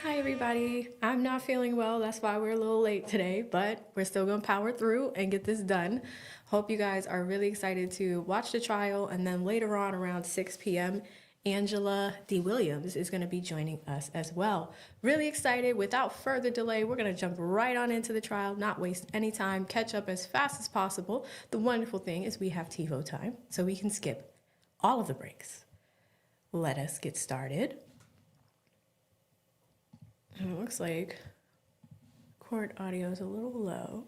Hi everybody. I'm not feeling well. That's why we're a little late today, but we're still going to power through and get this done. Hope you guys are really excited to watch the trial, and then later on around 6 p.m. Angela D. Williams is going to be joining us as well. Really excited. Without further delay, we're going to jump right on into the trial, not waste any time, catch up as fast as possible. The wonderful thing is we have TiVo time, so we can skip all of the breaks. Let us get started. It looks like court audio is a little low.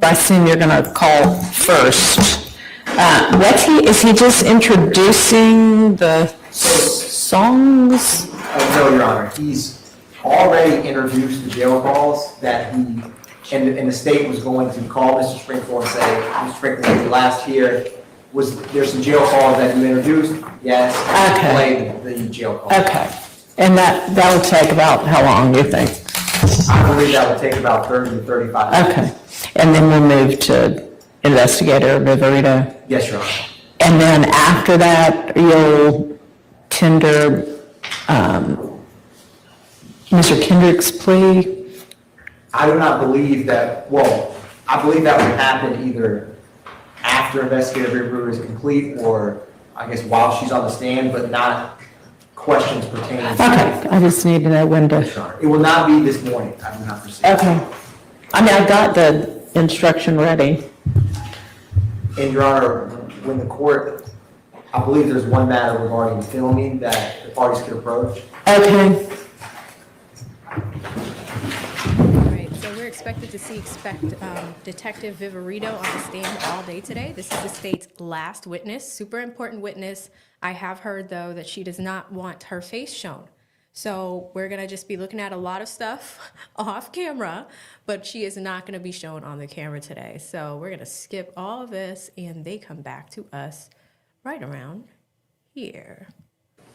I assume you're going to call first. Is he just introducing the songs? No, Your Honor. He's already introduced the jail calls that he and the state was going to call Mr. Springfield and say, Mr. Springfield, last year, there's some jail calls that you introduced? Yes. Okay. Play the jail calls. Okay. And that will take about how long, you think? I believe that would take about 30 to 35 minutes. Okay. And then we'll move to Investigator Viverito. Yes, Your Honor. And then after that, you'll tender Mr. Kendrick's plea? I do not believe that, I believe that would happen either after Investigator Viverito is complete or I guess while she's on the stand, but not questions pertaining to... Okay, I just need to know when to... It will not be this morning. I do not proceed. Okay. I mean, I got the instruction ready. And Your Honor, when the court, I believe there's one matter regarding filming that the parties could approach. Okay. All right, so we're expected to see Detective Viverito on the stand all day today. This is the state's last witness, super important witness. I have heard, though, that she does not want her face shown. So we're going to just be looking at a lot of stuff off camera, but she is not going to be shown on the camera today. So we're going to skip all of this, and they come back to us right around here.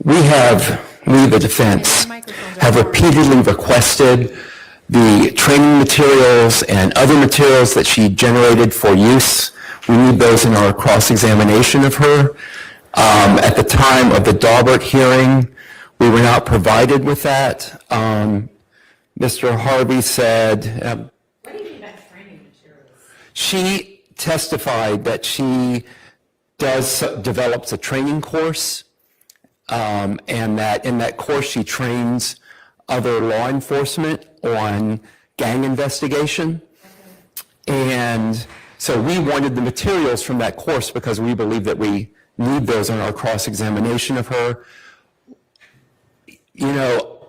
We, the defense, have repeatedly requested the training materials and other materials that she generated for use. We need those in our cross-examination of her. At the time of the Daubert hearing, we were not provided with that. Mr. Harvey said... what do you mean by training materials? She testified that she develops a training course, and that in that course she trains other law enforcement on gang investigation. And so we wanted the materials from that course because we believe that we need those on our cross-examination of her. You know,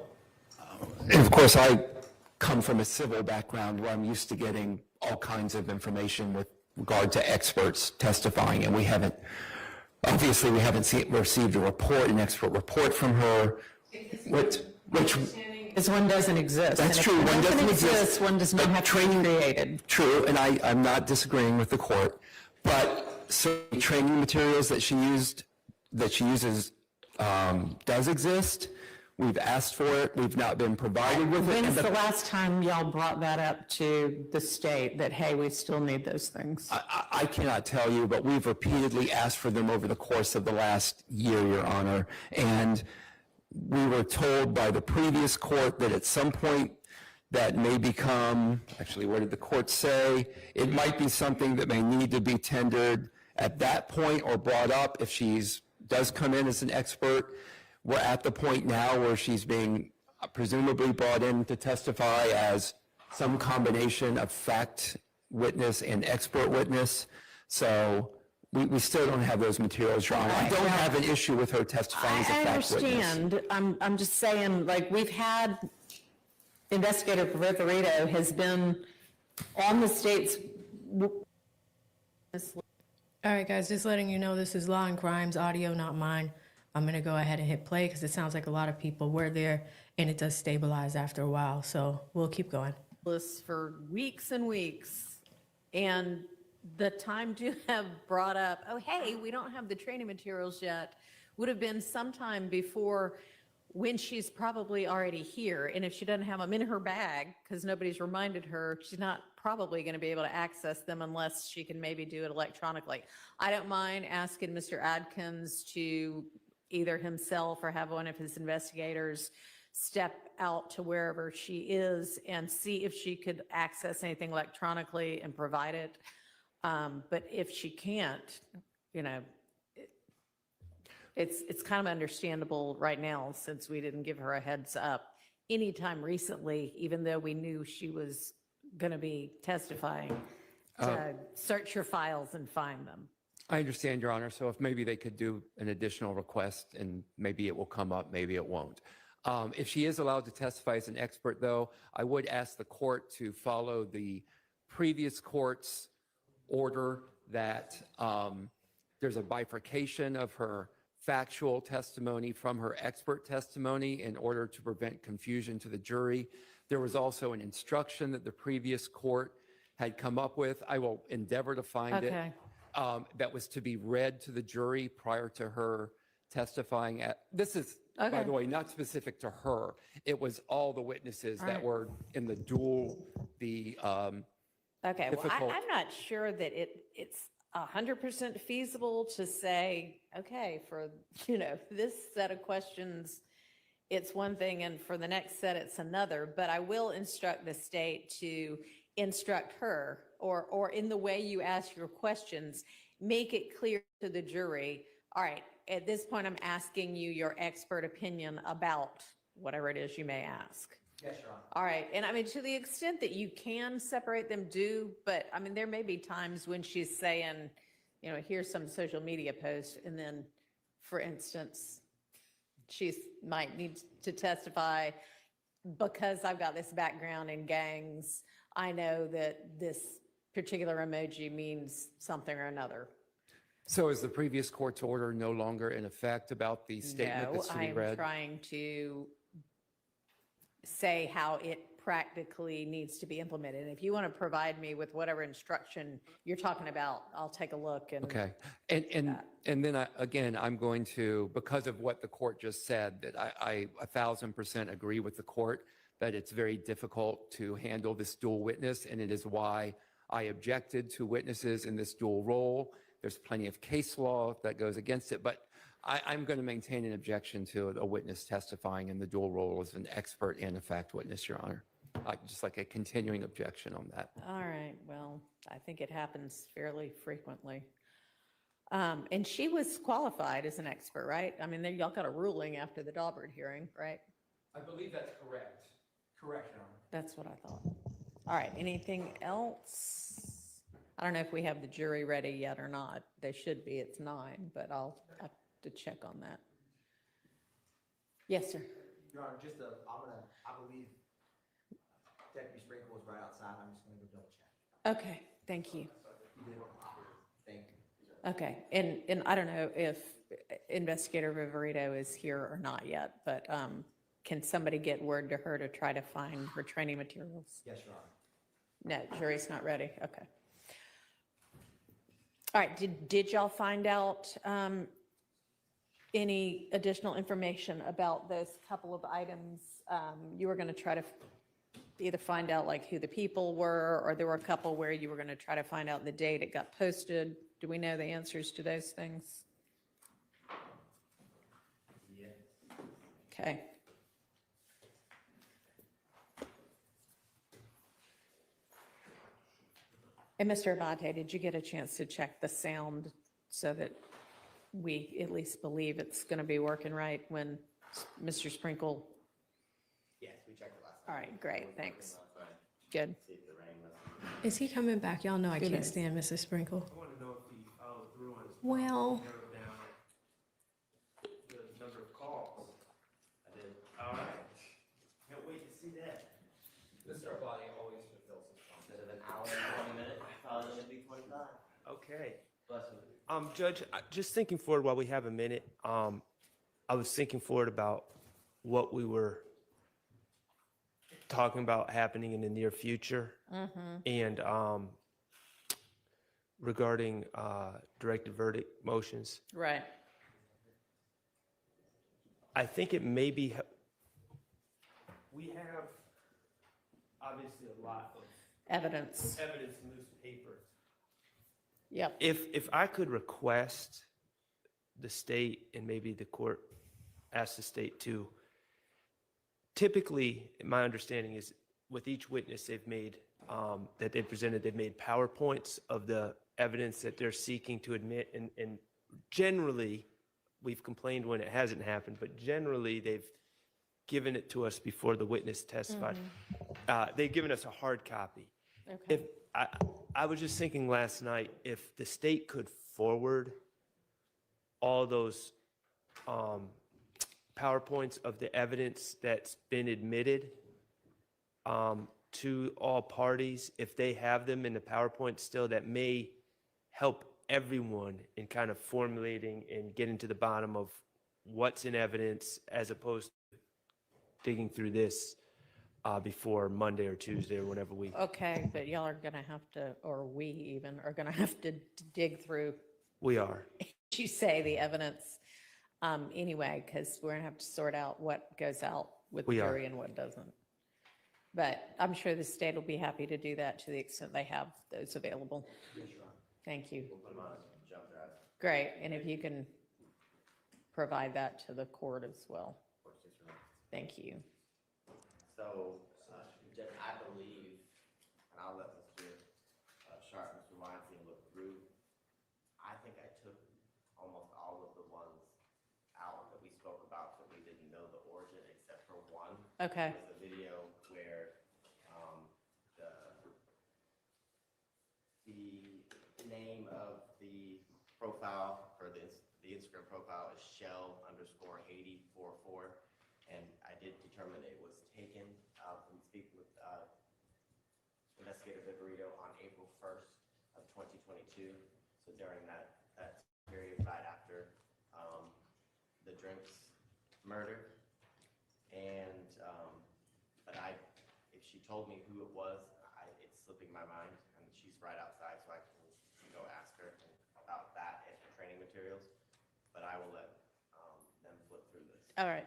and of course I come from a civil background where I'm used to getting all kinds of information with regard to experts testifying, and we haven't received an expert report from her. This one doesn't exist. That's true. One doesn't exist. One does not have training created. True, and I'm not disagreeing with the court, but so training materials that she uses does exist. We've asked for it. We've not been provided with it. When's the last time y'all brought that up to the state that, hey, we still need those things? I cannot tell you, but we've repeatedly asked for them over the course of the last year, Your Honor, and we were told by the previous court that at some point that may become, actually, what did the court say? It might be something that may need to be tendered at that point or brought up if does come in as an expert. We're at the point now where she's being presumably brought in to testify as some combination of fact witness and expert witness. So we still don't have those materials, Your Honor. I don't have an issue with her testifying as a fact witness. I understand. I'm just saying, like, we've had Investigator Viverito has been on the state's... All right, guys, just letting you know this is Law and Crimes audio, not mine. I'm going to go ahead and hit play because it sounds like a lot of people were there, and it does stabilize after a while. So we'll keep going. For weeks and weeks, and the time to have brought up, oh, hey, we don't have the training materials yet, would have been sometime before when she's probably already here. And if she doesn't have them in her bag, because nobody's reminded her, she's not probably going to be able to access them unless she can maybe do it electronically. I don't mind asking Mr. Adkins to either himself or have one of his investigators step out to wherever she is and see if she could access anything electronically and provide it. But if she can't, you know, it's kind of understandable right now since we didn't give her a heads up anytime recently, even though we knew she was going to be testifying, to search your files and find them. I understand, Your Honor. So if maybe they could do an additional request and maybe it will come up, maybe it won't. If she is allowed to testify as an expert, though, I would ask the court to follow the previous court's order that there's a bifurcation of her factual testimony from her expert testimony in order to prevent confusion to the jury. There was also an instruction that the previous court had come up with. I will endeavor to find it. Okay. That was to be read to the jury prior to her testifying at, this is, by Okay. the way, not specific to her. It was all the witnesses All that right. were in the duel, Okay, well, difficult. I'm not sure that it's 100% feasible to say, okay, for, you know, this set of questions, it's one thing, and for the next set, it's another. But I will instruct the state to instruct her, or in the way you ask your questions, make it clear to the jury, all right, at this point, I'm asking you your expert opinion about whatever it is you may ask. Yes, Your Honor. All right, and I mean, to the extent that you can separate them, do, but I mean, there may be times when she's saying, you know, here's some social media post, and then, for instance, she might need to testify because I've got this background in gangs. I know that this particular emoji means something or another. So is the previous court's order no longer in effect about the statement that's to be No, read? I'm trying to say how it practically needs to be implemented. If you want to provide me with whatever instruction you're talking about, I'll take a look and. Okay. And then again, I'm going to, because of what the court just said, that I 1,000% agree with the court that it's very difficult to handle this dual witness, and it is why I objected to witnesses in this dual role. There's plenty of case law that goes against it, but I'm going to maintain an objection to a witness testifying in the dual role as an expert and a fact witness, Your Honor. Just like a continuing objection on that. All right, well, I think it happens fairly frequently. And she was qualified as an expert, right? I mean, y'all got a ruling after the Daubert hearing, right? I believe that's correct. Correct, Your Honor. That's what I thought. All right, anything else? I don't know if we have the jury ready yet or not. They should be, it's 9, but I'll have to check on that. Yes, sir. Your Honor, I believe Deputy Sprinkle is right outside. I'm just gonna go double check. Okay, thank you. Thank you. Okay, and I don't know if Investigator Viverito is here or not yet, but can somebody get word to her to try to find her training materials? Yes, Your Honor. No, jury's not ready, okay. All right, did y'all find out any additional information about those couple of items? You were gonna try to either find out like who the people were, or there were a couple where you were gonna try to find out the date it got posted. Do we know the answers to those things? Yeah. Okay. And Mr. Abate, did you get a chance to check the sound so that we at least believe it's going to be working right when Mr. Sprinkle? Yes, we checked it last All right, great, thanks. Good. Is he coming back? Y'all know I can't Goodness. stand Mrs. Sprinkle. I want to know if he followed through on his. Well- narrowed down the number of calls. I did. All right. Can't wait to see that. Mr. Abadi always fulfills his promise. Instead of an hour and 20 minutes, probably gonna be 25. Okay. Bless him. Judge, just thinking forward while we have a minute, I was thinking forward about what we were talking about happening in the near future. And regarding directed verdict motions, Right. I think it may be, we have obviously a lot of Evidence. evidence in loose paper. Yep. If I could request the state and maybe the court ask the state to typically, my understanding is with each witness they've made, that they've presented, they've made PowerPoints of the evidence that they're seeking to admit. And generally, we've complained when it hasn't happened, but generally they've given it to us before the witness testified. They've given us a hard copy. Okay. If I was just thinking last night, if the state could forward all those PowerPoints of the evidence that's been admitted to all parties, if they have them in the PowerPoint still, that may help everyone in kind of formulating and getting to the bottom of what's in evidence, as opposed to digging through this before Monday or Tuesday or whenever we. Okay, but y'all are gonna have to, or we even are gonna have to dig through, We are. you say, the evidence anyway, because we're gonna have to sort out what goes out with the We are. jury and what doesn't. But I'm sure the state will be happy to do that to the extent they have those available. Thank you. Great, and if you can provide that to the court as well. Thank you. So, Judge, I believe, and I'll let Mr. Sharp, Mr. Weinstein look through. I think I took almost all of the ones out that we spoke about, but we didn't know the origin except for one. Okay. It was a video where the name of the profile, or the Instagram profile, is Shell_Haiti44. And I did determine it was taken from speaking with Investigator Viverito on April 1st of 2022. So during that period right after the Drinks murder. And but if she told me who it was, it's slipping my mind, and she's right outside, so I can go ask her about that and training materials. But I will let them flip through this. All right.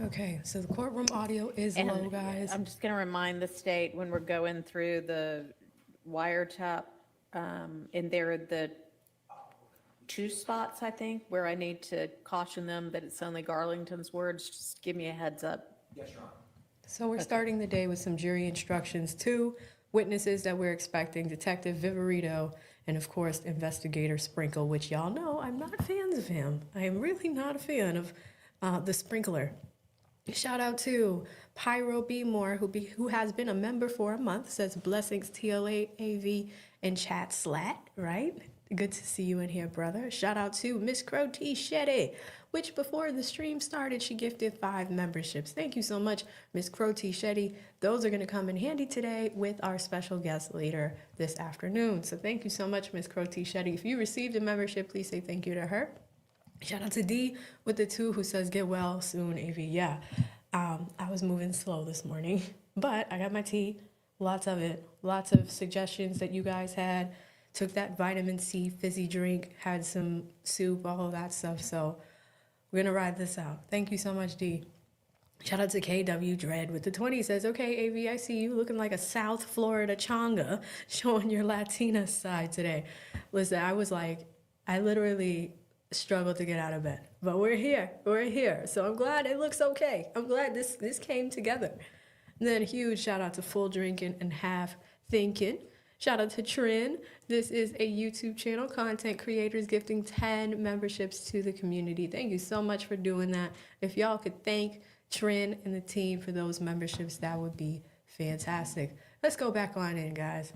Okay, so the courtroom audio is And low, guys. I'm just going to remind the state when we're going through the wiretap, and there are the 2 spots, I think, where I need to caution them that it's only Garlington's words. Just give me a heads up. Yes, Your Honor. So we're starting the day with some jury instructions. 2 witnesses that we're expecting, Detective Viverito and, of course, Investigator Sprinkle, which y'all know I'm not fans of him. I am really not a fan of the Sprinkler. Shout out to Pyro B. Moore, who has been a member for a month, says blessings TLA, AV, and chat slat, right? Good to see you in here, brother. Shout out to Miss Crow T. Shetty, which before the stream started, she gifted 5 memberships. Thank you so much, Miss Crow T. Shetty. Those are going to come in handy today with our special guest later this afternoon. So thank you so much, Miss Crow T. Shetty. If you received a membership, please say thank you to her. Shout out to D with the 2 who says get well soon, AV. Yeah, I was moving slow this morning, but I got my tea, lots of it, lots of suggestions that you guys had. Took that vitamin C fizzy drink, had some soup, all of that stuff. So we're going to ride this out. Thank you so much, D. Shout out to KW Dread with the 20. Says, okay, AV, I see you looking like a South Florida chonga, showing your Latina side today. Listen, I literally struggled to get out of bed, but we're here. So I'm glad it looks okay. I'm glad this came together. And then huge shout out to Full Drinking and Half Thinking. Shout out to Trin. This is a YouTube channel, content creators gifting 10 memberships to the community. Thank you so much for doing that. If y'all could thank Trin and the team for those memberships, that would be fantastic. Let's go back on in, guys.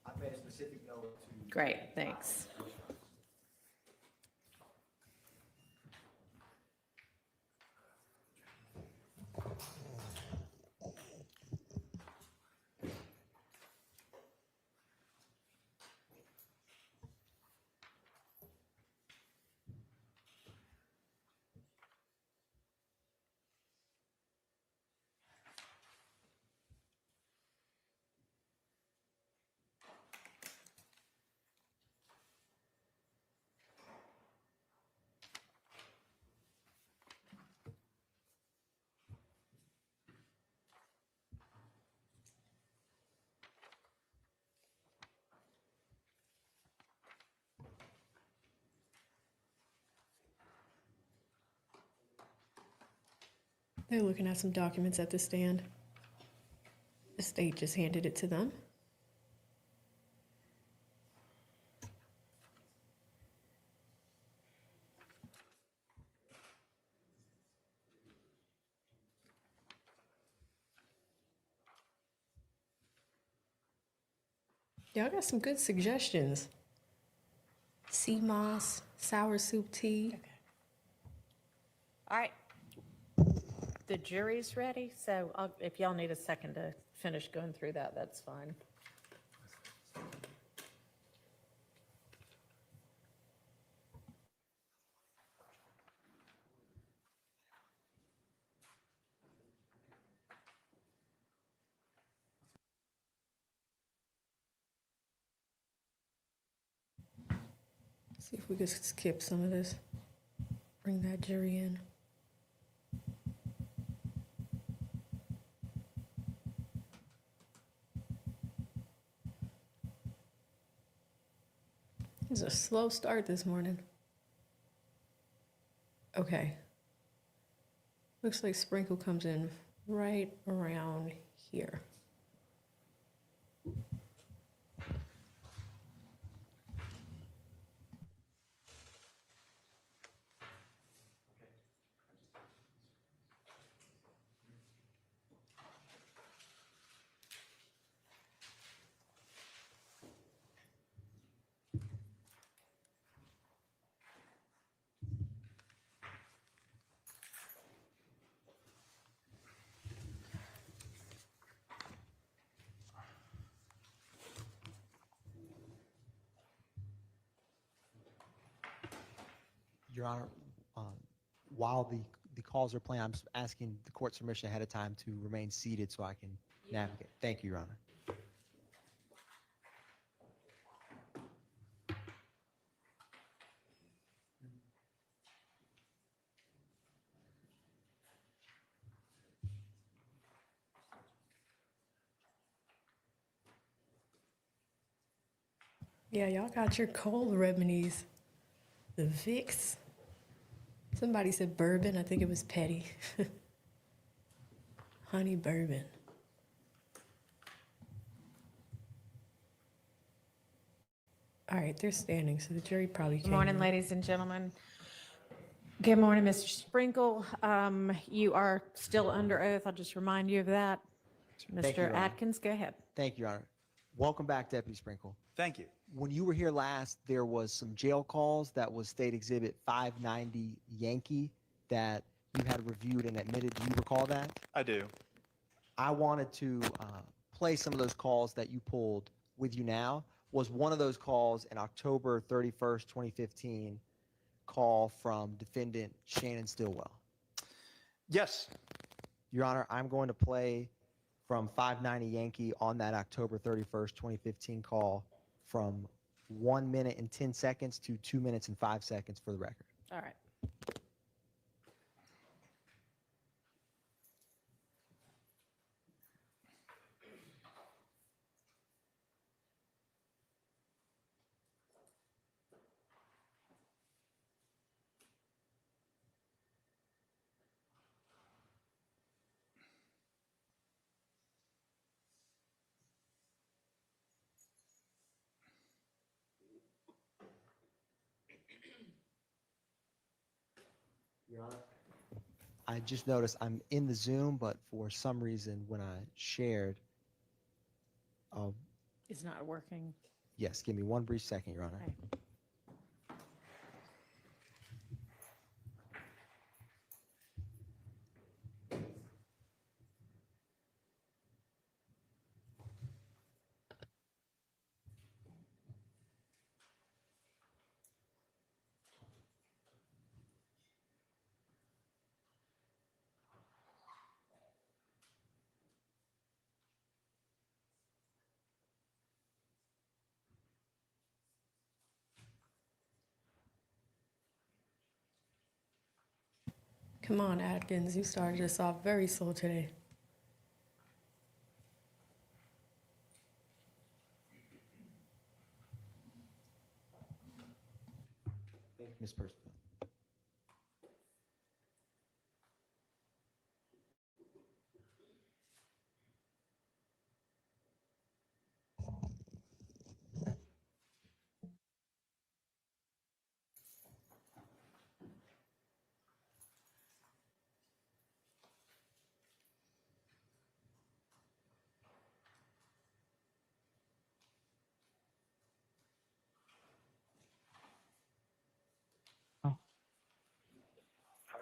I've made a specific note to. Great, thanks. They're looking at some documents at the stand. The state just handed it to them. Y'all got some good suggestions. Sea moss, sour soup tea. All right. The jury's ready, so if y'all need a second to finish going through that, that's fine. See if we could skip some of this. Bring that jury in. It's a slow start this morning. Okay. Looks like Sprinkle comes in right around here. Your Honor, while the calls are playing, I'm asking the court's permission ahead of time to remain seated so I can navigate. Thank you, Your Honor. Yeah, y'all got your cold remedies. The Vicks. Somebody said bourbon. I think it was Petty. Honey bourbon. All right, they're standing, so the jury probably Good came. morning, ladies and gentlemen. Good morning, Mr. Sprinkle. You are still under oath. I'll just remind you of that. Thank you, Mr. Your Honor. Atkins, go ahead. Thank you, Your Honor. Welcome back, Deputy Sprinkle. Thank you. When you were here last, there was some jail calls that was State Exhibit 590 Yankee that you had reviewed and admitted. Do you recall that? I do. I wanted to play some of those calls that you pulled with you now. Was one of those calls an October 31st, 2015 call from defendant Shannon Stillwell? Yes. Your Honor, I'm going to play from 590 Yankee on that October 31st, 2015 call from 1 minute and 10 seconds to 2 minutes and 5 seconds for the record. All right. Your Honor, I just noticed I'm in the Zoom, but for some reason when I shared, It's not working. yes, give me one brief second, Your Honor. Okay. Come on, Atkins. You started us off very slow today. Thank you, Ms. Percival.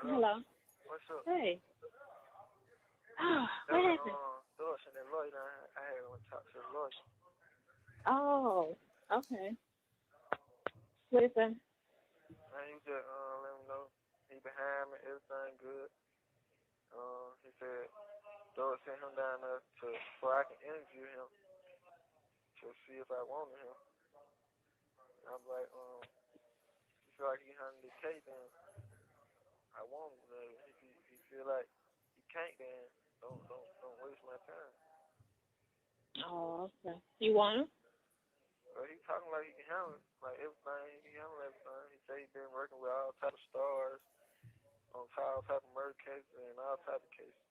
Hello. What's up? Hey. What happened? Doris and that lawyer, I had to talk to the lawyer. Oh, okay. What is that? Man, you just let him know he behind me, everything good. He said Doris sent him down there so I can interview him to see if I wanted him. I'm like, you feel like he handled the case, then I want him. If he feel like he can't, then don't waste my time. Oh, okay. You want him? Well, he talking like he can handle it, like everything. He can handle everything. He say he been working with all type of stars on all type of murder cases and all type of cases.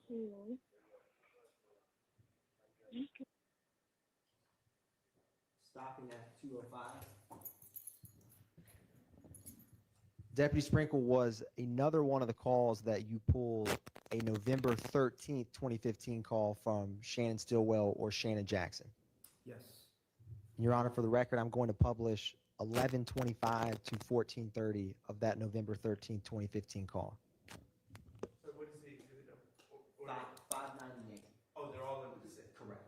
Mm-hmm. Stopping at 2:05. Deputy Sprinkle, was another one of the calls that you pulled a November 13th, 2015 call from Shannon Stillwell or Shannon Jackson? Yes. Your Honor, for the record, I'm going to publish 11:25 to 14:30 of that November 13th, 2015 call. So what is the exhibit number? 598. Oh, they're all under the same. Correct.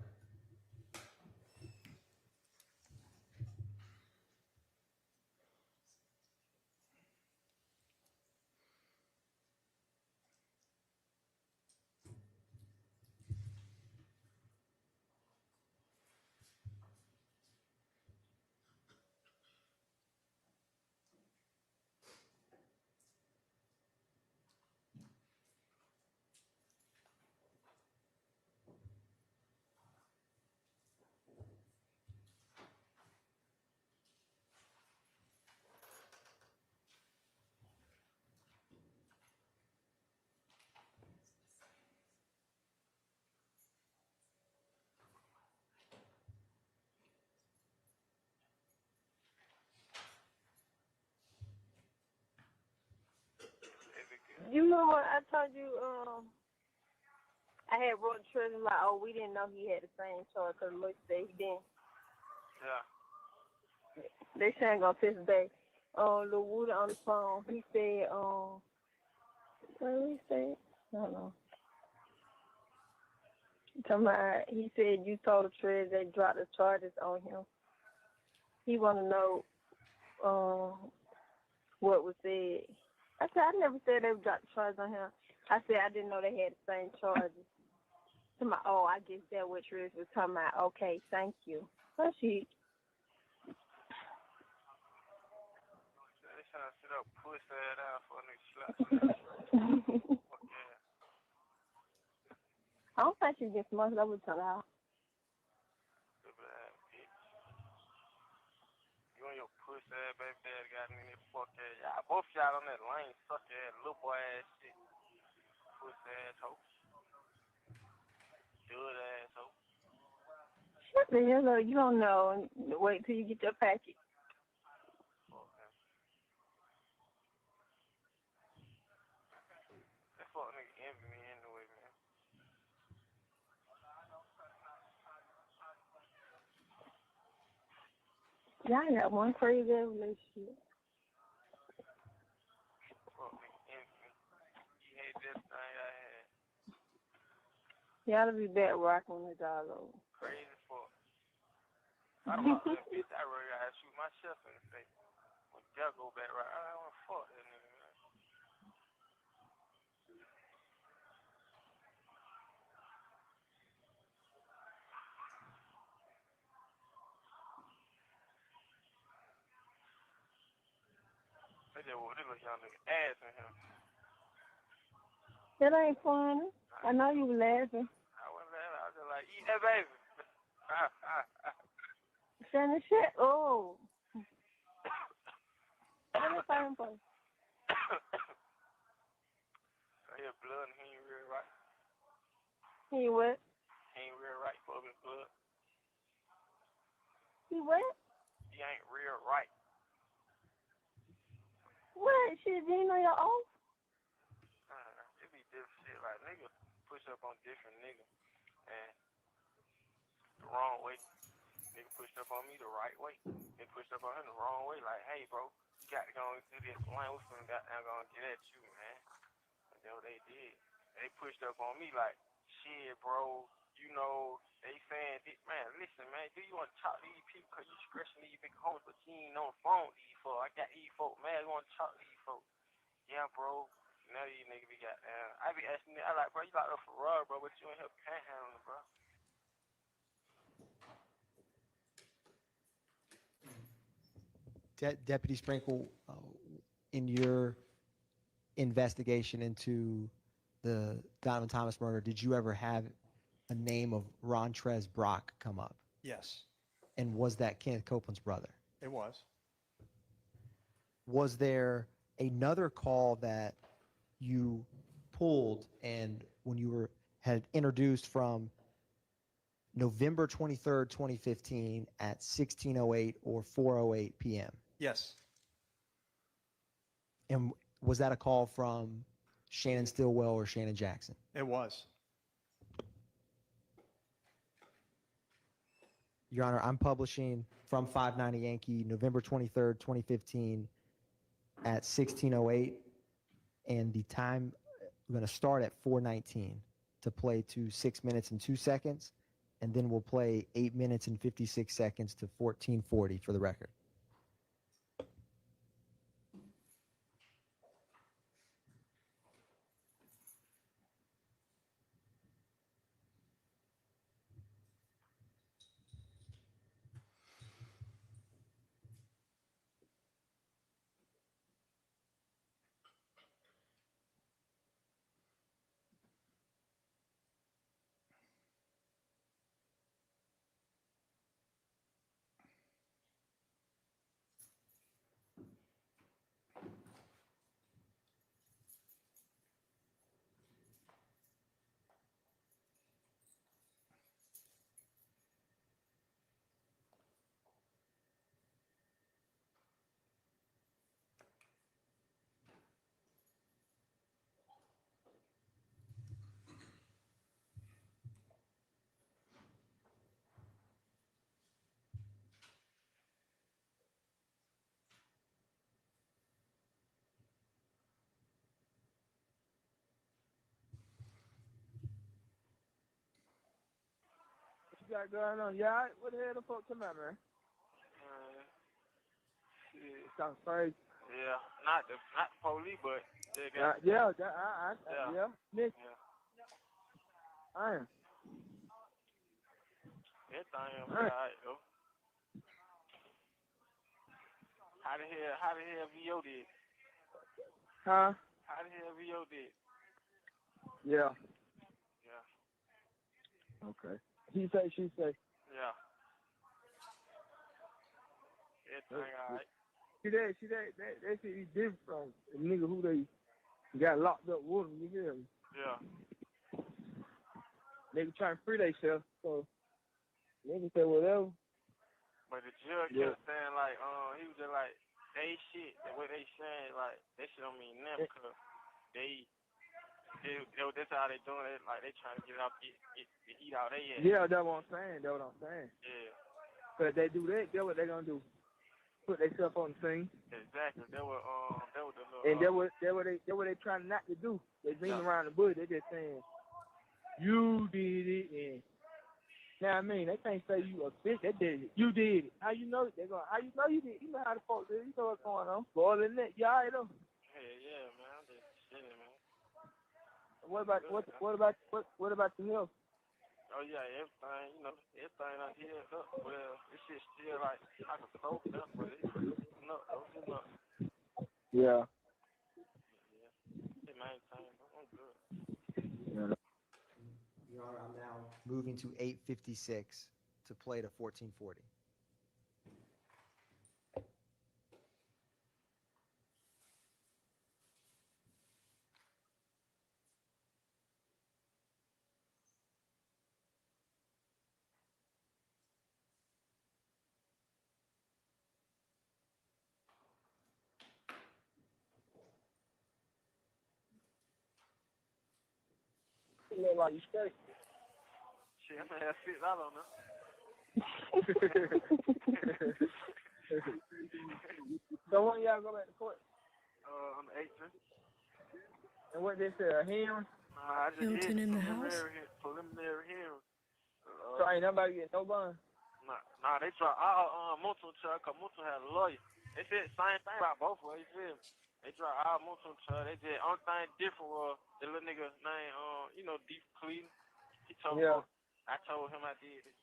You know what? I told you, I had wrote the treasure like, oh, we didn't know he had the same charge because the lawyer said he didn't. Yeah. They saying gonna fix the day. Lil Woody on the phone. He said, what did he say? I don't know. He said you told the treasure they dropped the charges on him. He want to know what was said. I said, I never said they would drop the charges on him. I said, I didn't know they had the same charges. Oh, I guess that's what Trish was talking about. Okay, thank you. But she. They trying to sit up, push that out for a nigga slap. Fuck yeah. I don't think she gets much. I would tell her. Stupid ass bitch. You and your pussy ass baby daddy got in there, fuck ass. Y'all both y'all on that lane, suck ass, little boy ass shit. Pussy ass hoe. Good ass hoe. What the hell? You don't know. Wait till you get your package. Fuck him. That fuck nigga envy me anyway, man. Y'all got one crazy relationship. Fuck nigga envy me. He hates everything I had. Y'all be back rocking when it's all over. Crazy fuck. I don't want that bitch. I really gotta shoot myself in the face. When y'all go back right, I don't want to fuck that nigga, man. They little young nigga ass in him. That ain't funny. I know you were laughing. I wasn't laughing. I was just like, eat that baby. Shannon shit. Oh. Let me find him first. I hear blood and he ain't real right. He what? He ain't real right for his blood. He what? He ain't real right. What? Shit, you know your oath? It be different shit. Like, niggas push up on different niggas. And the wrong way. Nigga pushed up on me the right way. They pushed up on him the wrong way. Like, hey, bro, you got to go and do this. Man, we finna goddamn gonna get at you, man. And that's what they did. They pushed up on me like, shit, bro. You know, they saying, man, listen, man, do you want to talk to these people because you stressing these big homies, but you ain't on the phone with these folks. I got these folks, man, you want to talk to these folks. Yeah, bro. Now these niggas be goddamn. I be asking them, I like, bro, you locked up for rob, bro, but you ain't help panhandling, bro. Deputy Sprinkle, in your investigation into the Donovan Thomas murder, did you ever have a name of Rontrez Brock come up? Yes, And was that Kenneth Copeland's brother? it was. Was there another call that you pulled and when you had introduced from November 23rd, 2015 at 16:08 or 4:08 p.m.? Yes, And was that a call from Shannon Stillwell or Shannon Jackson? it was. Your Honor, I'm publishing from 590 Yankee, November 23rd, 2015 at 16:08, and the time we're going to start at 4:19 to play to 6 minutes and 2 seconds, and then we'll play 8 minutes and 56 seconds to 14:40 for the record. What you got going on? Yeah, all right? What the hell the fuck come out, man? Shit. Sounds crazy. Yeah, not the police, but they got. Yeah. Nick. Yeah. I am. That thing am alright though. How the hell VO did? Huh? How the hell VO did? Yeah. Yeah. Okay. He say, she say. Yeah. That thing alright. See that shit is different from the nigga who they got locked up with him, you hear me? Yeah. Nigga trying to free themselves, so nigga say whatever. But the judge kept saying like, he was just like, they shit, the way they saying, like, that shit don't mean nothing, because that's how they doing it, like, they trying to get out, eat out their ass. Yeah, that's what I'm saying, Yeah. But if they do that, that's what they gonna do. Put themselves on the scene. Exactly. That was the little. And that what they trying not to do. They beating around the bush. They just saying, you did it, and now I mean they can't say you a bitch. They did it. You did it. How you know it? They going. How you know you did? You know how the folks do. You know what's going on. But other than that, you alright though. Yeah, man. I'm just chilling, man. What about the health? Oh yeah, everything, everything I healed up. Well, this shit still like I can soak up, but it's not. Yeah. It maintained. I'm good. Your Honor, I'm now moving to 8:56 to play to 14:40. You look like you straight. Shit, I'm gonna have $6 on So when y'all go back to court? On the 18th. And what they say, a hearing? Nah, I just Hilton in the house. Preliminary hearing. So ain't nobody getting no bond? Nah, they try all multiple charge, cause multiple had a lawyer. They said the same thing about both of them, you feel me? They try all multiple charge. They did only thing different was the little nigga named, Deep Cleveland. He told me, I told him I did it.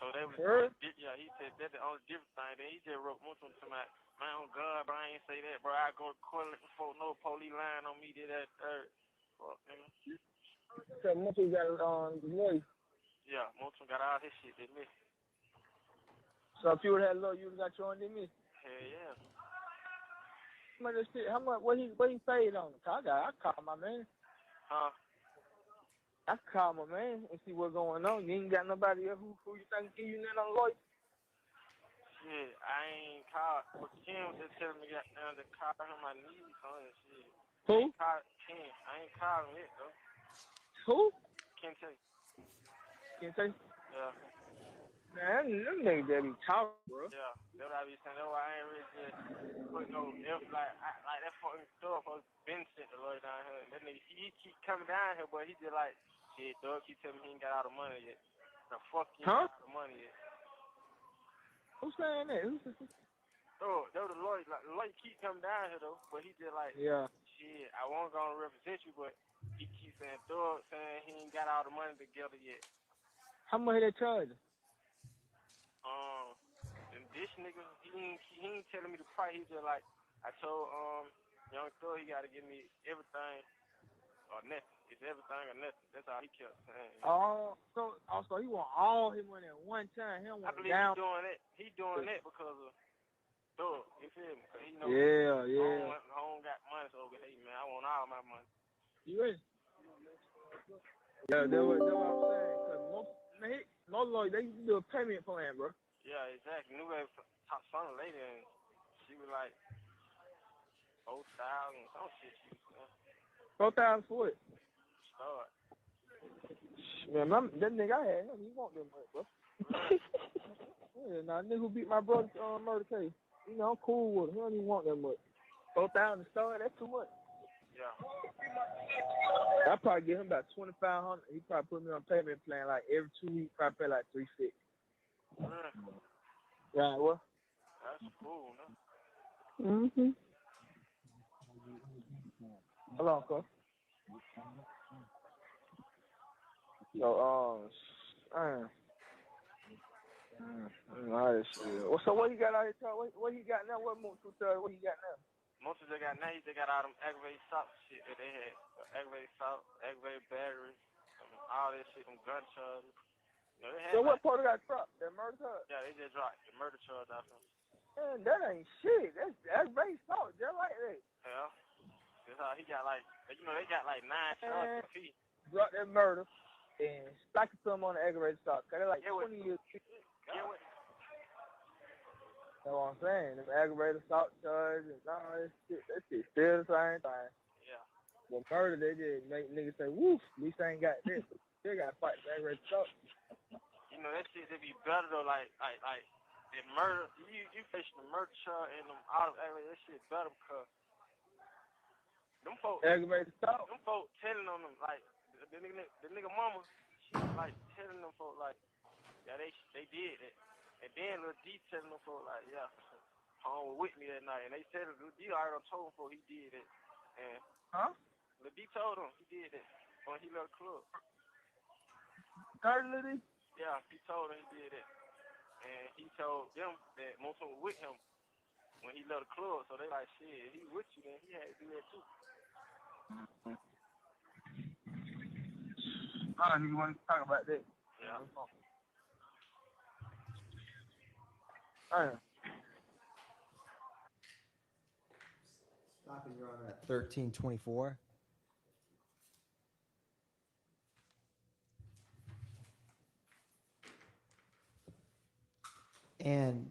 So they was, yeah, he said that's the only different thing. Then he just wrote multiple to my, man, oh God, bro, I ain't say that, bro. I go to court before no police lying on me, did that, third. Fuck, nigga. So multiple got lawyer? Yeah, multiple got all his shit, didn't he? So if you would have had a lawyer, you would have got your own, didn't you? Hell yeah. How much, what he paid on it? I call my man. Huh? I call my man and see what's going on. You ain't got nobody else who you think give you nothing on lawyer? Shit, I ain't called. But Kim was just telling me to call him my knees on and shit. Who? Kim. I ain't called him yet, though. Who? Kente. Kente? Yeah. Man, them niggas that be talking, bro. Yeah, that's what I be saying. That's why I ain't really just put no F like that fucking stuff. I was been sent the lawyer down here. That nigga, he keep coming down here, but he just like, shit, dog, keep telling me he ain't got all the money yet. The fuck you ain't got all the money yet. Who's saying that? Oh, that was the lawyer. Like, the lawyer keep coming down here though, but he just like, shit, I won't gonna represent you, but he keep saying, dog, saying he ain't got all the money together yet. How much they charge? And this nigga, he ain't telling me the price. He just like, I told Young Thug he gotta give me everything or nothing. It's everything or nothing. That's all he kept saying. Oh, so he want all his money at one time. He don't want I believe he's doing that. He doing that because of Thug. You feel me? Cause he knows home got money, so hey man, I want all my money. You ready? Yeah, that's what I'm saying. Cause most lawyers, they do a payment plan, bro. Yeah, exactly. New Wave talked to some lady and she was like 4,000 some shit. She was 4,000 for it. Start. Man, that nigga I had, he want them money, bro. Yeah, nah, nigga who beat my brother's murder case. You know, I'm cool with him. He don't even want that much. 4,000 to start, that's too much. Yeah. I probably give him about 2,500. He probably put me on a payment plan like every 2 weeks. Probably pay like $350. Right, what? That's cool, no? Hold on, cuz. So, so what he got out here? What he got now? What he got now? Most of they got now, he just got all them aggravated assault shit that they had. Aggravated assault, aggravated battery, all that shit, them gun charges. You know, they had what part of that dropped? That murder charge? Yeah, they just dropped the murder charge off him. Man, that ain't shit. That's aggravated assault, just like that. Yeah. That's how he got like, you know, they got like 9 charges for he. Dropped that murder and stacked some on the aggravated assault. Cause they're like 20 years. Yeah, what? That's what I'm saying. Them aggravated assault charges and all that shit still the same thing. Yeah. Well, murder, they just make niggas say, woof, at least I ain't got this. Still got to fight the aggravated assault. You know, that shit, they be better though, like the murder, you facing the murder charge and them all of aggravated, that shit better because them folks, aggravated assault. Them folks telling on them, like, the nigga mama, she was like telling them folks, like, yeah, they did it. And then Lil D telling them folks, like, yeah, home with me that night. And they said Lil D already told him folks he did it. And Lil D told him he did it when he left the club. Lil D? Yeah, he told him he did it. And he told them that most of them were with him when he left the club. So they like, shit, he with you, then he had to do that too. I don't even want to talk about that. Yeah. Stopping Your Honor at 1324. And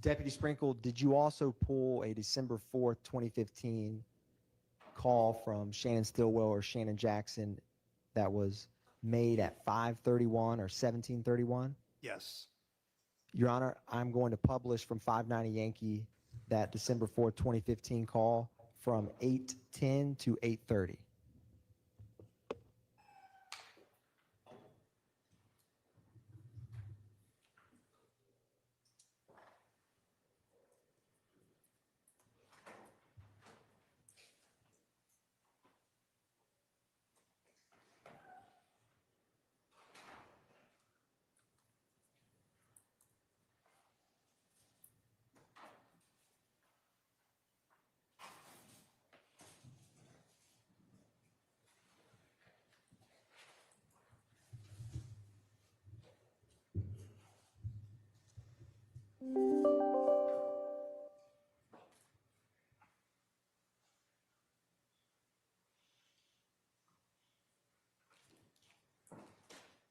Deputy Sprinkle, did you also pull a December 4th, 2015 call from Shannon Stillwell or Shannon Jackson that was made at 5:31 or 17:31? Yes. Your Honor, I'm going to publish from 590 Yankee that December 4th, 2015 call from 8:10 to 8:30.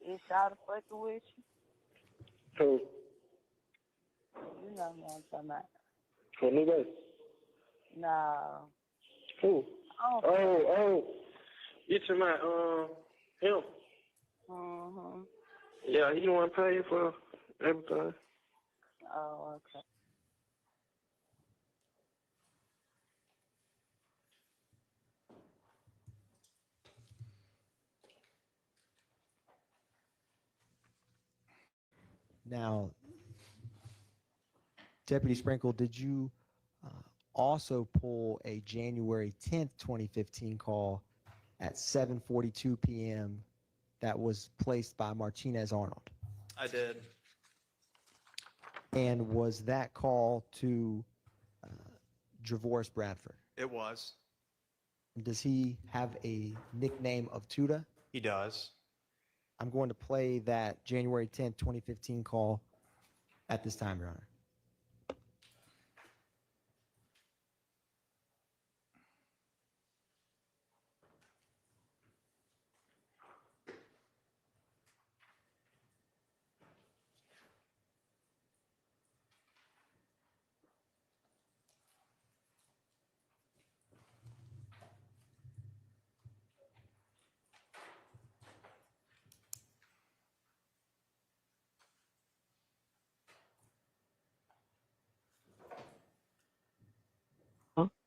Is y'all fucking with you? Who? You know who I'm talking about. Who knew that? No. Who? Oh. You talking about, him? Mm-hmm. Yeah, he the one paying for everything. Oh, okay. Now, Deputy Sprinkle, did you also pull a January 10th, 2015 call at 7:42 p.m. that was placed by Martinez Arnold? I did. And was that call to Dravoris Bradford? It was. Does he have a nickname of Tuda? He does. I'm going to play that January 10th, 2015 call at this time, Your Honor.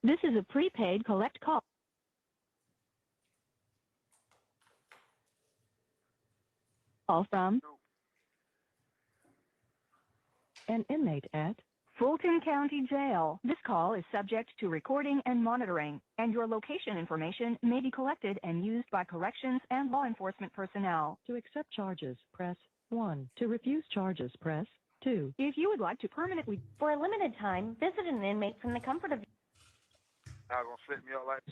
This is a prepaid collect call. Call from an inmate at Fulton County Jail. This call is subject to recording and monitoring, and your location information may be collected and used by corrections and law enforcement personnel. To accept charges, press 1. To refuse charges, press 2. If you would like to permanently, For a limited time, visit an inmate from the comfort of Y'all gonna set me up like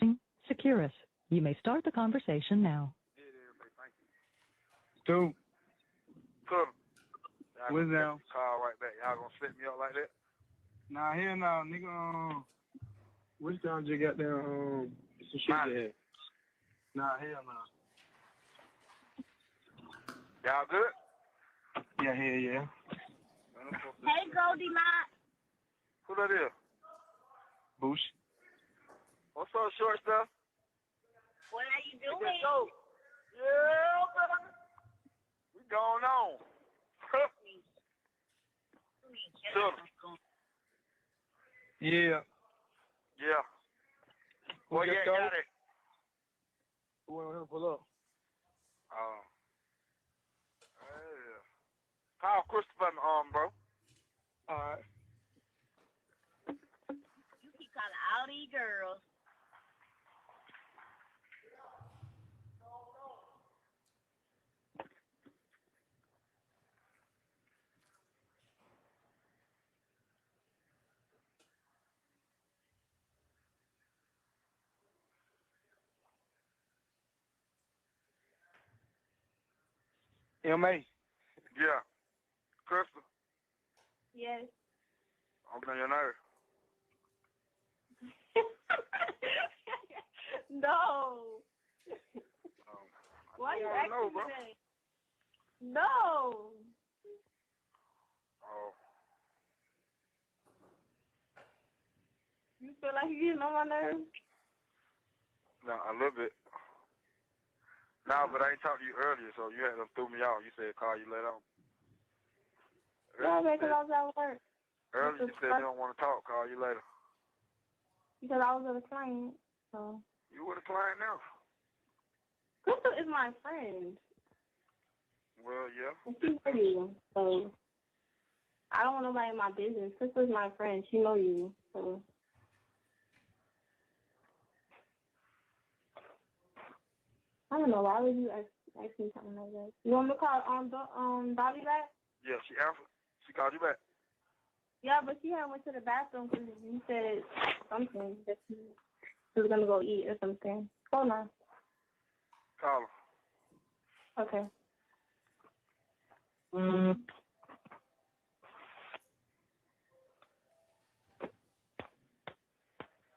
Securus, you may start the conversation now. Dude. Put him. What's down? Call right back. Y'all gonna set me up like that? Nah, hell no, nigga. Which time you got there? Some shit there. Nah, hell no. Y'all good? Yeah, hell yeah. Hey, Goldie Mott. Who that is? Boosh. What's up, short stuff? What are you doing? Yeah, brother. We going on. Yeah. Yeah. Well, yeah, got it. Who want to pull up? Oh. Yeah. Call Christopher in the arm, bro. All right. You keep calling all these girls. M.A. Yeah. Crystal, Yes. I'm on your nerve. No. Why you acting know, bro. today? No. Oh. You feel like you're getting on my nerves? No, a little bit. No, but I ain't talked to you earlier, so you had to threw me off. You said call you later on. No, because I was at work. Earlier you said you don't want to talk. Call you later. Because I was with a client, so. You with a client now? Crystal is my friend. Well, yeah. And she's pretty, so. I don't want nobody in my business. Crystal's my friend. She know you, so. I don't know. Why would you ask me something like that? You want me to call Bobby back? Yeah, she answered. She called you back. Yeah, but she had went to the bathroom because you said something that she was gonna go eat or something. Hold on. Call her. Okay.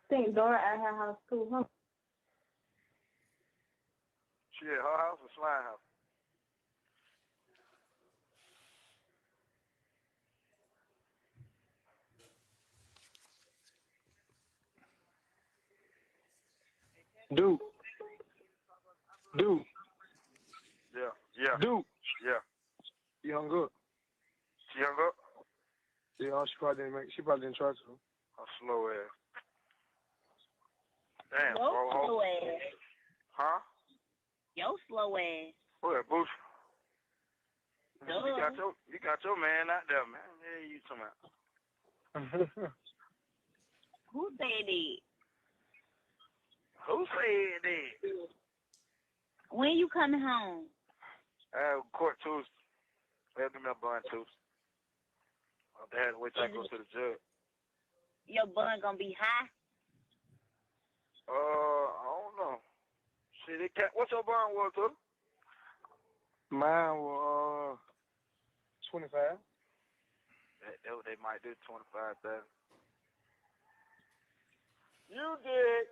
Think Dora at her house too, huh? She at her house or Slime house? Dude. Yeah. Dude. Yeah. You hung up. She hung up? Yeah, she probably didn't try to. Her slow ass. Damn, Yo, bro. slow ass. Huh? Yo, slow ass. Who that, Boosh? Duh. You got your man out there, man. Yeah, you talking about. Who said it? Who said that? When you coming home? Court Tuesday. They'll give me a bond Tuesday. They had to wait till I go to the judge. Your bun gonna be high? I don't know. Shit, what's your bond was, too? Mine was 25. They might do 25,000. You did.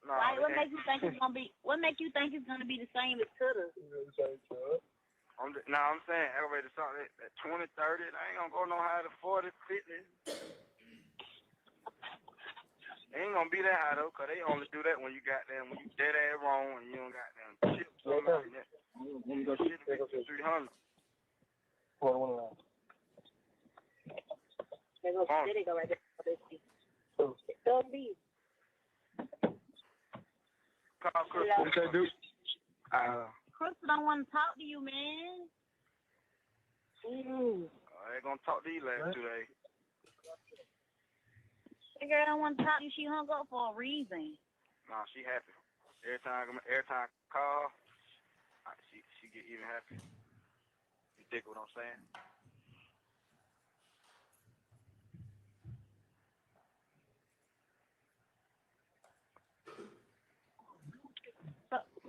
No, Right, what makes you think it's gonna be? What make you think it's gonna be the same as Twitter? I'm saying elevator something at 20, 30. I ain't gonna go no higher than 40, 50. It ain't gonna be that high though, 'cause they only do that when you dead ass wrong and you don't got them shit. Shit be 300. There goes City go right there. Don't be. Call Chris. What they do? Crystal don't want to talk to you, man. I ain't gonna talk to you last 2 days. The girl don't want to talk to you. She hung up for a reason. Nah, she happy. Every time I call, she get even happier. You dig what I'm saying?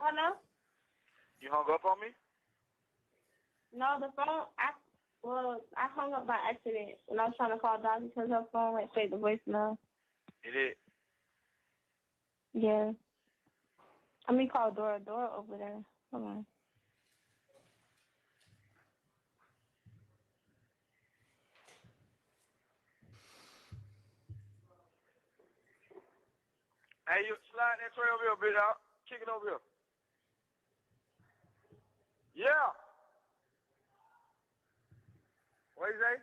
Hello? You hung up on me? No, the phone. I hung up by accident when I was trying to call Dottie because her phone went straight to voicemail. It is. Yeah. I mean, call Dora. Dora over there. Come on. Hey, you slide that tray over here, bitch out. Kick it over here. Yeah. What you say?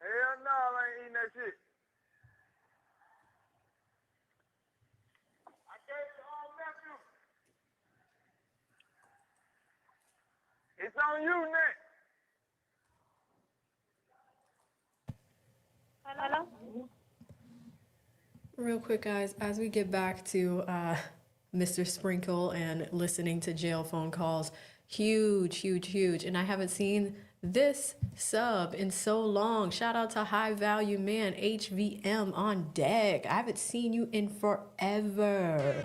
Hell no, I ain't eating that shit. I gave it to nephew. It's on you next. Hello? Real quick, guys, as we get back to Mr. Sprinkle and listening to jail phone calls, huge. And I haven't seen this sub in so long. Shout out to High Value Man, HVM on deck. I haven't seen you in forever.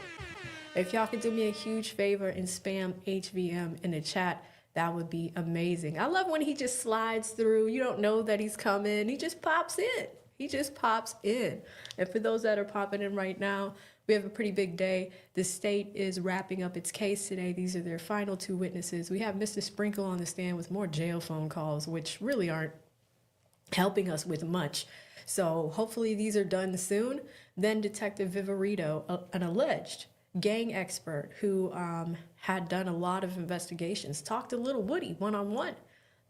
If y'all could do me a huge favor and spam HVM in the chat, that would be amazing. I love when he just slides through. You don't know that he's coming. He just pops in. And for those that are popping in right now, we have a pretty big day. The state is wrapping up its case today. These are their final 2 witnesses. We have Mr. Sprinkle on the stand with more jail phone calls, which really aren't helping us with much. So hopefully these are done soon. Then Detective Viverito, an alleged gang expert who had done a lot of investigations, talked to Little Woody one-on-one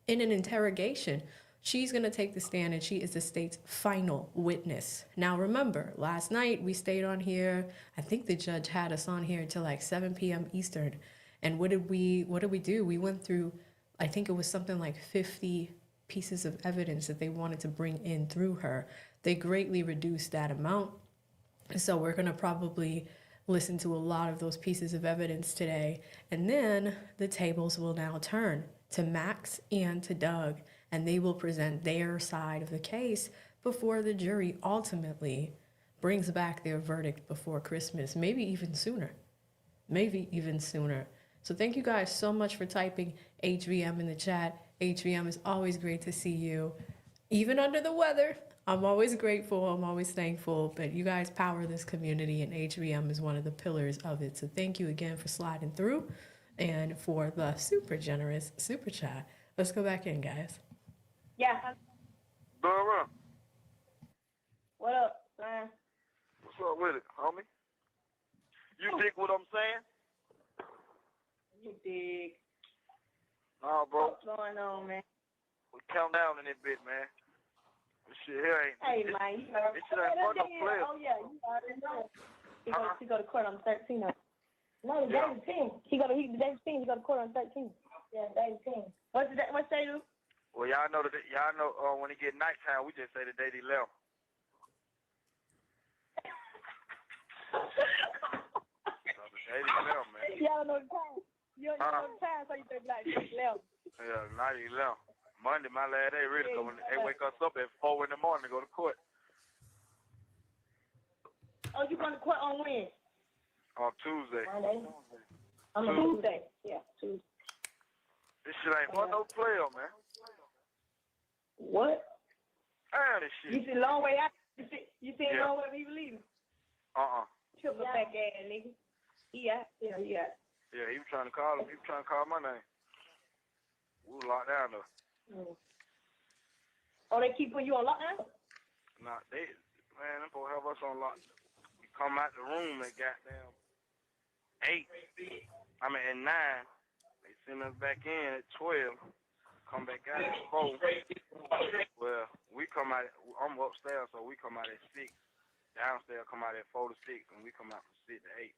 in an interrogation. She's going to take the stand and she is the state's final witness. Now, remember, last night we stayed on here. I think the judge had us on here until like 7 p.m. Eastern. And what did we do? We went through, I think it was something like 50 pieces of evidence that they wanted to bring in through her. They greatly reduced that amount. So we're going to probably listen to a lot of those pieces of evidence today. And then the tables will now turn to Max and to Doug, and they will present their side of the case before the jury ultimately brings back their verdict before Christmas, maybe even sooner. So thank you guys so much for typing HVM in the chat. HVM, is always great to see you. Even under the weather, I'm always grateful, I'm always thankful, but you guys power this community and HVM is one of the pillars of it. So thank you again for sliding through and for the super generous super chat. Let's go back in, guys. Yeah. Dora, What up, man? what's up with it, homie? You dig what I'm saying? You dig? Nah, bro. What's going on, man? We count down in that bit, man. This shit here ain't. Hey, man, you know. This shit ain't fun no player. Oh, yeah, you already know. He go to court on 13th. No, the day is 10. The day is 10. He go to court on 13th. Yeah, the day is 10. What's they do? Well, y'all know when it get nighttime, we just say the day they left. The day they left, man. Y'all know the time. You don't know the time, so you think like they left. Yeah, now they left. Monday, my last day, really, because when they wake us up at 4 in the morning to go to court. Oh, you going to court on when? On Tuesday. Monday. On Tuesday. Yeah, Tuesday. This shit ain't fun no player, man. What? This shit. You see a long way out? You see a long way when you leaving? Triple back ass nigga. Yeah. Yeah, he was trying to call him. He was trying to call my name. We were locked down, though. Oh, they keep putting you on lockdown? Nah, them folks have us on lock. We come out the room at goddamn 8. I mean, at 9. They send us back in at 12. Come back out at 4. Well, we come out, I'm upstairs, so we come out at 6. Downstairs come out at 4 to 6, and we come out from 6 to 8.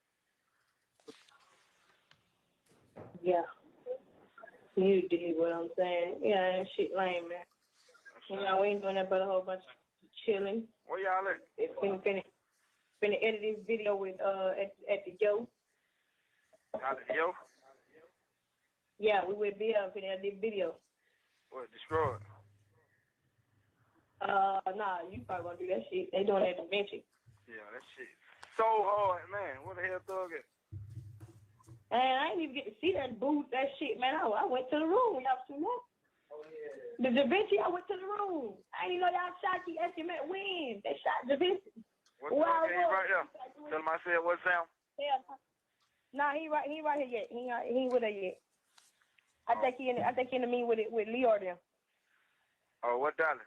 Yeah. You did what I'm saying. Yeah, that shit lame, man. You know, we ain't doing that but a whole bunch of chilling. Where y'all at? Finna edit this video with at the Yo. Y'all at the Yo? Yeah, we with Bill finna edit this video. What, destroyed? Nah, you probably gonna do that shit. They doing that to Vinci. Yeah, that shit so hard, man. What the hell, Thug at? Man, I ain't even get to see that booth, that shit, man. I went to the room. Y'all see that? Oh, yeah. The Da Vinci, I went to the room. I didn't know y'all shot the estimate win. They shot Da Vinci. What's right there? Tell him I said what sound? Yeah. Nah, he right here yet. He ain't with her yet. I think he in the meeting with Leo there. Oh, what Dolly?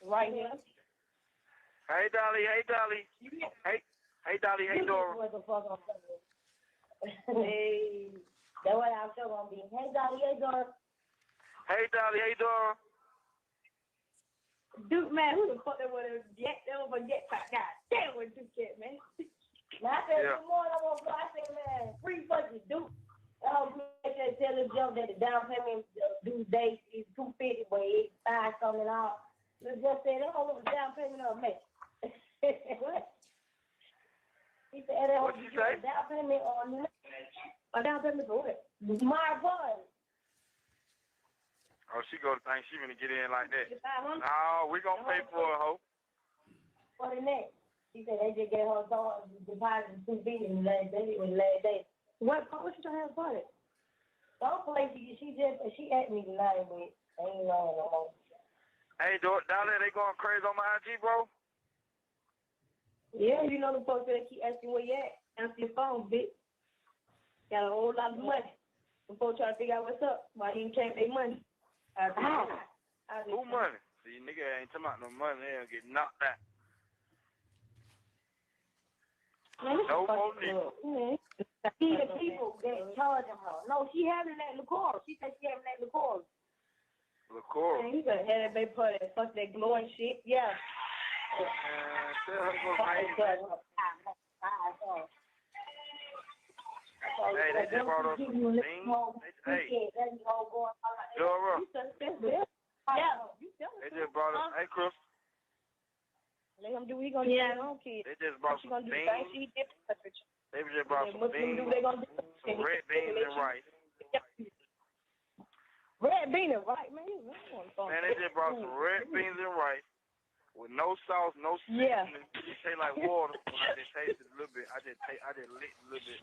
Right here. Hey, Dolly. Hey, Dolly. Hey, Dolly. Hey, Dora. What the fuck I'm saying? Hey, that's what I'm still gonna be. Hey, Dolly. Hey, Dora. Hey, Dolly. Hey, Dora. Dude, man, who the fuck that was a jetpack guy? Damn, what Duke at, man? Now, I said, good morning, I'm gonna go. I said, man, free fucking Duke. Tell this jump that the down payment due date is $250, but it's $5 something off. Let's just say they don't know the down payment of me. What? He said they don't get a down payment on a down payment for what? My boy. Oh, she go to think she gonna get in like that. No, we gonna pay for it, ho. For the next. She said they just gave her deposit $250 last day. What you trying to have for it? Don't play. She at me tonight, but ain't lying no more. Hey, Dolly, they going crazy on my IG, bro? Yeah, you know the folks that keep asking where you at. Answer your phone, bitch. Got a whole lot of money. The folks try to figure out what's up. Why you can't pay money? Who money? See, nigga ain't talking about no money. They'll get knocked out. Man, no more niggas. See the people that charging her. No, she having that liqueur. She said she having that liqueur. LaCour. Man, you better have that baby put that fuck that glowing shit. Yeah. Tell her to go Hey, they just brought us some beans. Hey, Dora. Yeah. They just brought us. Hey, Chris. Let him do what he gonna do. Kids. They just brought She some gonna do the same beans. shit different. They just brought some beans, They gonna do some red beans and rice. Red bean and rice, man. Man, they just brought some red beans and rice with no sauce, no Yeah. seasoning. It tastes like water. When I just tasted a little bit, I just licked a little bit.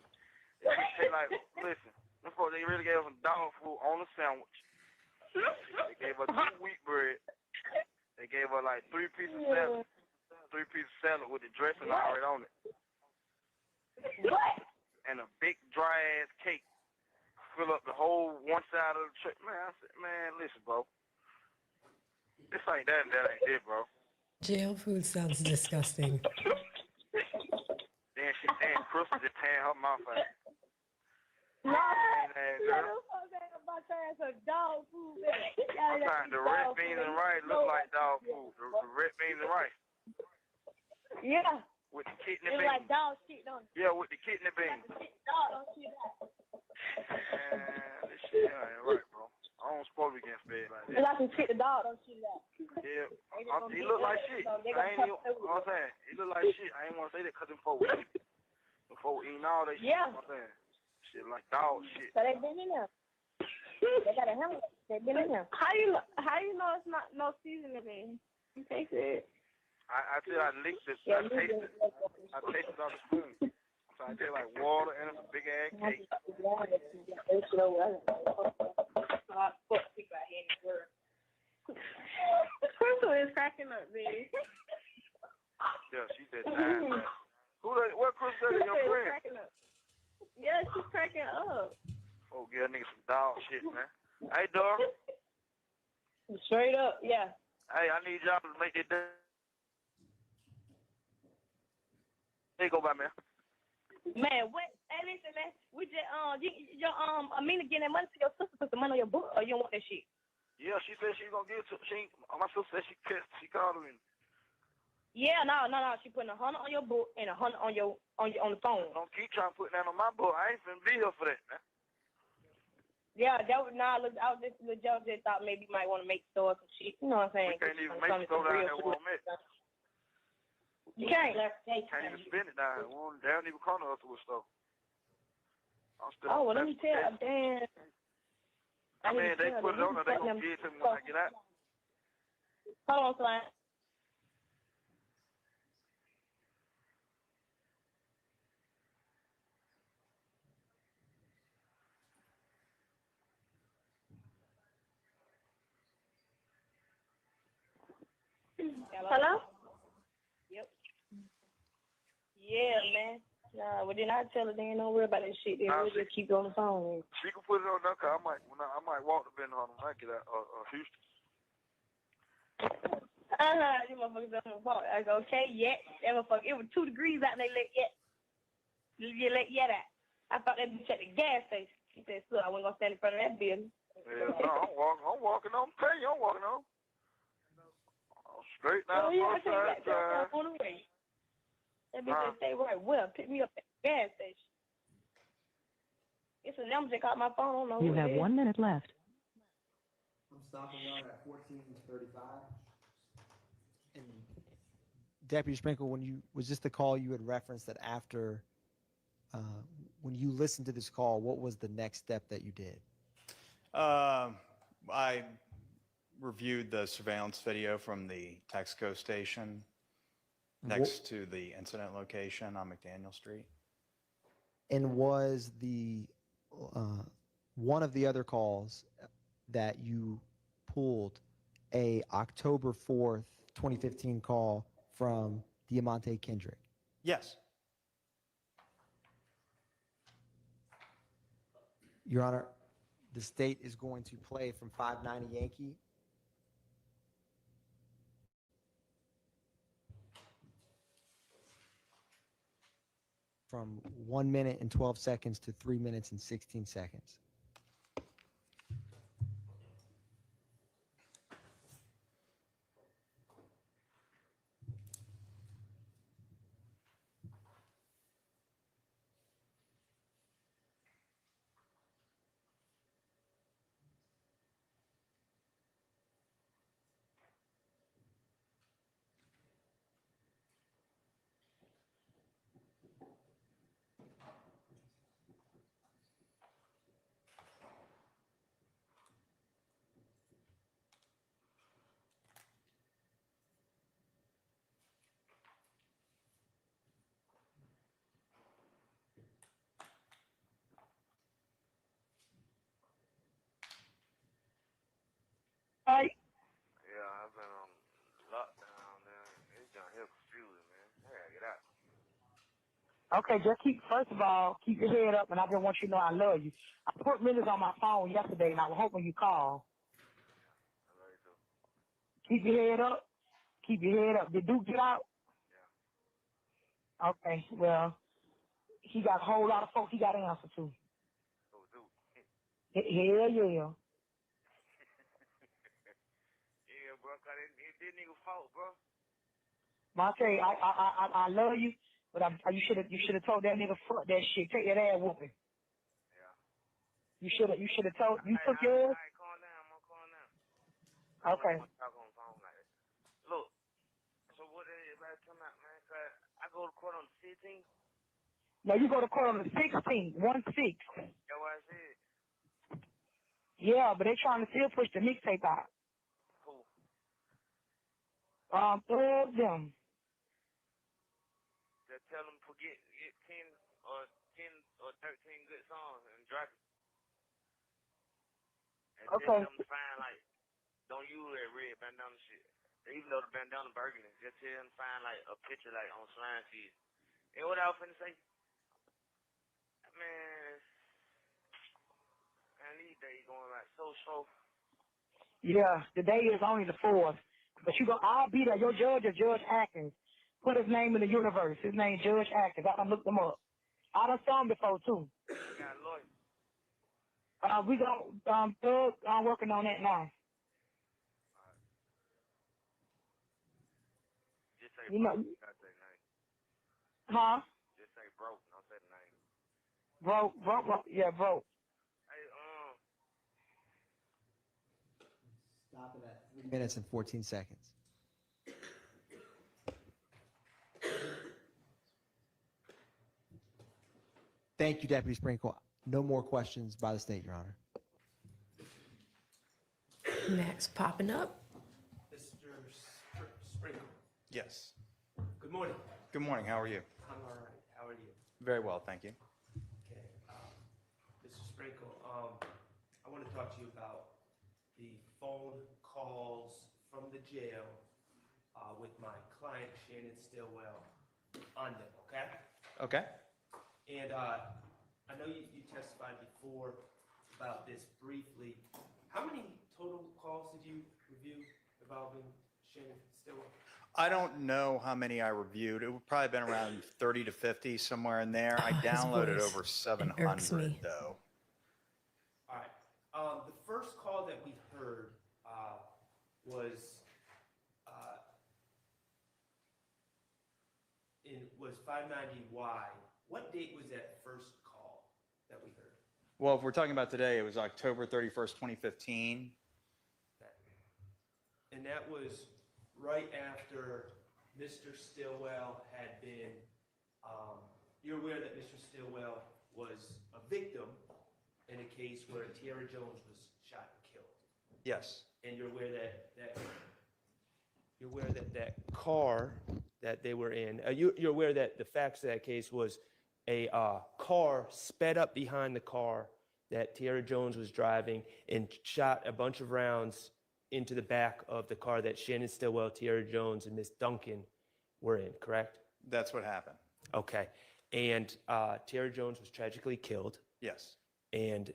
It just tastes like, listen, them folks, they really gave us some dog food on the sandwich. They gave us 2 wheat bread. They gave us like 3 pieces of salad. 3 pieces of salad with the dressing already on it. What? And a big dry ass cake. Fill up the whole one side of the tray. Man, I said, man, listen, bro. This ain't that and that ain't it, bro. Jail food sounds disgusting. Then Crystal just tearing her mouth out. No, Ain't that girl? about trying some dog food. Sometimes the red beans and rice look like dog food. The red beans and rice. Yeah. With the kidney It's beans. like dog shit, don't it? Yeah, with the kidney beans. Dog don't shit that. Man, this shit ain't right, bro. I don't supposed to be getting fed like It's that. like some shit the dog don't shit that. Yeah, he look like shit. I ain't even, you know what I'm saying? He look like shit. I ain't want to say that because them folks eating all that shit. Yeah. You know what I'm saying? Shit like dog shit. So they been in there. They got a hammer. They been in there. How you know it's not no seasoning in? You taste it. I said I licked it. I tasted it. I tasted on the spoon. So I taste like water and it's a big ass cake. Crystal is cracking up, baby. Yeah, she said time. What Crystal is your friend? Yeah, she's cracking up. Oh, give a nigga some dog shit, man. Hey, dog. Straight up, yeah. Hey, I need y'all to make it done. There you go by, man. Man, what? Hey, listen, man. We just Amina getting that money to your sister, put the money on your book, or you don't want that shit? Yeah, she said she's gonna give it to. My sister said she called her in. Yeah, no. She putting 100 on your book and 100 on the phone. Don't keep trying to put that on my book. I ain't finna be here for that, man. Yeah, that was look. I was just just thought maybe you might want to make store some shit. You know what I'm saying? We can't even make it go down there where I'm at. You can't. Can't even spend it down. They don't even come to us with stuff. Oh, well, let me tell you, damn. I mean, they put it on there, they gonna give it to me when I get out. Hold on, Slime. Hello? Yep. Yeah, man. Nah, well then I tell her they ain't don't worry about that shit. Then we'll just keep on the phone. She can put it on there, cause I might walk the bend on when I get out Houston. You motherfuckers on the phone. I go, okay, yeah. That motherfucker, it was 2 degrees out and they let yet. You let yet out. I thought they would check the gas station. She said, so I wasn't gonna stand in front of that building. Yeah, no, I'm walking on. I'm telling you, I'm walking on. Straight down yeah, the side. On the way. That bitch said, stay right well. Pick me up at the gas station. It's a number that got my phone. You have 1 minute left. I'm stopping y'all at 14:35. And Deputy Sprinkle, was this the call you had referenced that after, when you listened to this call, what was the next step that you did? I reviewed the surveillance video from the Texaco station next to the incident location on McDaniel Street. And was the one of the other calls that you pulled a October 4th, 2015 call from Diamante Kendrick? Yes. Your Honor, the state is going to play from 590 Yankee. from 1 minute and 12 seconds to 3 minutes and 16 seconds. Yeah, I've been on lockdown, man. It's down here confusing, man. I gotta get out. Okay, just first of all, keep your head up, and I just want you to know I love you. I put minutes on my phone yesterday, and I was hoping you call. I love you too. Keep your head up. Keep your head up. Did Duke get out? Yeah. Okay, well, he got a whole lot of folks he got to answer to. Who, Duke? Hell yeah. Yeah, bro, cause it didn't even fault, bro. Monte, I love you, but you should have told that nigga fuck that shit. Take that ass whooping. Yeah. You should have told. You took All yours. right, calm down. I'm gonna calm down. Okay. I'm gonna talk on the phone like that. Look, so what is it about come out, man? Cause I go to court on the 15th. No, you go to court on the 16th, 1-6. That's what I said. Yeah, but they trying to still push the mixtape out. Who? Them. Just tell them get 10 or 13 good songs and drop it. And Okay. tell them to find like, don't use that red bandana shit. Even though the bandana burgundy, just tell them to find like a picture like on slime cheese. And what I was finna say, man, these days going like so slow. Yeah, the day is only the 4th. But I'll be there. Your judge is Judge Atkins. Put his name in the universe. His name Judge Atkins. I done looked him up. I done saw him before too. You got a lawyer. We gon' Thug, I'm working on that now. Just say You know, broke. Gotta say the name. huh? Just say broke. Don't say the name. Broke. Yeah, broke. Hey, Stop it at 3 minutes and 14 seconds. Thank you, Deputy Supreme Court. No more questions by the state, Your Honor. Next, popping up. Mr. Sprinkle. Yes. Good morning. Good morning. How are you? I'm all right. How are you? Very well, thank you. Okay. Mr. Sprinkle, I want to talk to you about the phone calls from the jail with my client, Shannon Stillwell, on them, okay? Okay. And I know you testified before about this briefly. How many total calls did you review involving Shannon Stillwell? I don't know how many I reviewed. It would probably been around 30 to 50, somewhere in there. I his downloaded voice. over Irks 700, me. though. All right. The first call that we heard was 590Y. What date was that first call that we heard? Well, if we're talking about today, it was October 31st, 2015. And that was right after Mr. Stillwell had been, you're aware that Mr. Stillwell was a victim in a case where Tierra Jones was shot and killed. Yes. And you're aware that car that they were in, you're aware that the facts of that case was a car sped up behind the car that Tierra Jones was driving and shot a bunch of rounds into the back of the car that Shannon Stillwell, Tierra Jones, and Miss Duncan were in, correct? That's what happened. Okay. And Tierra Jones was tragically killed. Yes. And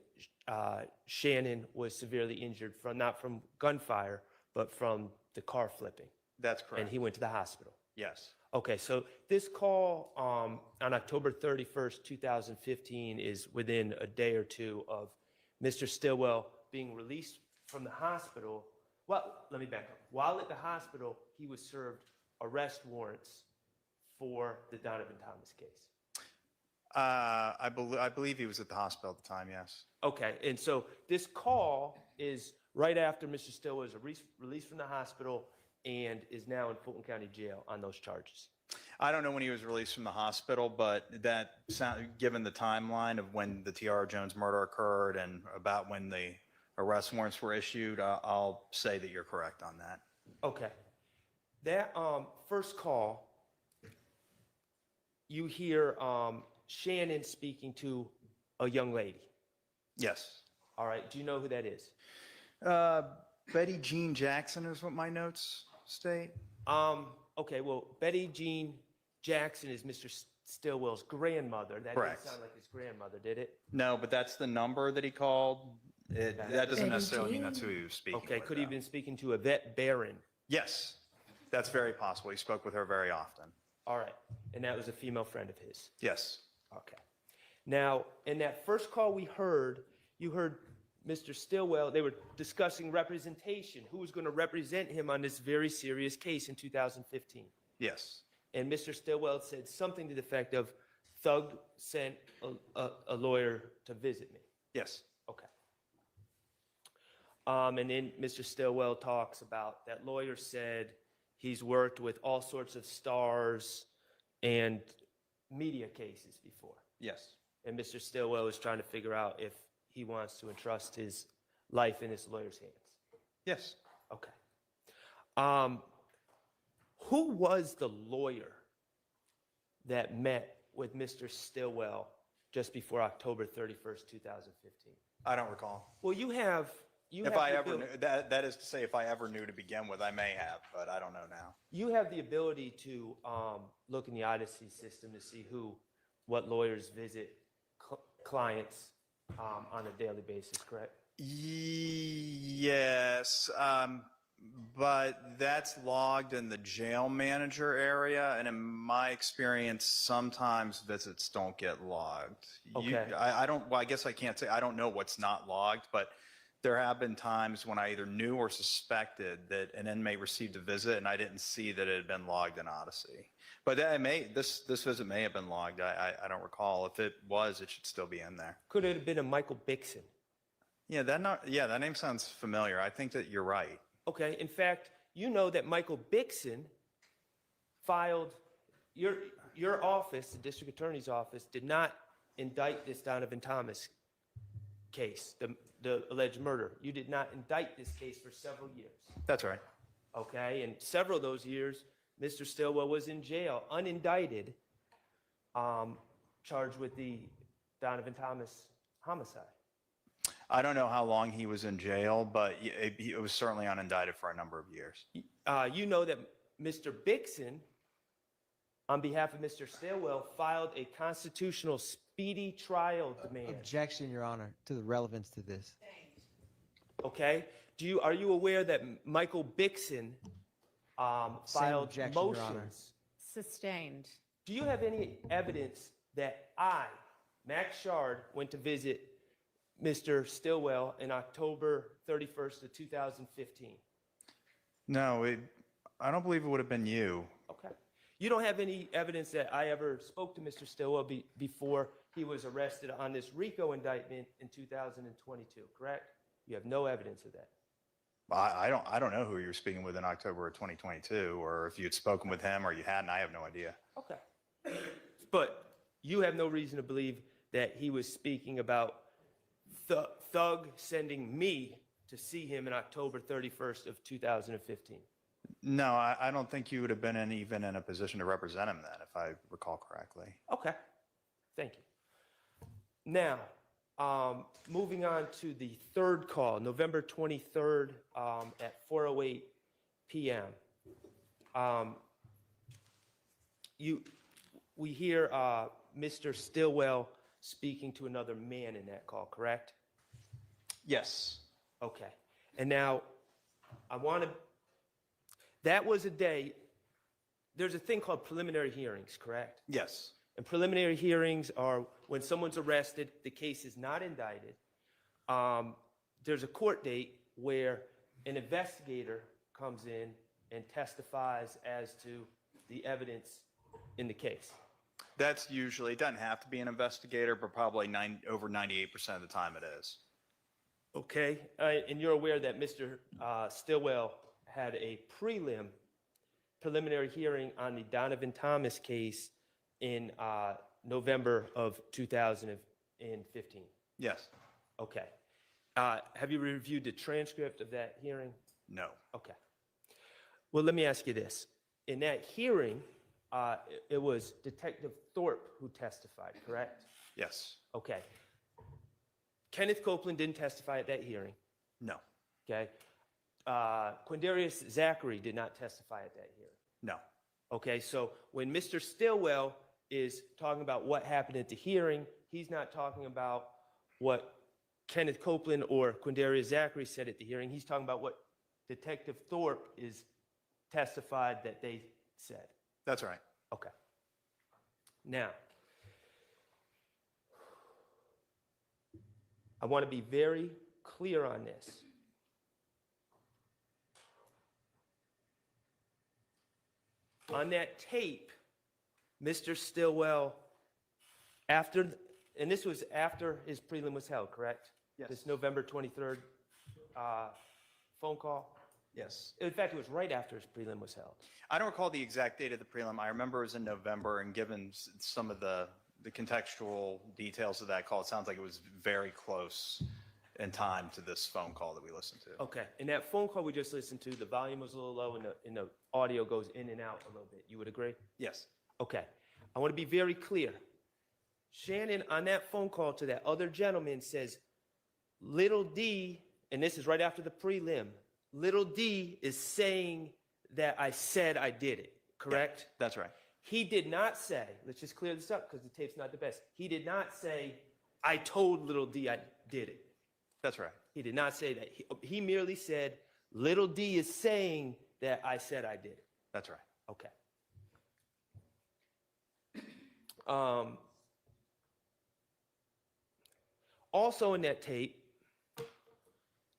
Shannon was severely injured not from gunfire, but from the car flipping. That's correct. And he went to the hospital. Yes. Okay, so this call on October 31st, 2015 is within a day or two of Mr. Stillwell being released from the hospital. Well, let me back up. While at the hospital, he was served arrest warrants for the Donovan Thomas case. I believe he was at the hospital at the time, yes. Okay, and so this call is right after Mr. Stillwell was released from the hospital and is now in Fulton County Jail on those charges. I don't know when he was released from the hospital, but given the timeline of when the T.R. Jones murder occurred and about when the arrest warrants were issued, I'll say that you're correct on that. Okay. That first call, you hear Shannon speaking to a young lady. Yes. All right. Do you know who that is? Betty Jean Jackson is what my notes state. Okay. Well, Betty Jean Jackson is Mr. Stillwell's grandmother. That Correct. didn't sound like his grandmother, did it? No, but that's the number that he called. That doesn't Betty necessarily mean Jean? that's who he was speaking Okay. with, Could he have though. been speaking to Yvette Barron? Yes, that's very possible. He spoke with her very often. All right. And that was a female friend of his? Yes. Okay. Now, in that first call we heard, you heard Mr. Stillwell, they were discussing representation, who was going to represent him on this very serious case in 2015. Yes. And Mr. Stillwell said something to the effect of, Thug sent a lawyer to visit me. Yes. Okay. And then Mr. Stillwell talks about that lawyer said he's worked with all sorts of stars and media cases before. Yes. And Mr. Stillwell is trying to figure out if he wants to entrust his life in his lawyer's hands. Yes. Okay. Who was the lawyer that met with Mr. Stillwell just before October 31st, 2015? I don't recall. Well, you have If I ever knew, that is to say, if I ever knew to begin with, I may have, but I don't know now. You have the ability to look in the Odyssey system to see what lawyers visit clients on a daily basis, correct? Yes, but that's logged in the jail manager area, and in my experience, sometimes visits don't get logged. Okay. I don't. Well, I guess I can't say. I don't know what's not logged, but there have been times when I either knew or suspected that an inmate received a visit, and I didn't see that it had been logged in Odyssey. But this visit may have been logged. I don't recall. If it was, it should still be in there. Could it have been a Michael Bixon? Yeah, that name sounds familiar. I think that you're right. Okay. In fact, you know that Michael Bixon filed your office, the district attorney's office, did not indict this Donovan Thomas case, the alleged murder. You did not indict this case for several years. That's right. Okay, and several of those years, Mr. Stillwell was in jail, unindicted, charged with the Donovan Thomas homicide. I don't know how long he was in jail, but it was certainly unindicted for a number of years. You know that Mr. Bixon, on behalf of Mr. Stillwell, filed a constitutional speedy trial demand. Objection, Your Honor, to the relevance to this. Okay, are you aware that Michael Bixon filed objection, Your Honor. motions? Sustained. Do you have any evidence that I, Max Shard, went to visit Mr. Stillwell in October 31st of 2015? No, I don't believe it would have been you. Okay. You don't have any evidence that I ever spoke to Mr. Stillwell before he was arrested on this RICO indictment in 2022, correct? You have no evidence of that. I don't know who you were speaking with in October of 2022, or if you had spoken with him or you hadn't. I have no idea. Okay. But you have no reason to believe that he was speaking about Thug sending me to see him in October 31st of 2015. No, I don't think you would have been even in a position to represent him then, if I recall correctly. Okay. Thank you. Now, moving on to the third call, November 23rd at 4:08 p.m. We hear Mr. Stillwell speaking to another man in that call, correct? Yes. Okay. And now, that was a day there's a thing called preliminary hearings, correct? Yes. And preliminary hearings are when someone's arrested, the case is not indicted. There's a court date where an investigator comes in and testifies as to the evidence in the case. That's usually, it doesn't have to be an investigator, but probably over 98% of the time it is. Okay, and you're aware that Mr. Stillwell had a preliminary hearing on the Donovan Thomas case in November of 2015. Yes. Okay. Have you reviewed the transcript of that hearing? No. Okay. Well, let me ask you this. In that hearing, it was Detective Thorpe who testified, correct? Yes. Okay. Kenneth Copeland didn't testify at that hearing. No. Okay. Quindarius Zachary did not testify at that hearing. No. Okay, so when Mr. Stillwell is talking about what happened at the hearing, he's not talking about what Kenneth Copeland or Quindarius Zachary said at the hearing. He's talking about what Detective Thorpe is testified that they said. That's right. Okay. Now, I want to be very clear on this. On that tape, Mr. Stillwell, and this was after his prelim was held, correct? Yes. This November 23rd phone call? Yes. In fact, it was right after his prelim was held. I don't recall the exact date of the prelim. I remember it was in November, and given some of the contextual details of that call, it sounds like it was very close in time to this phone call that we listened to. Okay, and that phone call we just listened to, the volume was a little low and the audio goes in and out a little bit. You would agree? Yes. Okay, I want to be very clear. Shannon, on that phone call to that other gentleman, says, little D, and this is right after the prelim, little D is saying that I said I did it, correct? Yeah, that's right. He did not say, let's just clear this up because the tape's not the best. He did not say, I told little D I did it. That's right. He did not say that. He merely said, little D is saying that I said I did it. That's right. Okay. Also in that tape,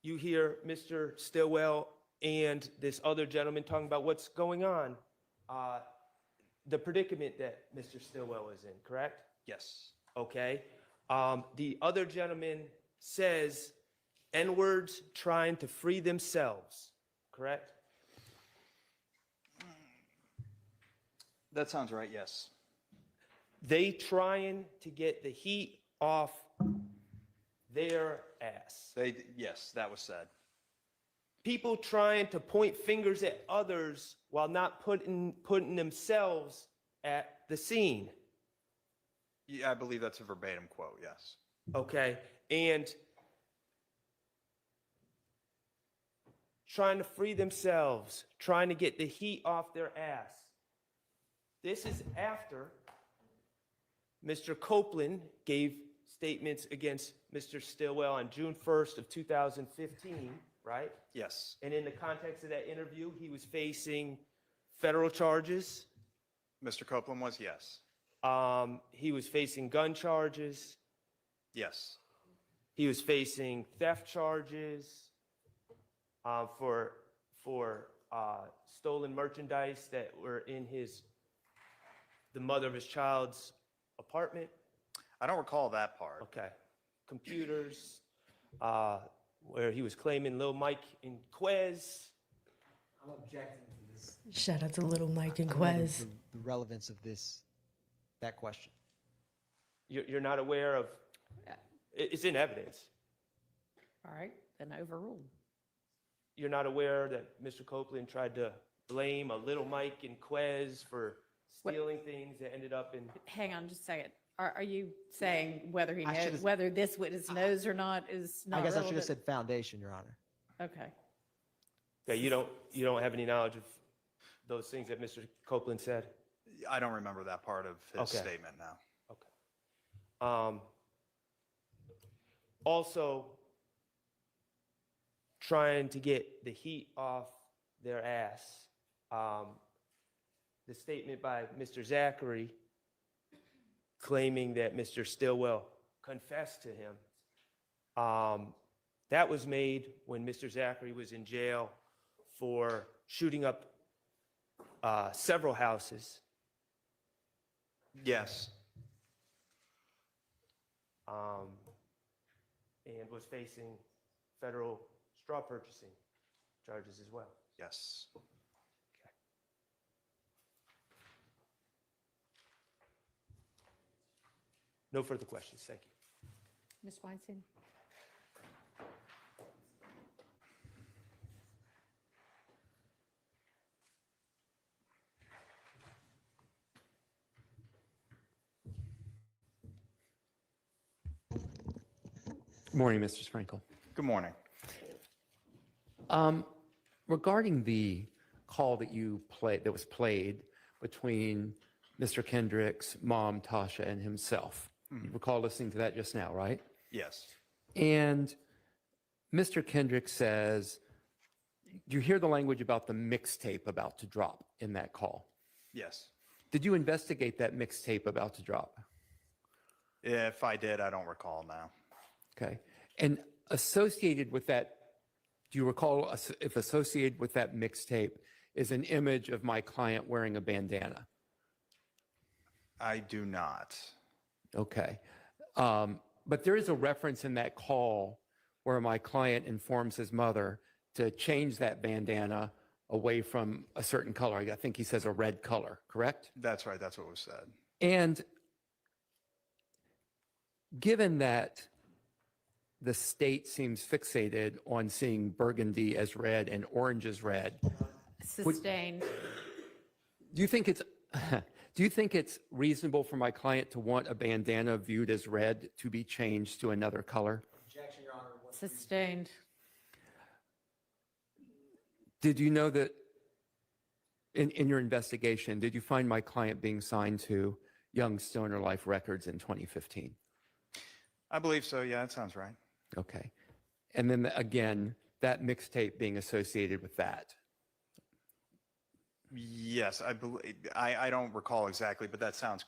you hear Mr. Stillwell and this other gentleman talking about what's going on, the predicament that Mr. Stillwell is in, correct? Yes. Okay. The other gentleman says N-words trying to free themselves, correct? That sounds right, yes. They trying to get the heat off their ass. Yes, that was said. People trying to point fingers at others while not putting themselves at the scene. Yeah, I believe that's a verbatim quote, yes. Okay, and trying to free themselves, trying to get the heat off their ass. This is after Mr. Copeland gave statements against Mr. Stillwell on June 1st of 2015, right? Yes. And in the context of that interview, he was facing federal charges. Mr. Copeland was, yes. He was facing gun charges. Yes. He was facing theft charges for stolen merchandise that were in the mother of his child's apartment. I don't recall that part. Okay. Computers, where he was claiming Lil Mike and Quez. I'm objecting to this. Shout out to Little Mike and I don't know Quez. the relevance of that question. You're not aware of, it's in evidence. All right, then overruled. You're not aware that Mr. Copeland tried to blame a Little Mike and Quez for stealing things that ended up in. Hang on just a second. Are you saying whether he I knows, should've- whether this witness knows or not is not I guess I should relevant? have said foundation, Your Honor. Okay. Okay, you don't have any knowledge of those things that Mr. Copeland said? I don't remember that part of his Okay. statement now. Okay. Also, trying to get the heat off their ass. the statement by Mr. Zachary claiming that Mr. Stillwell confessed to him, that was made when Mr. Zachary was in jail for shooting up several houses. Yes. And was facing federal straw purchasing charges as well. Yes. No further questions. Thank you. Ms. Weinstein? Good morning, Mr. Sprinkle. Good morning. Regarding the call that you played, that was played between Mr. Kendrick's mom, Tasha, and himself, you recall listening to that just now, right? Yes. And Mr. Kendrick says, do you hear the language about the mixtape about to drop in that call? Yes. Did you investigate that mixtape about to drop? If I did, I don't recall now. Okay. And associated with that, do you recall if associated with that mixtape is an image of my client wearing a bandana? I do not. Okay. But there is a reference in that call where my client informs his mother to change that bandana away from a certain color. I think he says a red color, correct? That's right. That's what was said. And given that the state seems fixated on seeing burgundy as red and orange as red, Sustained. do you think it's reasonable for my client to want a bandana viewed as red to be changed to another color? Objection, Your Honor. Sustained. Did you know that in your investigation, did you find my client being signed to Young Stoner Life Records in 2015? I believe so. Yeah, that sounds right. Okay. And then again, that mixtape being associated with that. Yes, I believe. I don't recall exactly, but that sounds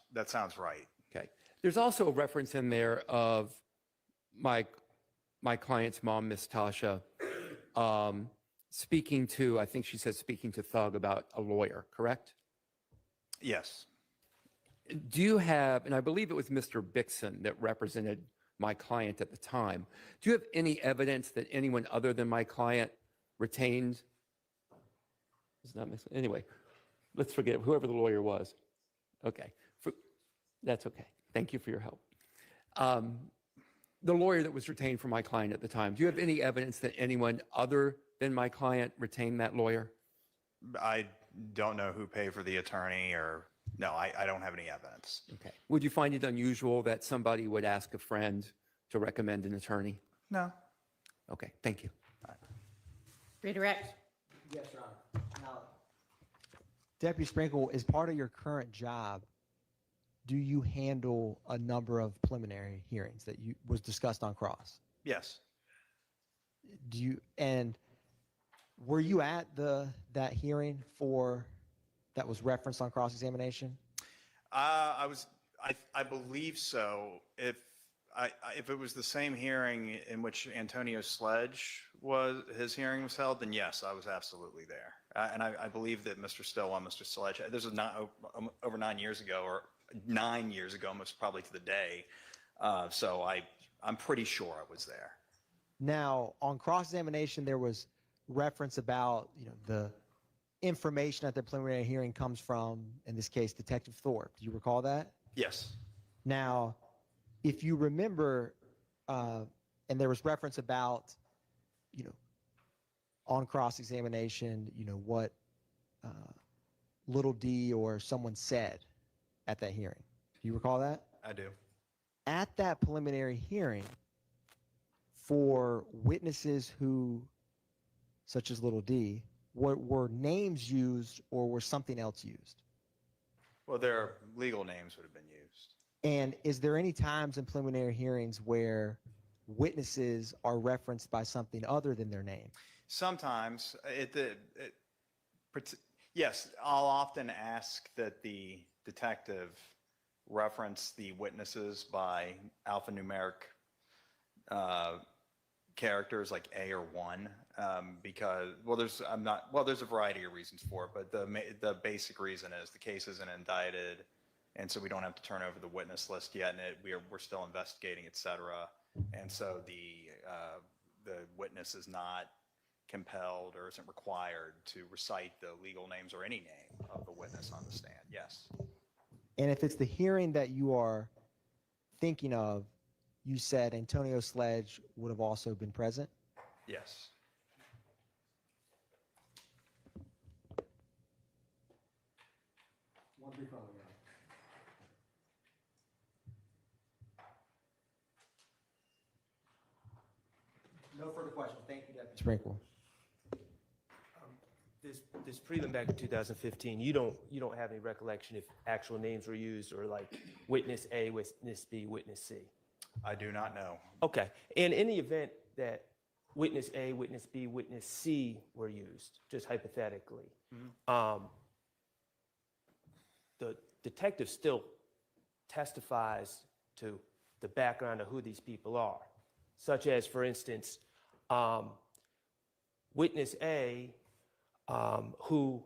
right. Okay. There's also a reference in there of my client's mom, Miss Tasha, speaking to, I think she said speaking to Thug about a lawyer, correct? Yes. Do you have, and I believe it was Mr. Bixson that represented my client at the time. Do you have any evidence that anyone other than my client retained? It's not missing. Anyway, let's forget whoever the lawyer was. Okay. That's okay. Thank you for your help. The lawyer that was retained for my client at the time, do you have any evidence that anyone other than my client retained that lawyer? I don't know who paid for the attorney or no, I don't have any evidence. Okay. Would you find it unusual that somebody would ask a friend to recommend an attorney? No. Okay. Thank you. Redirect. Yes, Your Honor. Now, Deputy Sprinkle, as part of your current job, do you handle a number of preliminary hearings that was discussed on cross? Yes. And were you at that hearing that was referenced on cross-examination? I believe so. If it was the same hearing in which Antonio Sledge his hearing was held, then yes, I was absolutely there. And I believe that Mr. Stillwell and Mr. Sledge, this was not over 9 years ago, or 9 years ago, almost probably to the day. So I'm pretty sure I was there. Now, on cross-examination, there was reference about the information at the preliminary hearing comes from, in this case, Detective Thorpe. Do you recall that? Yes. Now, if you remember, and there was reference about, on cross-examination, what little d or someone said at that hearing. Do you recall that? I do. At that preliminary hearing, for witnesses who, such as little d, were names used or were something else used? Well, their legal names would have been used. And is there any times in preliminary hearings where witnesses are referenced by something other than their name? Sometimes Yes, I'll often ask that the detective reference the witnesses by alphanumeric characters like A or 1, because, well, there's a variety of reasons for it, but the basic reason is the case isn't indicted, and so we don't have to turn over the witness list yet, and we're still investigating, et cetera. And so the witness is not compelled or isn't required to recite the legal names or any name of the witness on the stand. Yes. And if it's the hearing that you are thinking of, you said Antonio Sledge would have also been present? Yes. One brief moment, Your Honor. No further questions. Thank you, Deputy Sprinkle. This prelim back in 2015, you don't have any recollection if actual names were used or like witness A, witness B, witness C? I do not know. Okay. And in the event that witness A, witness B, witness C were used, just hypothetically, the detective still testifies to the background of who these people are, such as, for instance, witness A, who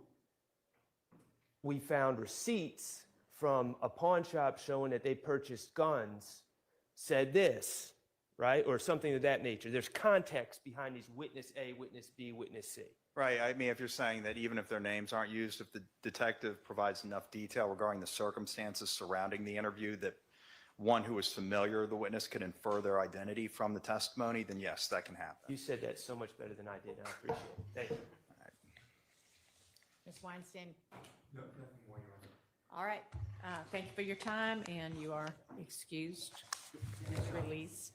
we found receipts from a pawn shop showing that they purchased guns, said this, right? Or something of that nature. There's context behind these witness A, witness B, witness C. Right. I mean, if you're saying that even if their names aren't used, if the detective provides enough detail regarding the circumstances surrounding the interview that one who is familiar with the witness could infer their identity from the testimony, then yes, that can happen. You said that so much better than I did, and I appreciate it. Thank you. Ms. Weinstein? No, nothing more, Your Honor. All right. Thank you for your time, and you are excused, released.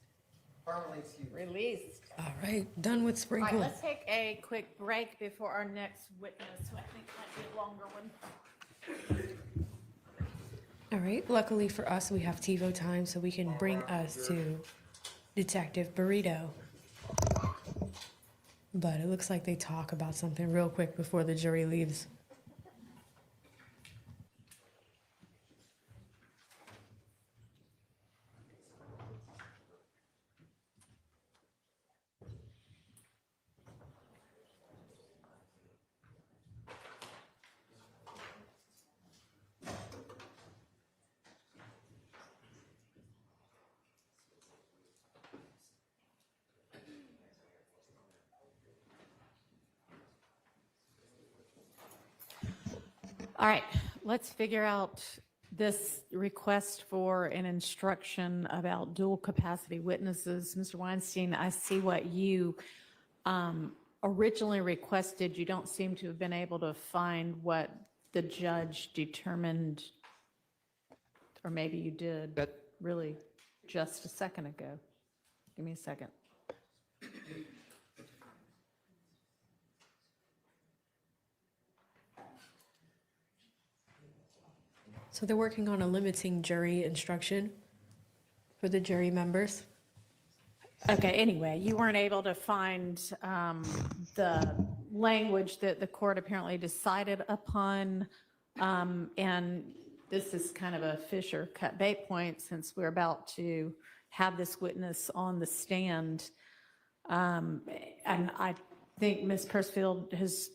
Permanently excused. Released. All right, done with All right, sprinkle. let's take a quick break before our next witness, who I think might be a longer one. All right, luckily for us, we have TiVo time, so we can bring us to Detective Burrito. But it looks like they talk about something real quick before the jury leaves. All right, let's figure out this request for an instruction about dual capacity witnesses. Mr. Weinstein, I see what you originally requested. You don't seem to have been able to find what the judge determined, or maybe you did really just a second ago. Give me a second. So they're working on a limiting jury instruction for the jury members. Okay, anyway, you weren't able to find the language that the court apparently decided upon. And this is kind of a fish or cut bait point, since we're about to have this witness on the stand. And I think Ms. Persfield has,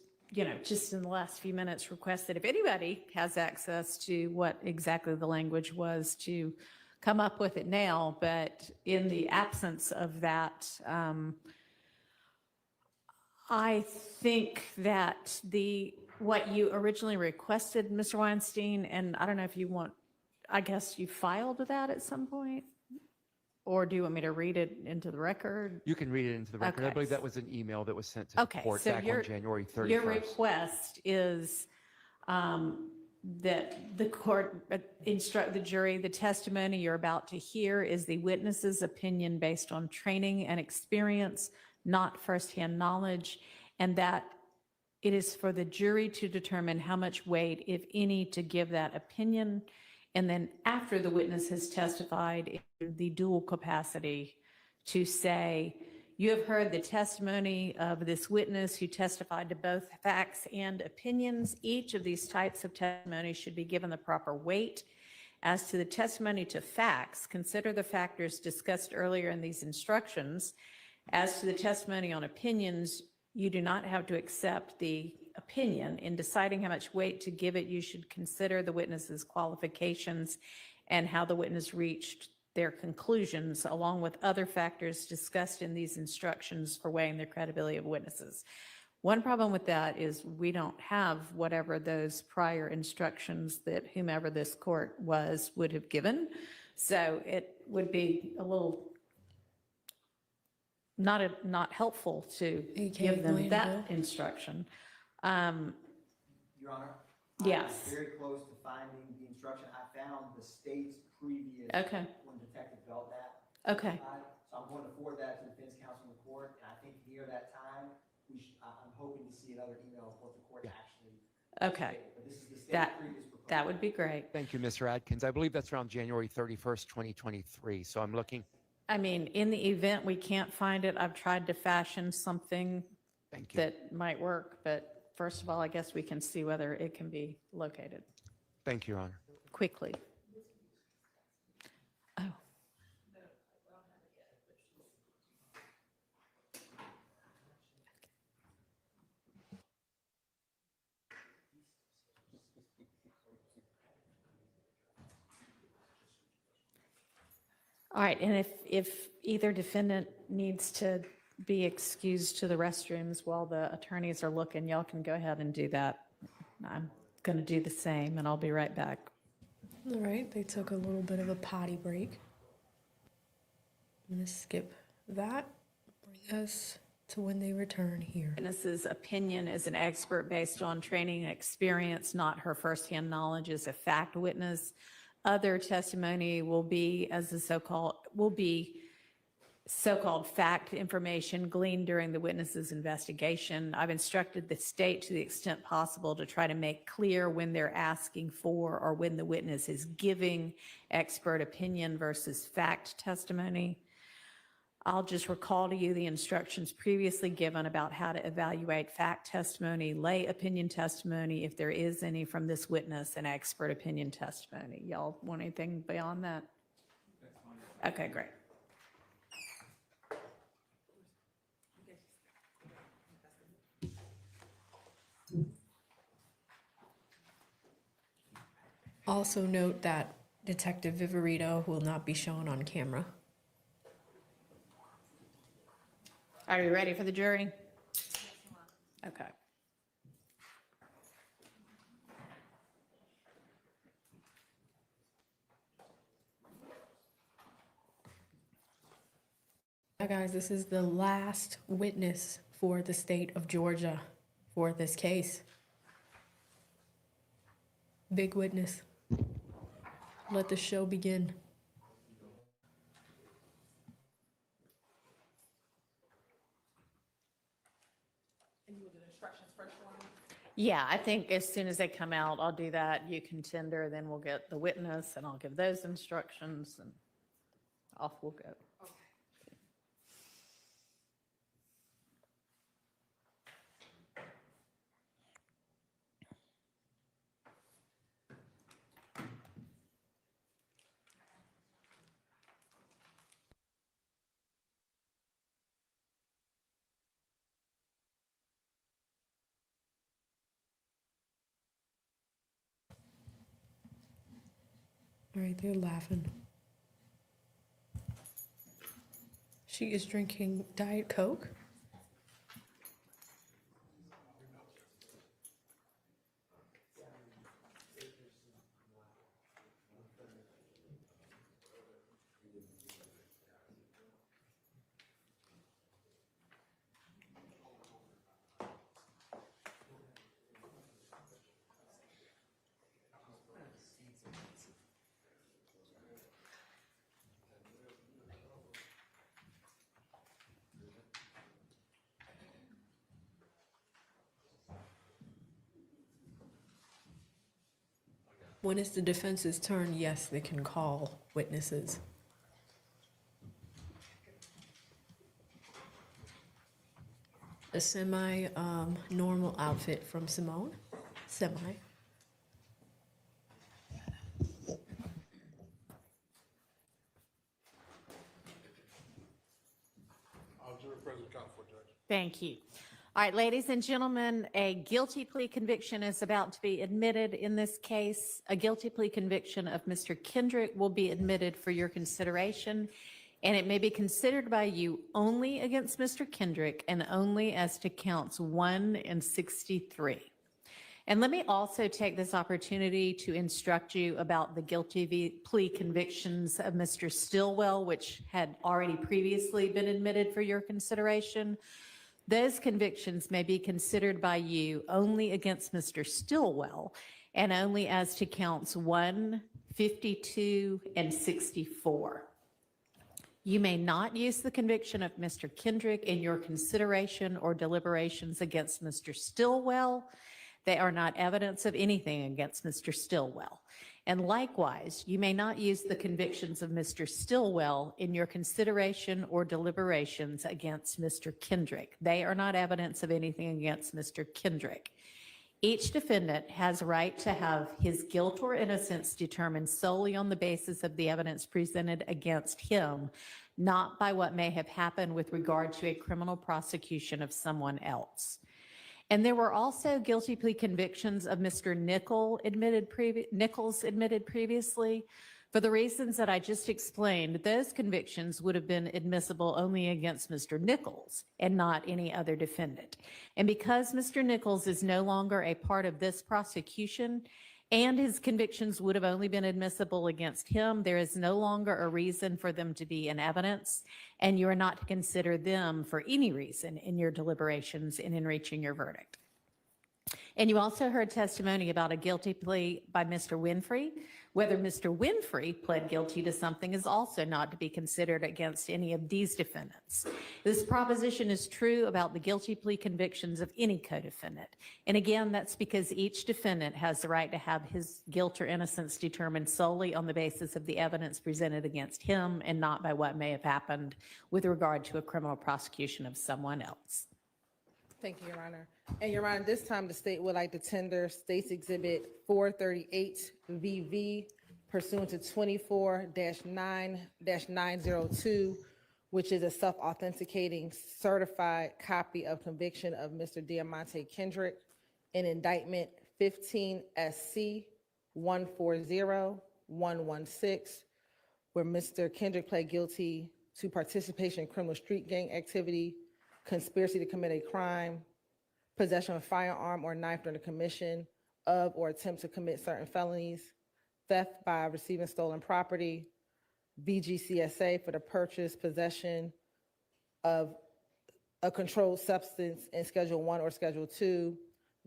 just in the last few minutes requested if anybody has access to what exactly the language was to come up with it now. But in the absence of that, I think that what you originally requested, Mr. Weinstein, and I don't know if you want, I guess you filed that at some point? Or do you want me to read it into the record? You can read it into the record. I Okay. believe that was an email that was sent to the Okay, court so back on January 31st. your request is that the court instruct the jury, the testimony you're about to hear is the witness's opinion based on training and experience, not firsthand knowledge, and that it is for the jury to determine how much weight, if any, to give that opinion. And then after the witness has testified in the dual capacity, to say, You have heard the testimony of this witness who testified to both facts and opinions. Each of these types of testimony should be given the proper weight. As to the testimony to facts, consider the factors discussed earlier in these instructions. As to the testimony on opinions, you do not have to accept the opinion. In deciding how much weight to give it, you should consider the witness's qualifications and how the witness reached their conclusions, along with other factors discussed in these instructions for weighing the credibility of witnesses. One problem with that is we don't have whatever those prior instructions that whomever this court was would have given. So it would be a little not helpful to give them that instruction. Your Honor? Yes. I was very close to finding the instruction. I found the state's previous. Okay. When Detective Belt that. Okay. So I'm going to forward that to the defense counsel in the court, and I think near that time, I'm hoping to see another email of what the court actually. Okay. But this is the state's previous proposal. That would be great. Thank you, Mr. Adkins. I believe that's around January 31st, 2023. So I'm looking. I mean, in the event we can't find it, I've tried to fashion something Thank you. that might work, but first of all, I guess we can see whether it can be located Thank you, Your Honor. quickly. Oh. All right, and if either defendant needs to be excused to the restrooms while the attorneys are looking, y'all can go ahead and do that. I'm going to do the same, and I'll be right back. All right, they took a little bit of a potty break. I'm going to skip that. Bring us to when they return here. Witness's opinion is an expert based on training and experience, not her firsthand knowledge as a fact witness. Other testimony will be so-called fact information gleaned during the witness's investigation. I've instructed the state to the extent possible to try to make clear when they're asking for or when the witness is giving expert opinion versus fact testimony. I'll just recall to you the instructions previously given about how to evaluate fact testimony, lay opinion testimony, if there is any from this witness, and expert opinion testimony. Y'all want anything beyond that? Okay, great. Also note that Detective Viverito will not be shown on camera. Are you ready for the jury? Okay. Now, guys, this is the last witness for the state of Georgia for this case. Big witness. Let the show begin. Yeah, I think as soon as they come out, I'll do that. You can tender, then we'll get the witness, and I'll give those instructions, and off we'll go. All right, they're laughing. She is drinking Diet Coke. When it's the defense's turn, yes, they can call witnesses. A semi normal outfit from Simone. Semi. Thank you. All right, ladies and gentlemen, a guilty plea conviction is about to be admitted in this case. A guilty plea conviction of Mr. Kendrick will be admitted for your consideration, and it may be considered by you only against Mr. Kendrick and only as to counts 1 and 63. And let me also take this opportunity to instruct you about the guilty plea convictions of Mr. Stillwell, which had already previously been admitted for your consideration. Those convictions may be considered by you only against Mr. Stillwell and only as to counts 1, 52, and 64. You may not use the conviction of Mr. Kendrick in your consideration or deliberations against Mr. Stillwell. They are not evidence of anything against Mr. Stillwell. And likewise, you may not use the convictions of Mr. Stillwell in your consideration or deliberations against Mr. Kendrick. They are not evidence of anything against Mr. Kendrick. Each defendant has a right to have his guilt or innocence determined solely on the basis of the evidence presented against him, not by what may have happened with regard to a criminal prosecution of someone else. And there were also guilty plea convictions of Mr. Nichols admitted previously. For the reasons that I just explained, those convictions would have been admissible only against Mr. Nichols and not any other defendant. And because Mr. Nichols is no longer a part of this prosecution and his convictions would have only been admissible against him, there is no longer a reason for them to be in evidence, and you are not to consider them for any reason in your deliberations and in reaching your verdict. And you also heard testimony about a guilty plea by Mr. Winfrey. Whether Mr. Winfrey pled guilty to something is also not to be considered against any of these defendants. This proposition is true about the guilty plea convictions of any co-defendant. And again, that's because each defendant has the right to have his guilt or innocence determined solely on the basis of the evidence presented against him and not by what may have happened with regard to a criminal prosecution of someone else. Thank you, Your Honor. And Your Honor, this time the state would like to tender State's Exhibit 438 VV pursuant to 24-9-902, which is a self-authenticating certified copy of conviction of Mr. Diamante Kendrick in indictment 15 SC 140116, where Mr. Kendrick pled guilty to participation in criminal street gang activity, conspiracy to commit a crime, possession of a firearm or knife during the commission of or attempt to commit certain felonies, theft by receiving stolen property, BGCSA for the purchase, possession of a controlled substance in Schedule 1 or Schedule 2,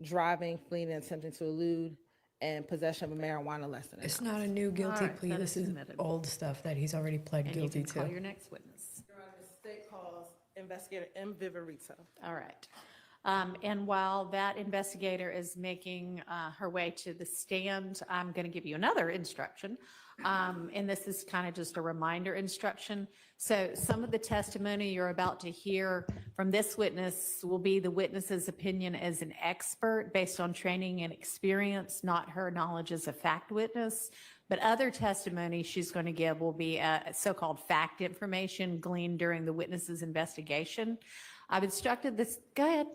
driving, fleeing, and attempting to elude, and possession of marijuana less than an It's ounce. not a new guilty right, plea. that This is is submitted. old stuff that he's already pled And you guilty can call to. your next witness. Your Honor, the state calls Investigator M. Viverito. All right. And while that investigator is making her way to the stand, I'm going to give you another instruction. And this is kind of just a reminder instruction. So some of the testimony you're about to hear from this witness will be the witness's opinion as an expert based on training and experience, not her knowledge as a fact witness. But other testimony she's going to give will be so-called fact information gleaned during the witness's investigation. I've instructed this, go ahead.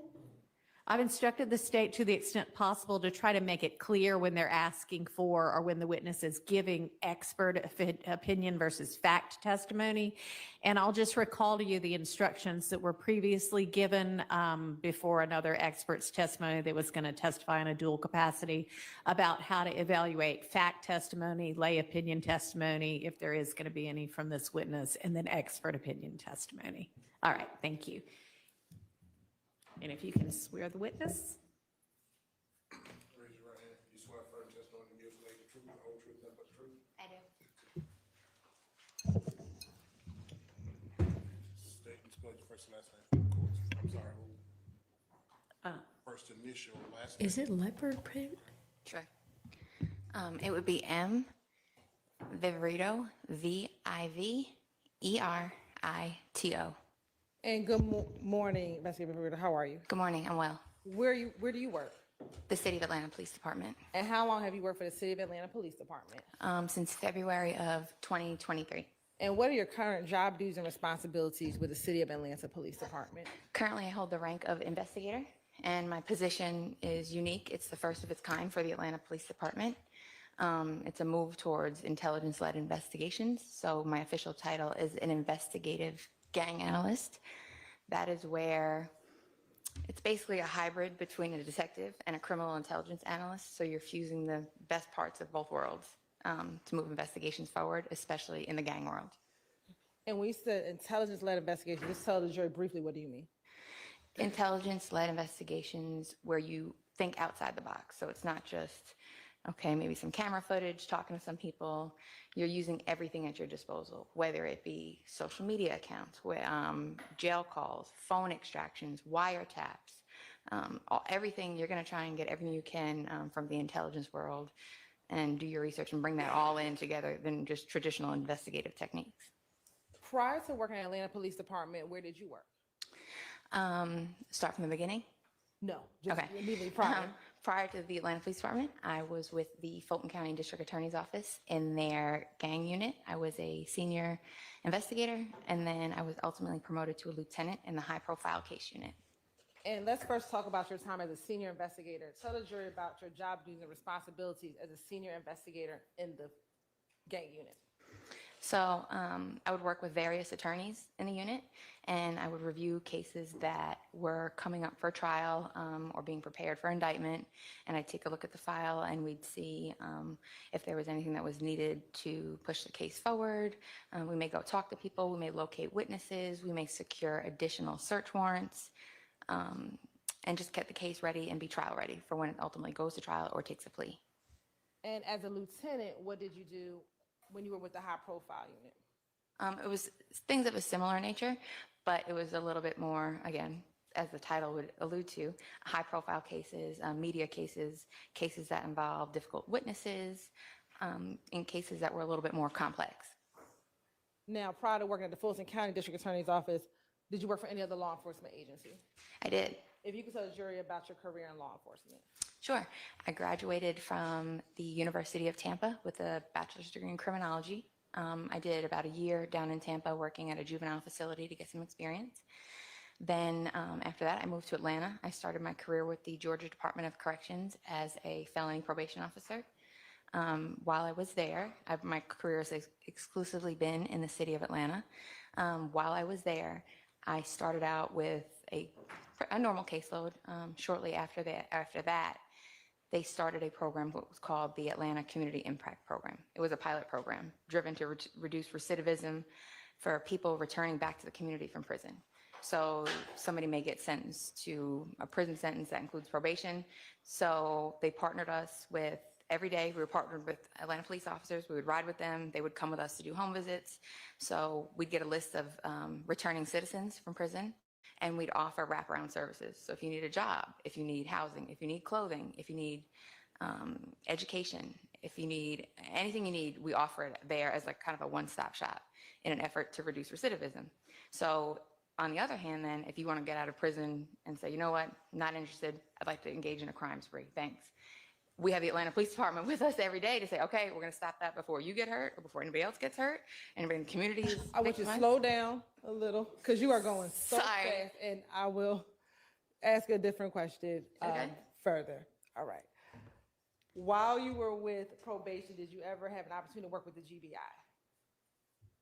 I've instructed the state to the extent possible to try to make it clear when they're asking for or when the witness is giving expert opinion versus fact testimony. And I'll just recall to you the instructions that were previously given before another expert's testimony that was going to testify in a dual capacity about how to evaluate fact testimony, lay opinion testimony, if there is going to be any from this witness, and then expert opinion testimony. All right, thank you. And if you can swear the witness. Raise your right hand. You swear firm testimony to give the truth, the whole truth, nothing but the truth? I do. State and spell your first and last name for the courts. I'm sorry, first initial, last name. Is it leopard print? Sure. It would be M. Viverito, Viverito. And good morning, Investigator Beretta. How are you? Good morning, I'm well. Where do you work? The City of Atlanta Police Department, And how long have you worked for the City of Atlanta Police Department? since February of 2023. And what are your current job duties and responsibilities with the City of Atlanta Police Department? Currently, I hold the rank of investigator, and my position is unique. It's the first of its kind for the Atlanta Police Department. It's a move towards intelligence-led investigations. So my official title is an investigative gang analyst. That is where it's basically a hybrid between a detective and a criminal intelligence analyst. So you're fusing the best parts of both worlds to move investigations forward, especially in the gang world. And when you said intelligence-led investigation, just tell the jury briefly, what do you mean? Intelligence-led investigations where you think outside the box. So it's not just, okay, maybe some camera footage, talking to some people. You're using everything at your disposal, whether it be social media accounts, jail calls, phone extractions, wiretaps, everything. You're going to try and get everything you can from the intelligence world and do your research and bring that all in together than just traditional investigative techniques. Prior to working at Atlanta Police Department, where did you work? Start from the beginning? No, just Okay. immediately prior. Prior to the Atlanta Police Department, I was with the Fulton County District Attorney's Office in their gang unit. I was a senior investigator, and then I was ultimately promoted to a lieutenant in the high-profile case unit. And let's first talk about your time as a senior investigator. Tell the jury about your job duties and responsibilities as a senior investigator in the gang unit. So I would work with various attorneys in the unit, and I would review cases that were coming up for trial or being prepared for indictment. And I'd take a look at the file, and we'd see if there was anything that was needed to push the case forward. We may go talk to people. We may locate witnesses. We may secure additional search warrants, and just get the case ready and be trial ready for when it ultimately goes to trial or takes a plea. And as a lieutenant, what did you do when you were with the high profile unit? It was things of a similar nature, but it was a little bit more, again, as the title would allude to, high-profile cases, media cases, cases that involve difficult witnesses, and cases that were a little bit more complex. Now, prior to working at the Fulton County District Attorney's Office, did you work for any other law enforcement agency? I did. If you could tell the jury about your career in law enforcement. Sure. I graduated from the University of Tampa with a bachelor's degree in criminology. I did about a year down in Tampa working at a juvenile facility to get some experience. Then after that, I moved to Atlanta. I started my career with the Georgia Department of Corrections as a felony probation officer. While I was there, my career has exclusively been in the city of Atlanta. While I was there, I started out with a normal caseload. Shortly after that, they started a program, what was called the Atlanta Community Impact Program. It was a pilot program driven to reduce recidivism for people returning back to the community from prison. So somebody may get sentenced to a prison sentence that includes probation. So they partnered us with, every day we were partnered with Atlanta police officers. We would ride with them. They would come with us to do home visits. So we'd get a list of returning citizens from prison, and we'd offer wraparound services. So if you need a job, if you need housing, if you need clothing, if you need education, if you need anything you need, we offer it there as like kind of a one-stop shop in an effort to reduce recidivism. So on the other hand, then, if you want to get out of prison and say, you know what, not interested, I'd like to engage in a crime spree, thanks. We have the Atlanta Police Department with us every day to say, okay, we're going to stop that before you get hurt or before anybody else gets hurt. Anybody in the community is I want you to slow down a little because you are going so fast, and I will ask a different question further. All right. While you were with probation, did you ever have an opportunity to work with the GBI?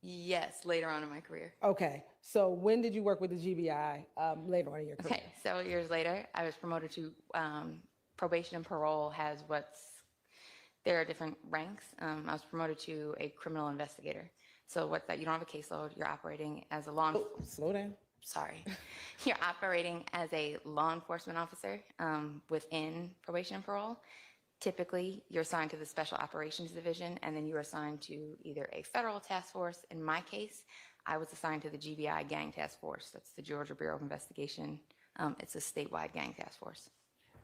Yes, later on in my career. Okay. So when did you work with the GBI later on in your career? Okay, several years later, I was promoted to probation and parole there are different ranks. I was promoted to a criminal investigator. So what's that? You don't have a caseload. You're operating as a slow down. Sorry. You're operating as a law enforcement officer within probation and parole. Typically, you're assigned to the Special Operations Division, and then you're assigned to either a federal task force. In my case, I was assigned to the GBI Gang Task Force. That's the Georgia Bureau of Investigation. It's a statewide gang task force.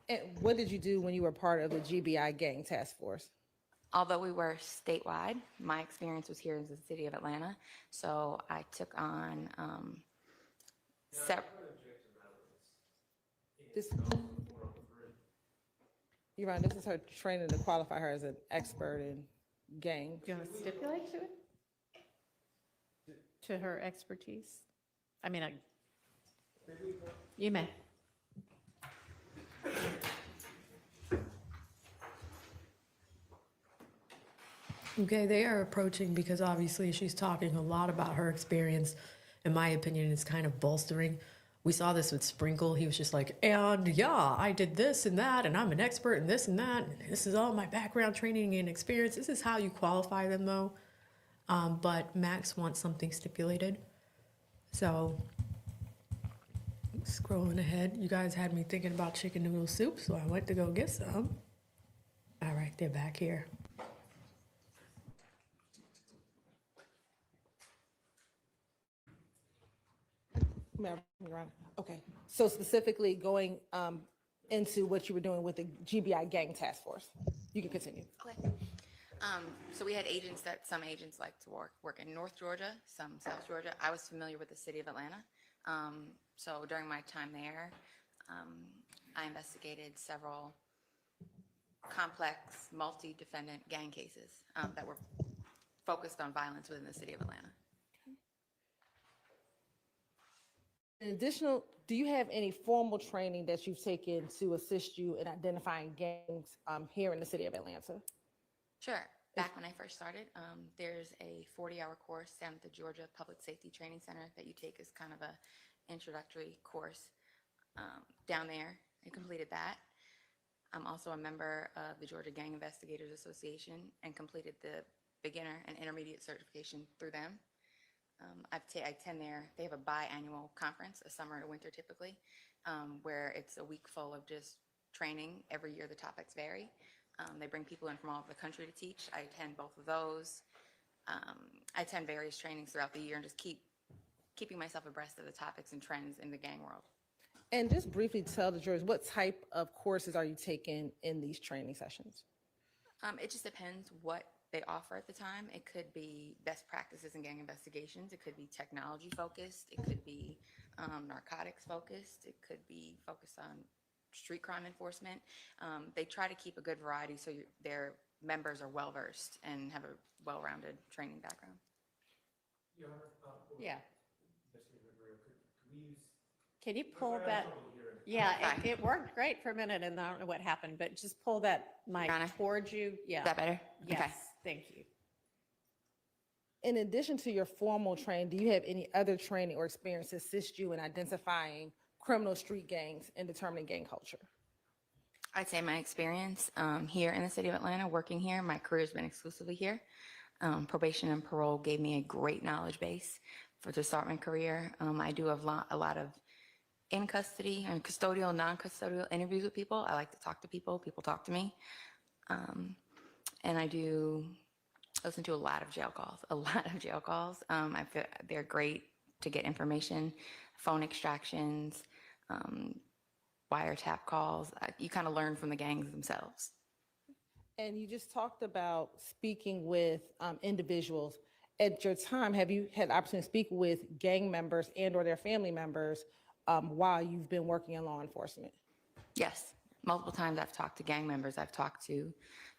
And what did you do when you were part of the GBI Gang Task Force? Although we were statewide, my experience was here in the city of Atlanta. So I took on You're right, this is her training to qualify her as an expert in gangs. Do you want to stipulate to it? To her expertise? I mean, you may. Okay, they are approaching because obviously she's talking a lot about her experience. In my opinion, it's kind of bolstering. We saw this with Sprinkle. He was just like, and yeah, I did this and that, and I'm an expert in this and that. And this is all my background training and experience. This is how you qualify them, though. But Max wants something stipulated. So, scrolling ahead, you guys had me thinking about chicken noodle soup, so I went to go get some. All right, they're back here. Okay, so specifically going into what you were doing with the GBI Gang Task Force, you can continue. Okay. So we had agents some agents like to work in North Georgia, some South Georgia. I was familiar with the city of Atlanta. So during my time there, I investigated several complex multi-defendant gang cases that were focused on violence within the city of Atlanta. In additional, do you have any formal training that you've taken to assist you in identifying gangs here in the city of Atlanta? Sure. Back when I first started, there's a 40-hour course down at the Georgia Public Safety Training Center that you take as kind of a introductory course down there. I completed that. I'm also a member of the Georgia Gang Investigators Association and completed the beginner and intermediate certification through them. I attend there. They have a biannual conference, a summer and a winter typically, where it's a week full of just training. Every year the topics vary. They bring people in from all over the country to teach. I attend both of those. I attend various trainings throughout the year and just keeping myself abreast of the topics and trends in the gang world. And just briefly tell the jurors, what type of courses are you taking in these training sessions? It just depends what they offer at the time. It could be best practices in gang investigations. It could be technology focused. It could be narcotics focused. It could be focused on street crime enforcement. They try to keep a good variety so their members are well versed and have a well-rounded training background. Yeah. Can you pull that? Yeah, it worked great for a minute and I don't know what happened, but just pull that mic towards you. Yeah. Is that better? Yes, Okay. thank you. In addition to your formal training, do you have any other training or experience to assist you in identifying criminal street gangs and determining gang culture? I'd say my experience here in the city of Atlanta, working here, my career has been exclusively here. Probation and parole gave me a great knowledge base to start my career. I do have a lot of in custody and custodial, non-custodial interviews with people. I like to talk to people. People talk to me. And I do listen to a lot of jail calls. I feel they're great to get information, phone extractions, wiretap calls. You kind of learn from the gangs themselves. And you just talked about speaking with individuals. At your time, have you had the opportunity to speak with gang members and or their family members while you've been working in law enforcement? Yes, multiple times I've talked to gang members. I've talked to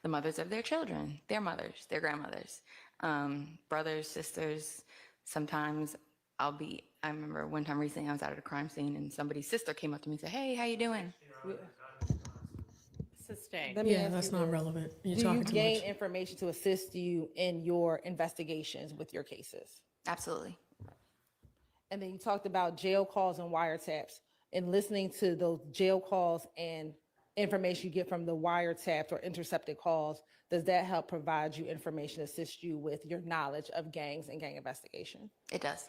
the mothers of their children, their mothers, their grandmothers, brothers, sisters. Sometimes I remember one time recently I was out at a crime scene and somebody's sister came up to me and said, "Hey, how you doing?" Sustain. Yeah, that's not relevant. You're Do you talking too gain much. information to assist you in your investigations with your cases? Absolutely. And then you talked about jail calls and wiretaps, and listening to those jail calls and information you get from the wiretaps or intercepted calls. Does that help provide you information, assist you with your knowledge of gangs and gang investigation? It does.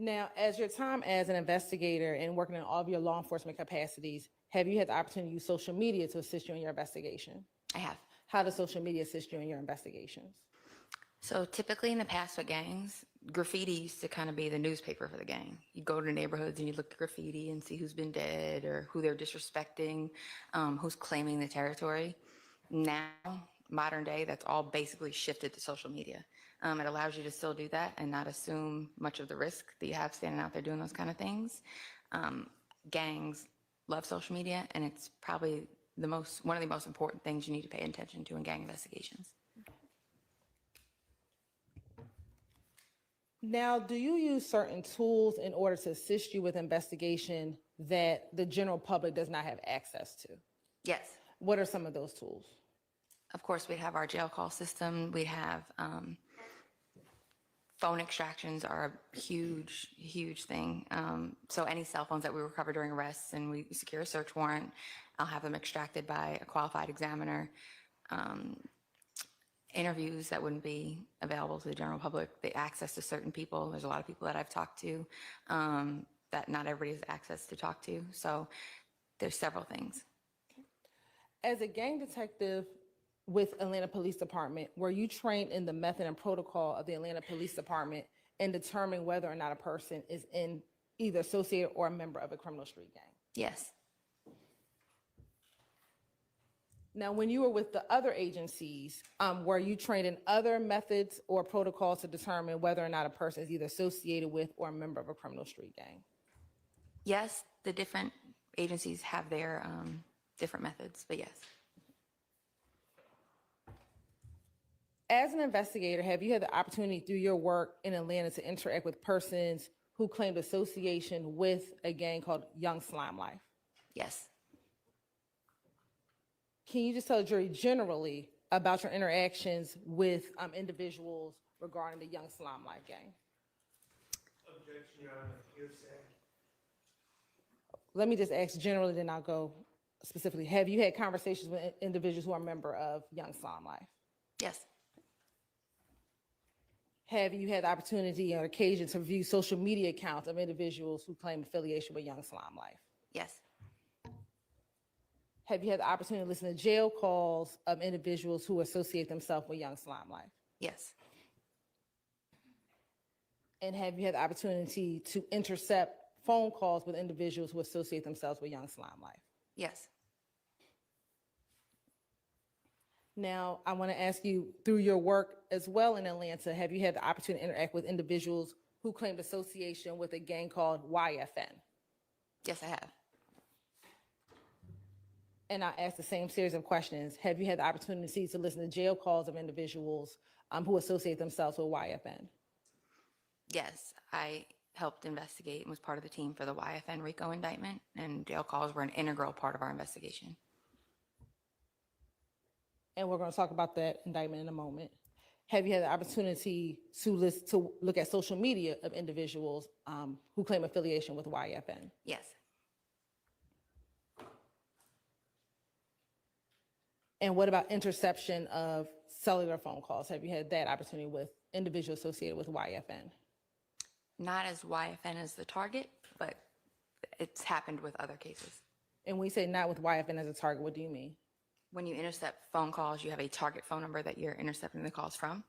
Now, as your time as an investigator and working in all of your law enforcement capacities, have you had the opportunity to use social media to assist you in your investigation? I have. How does social media assist you in your investigations? So typically in the past with gangs, graffiti used to kind of be the newspaper for the gang. You go to neighborhoods and you look at graffiti and see who's been dead or who they're disrespecting, who's claiming the territory. Now, modern day, that's all basically shifted to social media. It allows you to still do that and not assume much of the risk that you have standing out there doing those kind of things. Gangs love social media, and it's probably one of the most important things you need to pay attention to in gang investigations. Now, do you use certain tools in order to assist you with investigation that the general public does not have access to? Yes. What are some of those tools? Of course, we'd have our jail call system. We'd have phone extractions are a huge thing. So any cell phones that we recover during arrests and we secure a search warrant, I'll have them extracted by a qualified examiner. Interviews that wouldn't be available to the general public, the access to certain people. There's a lot of people that I've talked to that not everybody has access to talk to. So there's several things. As a gang detective with Atlanta Police Department, were you trained in the method and protocol of the Atlanta Police Department in determining whether or not a person is in either associated or a member of a criminal street gang? Yes. Now, when you were with the other agencies, were you trained in other methods or protocols to determine whether or not a person is either associated with or a member of a criminal street gang? Yes, the different agencies have their different methods, but yes. As an investigator, have you had the opportunity through your work in Atlanta to interact with persons who claimed association with a gang called Young Slime Life? Yes. Can you just tell the jury generally about your interactions with individuals regarding the Young Slime Life gang? Objection, Your Honor. Hearsay. Let me just ask generally, then I'll go specifically. Have you had conversations with individuals who are a member of Young Slime Life? Yes. Have you had the opportunity or occasion to view social media accounts of individuals who claim affiliation with Young Slime Life? Yes. Have you had the opportunity to listen to jail calls of individuals who associate themselves with Young Slime Life? Yes. And have you had the opportunity to intercept phone calls with individuals who associate themselves with Young Slime Life? Yes. Now, I want to ask you, through your work as well in Atlanta, have you had the opportunity to interact with individuals who claimed association with a gang called YFN? Yes, I have. And I ask the same series of questions. Have you had the opportunity to listen to jail calls of individuals who associate themselves with YFN? Yes, I helped investigate and was part of the team for the YFN RICO indictment, and jail calls were an integral part of our investigation. And we're going to talk about that indictment in a moment. Have you had the opportunity to look at social media of individuals who claim affiliation with YFN? Yes. And what about interception of cellular phone calls? Have you had that opportunity with individuals associated with YFN? Not as YFN as the target, but it's happened with other cases. And when you say not with YFN as a target, what do you mean? When you intercept phone calls, you have a target phone number that you're intercepting the calls from.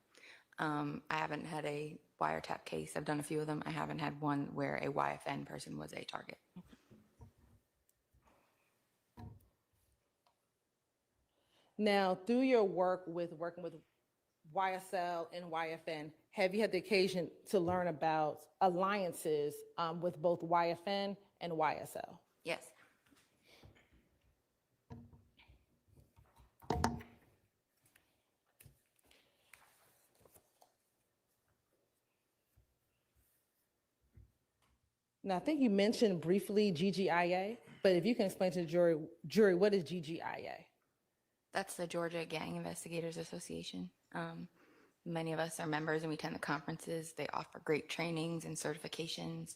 I haven't had a wiretap case. I've done a few of them. I haven't had one where a YFN person was a target. Now, through your work with working with YSL and YFN, have you had the occasion to learn about alliances with both YFN and YSL? Yes. Now, I think you mentioned briefly GGIA, but if you can explain to the jury, what is GGIA? That's the Georgia Gang Investigators Association. Many of us are members and we attend the conferences. They offer great trainings and certifications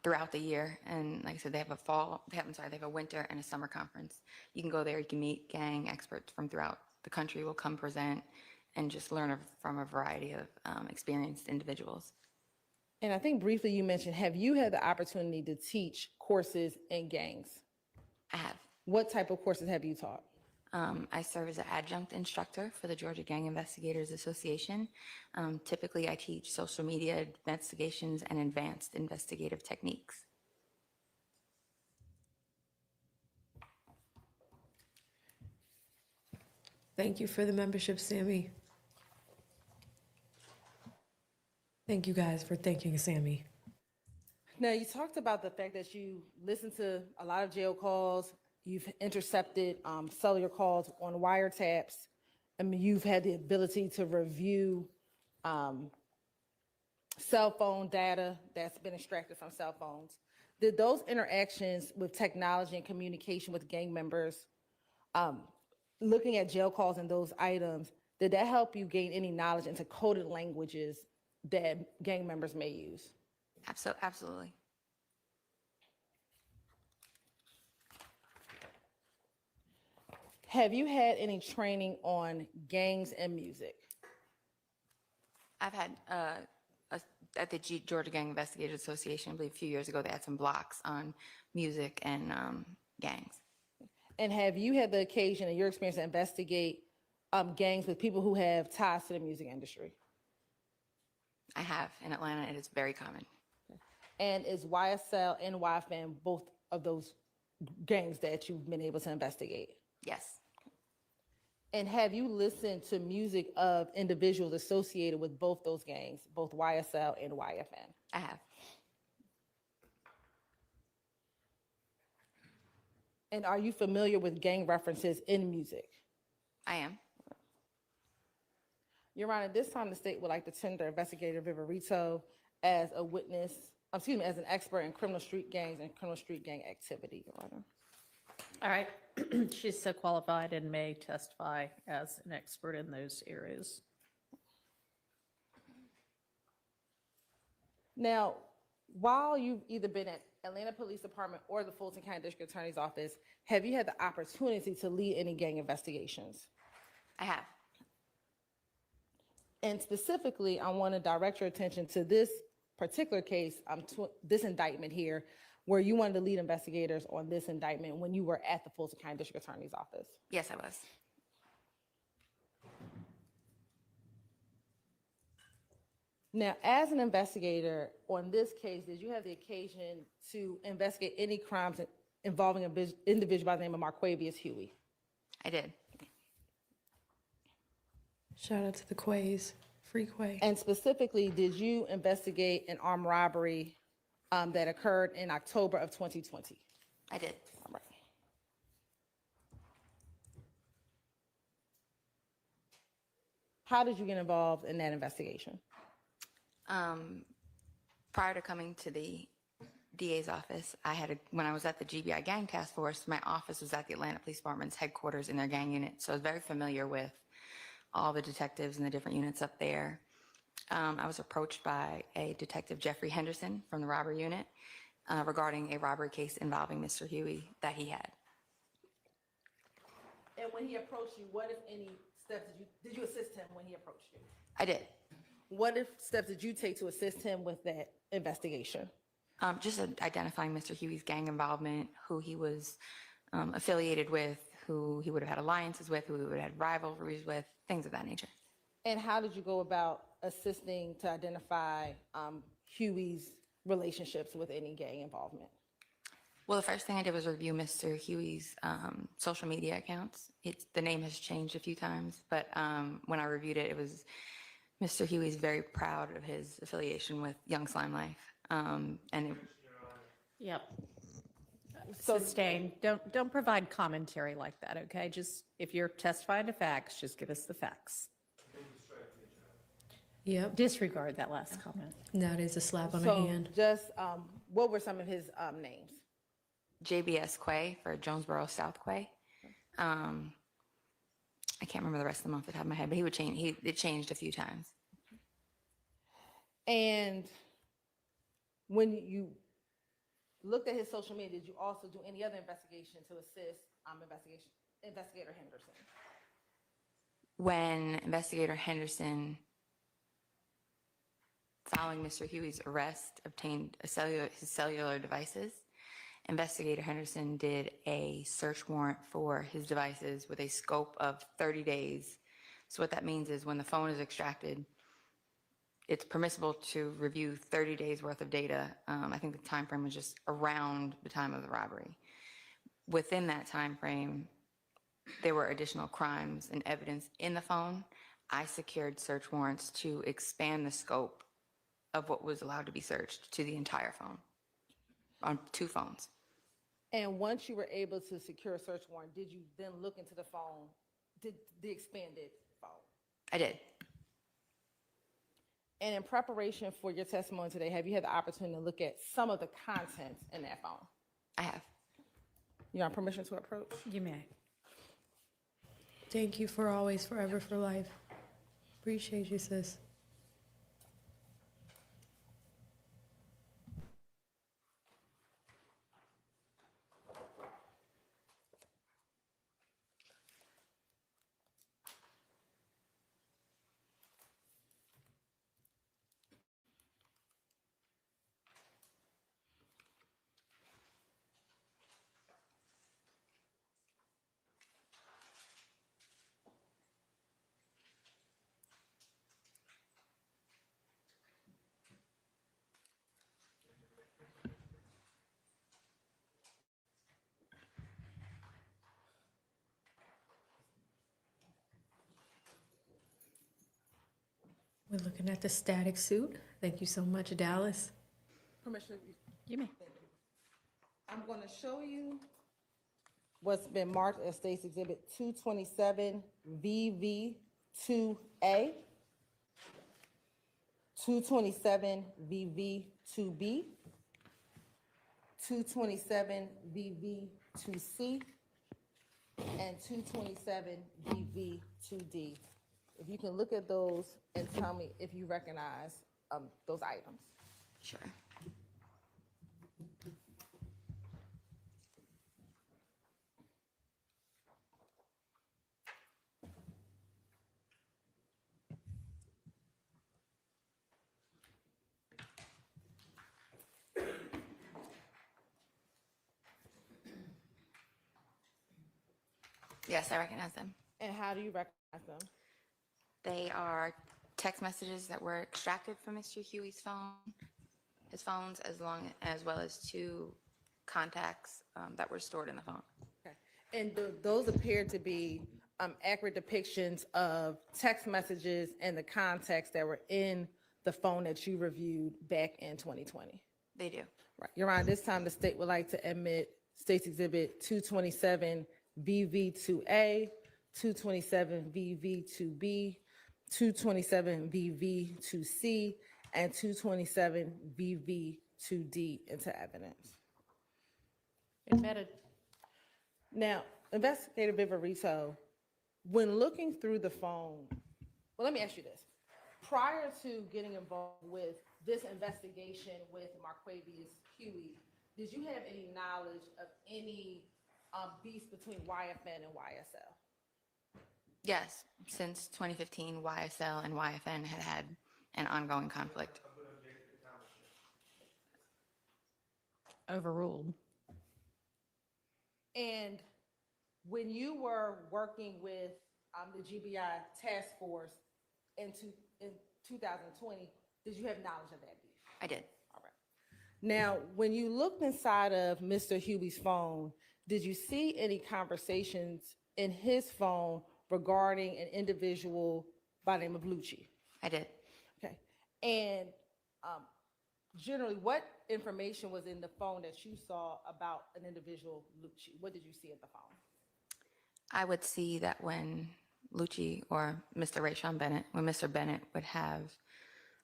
throughout the year. And like I said, they have they have a winter and a summer conference. You can go there, you can meet gang experts from throughout the country will come present and just learn from a variety of experienced individuals. And I think briefly you mentioned, have you had the opportunity to teach courses in gangs? I have. What type of courses have you taught? I serve as an adjunct instructor for the Georgia Gang Investigators Association. Typically, I teach social media investigations and advanced investigative techniques. Thank you for the membership, Sammy. Thank you guys for thanking Sammy. Now, you talked about the fact that you listened to a lot of jail calls, you've intercepted cellular calls on wiretaps, and you've had the ability to review cell phone data that's been extracted from cell phones. Did those interactions with technology and communication with gang members, looking at jail calls and those items, did that help you gain any knowledge into coded languages that gang members may use? Absolutely. Have you had any training on gangs and music? I've had, at the Georgia Gang Investigators Association, I believe a few years ago, they had some blocks on music and gangs. And have you had the occasion in your experience to investigate gangs with people who have ties to the music industry? I have in Atlanta. It is very common. And is YSL and YFN both of those gangs that you've been able to investigate? Yes. And have you listened to music of individuals associated with both those gangs, both YSL and YFN? I have. And are you familiar with gang references in music? I am. Your Honor, this time the state would like to tender Investigator Viverito as a witness, as an expert in criminal street gangs and criminal street gang activity, Your Honor. All right. She's so qualified and may testify as an expert in those areas. Now, while you've either been at Atlanta Police Department or the Fulton County District Attorney's Office, have you had the opportunity to lead any gang investigations? I have. And specifically, I want to direct your attention to this particular case, this indictment here, where you wanted to lead investigators on this indictment when you were at the Fulton County District Attorney's Office. Yes, I was. Now, as an investigator on this case, did you have the occasion to investigate any crimes involving an individual by the name of Marquavius Huey? I did. Shout out to the Quays, Free Quay. And specifically, did you investigate an armed robbery that occurred in October of 2020? I did. All right. How did you get involved in that investigation? Prior to coming to the DA's office, when I was at the GBI Gang Task Force, my office was at the Atlanta Police Department's headquarters in their gang unit. So I was very familiar with all the detectives and the different units up there. I was approached by a detective, Jeffrey Henderson, from the robbery unit regarding a robbery case involving Mr. Huey that he had. And when he approached you, what, if any, steps did you assist him when he approached you? I did. What steps did you take to assist him with that investigation? Just identifying Mr. Huey's gang involvement, who he was affiliated with, who he would have had alliances with, who he would have had rivalries with, things of that nature. And how did you go about assisting to identify Huey's relationships with any gang involvement? Well, the first thing I did was review Mr. Huey's social media accounts. The name has changed a few times, but when I reviewed it, it was Mr. Huey's very proud of his affiliation with Young Slime Life. Yep. Sustained. Don't provide commentary like that, okay? Just, if you're testifying to facts, just give us the facts. Yep. Disregard that last comment. That is a slap on the So hand. just, what were some of his names? JBS Quay for Jonesboro South Quay. I can't remember the rest of them off the top of my head, but he would change. It changed a few times. And when you looked at his social media, did you also do any other investigation to assist Investigator Henderson? When Investigator Henderson, following Mr. Huey's arrest, obtained his cellular devices, Investigator Henderson did a search warrant for his devices with a scope of 30 days. So what that means is when the phone is extracted, it's permissible to review 30 days worth of data. I think the time frame was just around the time of the robbery. Within that time frame, there were additional crimes and evidence in the phone, I secured search warrants to expand the scope of what was allowed to be searched to the entire phone on 2 phones. And once you were able to secure a search warrant, did you then look into the phone, the expanded phone? I did. And in preparation for your testimony today, have you had the opportunity to look at some of the contents in that phone? I have. You want permission to approach? You may. Thank you for always, forever, for life. Appreciate you, sis. We're looking at the static suit. Thank you so much, Dallas. Permission? You may. I'm going to show you what's been marked as State's Exhibit 227 VV2A, 227 VV2B, 227 VV2C, and 227 VV2D. If you can look at those and tell me if you recognize those items. Sure. Yes, I recognize them. And how do you recognize them? They are text messages that were extracted from Mr. Huey's phone, his phones, as well as 2 contacts that were stored in the phone. Okay. And those appear to be accurate depictions of text messages and the contacts that were in the phone that you reviewed back in 2020. They do. Right. Your Honor, this time the state would like to admit State's Exhibit 227 VV2A, 227 VV2B, 227 VV2C, and 227 VV2D into evidence. Admitted. Now, Investigator Viverito, when looking through the phone, well, let me ask you this. Prior to getting involved with this investigation with Marquavius Huey, did you have any knowledge of any beef between YFN and YSL? Yes, since 2015, YSL and YFN had an ongoing conflict. Overruled. And when you were working with the GBI task force in 2020, did you have knowledge of that beef? I did. All right. Now, when you looked inside of Mr. Huey's phone, did you see any conversations in his phone regarding an individual by the name of Lucci? I did. Okay. And generally, what information was in the phone that you saw about an individual Lucci? What did you see in the phone? I would see that when Lucci or Mr. Rayshawn Bennett, when Mr. Bennett would have,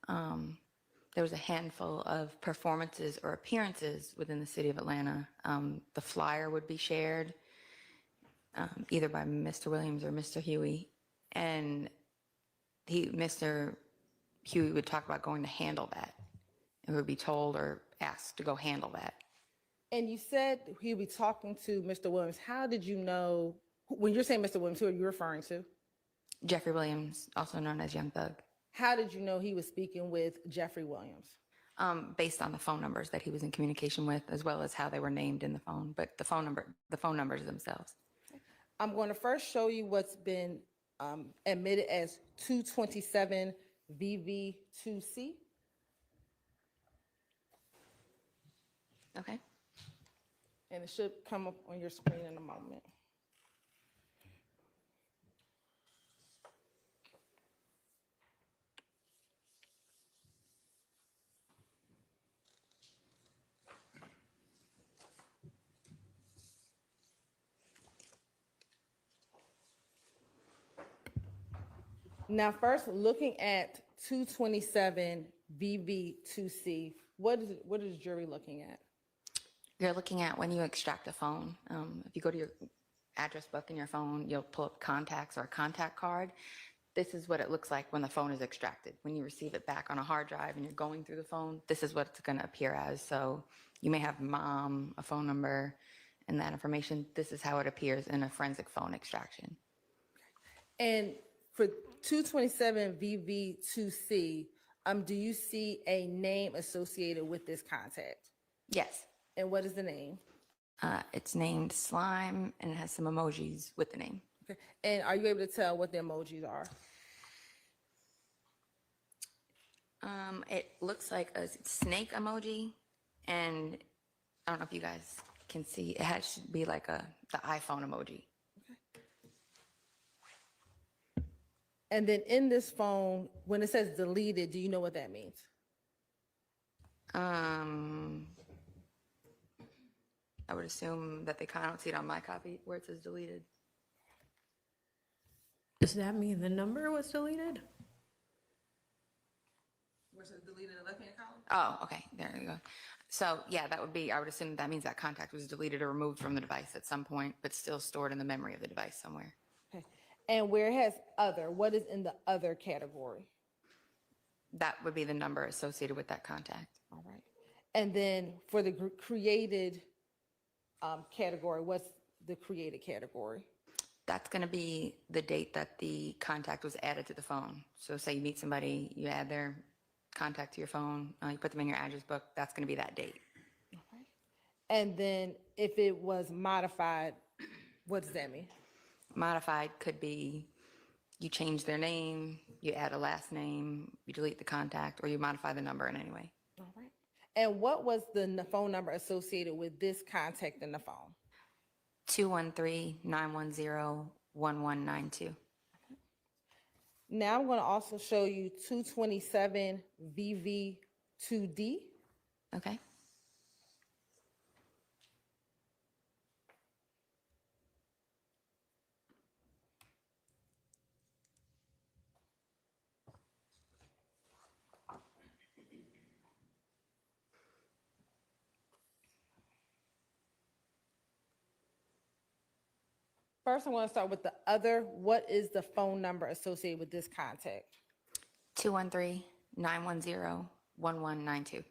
there was a handful of performances or appearances within the city of Atlanta. The flyer would be shared either by Mr. Williams or Mr. Huey, and Mr. Huey would talk about going to handle that, and would be told or asked to go handle that. And you said he would be talking to Mr. Williams. How did you know, when you're saying Mr. Williams, who are you referring to? Jeffrey Williams, also known as Young Thug. How did you know he was speaking with Jeffrey Williams? Based on the phone numbers that he was in communication with, as well as how they were named in the phone, but the phone numbers themselves. I'm going to first show you what's been admitted as 227 VV2C. Okay. And it should come up on your screen in a moment. Now, first, looking at 227 VV2C, what is the jury looking at? You're looking at when you extract a phone. If you go to your address book in your phone, you'll pull up contacts or a contact card. This is what it looks like when the phone is extracted. When you receive it back on a hard drive and you're going through the phone, this is what it's going to appear as. So you may have mom, a phone number, and that information. This is how it appears in a forensic phone extraction. And for 227 VV2C, do you see a name associated with this contact? Yes. And what is the name? It's named Slime, and it has some emojis with the name. Okay. And are you able to tell what the emojis are? It looks like a snake emoji, and I don't know if you guys can see, it should be like the iPhone emoji. And then in this phone, when it says deleted, do you know what that means? I would assume that they kind of don't see it on my copy where it says deleted. Does that mean the number was deleted? Where it says deleted in the left-hand column? Oh, okay, there you go. So yeah, that would be, I would assume that means that contact was deleted or removed from the device at some point, but still stored in the memory of the device somewhere. Okay. And where it has other, what is in the other category? That would be the number associated with that contact. All right. And then for the created category, what's the created category? That's going to be the date that the contact was added to the phone. So say you meet somebody, you add their contact to your phone, you put them in your address book, that's going to be that date. Okay. And then if it was modified, what does that mean? Modified could be you change their name, you add a last name, you delete the contact, or you modify the number in any way. All right. And what was the phone number associated with this contact in the phone? 213-910-1192. Now I'm going to also show you 227 VV2D. Okay. First, I want to start with the other. What is the phone number associated with this contact? 213-910-1192.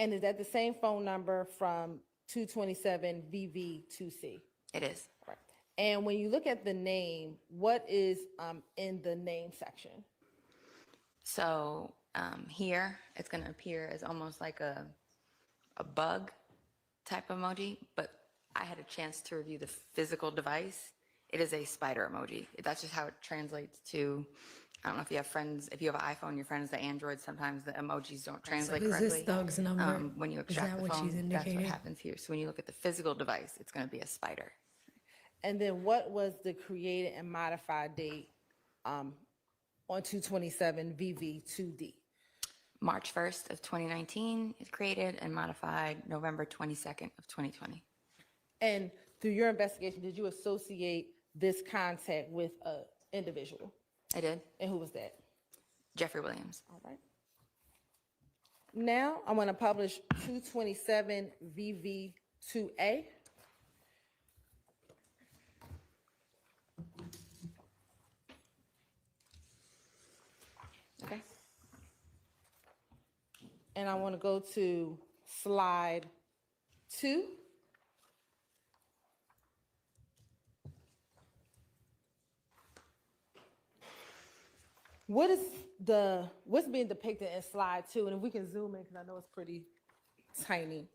And is that the same phone number from 227 VV2C? It is. Right. And when you look at the name, what is in the name section? So here, it's going to appear as almost like a bug type emoji, but I had a chance to review the physical device. It is a spider emoji. That's just how it translates to, I don't know if you have friends, if you have an iPhone, your friends, the Android, sometimes the emojis don't translate correctly. Is this Doug's number? When you Is extract that the what phone, she's that's what indicating? happens here. So when you look at the physical device, it's going to be a spider. And then what was the created and modified date on 227 VV2D? March 1st of 2019 is created and modified November 22nd of 2020. And through your investigation, did you associate this contact with an individual? I did. And who was that? Jeffrey Williams. All right. Now I'm going to publish 227 VV2A. Okay. And I want to go to slide 2. What's being depicted in slide 2? And if we can zoom in, because I know it's pretty tiny.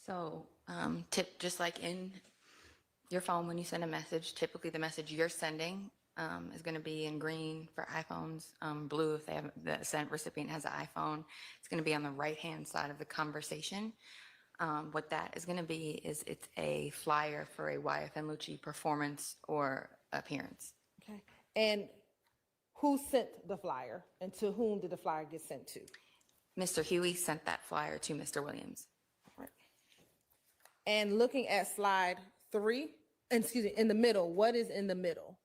So just like in your phone, when you send a message, typically the message you're sending is going to be in green for iPhones, blue if they have the sent recipient has an iPhone. It's going to be on the right-hand side of the conversation. What that is going to be is it's a flyer for a YFN Lucci performance or appearance. Okay. And who sent the flyer, and to whom did the flyer get sent to? Mr. Huey sent that flyer to Mr. Williams. Right. And looking at slide 3, in the middle, what is in the middle?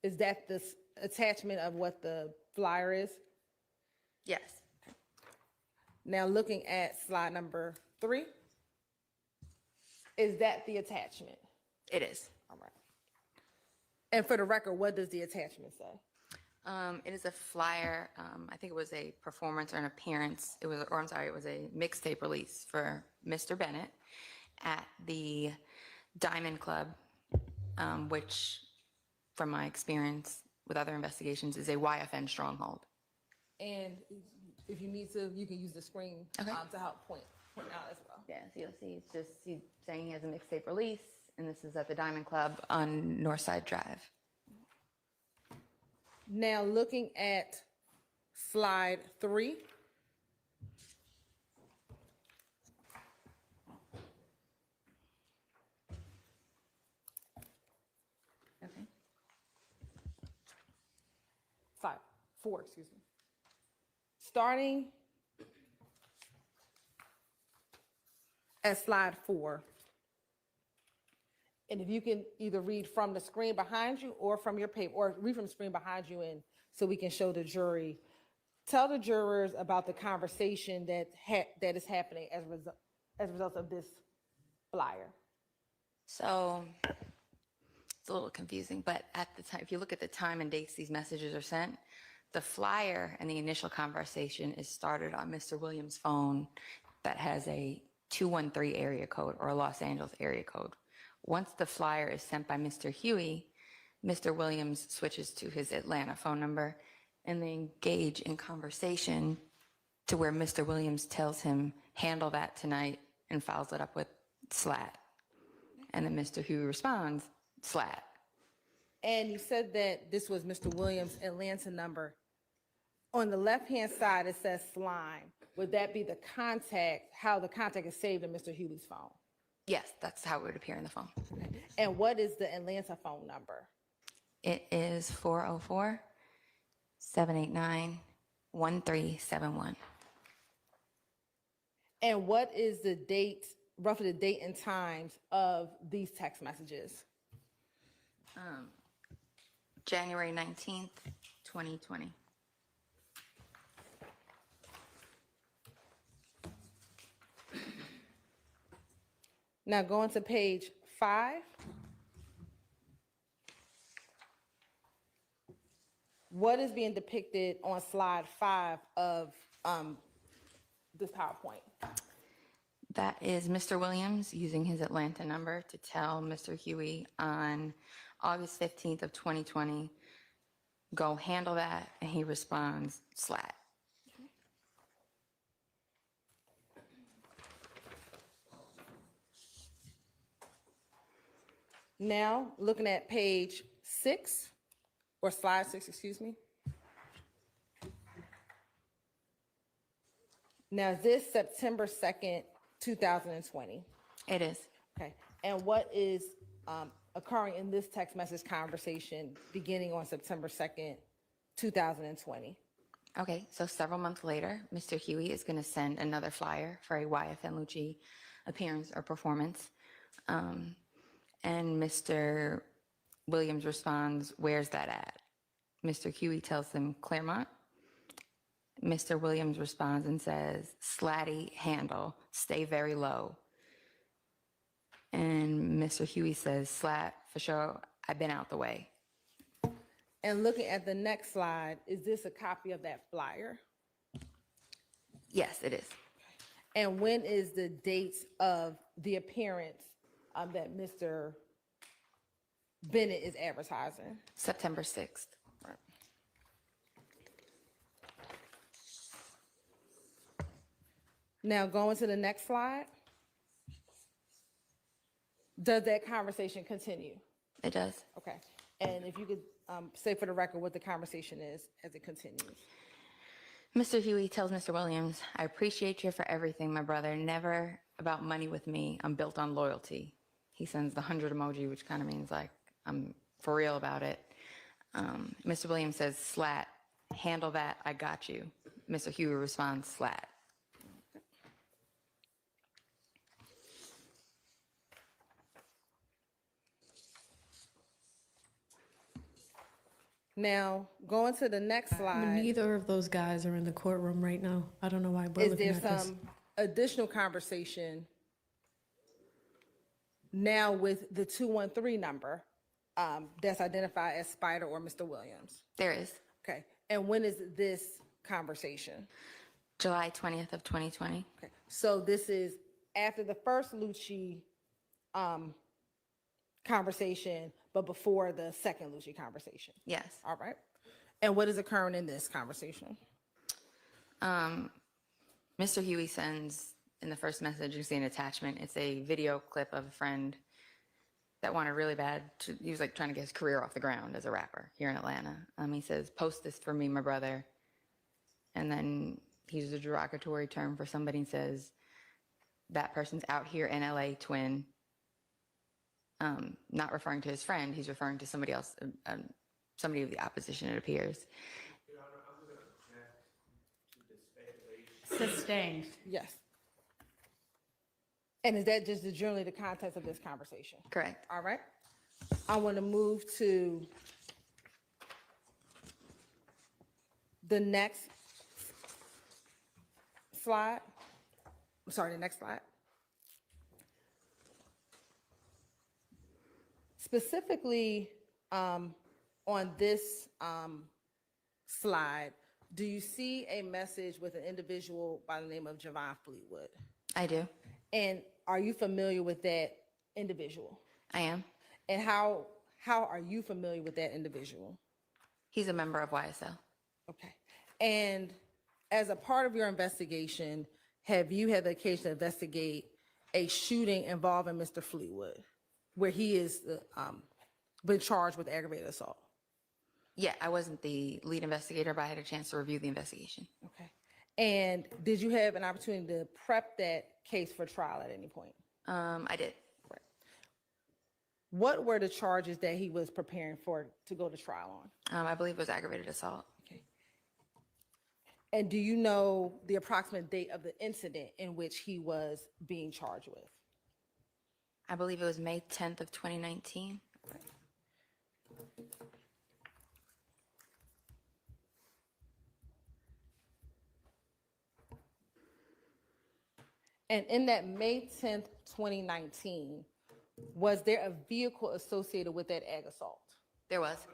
Is that the attachment of what the flyer is? Yes, Now, looking at slide number 3, is that the attachment? it is. All right. And for the record, what does the attachment say? It is a flyer. I think it was a performance or an appearance. It was, or I'm sorry, it was a mixtape release for Mr. Bennett at the Diamond Club, which, from my experience with other investigations, is a YFN stronghold. And if you need to, you can use the screen Okay. to help point out as well. Yeah, so you'll see it's just he's saying he has a mixtape release, and this is at the Diamond Club on Northside Drive. Now, looking at slide 3. Okay. Slide 4, excuse me. Starting at slide 4. And if you can either read from the screen behind you or from your paper, or read from the screen behind you, and so we can show the jury. Tell the jurors about the conversation that is happening as a result of this flyer. So it's a little confusing, but at the time, if you look at the time and dates these messages are sent, the flyer and the initial conversation is started on Mr. Williams' phone that has a 213 area code or a Los Angeles area code. Once the flyer is sent by Mr. Huey, Mr. Williams switches to his Atlanta phone number and they engage in conversation to where Mr. Williams tells him, handle that tonight, and follows it up with slat. And then Mr. Huey responds, slat. And you said that this was Mr. Williams' Atlanta number. On the left-hand side, it says slime. Would that be the contact, how the contact is saved in Mr. Huey's phone? Yes, that's how it would appear in the phone. And what is the Atlanta phone number? It is 404-789-1371. And what is the date, roughly the date and times of these text messages? January 19th, 2020. Now going to page 5. What is being depicted on slide 5 of this PowerPoint? That is Mr. Williams using his Atlanta number to tell Mr. Huey on August 15th of 2020, go handle that, and he responds, slat. Now, looking at page 6, or slide 6, excuse me. Now, is this September 2nd, 2020? It is. Okay. And what is occurring in this text message conversation beginning on September 2nd, 2020? Okay, so several months later, Mr. Huey is going to send another flyer for a YFN Lucci appearance or performance. And Mr. Williams responds, where's that at? Mr. Huey tells him, Claremont. Mr. Williams responds and says, slatty handle, stay very low. And Mr. Huey says, slat, for sure, I've been out the way. And looking at the next slide, is this a copy of that flyer? Yes, it is. And when is the date of the appearance that Mr. Bennett is advertising? September 6th. Now, going to the next slide. Does that conversation continue? It does. Okay. And if you could say for the record what the conversation is as it continues. Mr. Huey tells Mr. Williams, I appreciate you for everything, my brother. Never about money with me. I'm built on loyalty. He sends the 100 emoji, which kind of means like, I'm for real about it. Mr. Williams says, slat, handle that, I got you. Mr. Huey responds, slat. Now, going to the next slide, Neither of those guys are in the courtroom right now. I don't know why we're is looking there at this. some additional conversation now with the 213 number that's identified as Spider or Mr. Williams? There is. Okay. And when is this conversation? July 20th of 2020. Okay. So this is after the first Lucci conversation, but before the second Lucci conversation. Yes. All right. And what is occurring in this conversation? Mr. Huey sends in the first message, you see an attachment. It's a video clip of a friend that wanted really bad. He was like trying to get his career off the ground as a rapper here in Atlanta. He says, "Post this for me, my brother." And then he uses a derogatory term for somebody and says, "That person's out here in LA, twin." Not referring to his friend, he's referring to somebody else, somebody of the opposition, it appears. Sustained. Yes. And is that just generally the context of this conversation? Correct. All right. I want to move to the next slide. I'm sorry, the next slide. Specifically, on this slide, do you see a message with an individual by the name of Javon Fleetwood? I do. And are you familiar with that individual? I am. And how are you familiar with that individual? He's a member of YSL. Okay. And as a part of your investigation, have you had the occasion to investigate a shooting involving Mr. Fleetwood, where he is been charged with aggravated assault? Yeah, I wasn't the lead investigator, but I had a chance to review the investigation. Okay. And did you have an opportunity to prep that case for trial at any point? I did. What were the charges that he was preparing for to go to trial on? I believe it was aggravated assault. Okay. And do you know the approximate date of the incident in which he was being charged with? I believe it was May 10th of 2019. And in that May 10th, 2019, was there a vehicle associated with that ag assault? There was.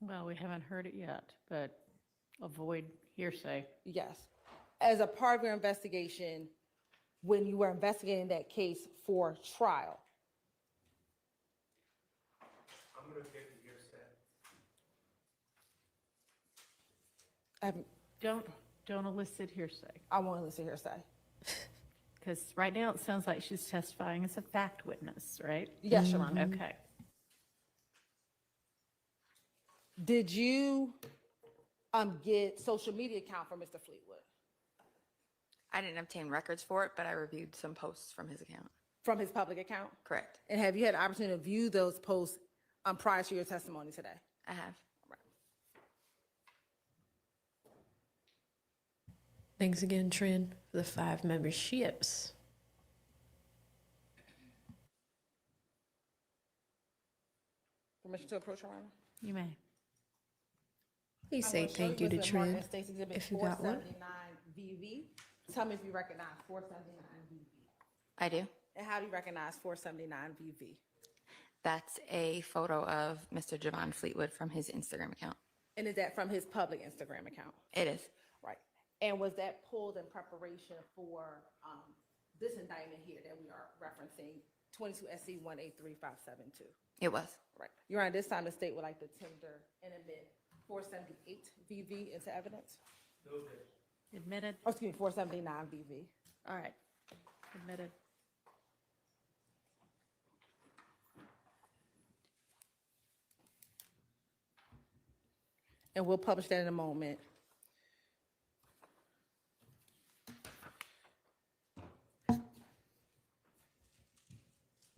Well, we haven't heard it yet, but avoid hearsay. Yes. As a part of your investigation, when you were investigating that case for trial, I'm going to get the hearsay. Don't elicit hearsay. I won't elicit hearsay. Because right now it sounds like she's testifying as a fact witness, right? Yes, Your Honor. Okay. Did you get social media account for Mr. Fleetwood? I didn't obtain records for it, but I reviewed some posts from his account. From his public account? Correct. And have you had the opportunity to view those posts prior to your testimony today? I have. Thanks again, Trin, for the 5 memberships. Permission to approach, Your Honor? You may. Please say thank you to Trin if you got one. 479 VV. Tell me if you recognize 479 VV. I do. And how do you recognize 479 VV? That's a photo of Mr. Javon Fleetwood from his Instagram account. And is that from his public Instagram account? It is. Right. And was that pulled in preparation for this indictment here that we are referencing, 22 SC 183572? It was. Right. Your Honor, this time the state would like to tender and admit 478 VV into evidence. Admitted. Oh, excuse me, 479 VV. All right. Admitted. And we'll publish that in a moment.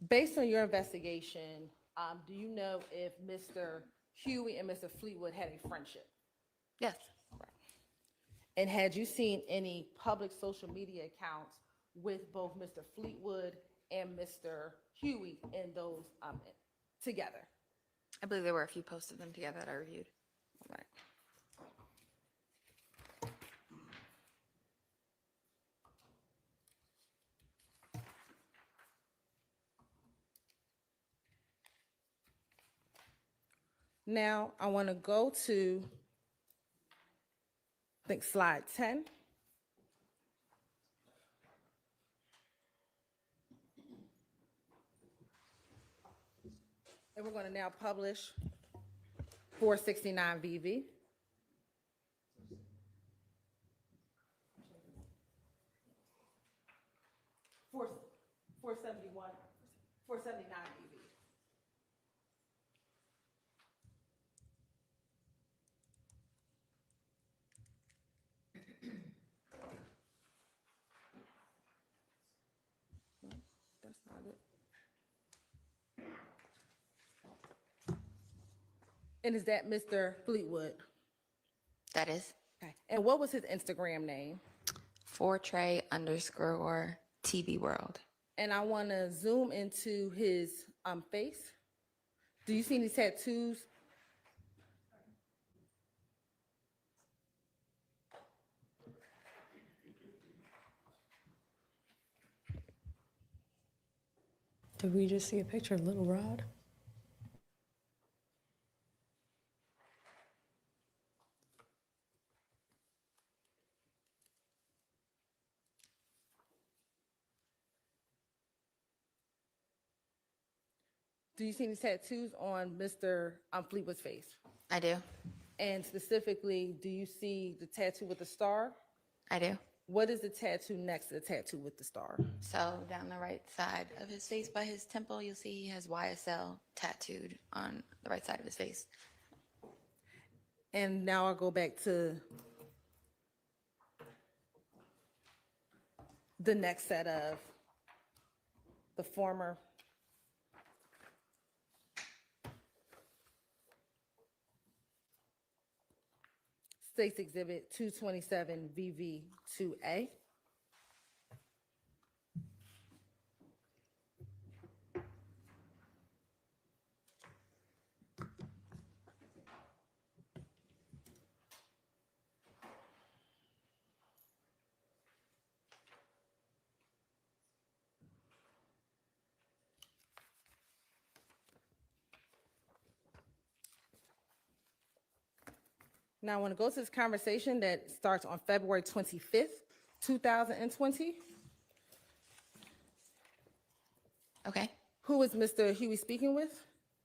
Based on your investigation, do you know if Mr. Huey and Mr. Fleetwood had a friendship? Yes. And had you seen any public social media accounts with both Mr. Fleetwood and Mr. Huey in those together? I believe there were a few posts of them together that I reviewed. All right. Now I want to go to, I think, slide 10. And we're going to now publish 469 VV. Four 471, 479 VV. No, that's not it. And is that Mr. Fleetwood? That is Okay. And what was his Instagram name? _TB World. And I want to zoom into his face. Do you see any tattoos? Did we just see a picture of Little Rod? Do you see any tattoos on Mr. Fleetwood's face? I do. And specifically, do you see the tattoo with the star? I do. What is the tattoo next to the tattoo with the star? So down the right side of his face by his temple, you'll see he has YSL tattooed on the right side of his face. And now I'll go back to the next set of the former States Exhibit 227 VV2A. Now I want to go to this conversation that starts on February 25th, 2020. Okay. Who is Mr. Huey speaking with?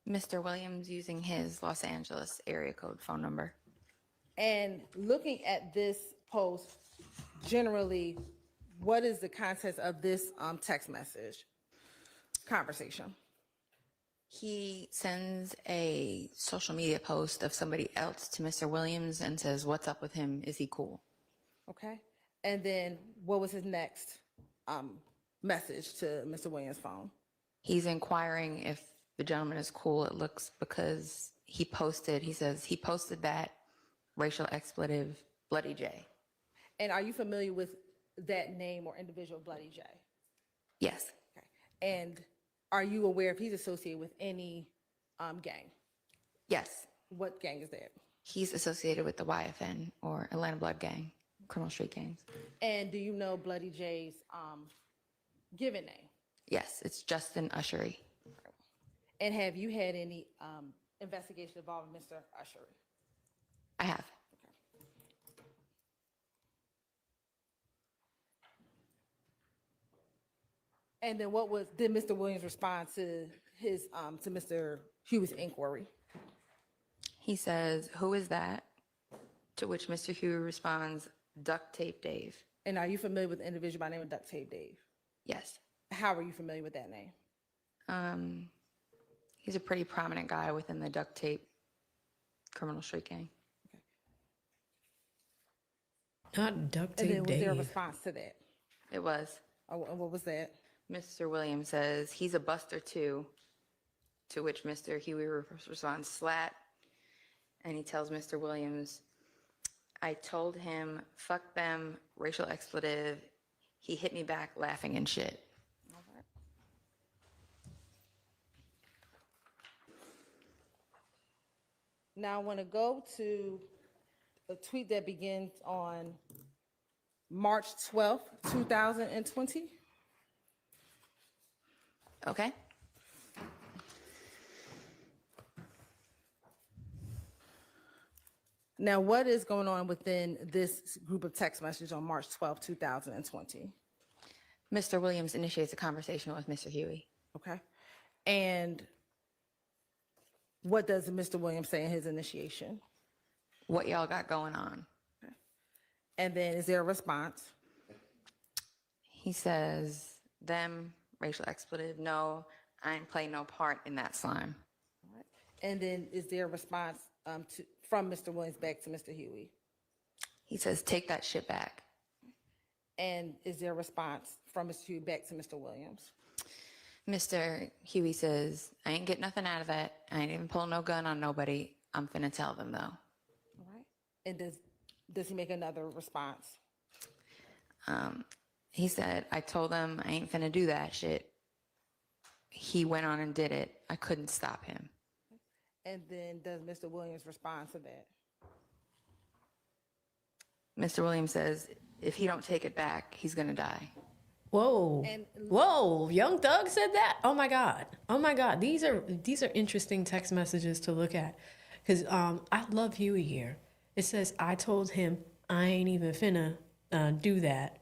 Mr. Williams using his Los Angeles area code phone number. And looking at this post, generally, what is the context of this text message conversation? He sends a social media post of somebody else to Mr. Williams and says, "What's up with him? Is he cool?" Okay. And then what was his next message to Mr. Williams' phone? He's inquiring if the gentleman is cool, it looks, because he says he posted that racial expletive, Bloody J. And are you familiar with that name or individual, Bloody J? Yes. Okay. And are you aware if he's associated with any gang? Yes. What gang is that? He's associated with the YFN, or Atlanta Blood Gang, criminal street gangs. And do you know Bloody J's given name? Yes, it's Justin Ushery. And have you had any investigation involving Mr. Ushery? I have. And then did Mr. Williams respond to his to Mr. Hugh's inquiry? He says, "Who is that?" To which Mr. Huey responds, "Duct Tape Dave." And are you familiar with the individual by the name of Duct Tape Dave? Yes. How are you familiar with that name? He's a pretty prominent guy within the duct tape criminal street gang. Not Duct And then Tape was there a Dave. response to that? It was. Oh, and what was that? Mr. Williams says, "He's a buster too." To which Mr. Huey responds, "Slat." And he tells Mr. Williams, "I told him, fuck them, racial expletive. He hit me back laughing and shit." Now I want to go to a tweet that begins on March 12th, 2020. Okay. Now, what is going on within this group of text messages on March 12th, 2020? Mr. Williams initiates a conversation with Mr. Huey. Okay. And what does Mr. Williams say in his initiation? What y'all got going on? And then is there a response? He says, them, racial expletive, no, I ain't play no part in that slime. And then is there a response from Mr. Williams back to Mr. Huey? He says, take that shit back. And is there a response from Mr. Huey back to Mr. Williams? Mr. Huey says, I ain't get nothing out of that. I ain't even pull no gun on nobody. I'm finna tell them though. All right. And does he make another response? He said, I told them I ain't finna do that shit. He went on and did it. I couldn't stop him. And then does Mr. Williams respond to that? Mr. Williams says, if he don't take it back, he's gonna die. Whoa. Whoa. Young Thug said that? Oh my God. Oh my God. These are interesting text messages to look at. Because I love Huey here. It says, I told him I ain't even finna do that.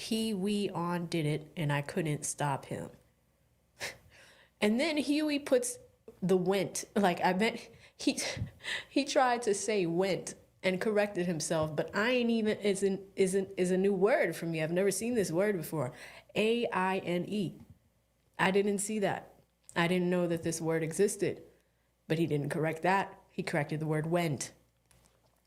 We on did it and I couldn't stop him. And then Huey puts the went. Like, I bet he tried to say went and corrected himself, but I ain't even is a new word for me. I've never seen this word before. AINE. I didn't see that. I didn't know that this word existed. But he didn't correct that. He corrected the word went.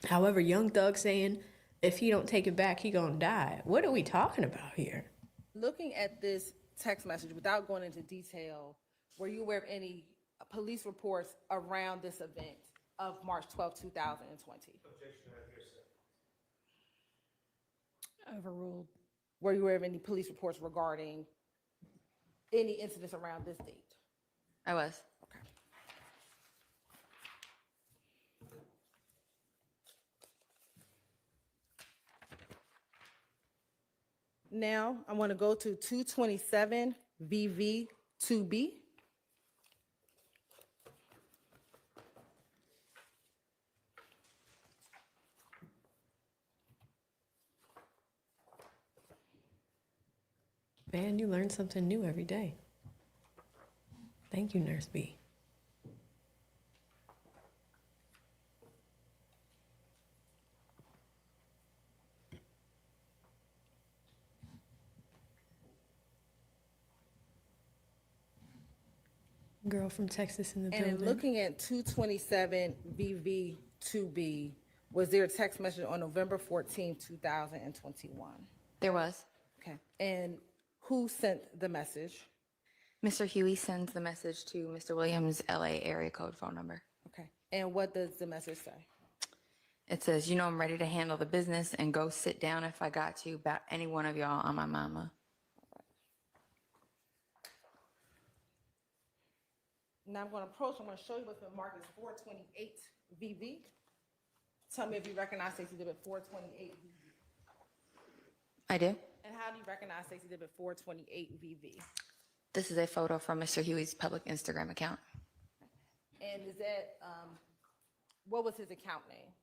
However, Young Thug saying, if he don't take it back, he gonna die. What are we talking about here? Looking at this text message, without going into detail, were you aware of any police reports around this event of March 12, 2020? Overruled. Were you aware of any police reports regarding any incidents around this date? I was. Okay. Now, I want to go to 227 VV2B. Man, you learn something new every day. Thank you, Nurse B. Girl from Texas in the And building. looking at 227 VV2B, was there a text message on November 14, 2021? There was. Okay. And who sent the message? Mr. Huey sends the message to Mr. Williams' LA area code phone number. Okay. And what does the message say? It says, you know, I'm ready to handle the business and go sit down if I got to about any one of y'all on my mama. Now I'm going to approach, I'm going to show you what's been marked as 428 VV. Tell me if you recognize Stacey Dibbitt 428 VV. I do. And how do you recognize Stacey Dibbitt 428 VV? This is a photo from Mr. Huey's public Instagram account. And is that, what was his account name?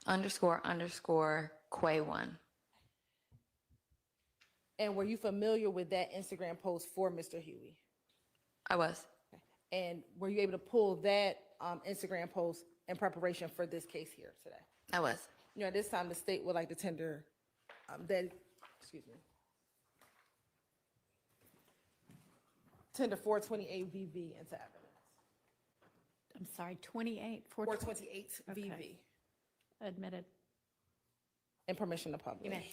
__ Quay1. And were you familiar with that Instagram post for Mr. Huey? I was. And were you able to pull that Instagram post in preparation for this case here today? I was. You know, at this time, the state would like to tender tender 428 VV into evidence. I'm sorry, 28? 428 VV. Okay. Admitted. And permission to publish. You may.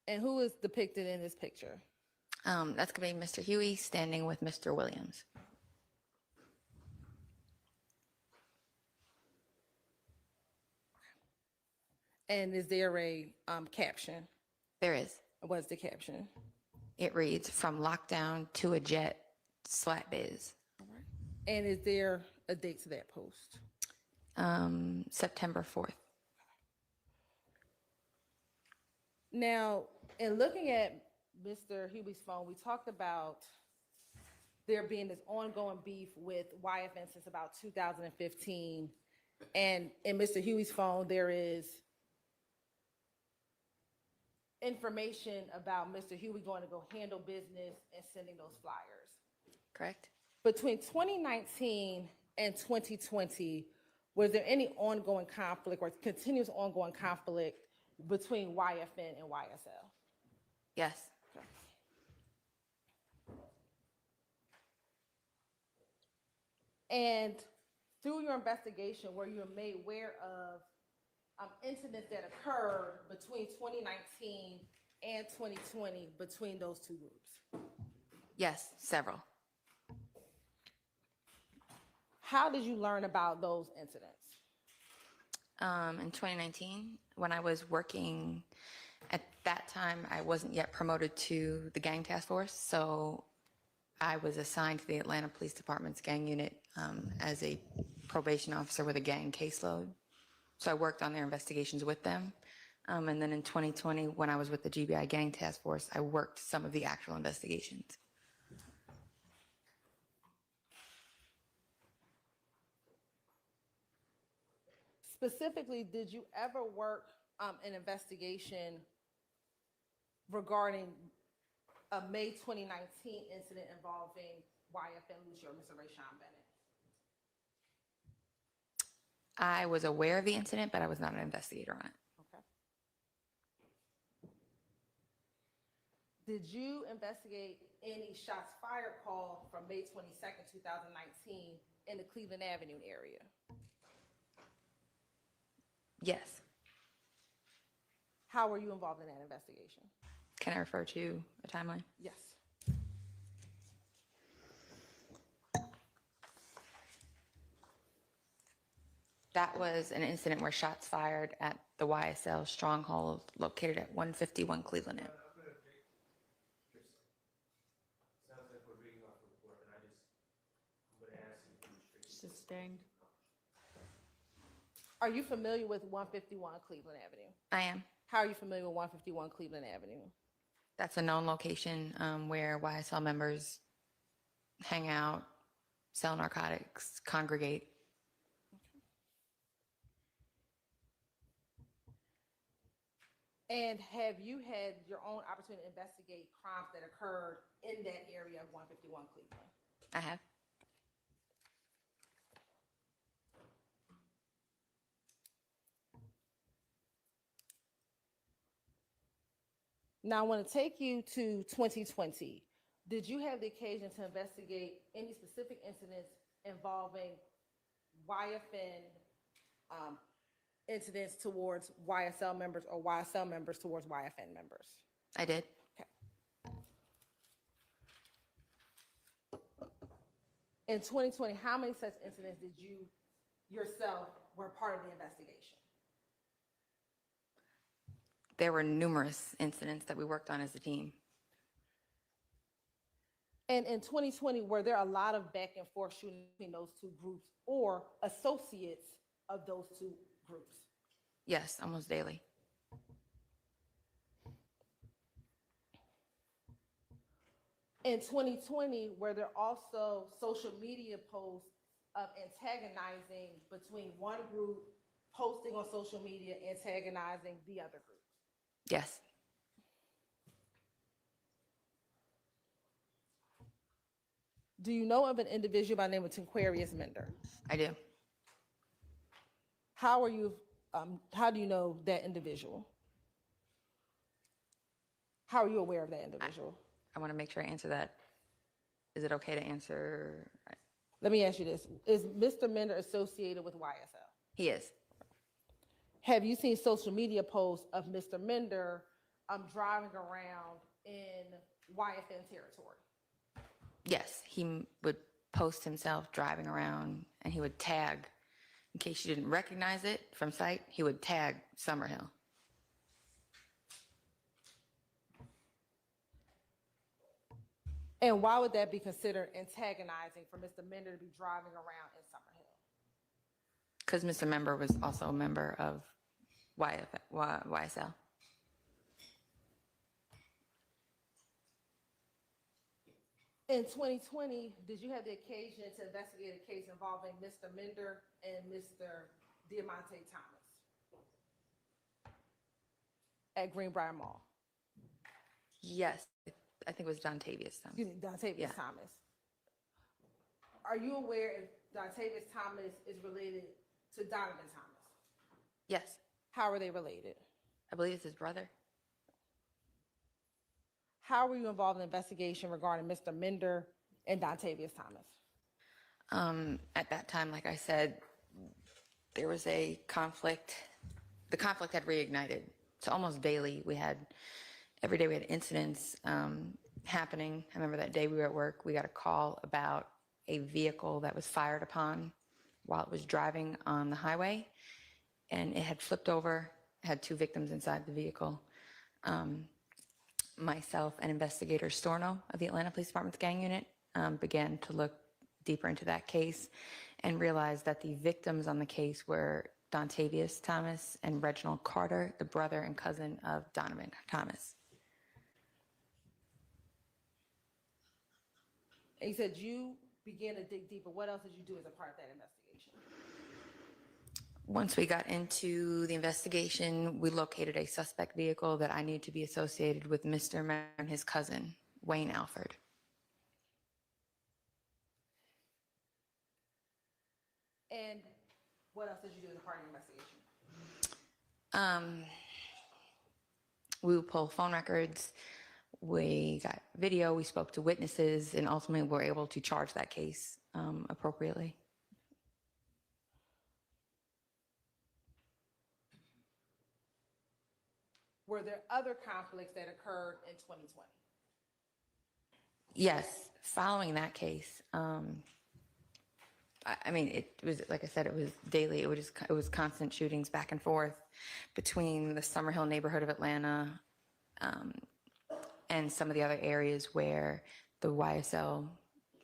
And who is depicted in this picture? That's going to be Mr. Huey standing with Mr. Williams. And is there a caption? There is. What's the caption? It reads, "From lockdown to a jet, slap biz." And is there a date to that post? September 4th. Now, in looking at Mr. Huey's phone, we talked about there being this ongoing beef with YFN since about 2015. And in Mr. Huey's phone, there is information about Mr. Huey going to go handle business and sending those flyers. Correct? Between 2019 and 2020, was there any ongoing conflict or continuous ongoing conflict between YFN and YSL? Yes. And through your investigation, were you made aware of incidents that occurred between 2019 and 2020 between those two groups? Yes, several. How did you learn about those incidents? In 2019, when I was working, at that time, I wasn't yet promoted to the gang task force, so I was assigned to the Atlanta Police Department's gang unit as a probation officer with a gang caseload. So I worked on their investigations with them. And then in 2020, when I was with the GBI gang task force, I worked some of the actual investigations. Specifically, did you ever work an investigation regarding a May 2019 incident involving YFN Lucia or Mr. Rayshawn Bennett? I was aware of the incident, but I was not an investigator on it. Okay. Did you investigate any shots fired call from May 22nd, 2019 in the Cleveland Avenue area? Yes. How were you involved in that investigation? Can I refer to a timeline? Yes. That was an incident where shots fired at the YSL stronghold located at 151 Cleveland Ave. Sounds like we're reading off the report, and I'm going to ask you to Sustained. Are you familiar with 151 Cleveland Avenue? I am. How are you familiar with 151 Cleveland Avenue? That's a known location where YSL members hang out, sell narcotics, congregate. And have you had your own opportunity to investigate crimes that occurred in that area of 151 Cleveland? I have. Now, I want to take you to 2020. Did you have the occasion to investigate any specific incidents involving YFN incidents towards YSL members or YSL members towards YFN members? I did. In 2020, how many such incidents did you yourself were part of the investigation? There were numerous incidents that we worked on as a team. And in 2020, were there a lot of back and forth shooting between those two groups or associates of those two groups? Yes, almost daily. In 2020, were there also social media posts of antagonizing between one group, posting on social media, antagonizing the other group? Yes. Do you know of an individual by the name of Tinquarius Mender? I do. How do you know that individual? How are you aware of that individual? I want to make sure I answer that. Is it okay to answer? Let me ask you this. Is Mr. Mender associated with YSL? He is. Have you seen social media posts of Mr. Mender driving around in YFN territory? Yes, he would post himself driving around and he would tag, in case you didn't recognize it from sight, he would tag Summerhill. And why would that be considered antagonizing for Mr. Mender to be driving around in Summerhill? Because Mr. Member was also a member of YSL. In 2020, did you have the occasion to investigate a case involving Mr. Mender and Mr. Diamante Thomas at Greenbrier Mall? Yes, I think it was Dontavius Thomas. Excuse me, Dontavius Yeah. Thomas. Are you aware if Dontavius Thomas is related to Donovan Thomas? Yes, How are they related? I believe it's his brother. How were you involved in the investigation regarding Mr. Mender and Dontavius Thomas? At that time, like I said, there was a conflict. The conflict had reignited. So almost daily, every day we had incidents happening. I remember that day we were at work, we got a call about a vehicle that was fired upon while it was driving on the highway, and it had flipped over, had 2 victims inside the vehicle. Myself and Investigator Storno of the Atlanta Police Department's gang unit began to look deeper into that case and realized that the victims on the case were Dontavius Thomas and Reginald Carter, the brother and cousin of Donovan Thomas. And you said you began to dig deeper. What else did you do as a part of that investigation? Once we got into the investigation, we located a suspect vehicle that I knew to be associated with Mr. Mann and his cousin, Wayne Alford. And what else did you do as a part of the investigation? We would pull phone records, we got video, we spoke to witnesses, and ultimately were able to charge that case appropriately. Were there other conflicts that occurred in 2020? Yes, following that case, I mean, it was, like I said, it was daily. It was constant shootings back and forth between the Summerhill neighborhood of Atlanta and some of the other areas where the YSL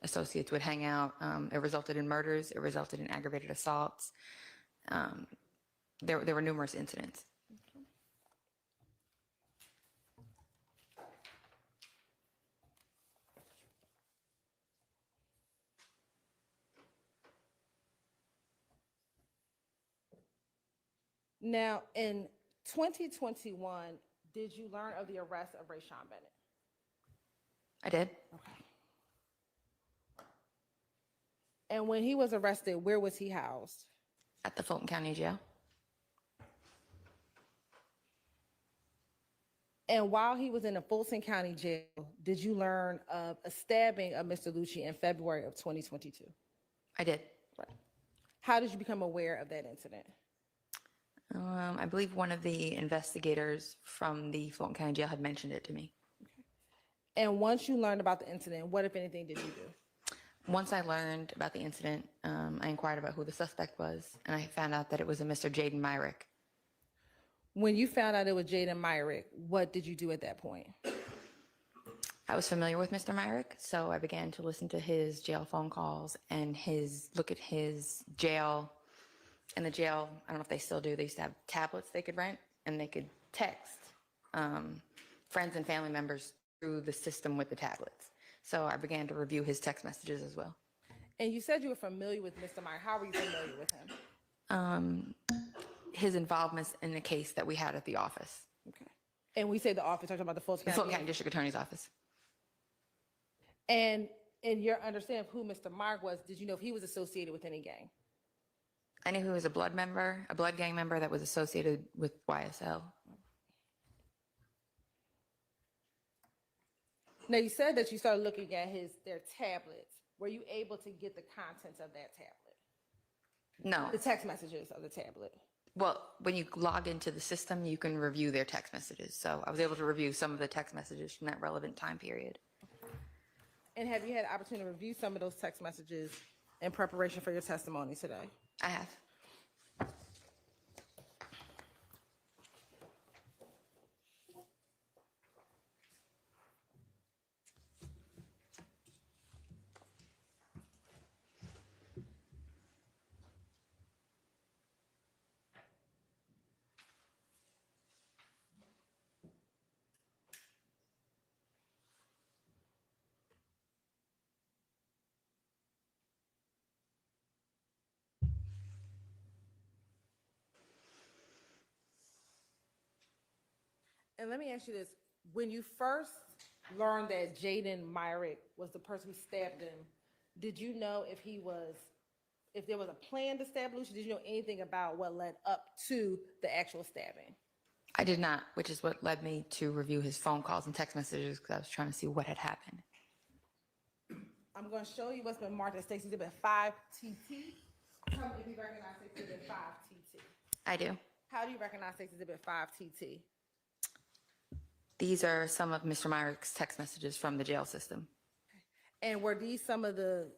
associates would hang out. It resulted in murders. It resulted in aggravated assaults. There were numerous incidents. Now, in 2021, did you learn of the arrest of Rayshawn Bennett? I did. Okay. And when he was arrested, where was he housed? At the Fulton County Jail. And while he was in the Fulton County Jail, did you learn of a stabbing of Mr. Lucci in February of 2022? I did. Right. How did you become aware of that incident? I believe one of the investigators from the Fulton County Jail had mentioned it to me. And once you learned about the incident, what, if anything, did you do? Once I learned about the incident, I inquired about who the suspect was, and I found out that it was a Mr. Jaden Myrick. When you found out it was Jaden Myrick, what did you do at that point? I was familiar with Mr. Myrick, so I began to listen to his jail phone calls and look at his jail. In the jail, I don't know if they still do, they used to have tablets they could rent, and they could text friends and family members through the system with the tablets. So I began to review his text messages as well. And you said you were familiar with Mr. Myrick. How were you familiar with him? His involvements in the case that we had at the office. Okay. And we say the office, talking about the Fulton The Fulton County District Attorney's Office. And in your understanding of who Mr. Myrick was, did you know if he was associated with any gang? I knew he was a blood gang member that was associated with YSL. Now, you said that you started looking at their tablets. Were you able to get the contents of that tablet? No. The text messages of the tablet? Well, when you log into the system, you can review their text messages. So I was able to review some of the text messages from that relevant time period. And have you had the opportunity to review some of those text messages in preparation for your testimony today? I have. And let me ask you this. When you first learned that Jaden Myrick was the person who stabbed him, did you know if there was a plan to stab Lucia? Did you know anything about what led up to the actual stabbing? I did not, which is what led me to review his phone calls and text messages because I was trying to see what had happened. I'm going to show you what's been marked as Stacy Exhibit 5TT. Tell me if you recognize Stacy Exhibit 5TT. I do. How do you recognize Stacy Exhibit 5TT? These are some of Mr. Myrick's text messages from the jail system. And were these some of the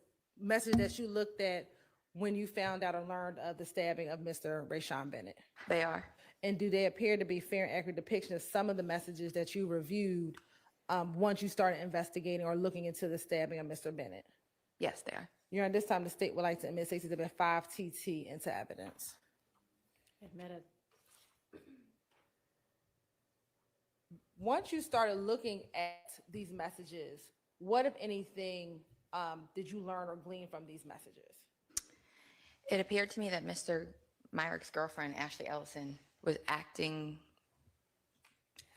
messages that you looked at when you found out or learned of the stabbing of Mr. Rayshawn Bennett? They are. And do they appear to be fair and accurate depiction of some of the messages that you reviewed once you started investigating or looking into the stabbing of Mr. Bennett? Yes, they are. Your Honor, this time the state would like to admit Stacy Exhibit 5TT into evidence. Admitted. Once you started looking at these messages, what, if anything, did you learn or glean from these messages? It appeared to me that Mr. Myrick's girlfriend, Ashley Ellison, was acting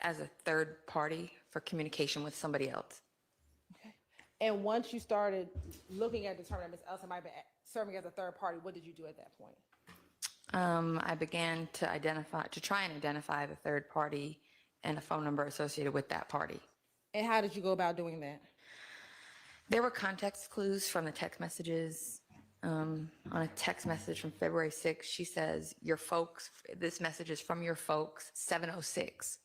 as a third party for communication with somebody else. And once you started looking at determining Ms. Ellison might be serving as a third party, what did you do at that point? I began to try and identify the third party and a phone number associated with that party. And how did you go about doing that? There were context clues from the text messages. On a text message from February 6th, she says, your folks, this message is from your folks, 706,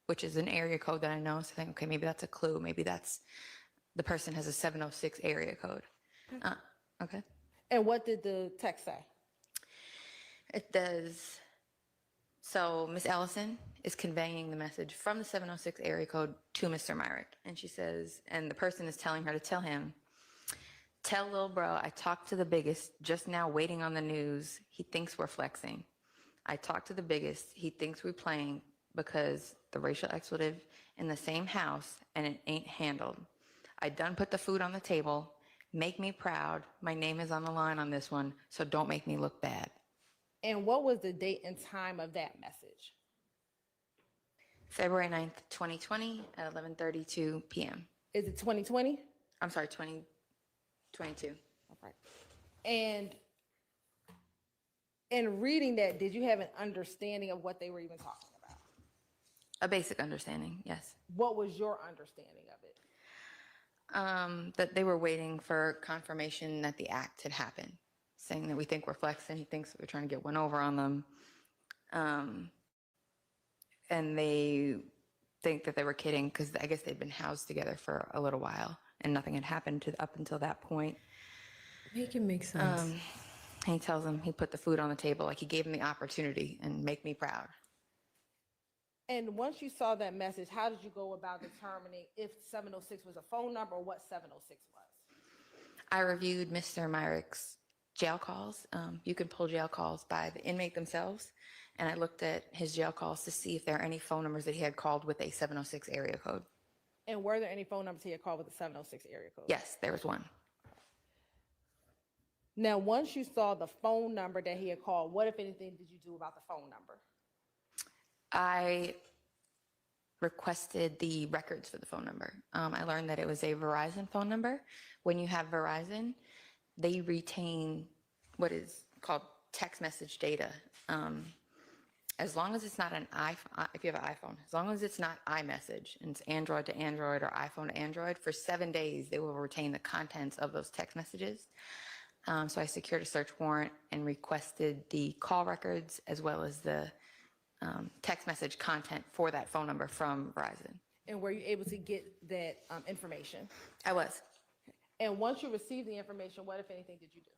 which is an area code that I know. So I think, okay, maybe that's a clue. Maybe that's the person has a 706 area code. Okay. And what did the text say? It does. So Miss Ellison is conveying the message from the 706 area code to Mr. Myrick. And she says, and the person is telling her to tell him, tell Lil Bro, I talked to the biggest, just now waiting on the news. He thinks we're flexing. I talked to the biggest. He thinks we're playing because the racial expletive in the same house and it ain't handled. I done put the food on the table. Make me proud. My name is on the line on this one, so don't make me look bad. And what was the date and time of that message? February 9th, 2020 at 11:32 p.m. Is it 2020? I'm sorry, 2022. All right. And in reading that, did you have an understanding of what they were even talking about? A basic understanding, yes. What was your understanding of it? That they were waiting for confirmation that the act had happened, saying that we think we're flexing. He thinks that we're trying to get one over on them. And they think that they were kidding because I guess they'd been housed together for a little while and nothing had happened up until that point. Make it make sense. And he tells him he put the food on the table, like he gave him the opportunity and make me proud. And once you saw that message, how did you go about determining if 706 was a phone number or what 706 was? I reviewed Mr. Myrick's jail calls. You can pull jail calls by the inmate themselves. And I looked at his jail calls to see if there are any phone numbers that he had called with a 706 area code. And were there any phone numbers he had called with the 706 area code? Yes, there was one. Now, once you saw the phone number that he had called, what, if anything, did you do about the phone number? I requested the records for the phone number. I learned that it was a Verizon phone number. When you have Verizon, they retain what is called text message data. As long as it's not an iPhone, if you have an iPhone, as long as it's not iMessage and it's Android to Android or iPhone to Android, for 7 days, they will retain the contents of those text messages. So I secured a search warrant and requested the call records as well as the text message content for that phone number from Verizon. And were you able to get that information? I was. And once you received the information, what, if anything, did you do?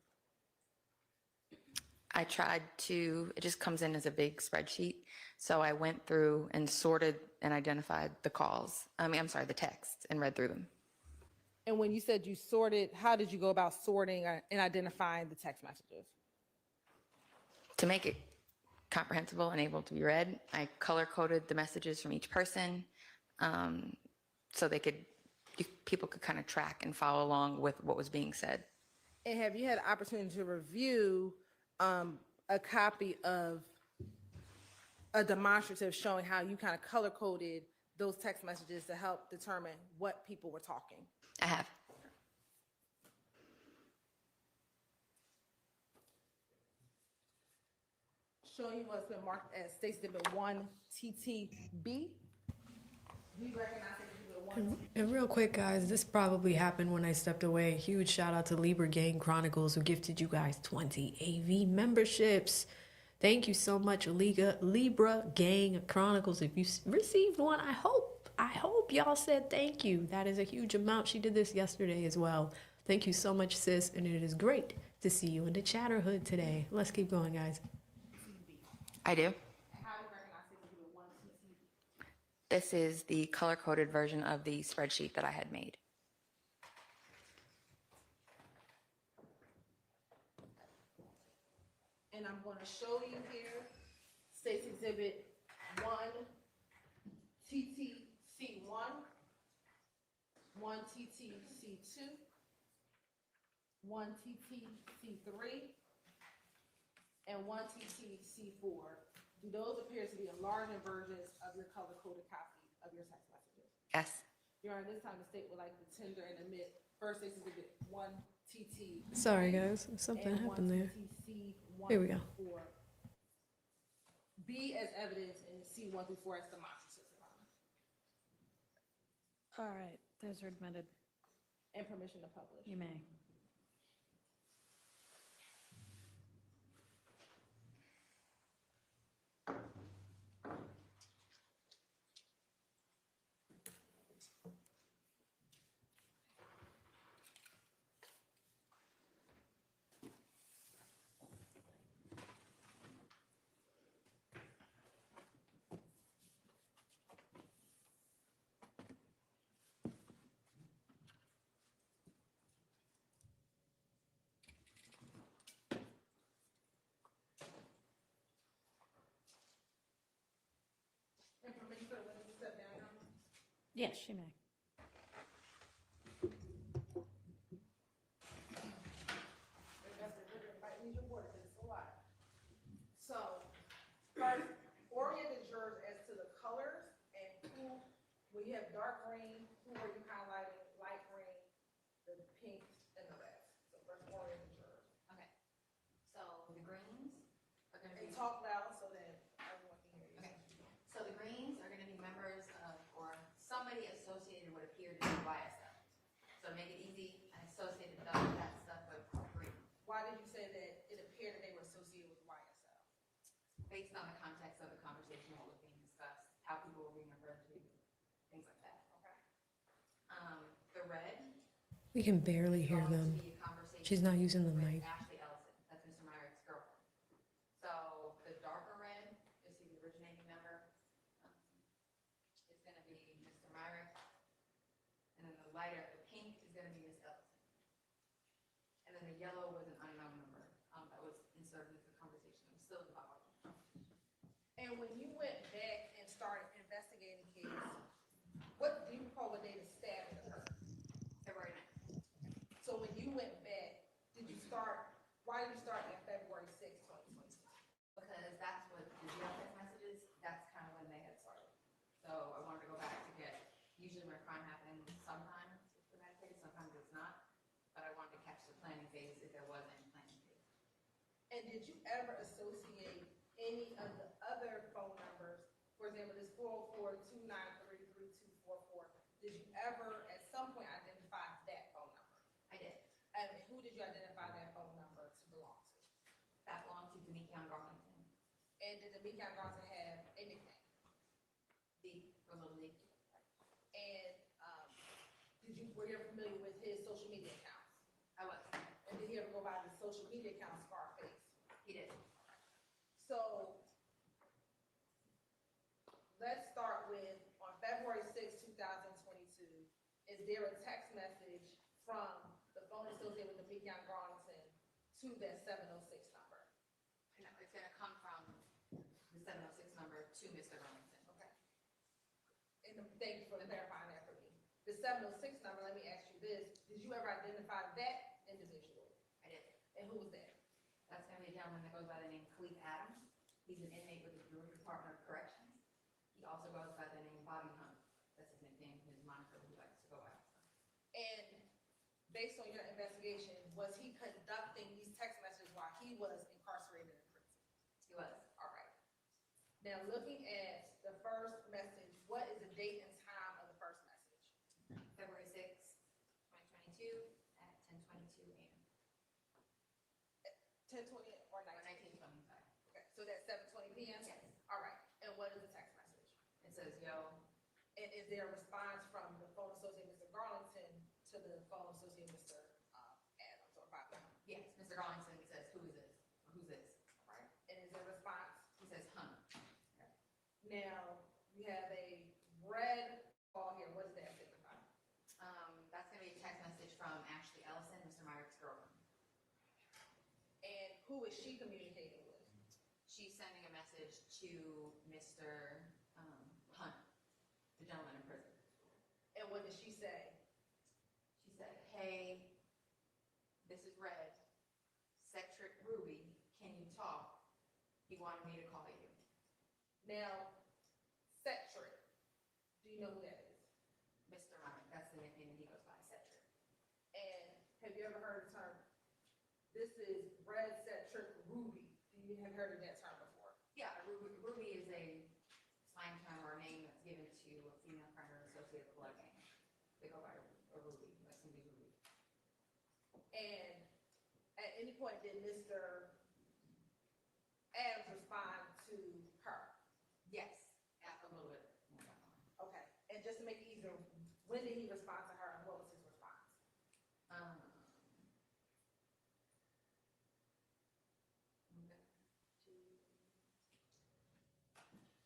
I tried to, it just comes in as a big spreadsheet. So I went through and sorted and identified the calls. I'm sorry, the texts and read through them. And when you said you sorted, how did you go about sorting and identifying the text messages? To make it comprehensible and able to be read, I color-coded the messages from each person so people could kind of track and follow along with what was being said. And have you had the opportunity to review a copy of a demonstrative showing how you kind of color coded those text messages to help determine what people were talking? I have. Showing you what's been marked as States Exhibit 1 TTB. Do you recognize Exhibit 1? And real quick, guys, this probably happened when I stepped away. Huge shout out to Libra Gang Chronicles, who gifted you guys 20 AV memberships. Thank you so much, Libra Gang Chronicles. If you received one, I hope y'all said thank you. That is a huge amount. She did this yesterday as well. Thank you so much, sis, and it is great to see you in the Chatterhood today. Let's keep going, guys. I do. How do you recognize Exhibit 1 TTB? This is the color-coded version of the spreadsheet that I had made. And I'm going to show you here States Exhibit 1 TTC1, 1 TTC2, 1 TTC3, and 1 TTC4. Do those appear to be enlarged versions of your color-coded copy of your text messages? Yes. Your Honor, this time the state would like to tender and admit first States Exhibit 1 TT. Sorry, guys. Something and happened 1 there. TTC1 Here we go. through 4. B as evidence and C1 through 4 as demonstrative, Your Honor. All right, those are admitted. And permission to publish. You may. And permission for the witness to step down, Your Honor. Yes, you may. So, first, orient the jurors as to the colors and who, when you have dark green, who are you highlighting, light green, the pinks, and the reds. So first, orient the jurors. Okay. So the greens are going to be. And talk loud so that everyone can hear you. Okay. So the greens are going to be members of, or somebody associated would appear to be YSL. So to make it easy, I associated that stuff with green. Why did you say that it appeared that they were associated with YSL? Based on the context of the conversation, what was being discussed, how people were being referred to, things like that. Okay. The red. We can barely hear is going them. to be a conversation She's not using the with mic. Ashley Ellison. That's Mr. Myrick's girlfriend. So the darker red is the originating member. It's going to be Mr. Myrick. And then the lighter, the pink is going to be Miss Ellison. And then the yellow was an unknown member that was inserted into the conversation. It was still involved. And when you went back and started investigating the case, what do you recall what day the stabbing occurred? February 9th. So when you went back, why did you start at February 6th, 2022? Because that's what the jail text messages, that's kind of when they had started. So I wanted to go back to get, usually when a crime happens, sometimes it's premeditated, sometimes it's not. But I wanted to catch the planning phase if there was any planning phase. And did you ever associate any of the other phone numbers, for example, this 404-293-3244, did you ever at some point identify that phone number? I did. And who did you identify that phone number to belong to? That belonged to Demikion Garlington. And did Demikion Garlington have a nickname? D for Little League. And were you ever familiar with his social media accounts? I was. And did he ever go by the social media account Scarface? He did. So let's start with, on February 6, 2022, is there a text message from the phone associated with the Demikion Garlington to that 706 number? No, it's going to come from the 706 number to Mr. Garlington. Okay. And thank you for clarifying that for me. The 706 number, let me ask you this, did you ever identify that individual? I did. And who was that? That's going to be a gentleman that goes by the name Cleve Adams. He's an inmate with the Georgia Department of Corrections. He also goes by the name Bobby Hunt. That's his nickname, his moniker he likes to go by. And based on your investigation, was he conducting these text messages while he was incarcerated in prison? He was. All right. Now, looking at the first message, what is the date and time of the first message? February 6th, 2022 at 10:22 a.m. 10:20 or 19? 19:25. Okay, so that's 7:20 p.m.? Yes. All right, and what is the text message? It says, yo, And is there a response from the phone associate, Mr. Garlington, to the phone associate, Mr. Adams, or Bobby? yes, Mr. Garlington says, who is this? Or who's this? All right, and is there a response? He says, Hunt. Now, you have a red call here, what does that signify? That's going to be a text message from Ashley Ellison, Mr. Myrick's girlfriend. And who is she communicating with? She's sending a message to Mr. Hunt, the gentleman in prison. And what does she say? She said, hey, this is Red. Cedric Ruby, can you talk? He wanted me to call you. Now, Cedric, do you know who that is? Mr. Myrick, that's the nickname that he goes by, Cedric. And have you ever heard the term, this is Red Cedric Ruby? Do you have heard of that term before? Yeah, Ruby is a slang term or a name that's given to a female primary associated with blood gang. They go by a Ruby, like somebody's Ruby. And at any point, did Mr. Adams respond to her? Yes, a little bit. Okay, and just to make it easier, when did he respond to her and what was his response?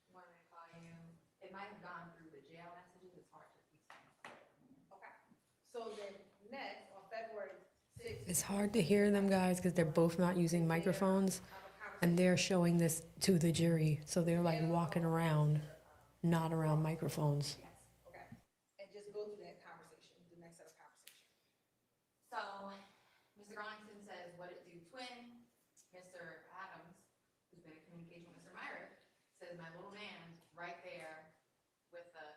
When I call you, it might have gone through the jail messages. It's hard to keep saying. Okay, so then next, on February 6th. It's hard to hear them, guys, because they're both not using microphones, and they're showing this to the jury. So they're like walking around, not around microphones. Okay, and just go through that conversation, the next set of conversation. So, Mr. Garlington says, what it do, twin? Mr. Adams, who's been in communication with Mr. Myrick, says, my little man, right there with the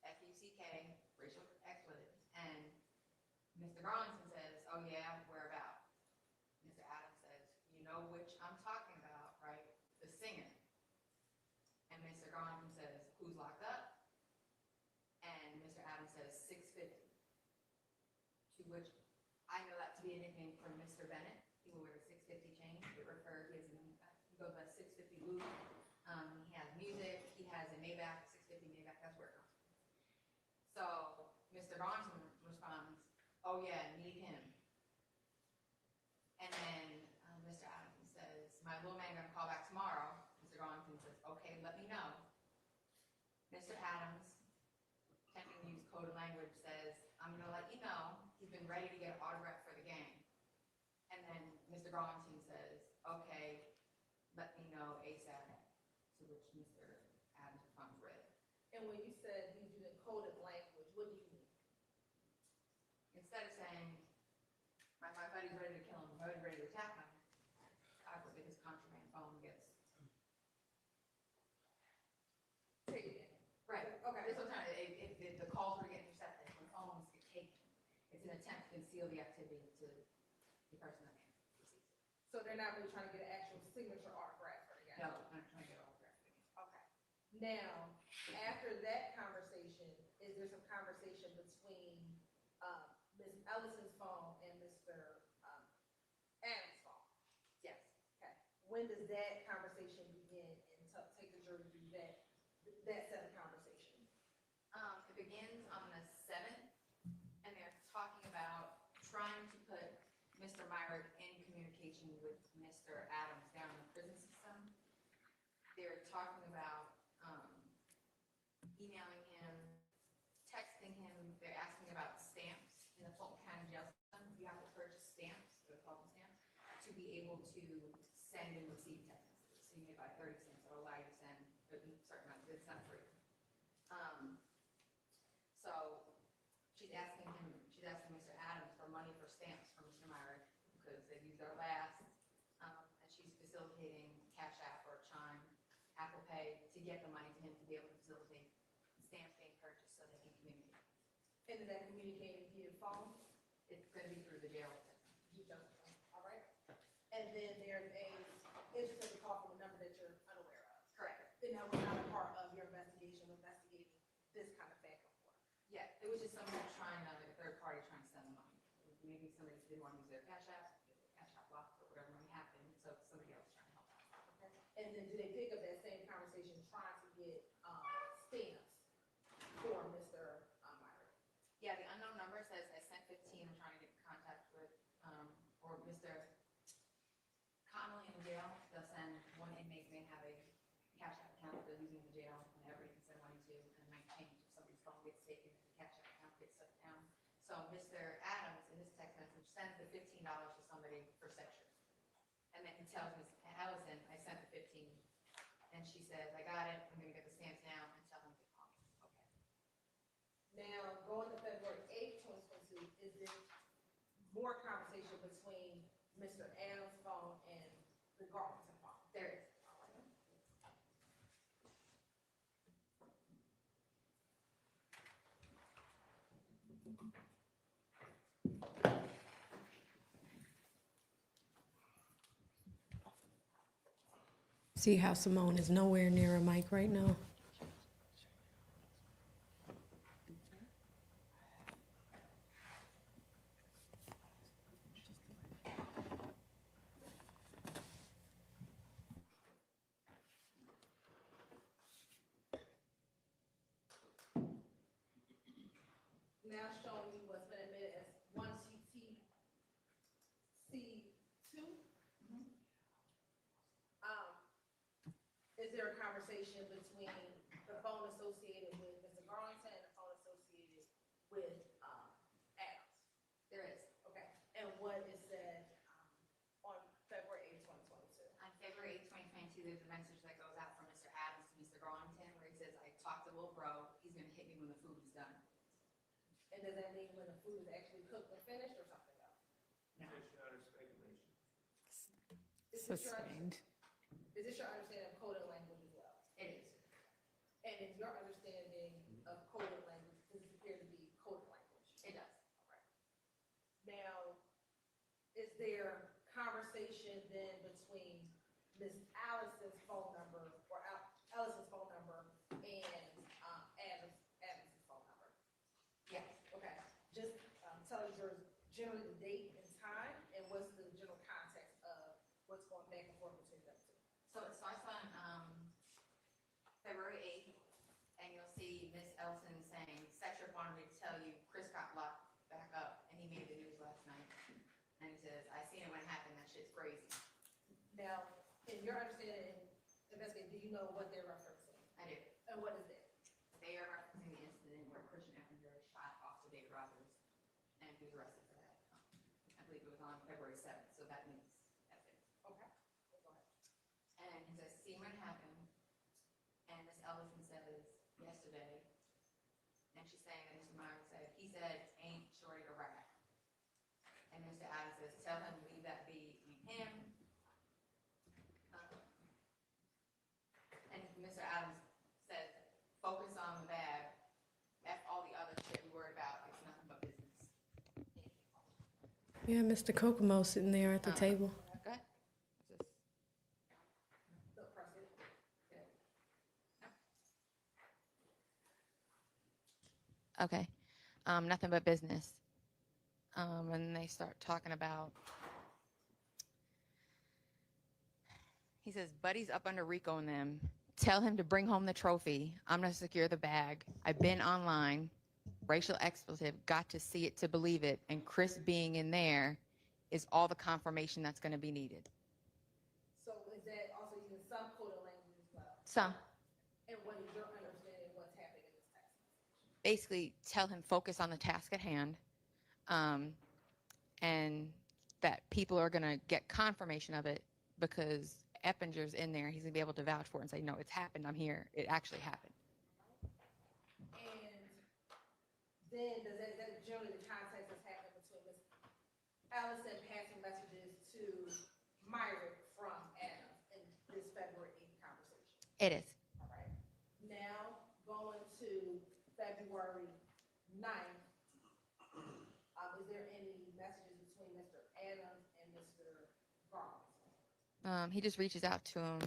F-U-C-K, racial X with it. And Mr. Garlington says, oh yeah, where about? Mr. Adams says, you know which I'm talking about, right? The singer. And Mr. Garlington says, who's locked up? And Mr. Adams says, 650. To which I know that to be a nickname from Mr. Bennett. He will wear a 650 chain. It refers, he goes by 650 Luke. He has music. He has a Maybach, 650 Maybach. That's where it comes from. So Mr. Garlington responds, oh yeah, need him. And then Mr. Adams says, my little man gonna call back tomorrow. Mr. Garlington says, okay, let me know. Mr. Adams, attempting to use coded language, says, I'm gonna let you know. He's been ready to get an autograph for the gang. And then Mr. Garlington says, okay, let me know ASAP. To which Mr. Adams responds, red. And when you said he's using coded language, what do you mean? Instead of saying, my buddy's ready to kill him, my buddy's ready to attack him, I put that his contraband phone gets. Take it in. Right. Okay. This whole time, if the calls were getting intercepted, when phones get taken, it's an attempt to conceal the activity to the person that receives it. So they're not really trying to get an actual signature autograph for the guy? No, I'm not trying to get autograph. Okay. Now, after that conversation, is there some conversation between Ms. Ellison's phone and Mr. Adams' phone? Yes. Okay. When does that conversation begin and take the jury through that set of conversation? It begins on the 7th, and they're talking about trying to put Mr. Myrick in communication with Mr. Adams down in the prison system. They're talking about emailing him, texting him. They're asking about stamps in the Fulton County jail system. You have to purchase stamps, they're called stamps, to be able to send and receive text messages. So you may buy 30 stamps that will allow you to send a certain amount, it's not free. So she's asking Mr. Adams for money for stamps from Mr. Myrick because they've used our last, and she's facilitating cash out way to get the money to him to be able to facilitate stamps being purchased so they can communicate. And is that communicating via phone? It's going to be through the jail system. All right. And then there's a intercepted call from a number that you're unaware of. Correct. And that was not a part of your investigation, investigating this kind of phantom form. Yeah, it was just someone trying, like a third party trying to send the money. Maybe somebody didn't want to use their cash app, cash app locked or whatever might happen, so somebody else trying to help out. And then do they pick up that same conversation trying to get stamps for Mr. Myrick? Yeah, the unknown number says I sent 15, I'm trying to get in contact with, or Mr. Connolly in the jail, they'll send one inmate may have a cash app account they're using in the jail, and everybody can send money to, and it might change if somebody's phone gets taken, if the cash app account gets shut down. So Mr. Adams, in his text message, sends the $15 to somebody for section. And then he tells Ms. Allison, I sent the 15. And she says, I got it, I'm gonna get the stamps now and tell him to call me. Okay. Now, going to February 8th, 2022, is there more conversation between Mr. Adams' phone and the Garlington phone? There is. See how Simone is nowhere near a mic right now? Now showing you what's been admitted as 1TTC2. Is there a conversation between the phone associated with Mr. Garlington and the phone associated with Adams? There is. Okay. And what is said on February 8th, 2022? On February 8th, 2022, there's a message that goes out from Mr. Adams to Mr. Garlington where he says, I talked to Lil Bro, he's gonna hit me when the food is done. And does that mean when the food is actually cooked and finished or something else? No. Is this your- Sustained. Is this your understanding of coded language as well? It is. And is your understanding of coded language, does it appear to be coded language? It does. Now, is there conversation then between Ms. Allison's phone number or Allison's phone number and Adam's phone number? Yes. Okay, just tell us your generally the date and time and what's the general context of what's going back and forth between them two. So it starts on February 8th, and you'll see Miss Elson saying, Sextrip wanted me to tell you Chris got locked back up, and he made the news last night. And he says, I seen it when it happened, that shit's crazy. Now, in your understanding, investigator, do you know what they're referencing? I do. And what is it? They are referencing the incident where Christian Effinger shot Officer David Rogers, and he was arrested for that. I believe it was on February 7th, so that means evidence. Okay. Go ahead. And he says, see when it happened. And Miss Ellison says, yesterday. And she's saying that Mr. Myers said, he said, ain't shorty a rat. And Mr. Adams says, tell him to leave that be on him. And Mr. Adams says, focus on the bag. F all the other shit we worried about. It's nothing but business. Yeah, Mr. Kokomo sitting there at the table. Go ahead. The president. Okay. Nothing but business. And they start talking about, he says, Buddy's up under Rico and them. Tell him to bring home the trophy. I'm going to secure the bag. I've been online. Racial expletive. Got to see it to believe it. And Chris being in there is all the confirmation that's going to be needed. So is that also using some coded language as well? Some. And what is your understanding of what's happening in this text? Basically, tell him focus on the task at hand. And that people are going to get confirmation of it because Eppinger's in there. He's going to be able to vouch for it and say, no, it's happened. I'm here. It actually happened. And then does that generally the context that's happening between Ms. Allison passing messages to Myrick from Adams in this February 8th conversation? It is. February 9th, is there any messages between Mr. Adams and Mr. Garland? He just reaches out to him.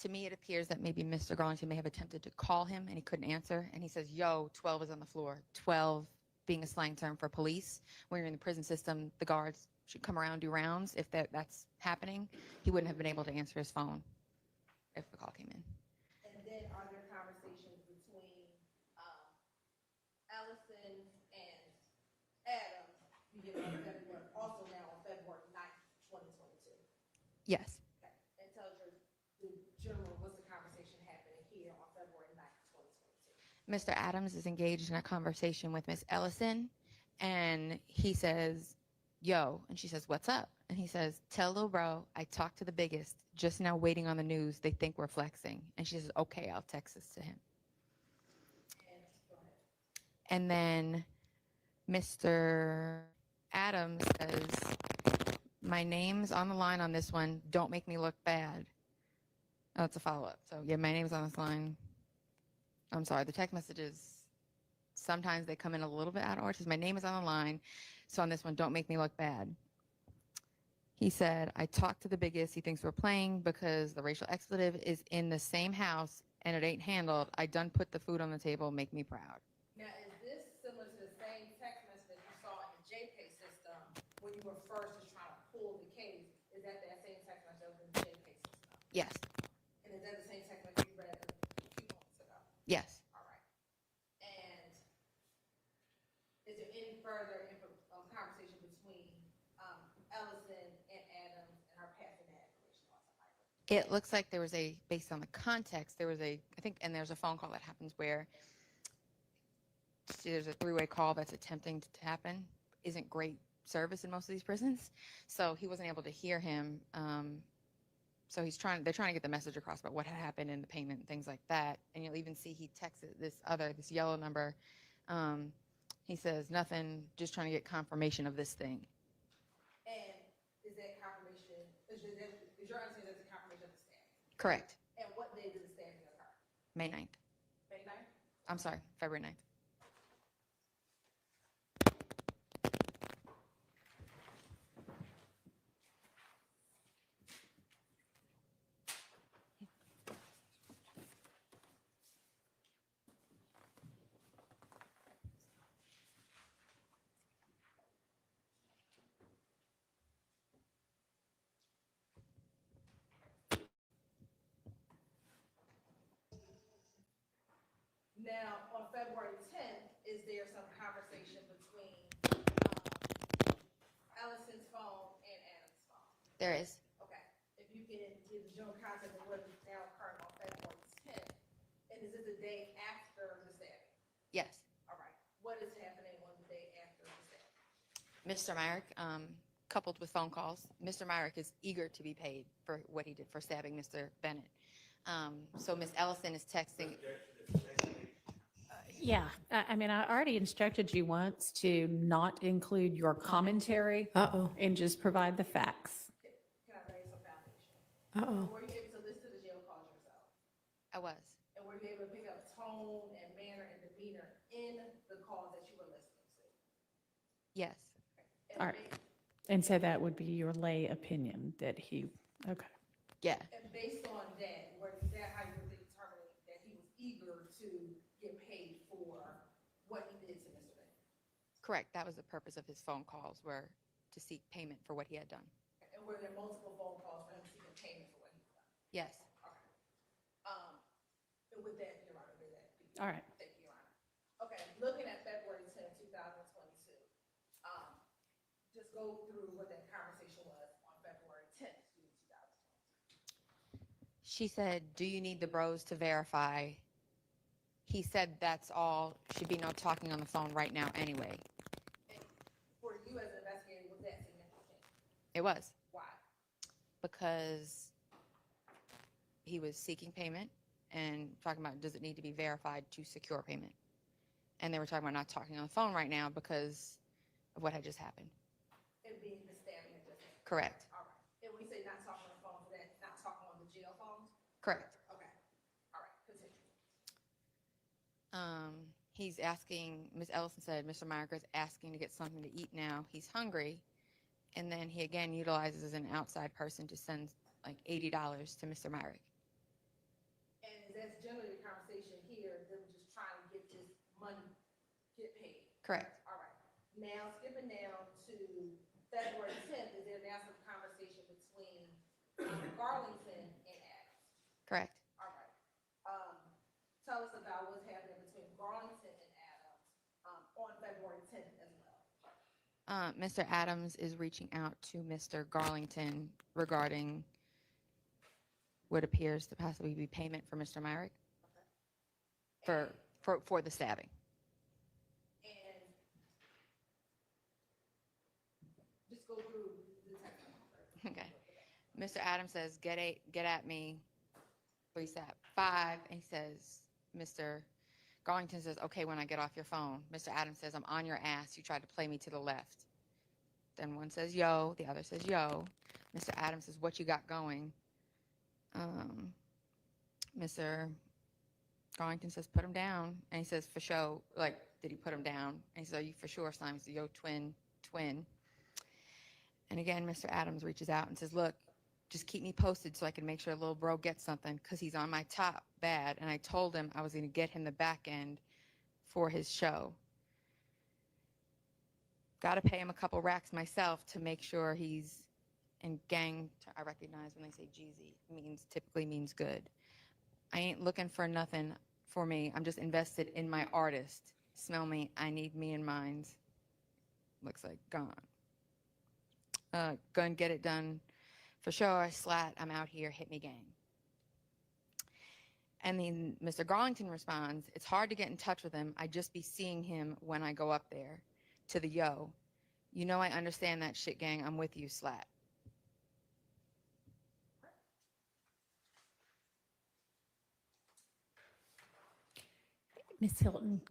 To me, it appears that maybe Mr. Garlington may have attempted to call him and he couldn't answer. And he says, yo, 12 is on the floor. 12 being a slang term for police. When you're in the prison system, the guards should come around, do rounds. If that's happening, he wouldn't have been able to answer his phone if the call came in. And then are there conversations between Ellison and Adams, also now on February 9th, 2022? Yes. Okay. And tell us the general, what's the conversation happening here on February 9th, 2022? Mr. Adams is engaged in a conversation with Miss Ellison, and he says, yo, and she says, what's up? And he says, tell little bro, I talked to the biggest, just now waiting on the news. They think we're flexing. And she says, okay, I'll text this to him. And then Mr. Adams says, my name's on the line on this one. Don't make me look bad. Oh, it's a follow-up. So yeah, my name's on this line. I'm sorry, the text messages, sometimes they come in a little bit out of order. It says, my name is on the line. So on this one, don't make me look bad. He said, I talked to the biggest. He thinks we're playing because the racial expletive is in the same house and it ain't handled. I done put the food on the table. Make me proud. Now, is this similar to the same text message that you saw in the JPay system when you were first just trying to pull the case? Is that same text message that was in the JPay system? Yes. And is that the same text message you read a few moments ago? Yes. All right. And is there any further conversation between Ellison and Adams and her passing that information on somebody? It looks like there was based on the context, there was I think, and there's a phone call that happens where there's a three-way call that's attempting to happen. Isn't great service in most of these prisons. So he wasn't able to hear him. So they're trying to get the message across about what had happened in the payment and things like that. And you'll even see he texted this yellow number. He says, nothing, just trying to get confirmation of this thing. And is that confirmation, is your understanding that's a confirmation of the stabbing? Correct. And what day did the stabbing occur? May 9th. May 9th? I'm sorry, February 9th. Now, on February 10th, is there some conversation between Ellison's phone and Adam's phone? There is. Okay. If you can give the general context of what is now occurring on February 10th, and is this the day after the stabbing? Yes. All right. What is happening on the day after the stabbing? Mr. Myrick, coupled with phone calls, Mr. Myrick is eager to be paid for what he did for stabbing Mr. Bennett. So Ms. Ellison is texting. Yeah, I mean, I already instructed you once to not include your commentary. And just provide the facts. Can I raise some foundation? Were you able to listen to the jail calls yourself? I was. And were you able to pick up tone and manner and demeanor in the calls that you were listening to? Yes. All right. And so that would be your lay opinion that okay. Yeah. And based on that, is that how you were determining that he was eager to get paid for what he did to Mr. Bennett? Correct. That was the purpose of his phone calls, were to seek payment for what he had done. And were there multiple phone calls for him seeking payment for what he done? Yes. Okay. And with that, Your Honor, with that. All right. Thank you, Your Honor. Okay, looking at February 10th, 2022, just go through what that conversation was on February 10th, 2022. She said, do you need the bros to verify? He said, that's all. Should be no talking on the phone right now anyway. And for you as an investigator, was that significant? It was. Why? Because he was seeking payment and talking about, does it need to be verified to secure payment? And they were talking about not talking on the phone right now because of what had just happened. It being the stabbing that just happened? Correct. All right. And when you say not talking on the phone, for that, not talking on the jail phone? Correct. Okay. All right, continue. He's asking, Ms. Ellison said, Mr. Myrick is asking to get something to eat now. He's hungry. And then he again utilizes an outside person to send like $80 to Mr. Myrick. And that's generally the conversation here, them just trying to get this money, get paid. Correct. All right. Now, skipping down to February 10th, is there now some conversation between Garlington and Adams? Correct. All right. Tell us about what's happening between Garlington and Adams on February 10th as well. Mr. Adams is reaching out to Mr. Garlington regarding what appears to possibly be payment for Mr. Myrick for the stabbing. And just go through the text. Okay. Mr. Adams says, get at me, 3-5, and he says, Mr. Garlington says, okay, when I get off your phone. Mr. Adams says, I'm on your ass. You tried to play me to the left. Then one says, yo. The other says, yo. Mr. Adams says, what you got going? Mr. Garlington says, put him down. And he says, for sure. Like, did he put him down? And he says, are you for sure, Simon? He says, yo, twin. And again, Mr. Adams reaches out and says, look, just keep me posted so I can make sure little bro gets something because he's on my top bad. And I told him I was going to get him the back end for his show. Got to pay him a couple racks myself to make sure he's in gang. I recognize when they say Jeezy typically means good. I ain't looking for nothing for me. I'm just invested in my artist. Smell me. I need me and mines. Looks like gone. Go and get it done. For sure, slat, I'm out here, hit me gang. And then Mr. Garlington responds, it's hard to get in touch with him. I just be seeing him when I go up there. To the yo, you know I understand that shit, gang. I'm with you, slat. Ms. Hilton,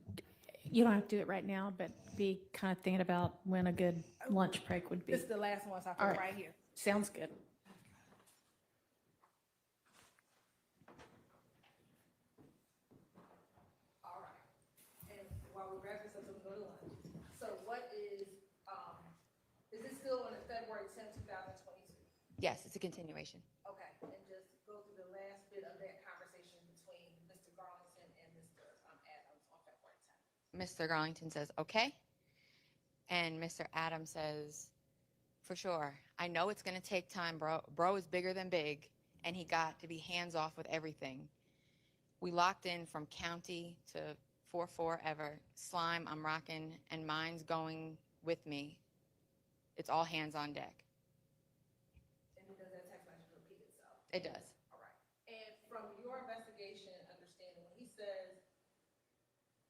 you don't have to do it right now, but be kind of thinking about when a good lunch break would be. This is the last one, so I All put it right. right here. Sounds good. All right. And while we wrap this up, we'll go to lunch. So what is this still on the February 10th, 2022? Yes, it's a continuation. Okay, and just go through the last bit of that conversation between Mr. Garlington and Mr. Adams on February 10th. Mr. Garlington says, okay. And Mr. Adams says, for sure. I know it's going to take time, bro. Bro is bigger than big, and he got to be hands off with everything. We locked in from county to 4-4 ever. Slime, I'm rocking, and mine's going with me. It's all hands on deck. And does that text message repeat itself? It does. All right. And from your investigation and understanding, when he says,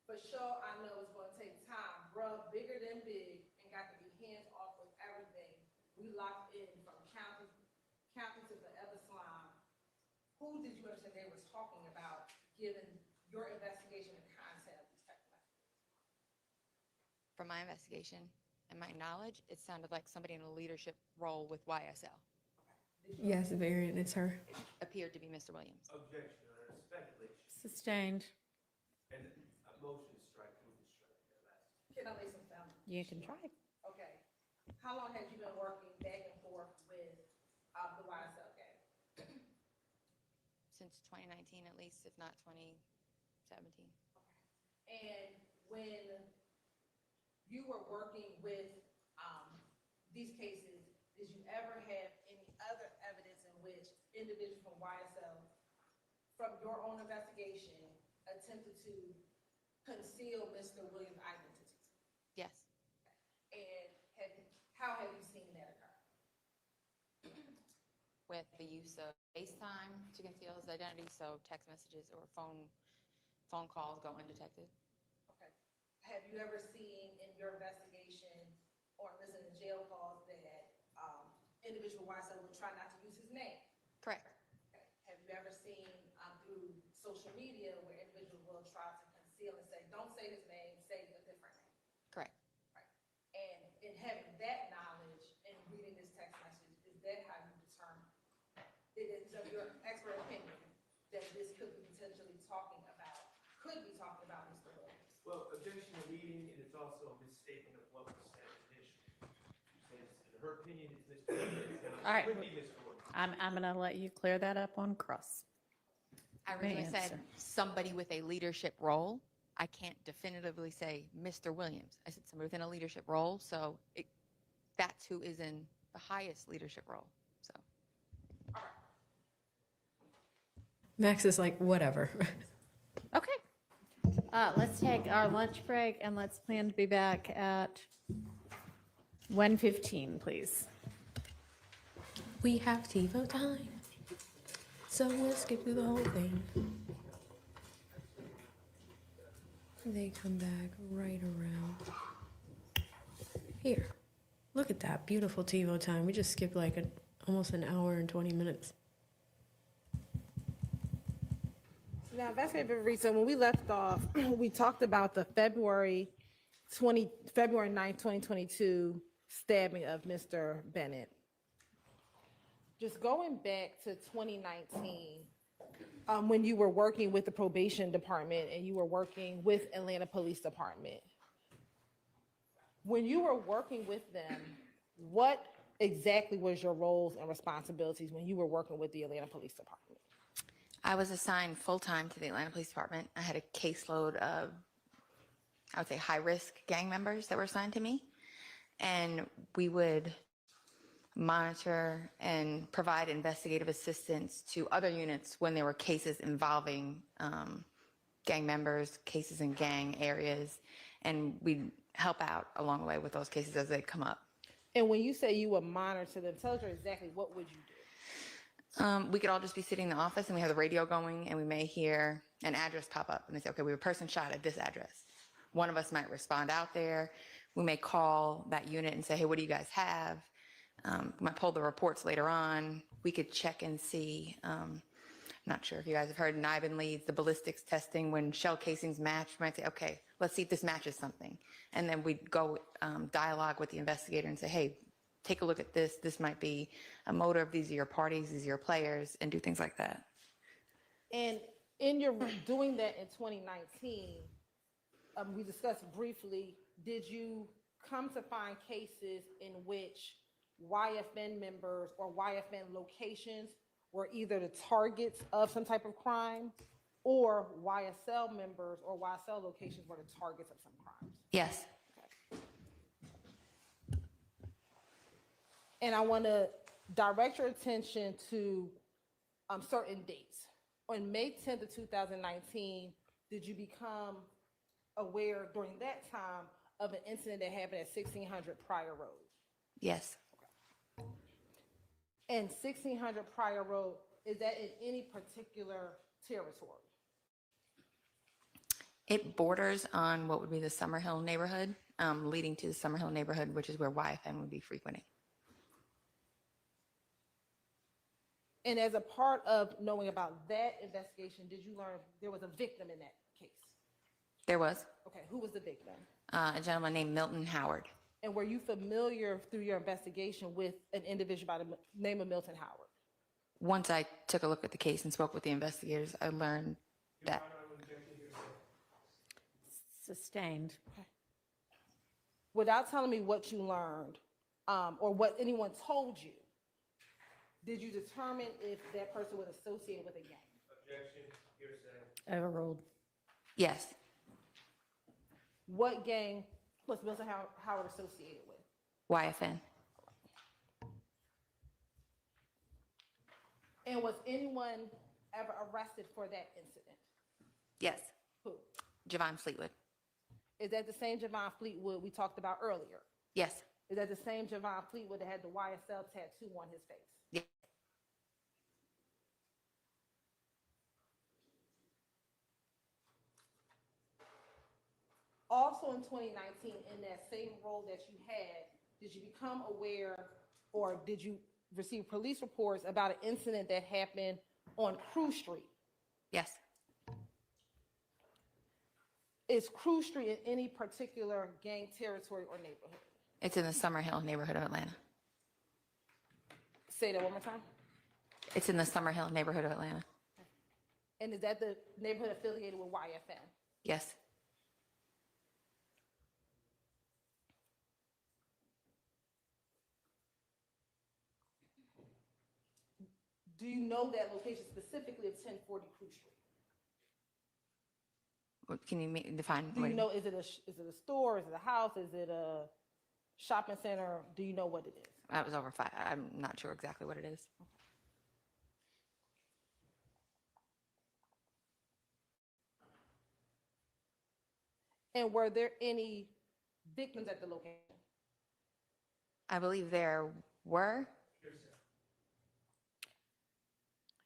for sure, I know it's going to take time, bro, bigger than big, and got to be hands off with everything. We locked in from county to forever slime. Who did you understand they was talking about, given your investigation and content of these text messages? From my investigation and my knowledge, it sounded like somebody in a leadership role with YSL. Yes, Variant, it's her. Appeared to be Mr. Williams. Objection, Your Honor, speculation. Sustained. And a motion to strike, move to strike. Can I lay some foundation? You can try. Okay. How long have you been working back and forth with the YSL gang? Since 2019 at least, if not 2017. And when you were working with these cases, did you ever have any other evidence in which individuals from YSL, from your own investigation, attempted to conceal Mr. Williams' identity? Yes. And how have you seen that occur? With the use of FaceTime to conceal his identity, so text messages or phone calls go undetected. Okay. Have you ever seen in your investigation or listening to jail calls that individual YSL would try not to use his name? Correct. Okay. Have you ever seen through social media where individuals will try to conceal and say, don't say his name, say a different name? Correct. Right. And in having that knowledge and reading this text message, is that how you determine, it is of your expert opinion, that this could be potentially could be talking about Mr. Well, objection to leading, and it's also a misstatement of what was said initially. In her opinion, it's Mr. Williams. All right. It could be Mr. Williams. I'm going to let you clear that up on cross. I May originally said answer. somebody with a leadership role. I can't definitively say Mr. Williams. I said somebody within a leadership role, so that's who is in the highest leadership role. So Max is like, whatever. Okay. Let's take our lunch break and let's plan to be back at 1:15, please. We have TiVo time. So we'll skip through the whole thing. They come back right around here. Look at that beautiful TiVo time. We just skipped like almost an hour and 20 minutes. Now, investigative reason, when we left off, we talked about the February 9th, 2022 stabbing of Mr. Bennett. Just going back to 2019, when you were working with the probation department and you were working with Atlanta Police Department, when you were working with them, what exactly was your roles and responsibilities when you were working with the Atlanta Police Department? I was assigned full-time to the Atlanta Police Department. I had a caseload of, I would say, high-risk gang members that were assigned to me. And we would monitor and provide investigative assistance to other units when there were cases involving gang members, cases in gang areas, and we'd help out along the way with those cases as they come up. And when you say you would monitor them, tell us exactly what would you do? We could all just be sitting in the office and we have the radio going and we may hear an address pop up and they say, okay, we have a person shot at this address. One of us might respond out there. We may call that unit and say, hey, what do you guys have? We might pull the reports later on. We could check and see. I'm not sure if you guys have heard NIBIN leads the ballistics testing when shell casings match. We might say, okay, let's see if this matches something. And then we'd go dialogue with the investigator and say, hey, take a look at this. This might be a motive. These are your parties. These are your players, and do things like that. And in your doing that in 2019, we discussed briefly, did you come to find cases in which YFN members or YFN locations were either the targets of some type of crime, or YSL members or YSL locations were the targets of some crimes? Yes. And I want to direct your attention to certain dates. On May 10th of 2019, did you become aware during that time of an incident that happened at 1600 Pryor Road? Yes. And 1600 Pryor Road, is that in any particular territory? It borders on what would be the Summerhill neighborhood, leading to the Summerhill neighborhood, which is where YFN would be frequenting. And as a part of knowing about that investigation, did you learn there was a victim in that case? There was Okay, who was the victim? a gentleman named Milton Howard. And were you familiar through your investigation with an individual by the name of Milton Howard? Once I took a look at the case and spoke with the investigators, I learned that. Sustained. Without telling me what you learned or what anyone told you, did you determine if that person was associated with a gang? Objection, hearsay. Overruled. Yes. What gang was Milton Howard associated with? YFN. And was anyone ever arrested for that incident? Yes. Who? Javon Fleetwood. Is that the same Javon Fleetwood we talked about earlier? Yes. Is that the same Javon Fleetwood that had the YSL tattoo on his face? Yes. Also in 2019, in that same role that you had, did you become aware or did you receive police reports about an incident that happened on Crew Street? Yes. Is Crew Street in any particular gang territory or neighborhood? It's in the Summerhill neighborhood of Atlanta. Say that one more time. It's in the Summerhill neighborhood of Atlanta. And is that the neighborhood affiliated with YFN? Yes. Do you know that location specifically of 1040 Crew Street? What can you define? Do you know, is it a store, is it a house, is it a shopping center? Do you know what it is? That was over 5. I'm not sure exactly what it is. And were there any victims at the location? I believe there were.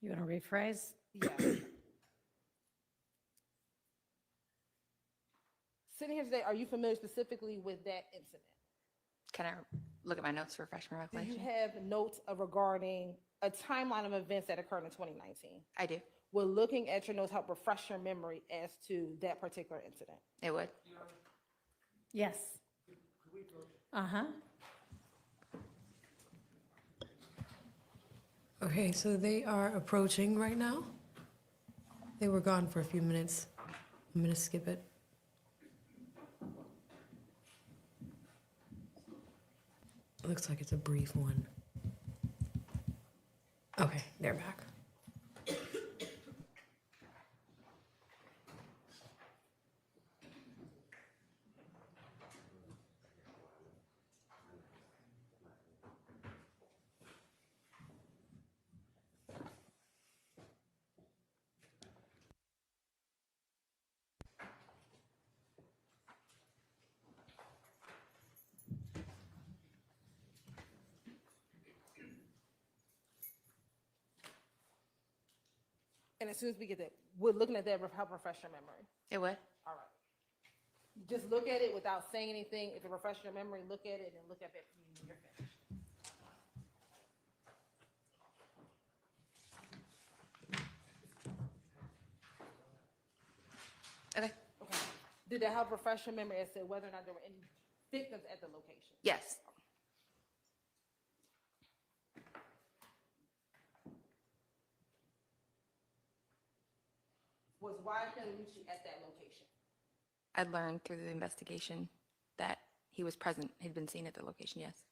You want to rephrase? Yeah. Sitting here today, are you familiar specifically with that incident? Can I look at my notes to refresh my Do recollection? you have notes regarding a timeline of events that occurred in 2019? I do. Will looking at your notes help refresh your memory as to that particular incident? It would. Yes. Uh-huh. Okay, so they are approaching right now. They were gone for a few minutes. I'm gonna skip it. Looks like it's a brief one. Okay, they're back. And as soon as we get that, we're looking at that, help refresh your memory. It would. All right. Just look at it without saying anything. If it refreshes your memory, look at it and look at it when you're finished. Okay. Okay. Did that help refresh your memory as to whether or not there were any victims at the location? Yes. Was YSL at that location? I learned through the investigation that he was present, had been seen at the location, yes.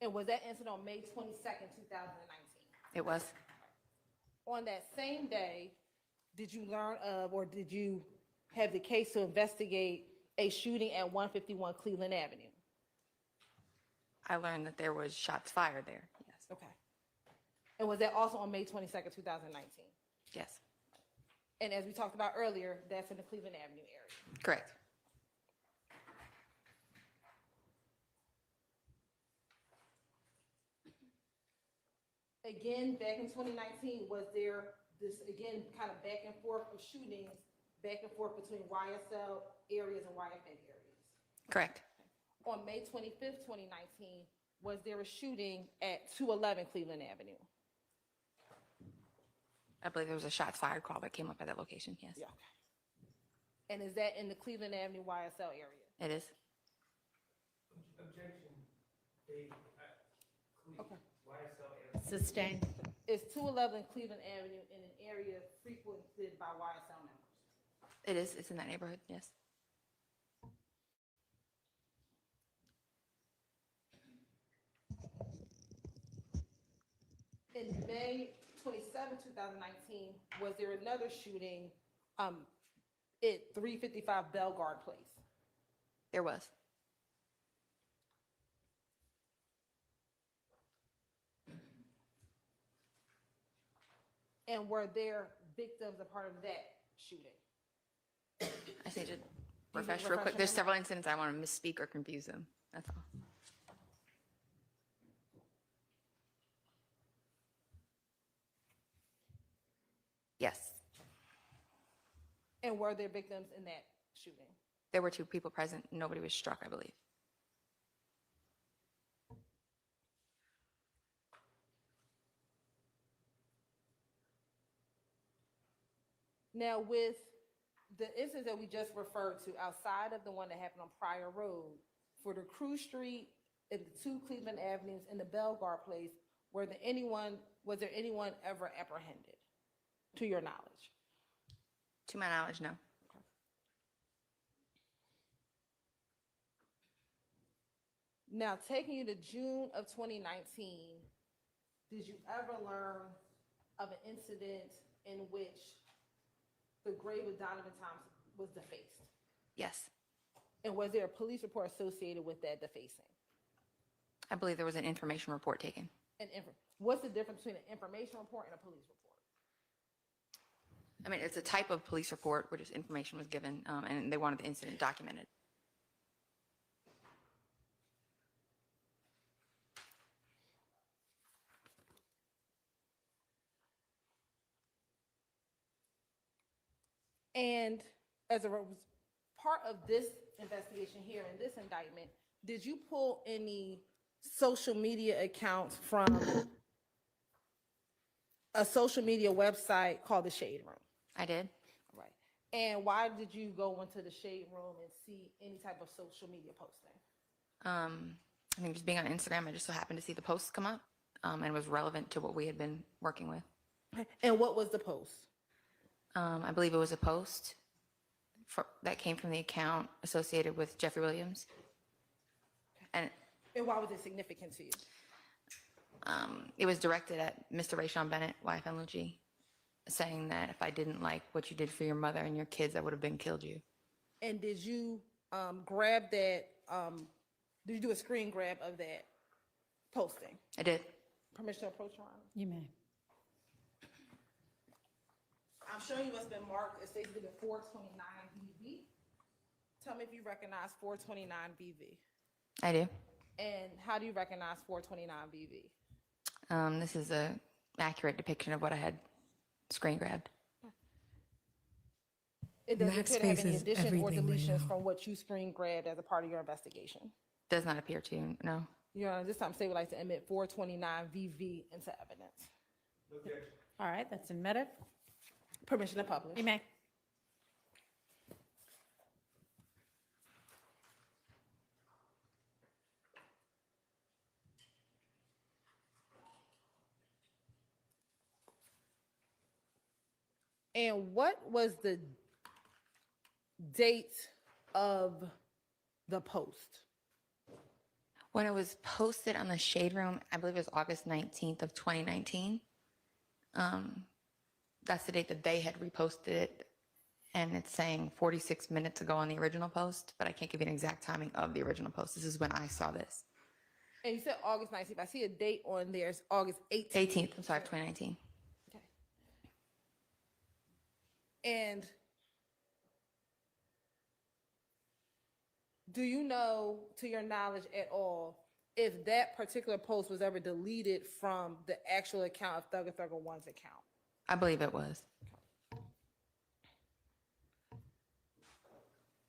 And was that incident on May 22nd, 2019? It was. On that same day, did you learn of or did you have the case to investigate a shooting at 151 Cleveland Avenue? I learned that there was shots fired there, yes. Okay. And was that also on May 22nd, 2019? Yes, And as we talked about earlier, that's in the Cleveland Avenue area. correct. Again, back in 2019, was there this, again, kind of back and forth of shootings, back and forth between YSL areas and YFN areas? Correct. On May 25th, 2019, was there a shooting at 211 Cleveland Avenue? I believe there was a shots fired call that came up at that location, yes. Yeah. And is that in the Cleveland Avenue YSL area? It is. Objection. Okay. Sustained. Is 211 Cleveland Avenue in an area frequented by YSL members? It is. It's in that neighborhood, yes. In May 27, 2019, was there another shooting at 355 Bellegarde Place? There was. And were there victims a part of that shooting? I just need to refresh real quick. There's several incidents I want to misspeak or confuse them. That's all. Yes, And were there victims in that shooting? there were 2 people present. Nobody was struck, I believe. Now, with the instance that we just referred to, outside of the one that happened on Pryor Road, for the Crew Street and the 2 Cleveland Avenues and the Bellegarde Place, was there anyone ever apprehended, to your knowledge? To my knowledge, no. Now, taking you to June of 2019, did you ever learn of an incident in which the grave of Donovan Thompson was defaced? Yes, And was there a police report associated with that defacing? I believe there was an information report taken. What's the difference between an information report and a police report? I mean, it's a type of police report where just information was given, and they wanted the incident documented. And as a part of this investigation here in this indictment, did you pull any social media accounts from a social media website called the Shade Room? I did. Right. And why did you go into the Shade Room and see any type of social media posting? I think just being on Instagram, I just so happened to see the posts come up, and it was relevant to what we had been working with. And what was the post? I believe it was a post that came from the account associated with Jeffrey Williams. And why was it significant to you? it was directed at Mr. Rayshawn Bennett, YFN saying that if I didn't like what you did for your mother and your kids, I would have been killed you. And did you grab that, did you do a screen grab of that posting? I did. Permission to approach, Your Honor? You may. I'm showing you what's been marked as stated in 429 BV. Tell me if you recognize 429 BV. I do. And how do you recognize 429 BV? This is a accurate depiction of what I had screen grabbed. It doesn't Max appear to have any faces additions or everything right deletions now. from what you screen grabbed as a part of your investigation. Does not appear to, no. Your Honor, this time state would like to admit 429 VV into evidence. Okay. All right, that's admitted. Permission to publish. You may. And what was the date of the post? When it was posted on the Shade Room, I believe it was August 19th of 2019. That's the date that they had reposted it. And it's saying 46 minutes ago on the original post, but I can't give you an exact timing of the original post. This is when I saw this. And you said August 19th. I see a date on there. It's August 18th. 18th, I'm sorry, 2019. And do you know, to your knowledge at all, if that particular post was ever deleted from the actual account of Thugger Thugger One's account? I believe it was.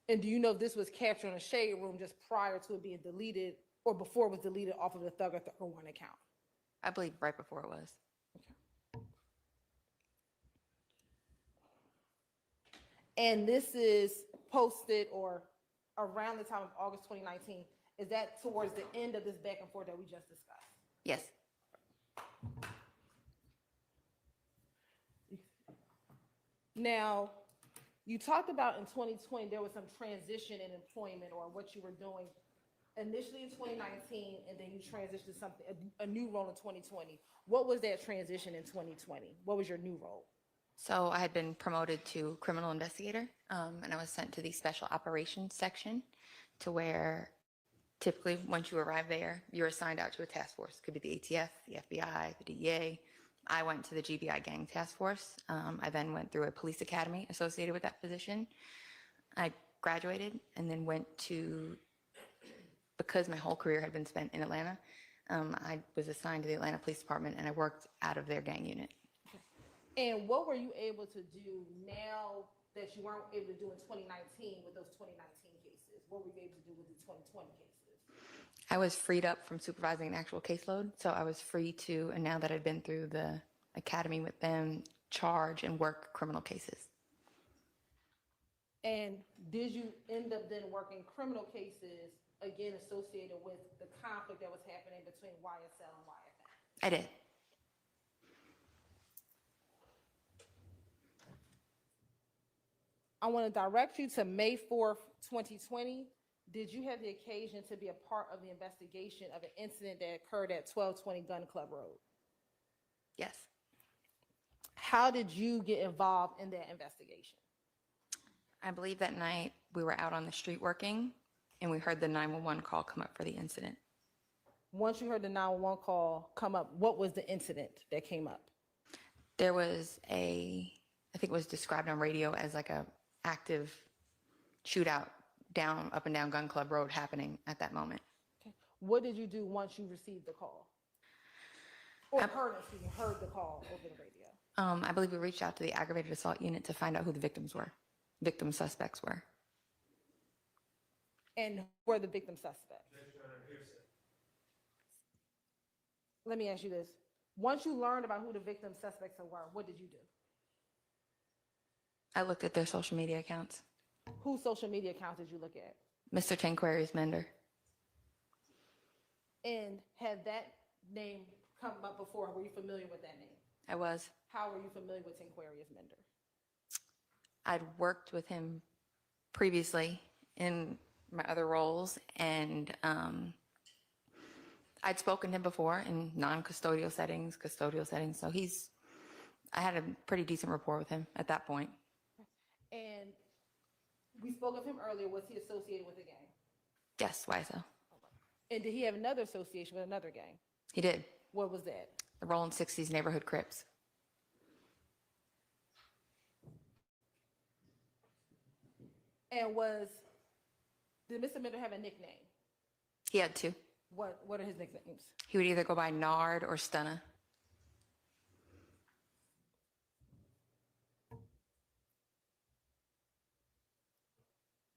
And do you know if this was captured in a Shade Room just prior to it being deleted or before it was deleted off of the Thugger Thugger One account? I believe right before it was. And this is posted or around the time of August 2019. Is that towards the end of this back and forth that we just discussed? Yes. Now, you talked about in 2020, there was some transition in employment or what you were doing initially in 2019, and then you transitioned to something, a new role in 2020. What was that transition in 2020? What was your new role? So I had been promoted to criminal investigator, and I was sent to the special operations section, to where typically once you arrive there, you're assigned out to a task force. Could be the ATF, the FBI, the DEA. I went to the GBI gang task force. I then went through a police academy associated with that position. I graduated and then went to, because my whole career had been spent in Atlanta, I was assigned to the Atlanta Police Department, and I worked out of their gang unit. And what were you able to do now that you weren't able to do in 2019 with those 2019 cases? What were you able to do with the 2020 cases? I was freed up from supervising an actual caseload, so I was free to, and now that I'd been through the academy with them, charge and work criminal cases. And did you end up then working criminal cases, again, associated with the conflict that was happening between YSL and YFN? I did. I want to direct you to May 4th, 2020. did you have the occasion to be a part of the investigation of an incident that occurred at 1220 Gun Club Road? Yes. How did you get involved in that investigation? I believe that night we were out on the street working and we heard the 911 call come up for the incident. Once you heard the 911 call come up, what was the incident that came up? There was I think it was described on radio as like a active shootout up and down Gun Club Road happening at that moment. Okay. What did you do once you received the call? Or heard the call over the radio? I believe we reached out to the aggravated assault unit to find out who the victim suspects were. And who were the victim suspects? Let me ask you this. Once you learned about who the victim suspects were, what did you do? I looked at their social media accounts. Whose social media accounts did you look at? Mr. Tanquarius Mender. And had that name come up before? Were you familiar with that name? I was. How were you familiar with Tanquarius Mender? I'd worked with him previously in my other roles, and I'd spoken to him before in non-custodial settings, custodial settings. So I had a pretty decent rapport with him at that point. And we spoke of him earlier. Was he associated with a gang? Yes, YSL. And did he have another association with another gang? He did. What was that? The Rolling 60s Neighborhood Crips. And did Mr. Mender have a nickname? He had two. What are his nicknames? He would either go by Nard or Stunna.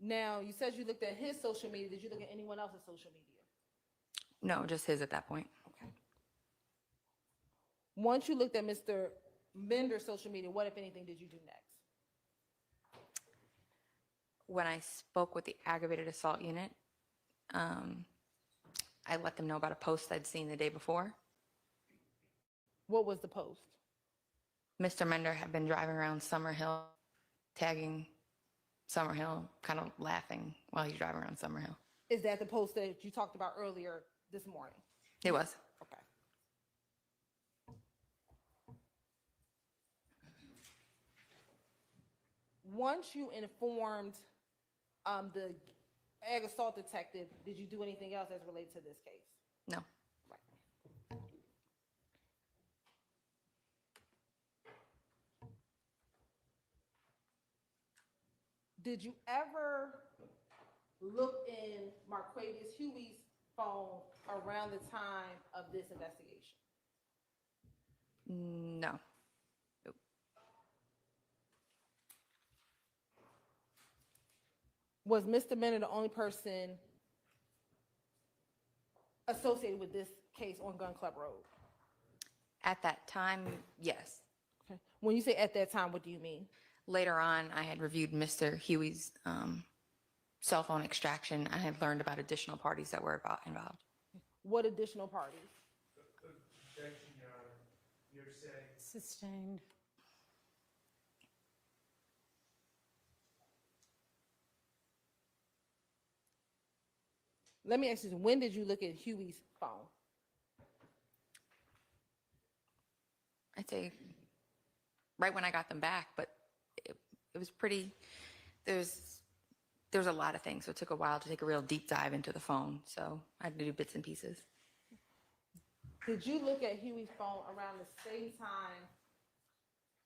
Now, you said you looked at his social media. Did you look at anyone else's social media? No, just his at that point. Okay. Once you looked at Mr. Mender's social media, what, if anything, did you do next? When I spoke with the aggravated assault unit, I let them know about a post I'd seen the day before. What was the post? Mr. Mender had been driving around Summerhill, tagging Summerhill, kind of laughing while he's driving around Summerhill. Is that the post that you talked about earlier this morning? It was. Okay. Once you informed the ag assault detective, did you do anything else as related to this case? No. Right. Did you ever look in Marquavius Huey's phone around the time of this investigation? No. Nope. Was Mr. Mender the only person associated with this case on Gun Club Road? At that time, yes. Okay. When you say at that time, what do you mean? Later on, I had reviewed Mr. Huey's cell phone extraction. I had learned about additional parties that were involved. What additional parties? Objection, Your Honor. You're saying. Sustained. Let me ask you, when did you look at Huey's phone? I'd say right when I got them back, but it was pretty, there's a lot of things, so it took a while to take a real deep dive into the phone, so I had to do bits and pieces. Did you look at Huey's phone around the same time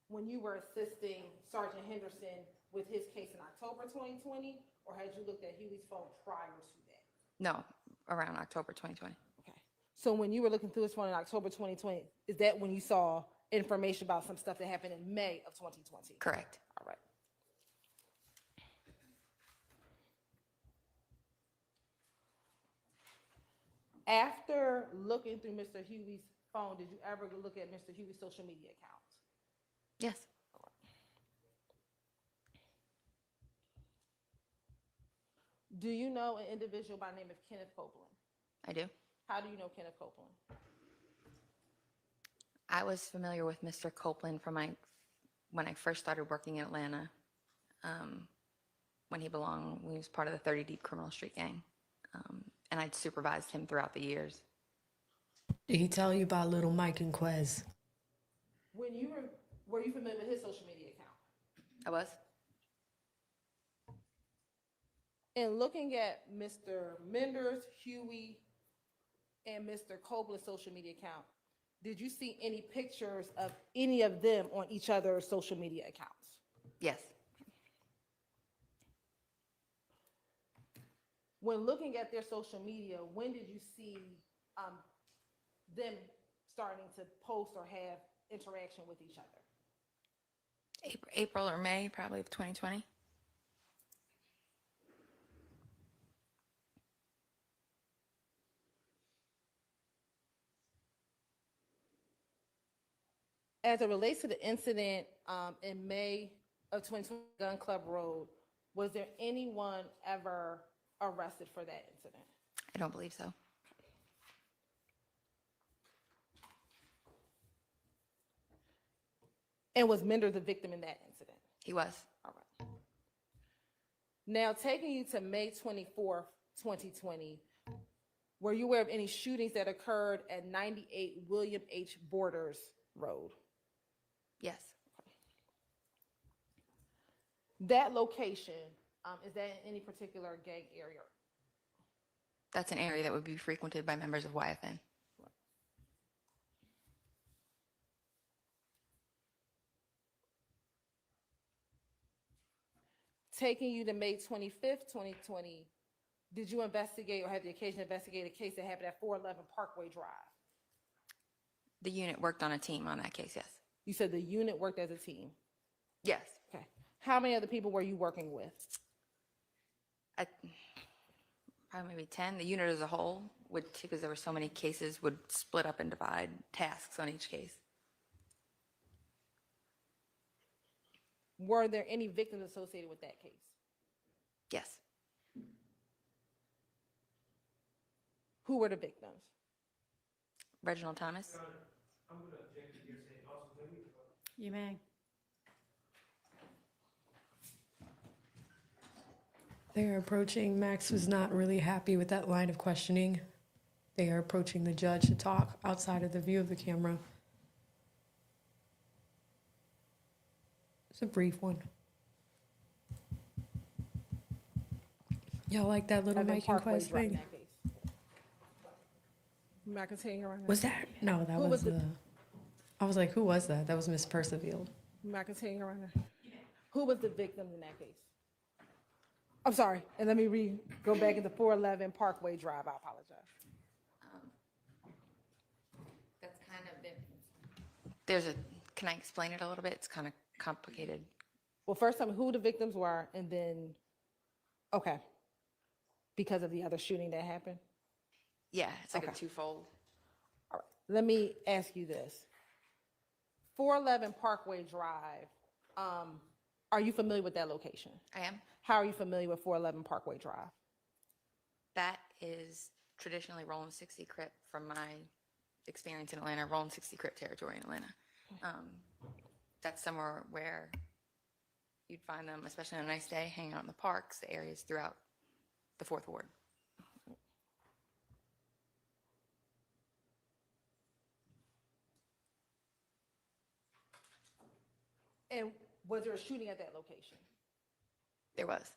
when you were assisting Sergeant Henderson with his case in October 2020, or had you looked at Huey's phone prior to that? No, around October 2020. Okay. So when you were looking through his phone in October 2020, is that when you saw information about some stuff that happened in May of 2020? Correct. All right. After looking through Mr. Huey's phone, did you ever look at Mr. Huey's social media accounts? Yes. Do you know an individual by the name of Kenneth Copeland? I do. How do you know Kenneth Copeland? I was familiar with Mr. Copeland from when I first started working in Atlanta. when he was part of the 30 Deep Criminal Street Gang. And I'd supervised him throughout the years. Did he tell you about little Mike and Quez? When you were you familiar with his social media account? I was. And looking at Mr. Mender's, Huey, and Mr. Koblen's social media account, did you see any pictures of any of them on each other's social media accounts? Yes. When looking at their social media, when did you see them starting to post or have interaction with each other? April or May, probably, of 2020. As it relates to the incident in May of 2020, Gun Club Road, was there anyone ever arrested for that incident? I don't believe so. And was Mender the victim in that incident? He was. All right. Now, taking you to May 24th, 2020, were you aware of any shootings that occurred at 98 William H. Borders Road? Yes. That location, is that in any particular gang area? That's an area that would be frequented by members of YFN. Taking you to May 25th, 2020, did you investigate or have the occasion to investigate a case that happened at 411 Parkway Drive? The unit worked on a team on that case, yes. You said the unit worked as a team? Yes. Okay. How many other people were you working with? Probably maybe 10. The unit as a whole, because there were so many cases, would split up and divide tasks on each case. Were there any victims associated with that case? Yes. Who were the victims? Reginald Thomas. You may. They're approaching, Max was not really happy with that line of questioning. They are approaching the judge to talk outside of the view of the camera. It's a brief one. Y'all like that little Mike and Quez thing? May I continue around? Was that? No, that Who was was the. I was like, who was that? That was Miss Percival. May I continue around? Who was the victim in that case? I'm sorry, and let me go back into 411 Parkway Drive. I apologize. That's kind of can I explain it a little bit? It's kind of complicated. Well, first tell me who the victims were, and then, okay, because of the other shooting that happened? Yeah, it's like Okay. a twofold. All right, let me ask you this. 411 Parkway Drive, are you familiar with that location? I am. How are you familiar with 411 Parkway Drive? That is traditionally Rolling 60 Crip from my experience in Atlanta, Rolling 60 Crip territory in Atlanta. That's somewhere where you'd find them, especially on a nice day, hanging out in the parks, the areas throughout the Fourth Ward. And was there a shooting at that location? There was.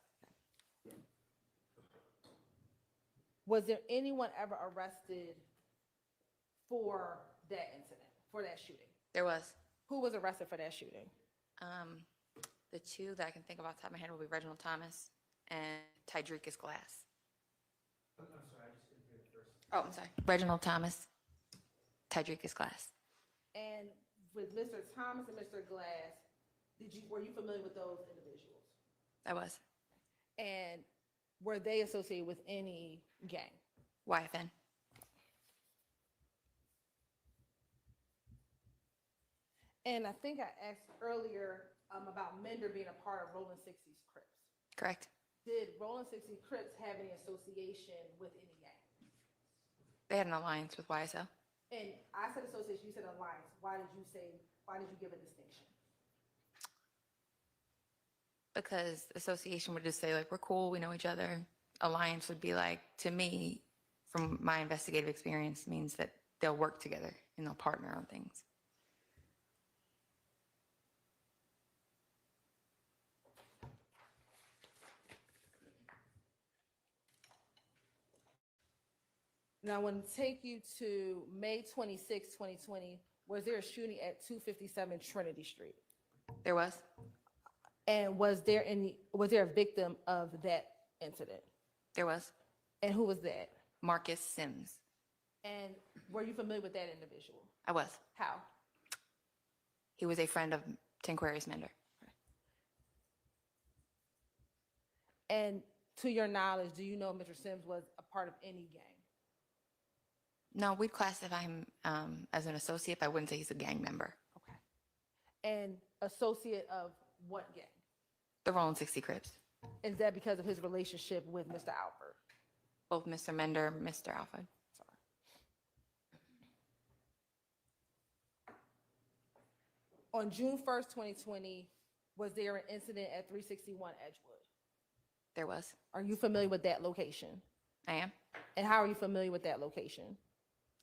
Was there anyone ever arrested for that incident, for that shooting? There was. Who was arrested for that shooting? The two that I can think of off the top of my head will be Reginald Thomas and Tydrekus Glass. I'm sorry, I just didn't hear the first. Oh, I'm sorry. Reginald Thomas, Tydrekus Glass. And with Mr. Thomas and Mr. Glass, were you familiar with those individuals? I was. And were they associated with any gang? YFN. And I think I asked earlier about Mender being a part of Rolling 60s Crips. Correct. Did Rolling 60s Crips have any association with any gang? They had an alliance with YSL. And I said association, you said alliance. Why did you give a distinction? Because association would just say like, we're cool, we know each other. Alliance would be like, to me, from my investigative experience, means that they'll work together and they'll partner on things. Now, I want to take you to May 26, 2020. Was there a shooting at 257 Trinity Street? There was. And was there a victim of that incident? There was. And who was that? Marcus Sims. And were you familiar with that individual? I was. How? He was a friend of Tanquarius Mender. And to your knowledge, do you know Mr. Sims was a part of any gang? No, we'd classify him as an associate, but I wouldn't say he's a gang member. And associate of what gang? The Rolling 60 Crips. Is that because of his relationship with Mr. Alford? Both Mr. Mender, Mr. Alford. On June 1st, 2020, was there an incident at 361 Edgewood? There was. Are you familiar with that location? I am. And how are you familiar with that location?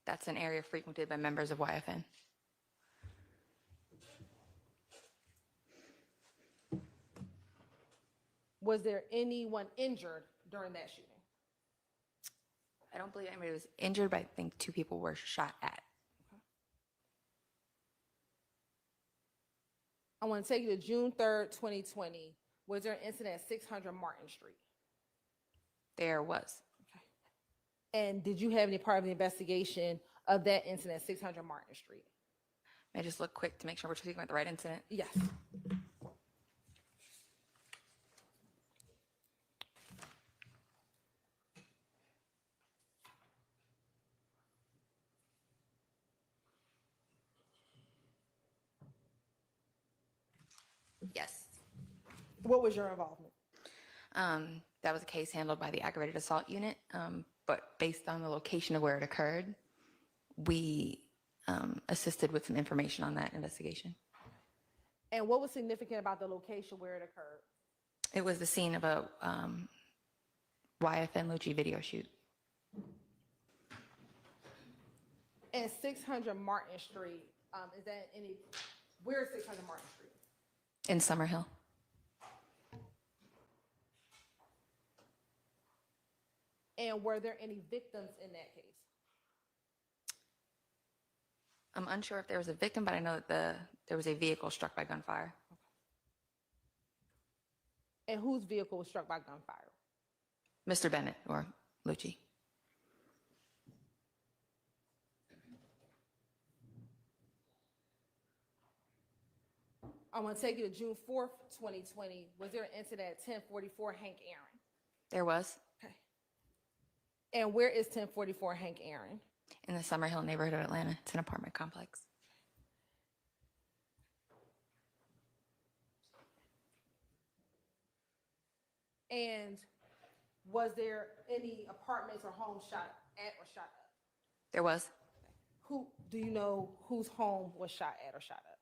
That's an area frequented by members of YFN. Was there anyone injured during that shooting? I don't believe anybody was injured, but I think 2 people were shot at. I want to take you to June 3rd, 2020. Was there an incident at 600 Martin Street? There was. And did you have any part of the investigation of that incident at 600 Martin Street? May I just look quick to make sure we're speaking about the right incident? Yes. Yes. What was your involvement? That was a case handled by the aggravated assault unit, but based on the location of where it occurred, we assisted with some information on that investigation. And what was significant about the location where it occurred? It was the scene of a YFN Lucci video shoot. And 600 Martin Street, is that any, where is 600 Martin Street? In Summerhill. And were there any victims in that case? I'm unsure if there was a victim, but I know that there was a vehicle struck by gunfire. And whose vehicle was struck by gunfire? Mr. Bennett or Lucci. I want to take you to June 4th, 2020. Was there an incident at 1044 Hank Aaron? There was. Okay. And where is 1044 Hank Aaron? In the Summerhill neighborhood of Atlanta. It's an apartment complex. And was there any apartments or homes shot at or shot up? There was. Who do you know whose home was shot at or shot up?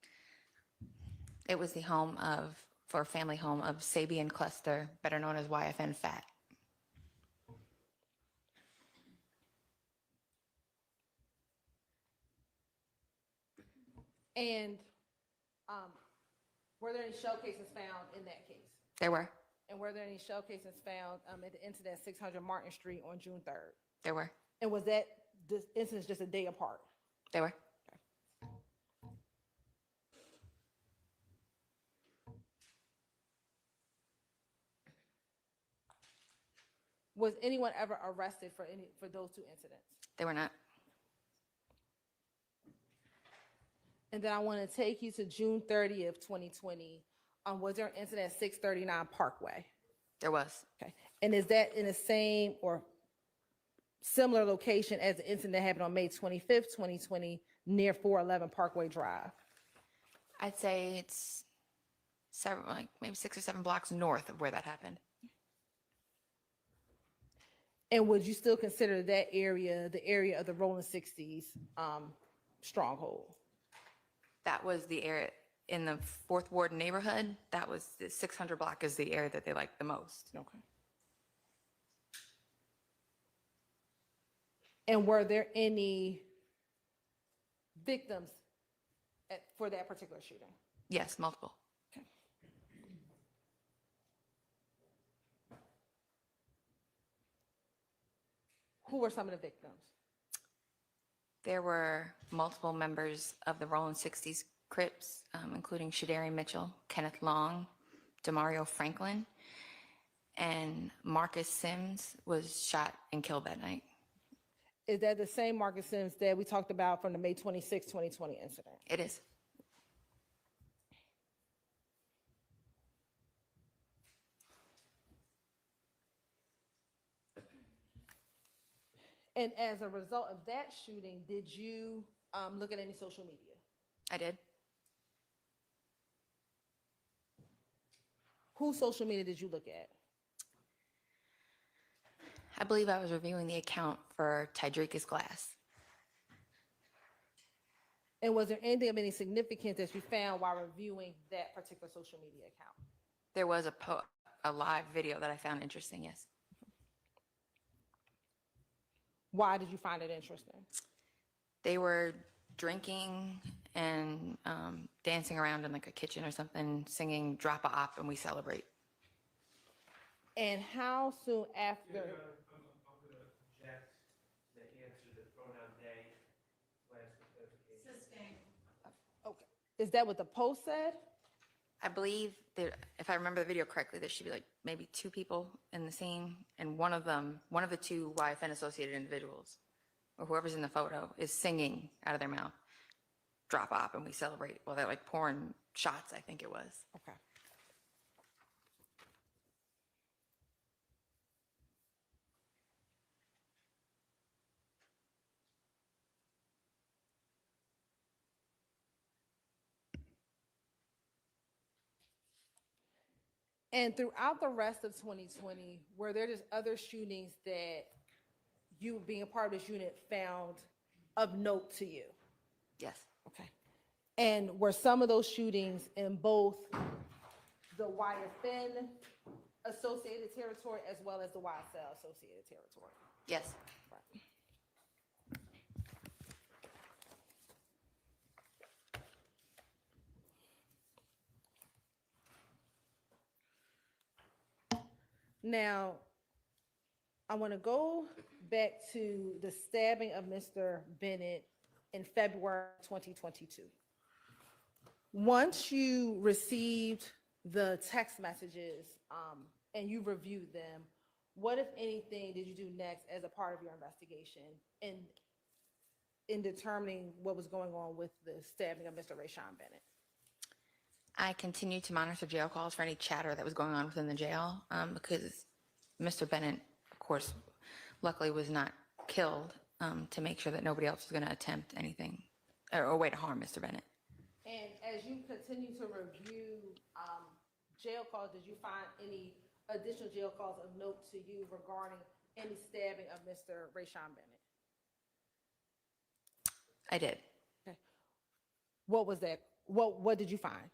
It was the home of, for a family home of Sabian Cluster, better known as YFN Fat. And were there any shell casings found in that case? There were. And were there any shell casings found at the incident at 600 Martin Street on June 3rd? There were. And was that this incident just a day apart? There were. Was anyone ever arrested for those 2 incidents? They were not. And then I want to take you to June 30th, 2020. Was there an incident at 639 Parkway? There was. Okay. And is that in the same or similar location as the incident that happened on May 25th, 2020, near 411 Parkway Drive? I'd say it's several, like maybe 6 or 7 blocks north of where that happened. And would you still consider that area the area of the Rolling 60s stronghold? That was the area, in the Fourth Ward neighborhood, that was the 600 block is the area that they liked the most. Okay. And were there any victims for that particular shooting? Yes, multiple. Who were some of the victims? There were multiple members of the Rolling 60s Crips, including Shadari Mitchell, Kenneth Long, Demario Franklin, and Marcus Sims was shot and killed that night. Is that the same Marcus Sims that we talked about from the May 26, 2020 incident? It is. And as a result of that shooting, did you look at any social media? I did. Whose social media did you look at? I believe I was reviewing the account for Tidricus Glass. And was there anything of any significance that you found while reviewing that particular social media account? There was a live video that I found interesting, yes. Why did you find it interesting? They were drinking and dancing around in like a kitchen or something, singing Drop a Op and We Celebrate. And how soon after? I'm going to object the answer to the pronoun they. Okay. Is that what the post said? I believe that, if I remember the video correctly, there should be like maybe two people in the scene, and one of the two YFN associated individuals, or whoever's in the photo, is singing out of their mouth, Drop Op and We Celebrate. Well, they're like pouring shots, I think it was. Okay. And throughout the rest of 2020, were there just other shootings that you, being a part of this unit, found of note to you? Yes. Okay. And were some of those shootings in both the YFN associated territory as well as the YSL associated territory? Yes. Right. Now, I want to go back to the stabbing of Mr. Bennett in February 2022. Once you received the text messages and you reviewed them, what, if anything, did you do next as a part of your investigation in determining what was going on with the stabbing of Mr. Rayshawn Bennett? I continued to monitor jail calls for any chatter that was going on within the jail because Mr. Bennett, of course, luckily was not killed, to make sure that nobody else was going to attempt anything or a way to harm Mr. Bennett. And as you continue to review jail calls, did you find any additional jail calls of note to you regarding any stabbing of Mr. Rayshawn Bennett? I did. Okay. What was that? What did you find?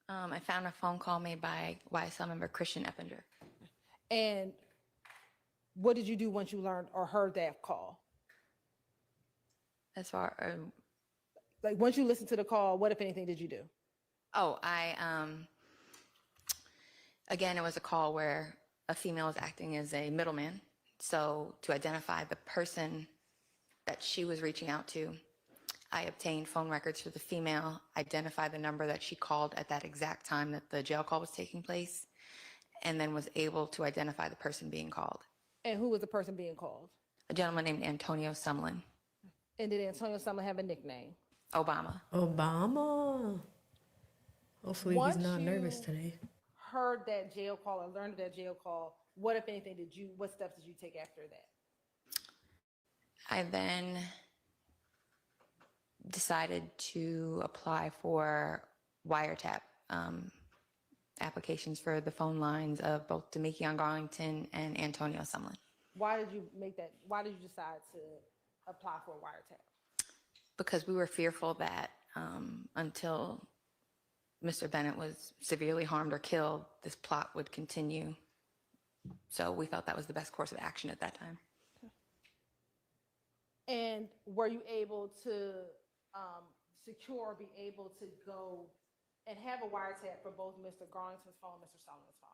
I found a phone call made by YSL member Christian Eppinger. And what did you do once you learned or heard that call? As far like once you listened to the call, what, if anything, did you do? Oh, again, it was a call where a female was acting as a middleman. So to identify the person that she was reaching out to, I obtained phone records for the female, identified the number that she called at that exact time that the jail call was taking place, and then was able to identify the person being called. And who was the person being called? A gentleman named Antonio Sumlin. And did Antonio Sumlin have a nickname? Obama. Obama. Hopefully Once he's not you nervous today. Heard that jail call or learned of that jail call, what, if anything, what steps did you take after that? I then decided to apply for Wiretap applications for the phone lines of both Demikion Garlington and Antonio Sumlin. Why did you make that? Why did you decide to apply for a Wiretap? Because we were fearful that until Mr. Bennett was severely harmed or killed, this plot would continue. So we felt that was the best course of action at that time. And were you able to secure or be able to go and have a wiretap for both Mr. Garlington's phone and Mr. Solomon's phone?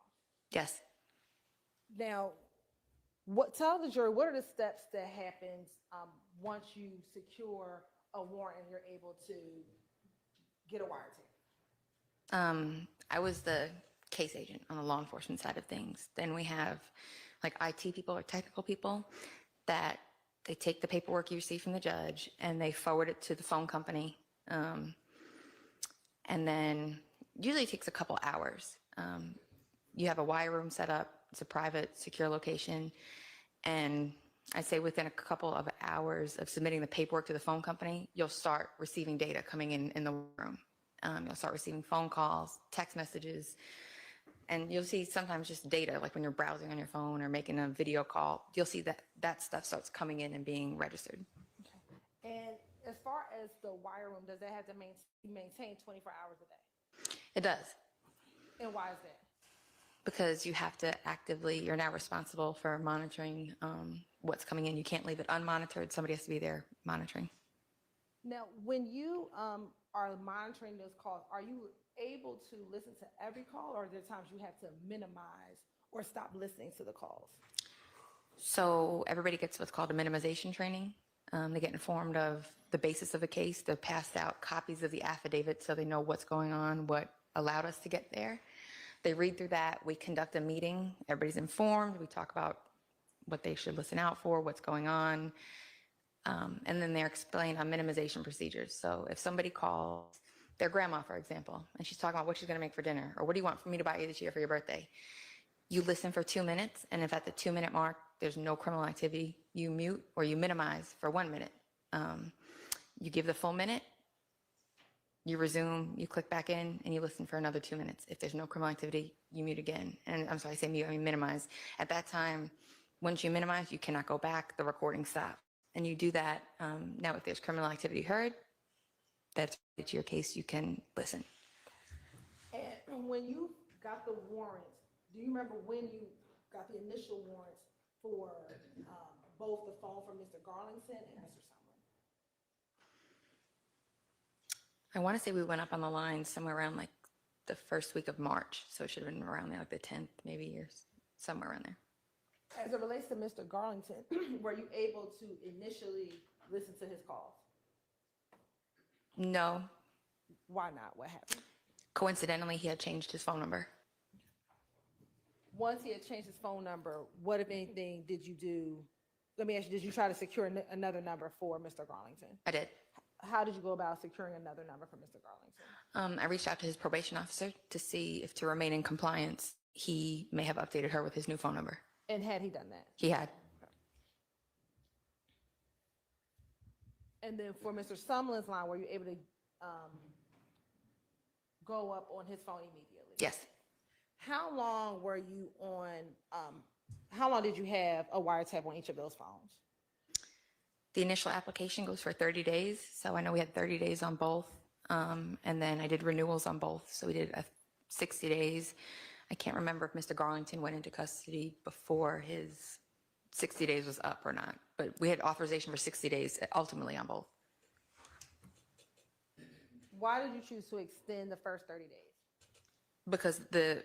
Yes. Now, tell the jury, what are the steps that happens once you secure a warrant and you're able to get a wiretap? I was the case agent on the law enforcement side of things. Then we have like IT people or technical people that they take the paperwork you receive from the judge and they forward it to the phone company. And then usually it takes a couple hours. You have a wire room set up. It's a private, secure location. And I'd say within a couple of hours of submitting the paperwork to the phone company, you'll start receiving data coming in the room. You'll start receiving phone calls, text messages, and you'll see sometimes just data, like when you're browsing on your phone or making a video call, you'll see that stuff starts coming in and being registered. Okay. And as far as the wire room, does that have to be maintained 24 hours a day? It does. And why is that? Because you have to actively, you're now responsible for monitoring what's coming in. You can't leave it unmonitored. Somebody has to be there monitoring. Now, when you are monitoring those calls, are you able to listen to every call, or are there times you have to minimize or stop listening to the calls? So everybody gets what's called a minimization training. They get informed of the basis of a case. They're passed out copies of the affidavit so they know what's going on, what allowed us to get there. They read through that. We conduct a meeting. Everybody's informed. We talk about what they should listen out for, what's going on. And then they're explained on minimization procedures. So if somebody calls their grandma, for example, and she's talking about what she's going to make for dinner, or what do you want for me to buy you this year for your birthday? You listen for 2 minutes, and if at the 2-minute mark there's no criminal activity, you mute or you minimize for 1 minute. You give the full minute, you resume, you click back in, and you listen for another 2 minutes. If there's no criminal activity, you mute again. And I'm sorry, I say mute, I mean minimize. At that time, once you minimize, you cannot go back, the recording stops. And you do that. Now, if there's criminal activity heard, that's your case, you can listen. And when you got the warrant, do you remember when you got the initial warrants for both the phone from Mr. Garlington and Mr. Sumlin? I want to say we went up on the line somewhere around like the first week of March. So it should have been around there, like the 10th, maybe years, somewhere around there. As it relates to Mr. Garlington, were you able to initially listen to his calls? No. Why not? What happened? Coincidentally, he had changed his phone number. Once he had changed his phone number, what, if anything, did you do? Let me ask you, did you try to secure another number for Mr. Garlington? I did. How did you go about securing another number for Mr. Garlington? I reached out to his probation officer to see if, to remain in compliance, he may have updated her with his new phone number. And had he done that? He had. And then for Mr. Sumlin's line, were you able to go up on his phone immediately? Yes. How long were you on, how long did you have a wiretap on each of those phones? The initial application goes for 30 days. So I know we had 30 days on both. And then I did renewals on both. So we did 60 days. I can't remember if Mr. Garlington went into custody before his 60 days was up or not, but we had authorization for 60 days ultimately on both. Why did you choose to extend the first 30 days? Because the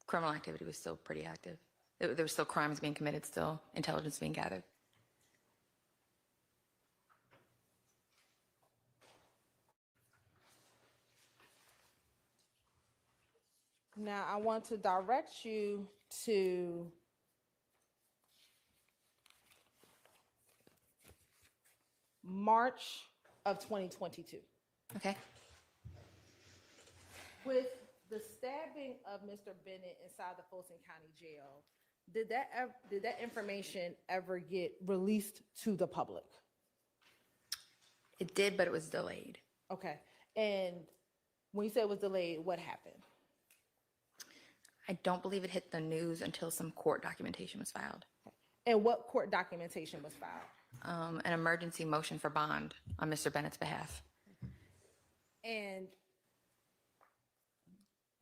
criminal activity was still pretty active. There were still crimes being committed, still intelligence being gathered. Now, I want to direct you to March of 2022. Okay. With the stabbing of Mr. Bennett inside the Fulton County Jail, did that information ever get released to the public? It did, but it was delayed. Okay. And when you say it was delayed, what happened? I don't believe it hit the news until some court documentation was filed. And what court documentation was filed? An emergency motion for bond on Mr. Bennett's behalf. And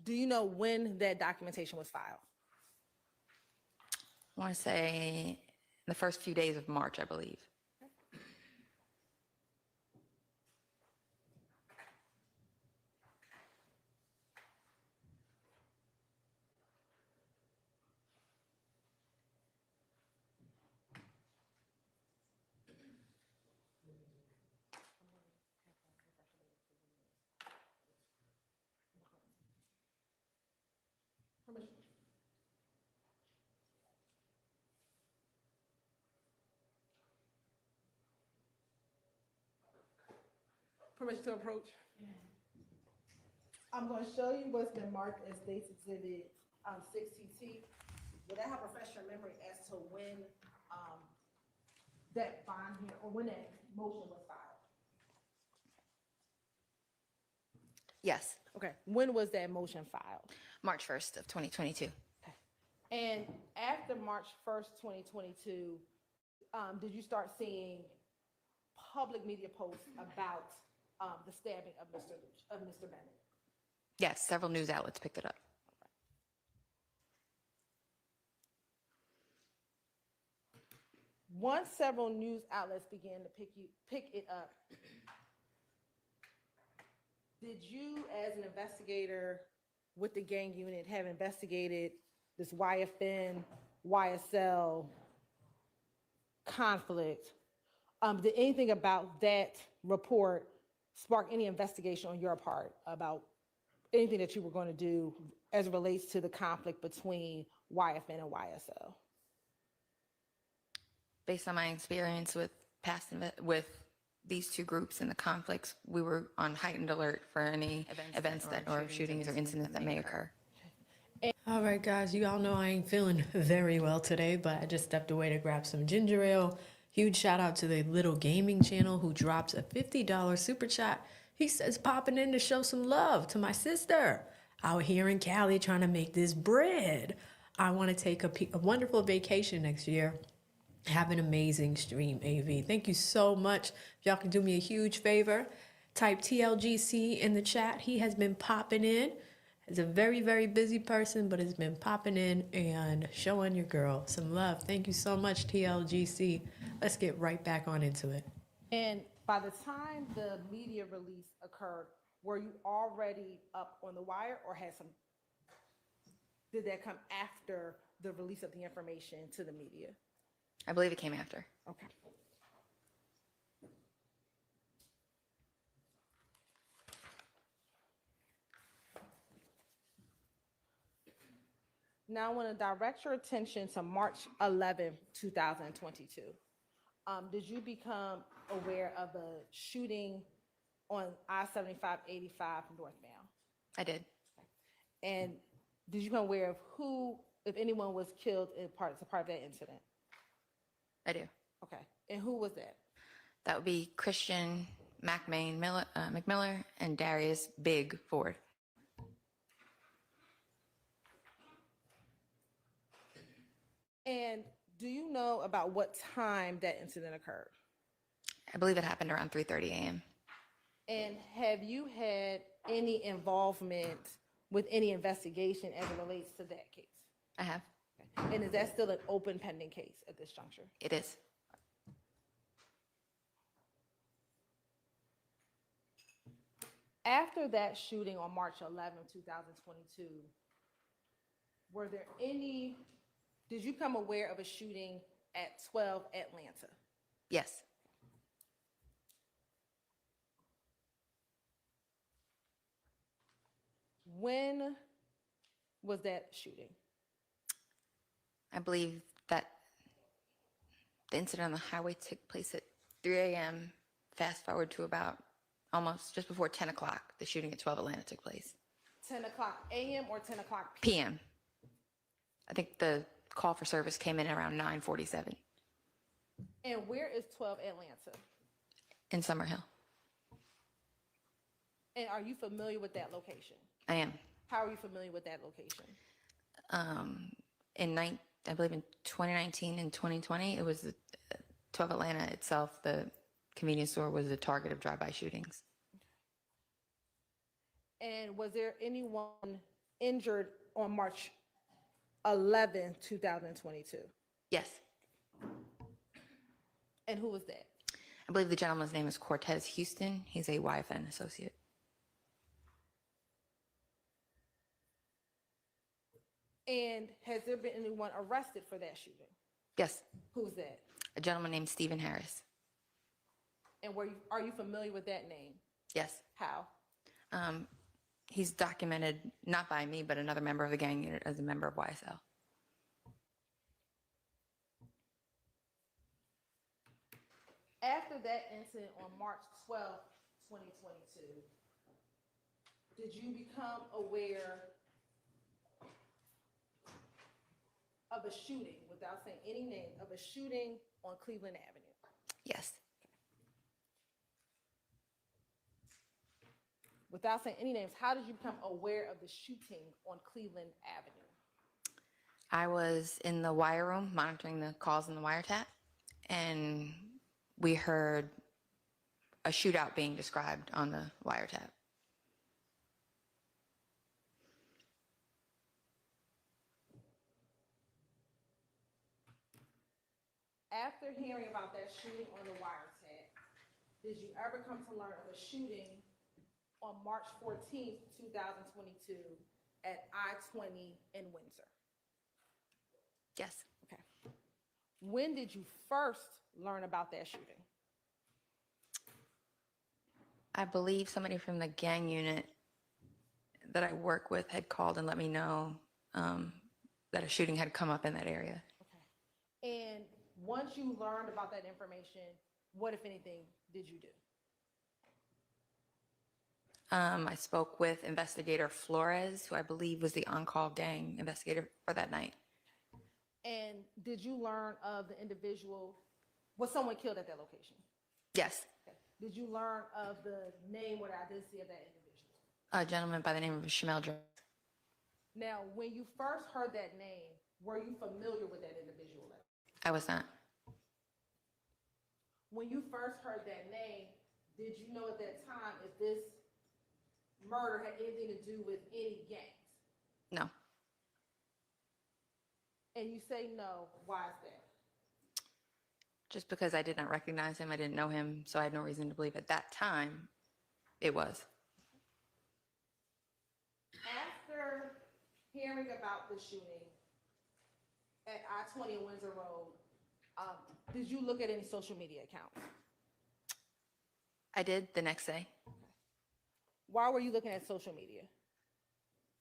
Do you know when that documentation was filed? I want to say the first few days of March, I believe. Permission to approach? I'm going to show you what's been marked as State's Exhibit 6TT. Would I have refresh your memory as to when that bond here, or when that motion was filed? Yes, Okay, when was that motion filed? March 1st of 2022. And after March 1st, 2022, did you start seeing public media posts about the stabbing of Mr. Bennett? Yes, several news outlets picked it up. Once several news outlets began to pick it up, did you, as an investigator with the gang unit, have investigated this YFN, YSL conflict? Did anything about that report spark any investigation on your part about anything that you were going to do as it relates to the conflict between YFN and YSL? Based on my experience with with these two groups and the conflicts, we were on heightened alert for any events that or shootings or incidents that may occur. All right, guys, you all know I ain't feeling very well today, but I just stepped away to grab some ginger ale. Huge shout out to the Little Gaming channel who drops a $50 super chat. He says popping in to show some love to my sister out here in Cali trying to make this bread. I want to take a wonderful vacation next year. Have an amazing stream, AV. Thank you so much. If y'all can do me a huge favor, type TLGC in the chat. He has been popping in. He's a very, very busy person, but has been popping in and showing your girl some love. Thank you so much, TLGC. Let's get right back on into it. And by the time the media release occurred, were you already up on the wire, or did that come after the release of the information to the media? I believe it came after. Okay. Now I want to direct your attention to March 11, 2022. Did you become aware of the shooting on I-75-85 northbound? I did. And did you become aware of who, if anyone, was killed as part of that incident? I do. Okay. And who was that? That would be Christian McMiller and Darius Big Ford. And do you know about what time that incident occurred? I believe it happened around 3:30 a.m. And have you had any involvement with any investigation as it relates to that case? I have. Okay. And is that still an open pending case at this juncture? It is. After that shooting on March 11, 2022, did you become aware of a shooting at 12 Atlanta? Yes. When was that shooting? I believe that the incident on the highway took place at 3 a.m. Fast forward to about almost just before 10 o'clock, the shooting at 12 Atlanta took place. 10 o'clock a.m. or 10 o'clock p.m.? PM. I think the call for service came in around 9:47 And where is 12 Atlanta? in Summerhill. And are you familiar with that location? I am. How are you familiar with that location? I believe in 2019 and 2020, it was 12 Atlanta itself. The convenience store was the target of drive-by shootings. And was there anyone injured on March 11, 2022. Yes. And who was that? I believe the gentleman's name is Cortez Houston. He's a YFN associate. And has there been anyone arrested for that shooting? Yes. Who's that? A gentleman named Stephen Harris. And are you familiar with that name? Yes. How? He's documented, not by me, but another member of the gang unit as a member of YSL. After that incident on March 12, 2022, did you become aware of a shooting, without saying any name, of a shooting on Cleveland Avenue? Yes. Without saying any names, how did you become aware of the shooting on Cleveland Avenue? I was in the wire room monitoring the calls in the wiretap, and we heard a shootout being described on the wiretap. After hearing about that shooting on the wiretap, did you ever come to learn of a shooting on March 14th, 2022 at I-20 in Windsor? Yes. Okay. When did you first learn about that shooting? I believe somebody from the gang unit that I work with had called and let me know that a shooting had come up in that area. And once you learned about that information, what, if anything, did you do? I spoke with investigator Flores, who I believe was the on-call gang investigator for that night. And did you learn of the individual, was someone killed at that location? Yes. Okay. Did you learn of the name or the identity of that individual? A gentleman by the name of Shamel Jones. Now, when you first heard that name, were you familiar with that individual? I was not. When you first heard that name, did you know at that time if this murder had anything to do with any gangs? No. And you say no, why is that? Just because I did not recognize him, I didn't know him, so I had no reason to believe at that time it was. After hearing about the shooting at I-20 and Windsor Road, did you look at any social media accounts? I did the next day. Why were you looking at social media?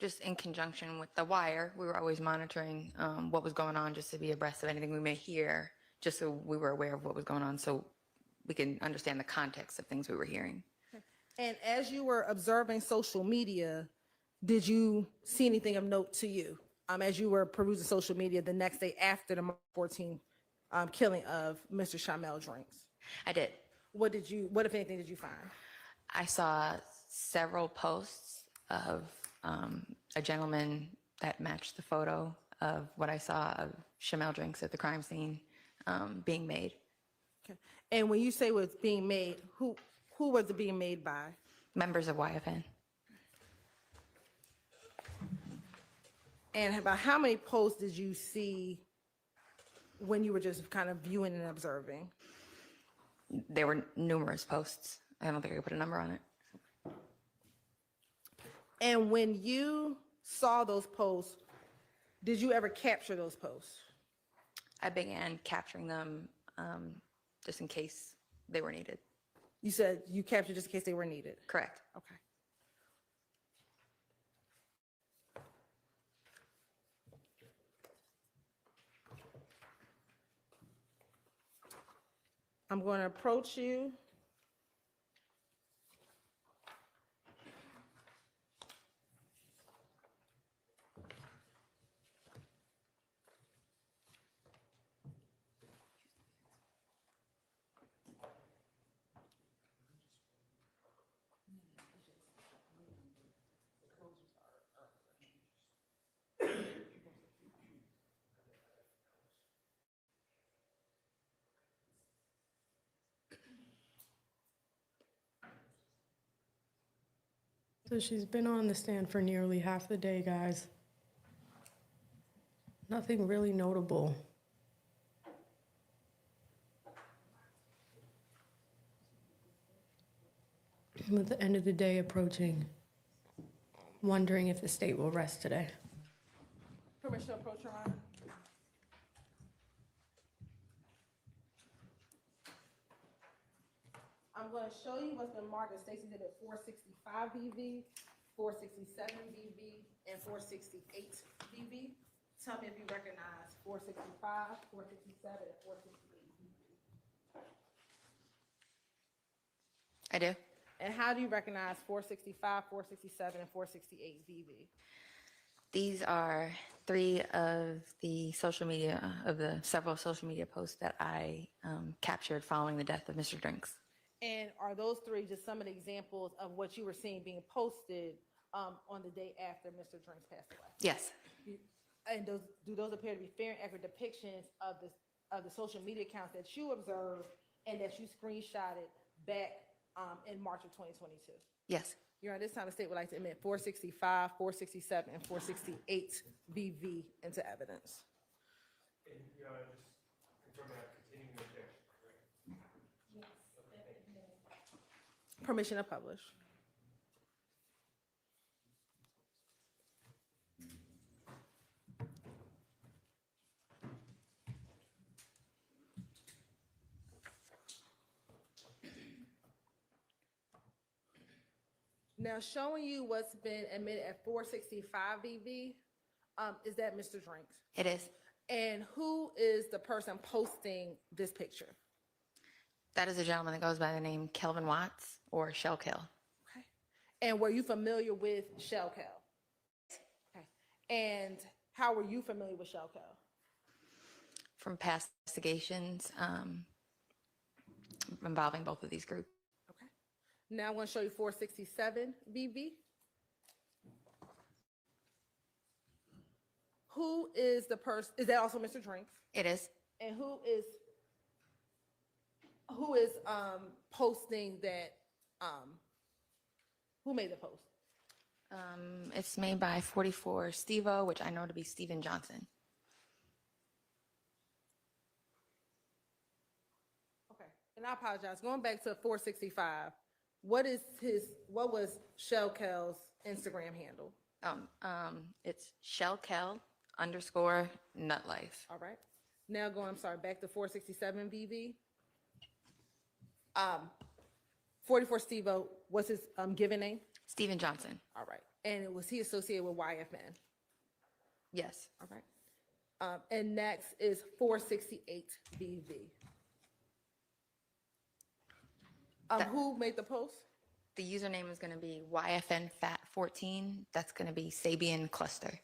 Just in conjunction with the wire, we were always monitoring what was going on just to be abreast of anything we may hear, just so we were aware of what was going on so we can understand the context of things we were hearing. And as you were observing social media, did you see anything of note to you as you were perusing social media the next day after the March 14th killing of Mr. Shamel Drinks? I did. What if anything, did you find? I saw several posts of a gentleman that matched the photo of what I saw of Shamel Drinks at the crime scene being made. Okay. And when you say was being made, who was it being made by? Members of YFN. And about how many posts did you see when you were just kind of viewing and observing? There were numerous posts. I don't think I could put a number on it. And when you saw those posts, did you ever capture those posts? I began capturing them just in case they were needed. You said you captured just in case they were needed? Correct. Okay. I'm going to approach you. So she's been on the stand for nearly half the day, guys. Nothing really notable. With the end of the day approaching, wondering if the state will rest today. Permission to approach, Your Honor. I'm going to show you what's been marked as Stacy did at 465 BV, 467 BV, and 468 BV. Tell me if you recognize 465, 467, and 468 BV. I do. And how do you recognize 465, 467, and 468 BV? These are three of the several social media posts that I captured following the death of Mr. Drinks. And are those three just some of the examples of what you were seeing being posted on the day after Mr. Drinks passed away? Yes. And do those appear to be fair and accurate depictions of the social media accounts that you observed and that you screenshotted back in March of 2022? Yes. Your Honor, this time the state would like to admit 465, 467, and 468 BV into evidence. And, Your Honor, just confirm that continuing objection, correct? Permission to publish. Now, showing you what's been admitted at 465 BV, is that Mr. Drinks? It is. And who is the person posting this picture? That is a gentleman that goes by the name Kelvin Watts or Shell Kill. Okay. And were you familiar with Shell Kill? Okay. And how were you familiar with Shell Kill? From past investigations involving both of these groups. Now I want to show you 467 BV. Who is the person? Is that also Mr. Drinks? It is. And who is posting that? Who made the post? It's made by 44 Stevo, which I know to be Stephen Johnson. Okay. And I apologize. Going back to 465. What was Shell Kell's Instagram handle? It's Shellkel _ Nutlife. All right. Now back to 467 BV. 44 Stevo, what's his given name? Stephen Johnson. All right. And was he associated with YFN? Yes. All right. And next is 468 BV. Who made the post? The username is going to be YFNFat14. That's going to be Sabian Cluster.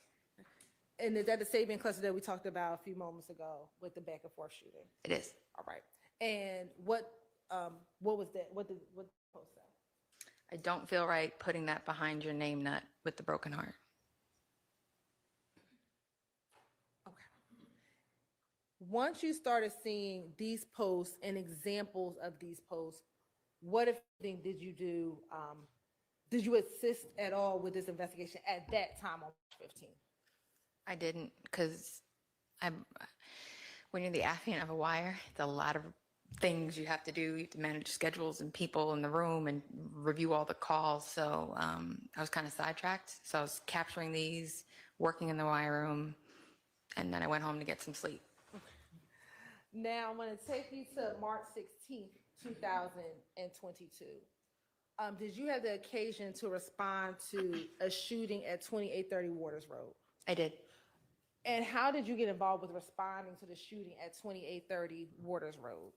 And is that the Sabian cluster that we talked about a few moments ago with the back and forth shooting? It is. All right. And what was that? What did the post say? I don't feel right putting that behind your name nut with the broken heart. Okay. Once you started seeing these posts and examples of these posts, what, if anything, did you do? Did you assist at all with this investigation at that time on March 15th? I didn't, because when you're the affiant of a wire, it's a lot of things you have to do. You have to manage schedules and people in the room and review all the calls. So I was kind of sidetracked. So I was capturing these, working in the wire room, and then I went home to get some sleep. Now I'm going to take you to March 16th, 2022. Did you have the occasion to respond to a shooting at 2830 Waters Road? I did. And how did you get involved with responding to the shooting at 2830 Waters Road?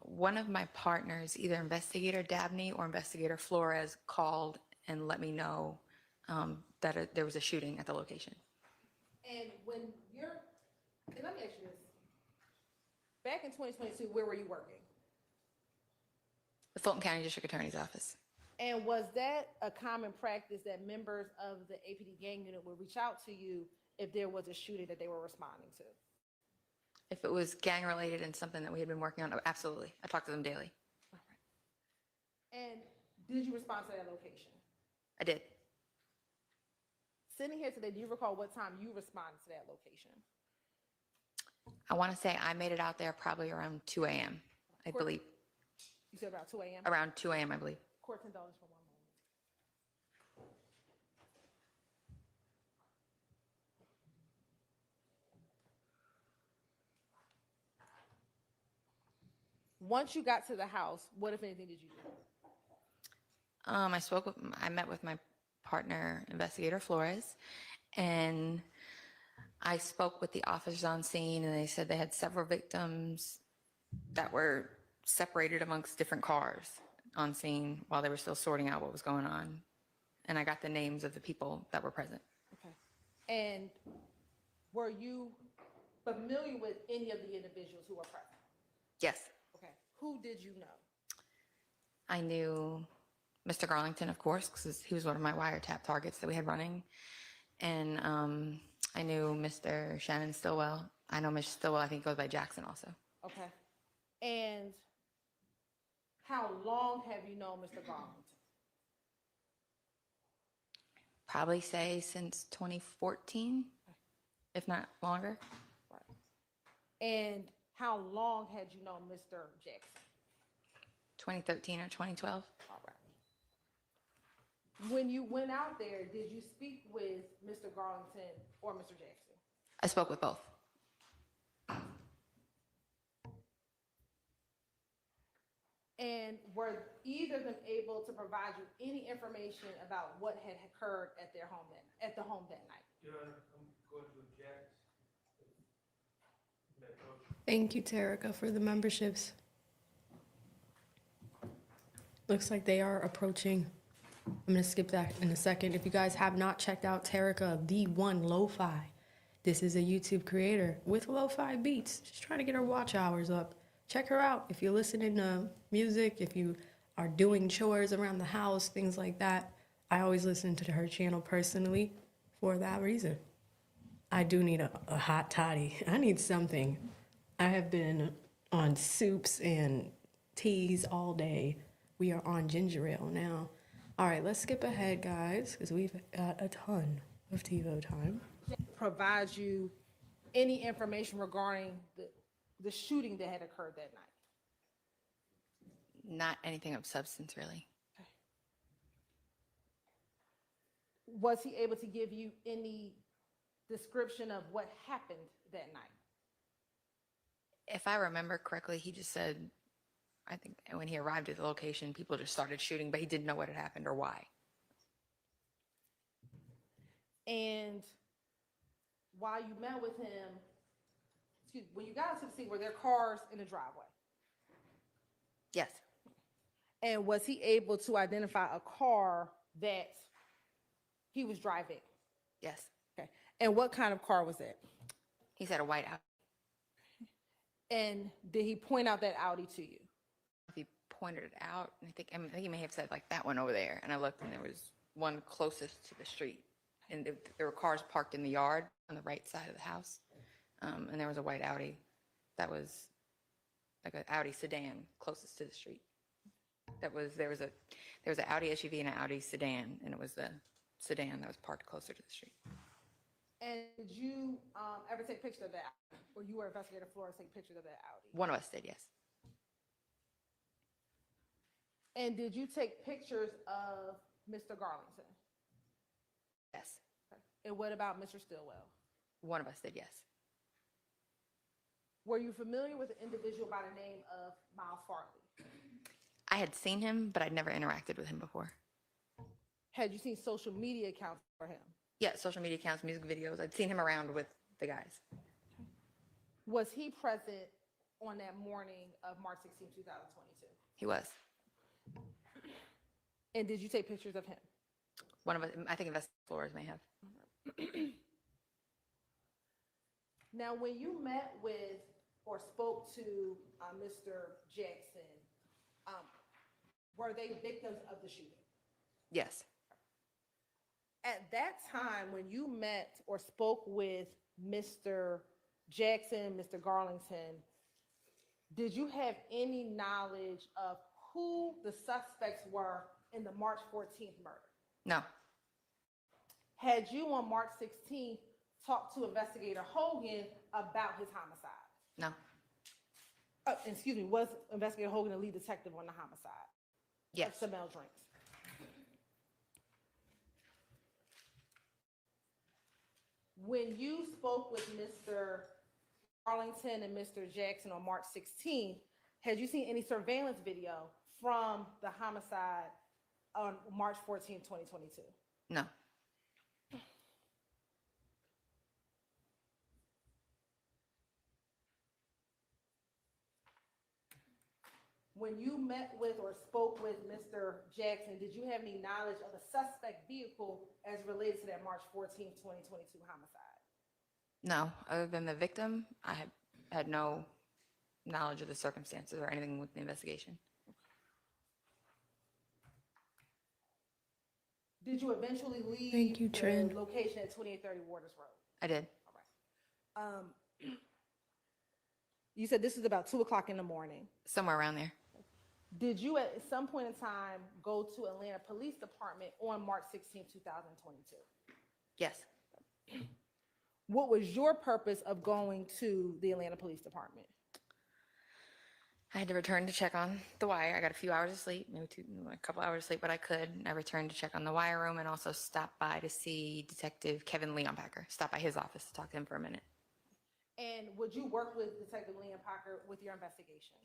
One of my partners, either Investigator Dabney or Investigator Flores, called and let me know that there was a shooting at the location. And let me ask you this. Back in 2022, where were you working? The Fulton County District Attorney's Office. And was that a common practice that members of the APD gang unit would reach out to you if there was a shooting that they were responding to? If it was gang related and something that we had been working on, absolutely. I talked to them daily. And Did you respond to that location? I did. Sitting here today, do you recall what time you responded to that location? I want to say I made it out there probably around 2 a.m., I believe. You said about 2 a.m.? Around 2 a.m., I believe. Court $10 for 1 moment. Once you got to the house, what, if anything, did you do? I met with my partner, Investigator Flores, and I spoke with the officers on scene, and they said they had several victims that were separated amongst different cars on scene while they were still sorting out what was going on. And I got the names of the people that were present. Okay. And were you familiar with any of the individuals who were present? Yes, Okay. Who did you know? I knew Mr. Garlington, of course, because he was one of my wiretap targets that we had running. And I knew Mr. Shannon Stillwell. I know Mr. Stillwell, I think he goes by Jackson also. Okay. And how long have you known Mr. Garlington? Probably say since 2014, if not longer. And how long had you known Mr. Jackson? 2013 or 2012. All right. When you went out there, did you speak with Mr. Garlington or Mr. Jackson? I spoke with both. And were either of them able to provide you any information about what had occurred at their home at the home that night? Your Honor, I'm going to object. Thank you, Terica, for the memberships. Looks like they are approaching. I'm going to skip that in a second. If you guys have not checked out Terica, the one Lo-Fi, this is a YouTube creator with Lo-Fi beats, just trying to get her watch hours up. Check her out if you're listening to music, if you are doing chores around the house, things like that. I always listen to her channel personally for that reason. I do need a hot toddy. I need something. I have been on soups and teas all day. We are on ginger ale now. All right, let's skip ahead, guys, because we've got a ton of TiVo time. Provide you any information regarding the shooting that had occurred that night? Not anything of substance, really. Was he able to give you any description of what happened that night? If I remember correctly, he just said, I think when he arrived at the location, people just started shooting, but he didn't know what had happened or why. And while you met with him, when you got to the scene, were there cars in the driveway? Yes. And was he able to identify a car that he was driving? Yes. Okay. And what kind of car was that? He said a white Audi. And did he point out that Audi to you? He pointed it out, and I think he may have said like that one over there. And I looked, and there was one closest to the street, and there were cars parked in the yard on the right side of the house. And there was a white Audi that was like an Audi sedan closest to the street. There was an Audi SUV and an Audi sedan, and it was the sedan that was parked closer to the street. And did you ever take pictures of that Audi? Or you or Investigator Flores take pictures of that Audi? One of us did, yes. And did you take pictures of Mr. Garlington? Yes. Okay. And what about Mr. Stillwell? One of us did, yes. Were you familiar with an individual by the name of Miles Farley? I had seen him, but I'd never interacted with him before. Had you seen social media accounts for him? Yeah, social media accounts, music videos. I'd seen him around with the guys. Was he present on that morning of March 16, 2022? He was. And did you take pictures of him? One of us, I think Investigator Flores may have. Now, when you met with or spoke to Mr. Jackson, were they victims of the shooting? Yes. At that time, when you met or spoke with Mr. Jackson, Mr. Garlington, did you have any knowledge of who the suspects were in the March 14th murder? No, Had you on March 16th talked to investigator Hogan about his homicide? no, Excuse me, was investigator Hogan the lead detective on the homicide? yes, Of Samel Drinks. When you spoke with Mr. Arlington and Mr. Jackson on March 16th, had you seen any surveillance video from the homicide on March 14th, 2022? no, When you met with or spoke with Mr. Jackson, did you have any knowledge of the suspect vehicle as related to that March 14th, 2022 homicide? no. Other than the victim, I had no knowledge of the circumstances or anything with the investigation. Did you eventually leave Thank you, the Trin. location at 2830 Waters Road? I did. You said this is about 2 o'clock in the morning. Somewhere around there. Did you at some point in time go to Atlanta Police Department on March 16, 2022? Yes. What was your purpose of going to the Atlanta Police Department? I had to return to check on the wire. I got a few hours of sleep, maybe a couple hours of sleep, but I could. I returned to check on the wire room and also stopped by to see Detective Kevin Leonpacker. Stopped by his office to talk to him for a minute. And would you work with Detective Leon Parker with your investigations?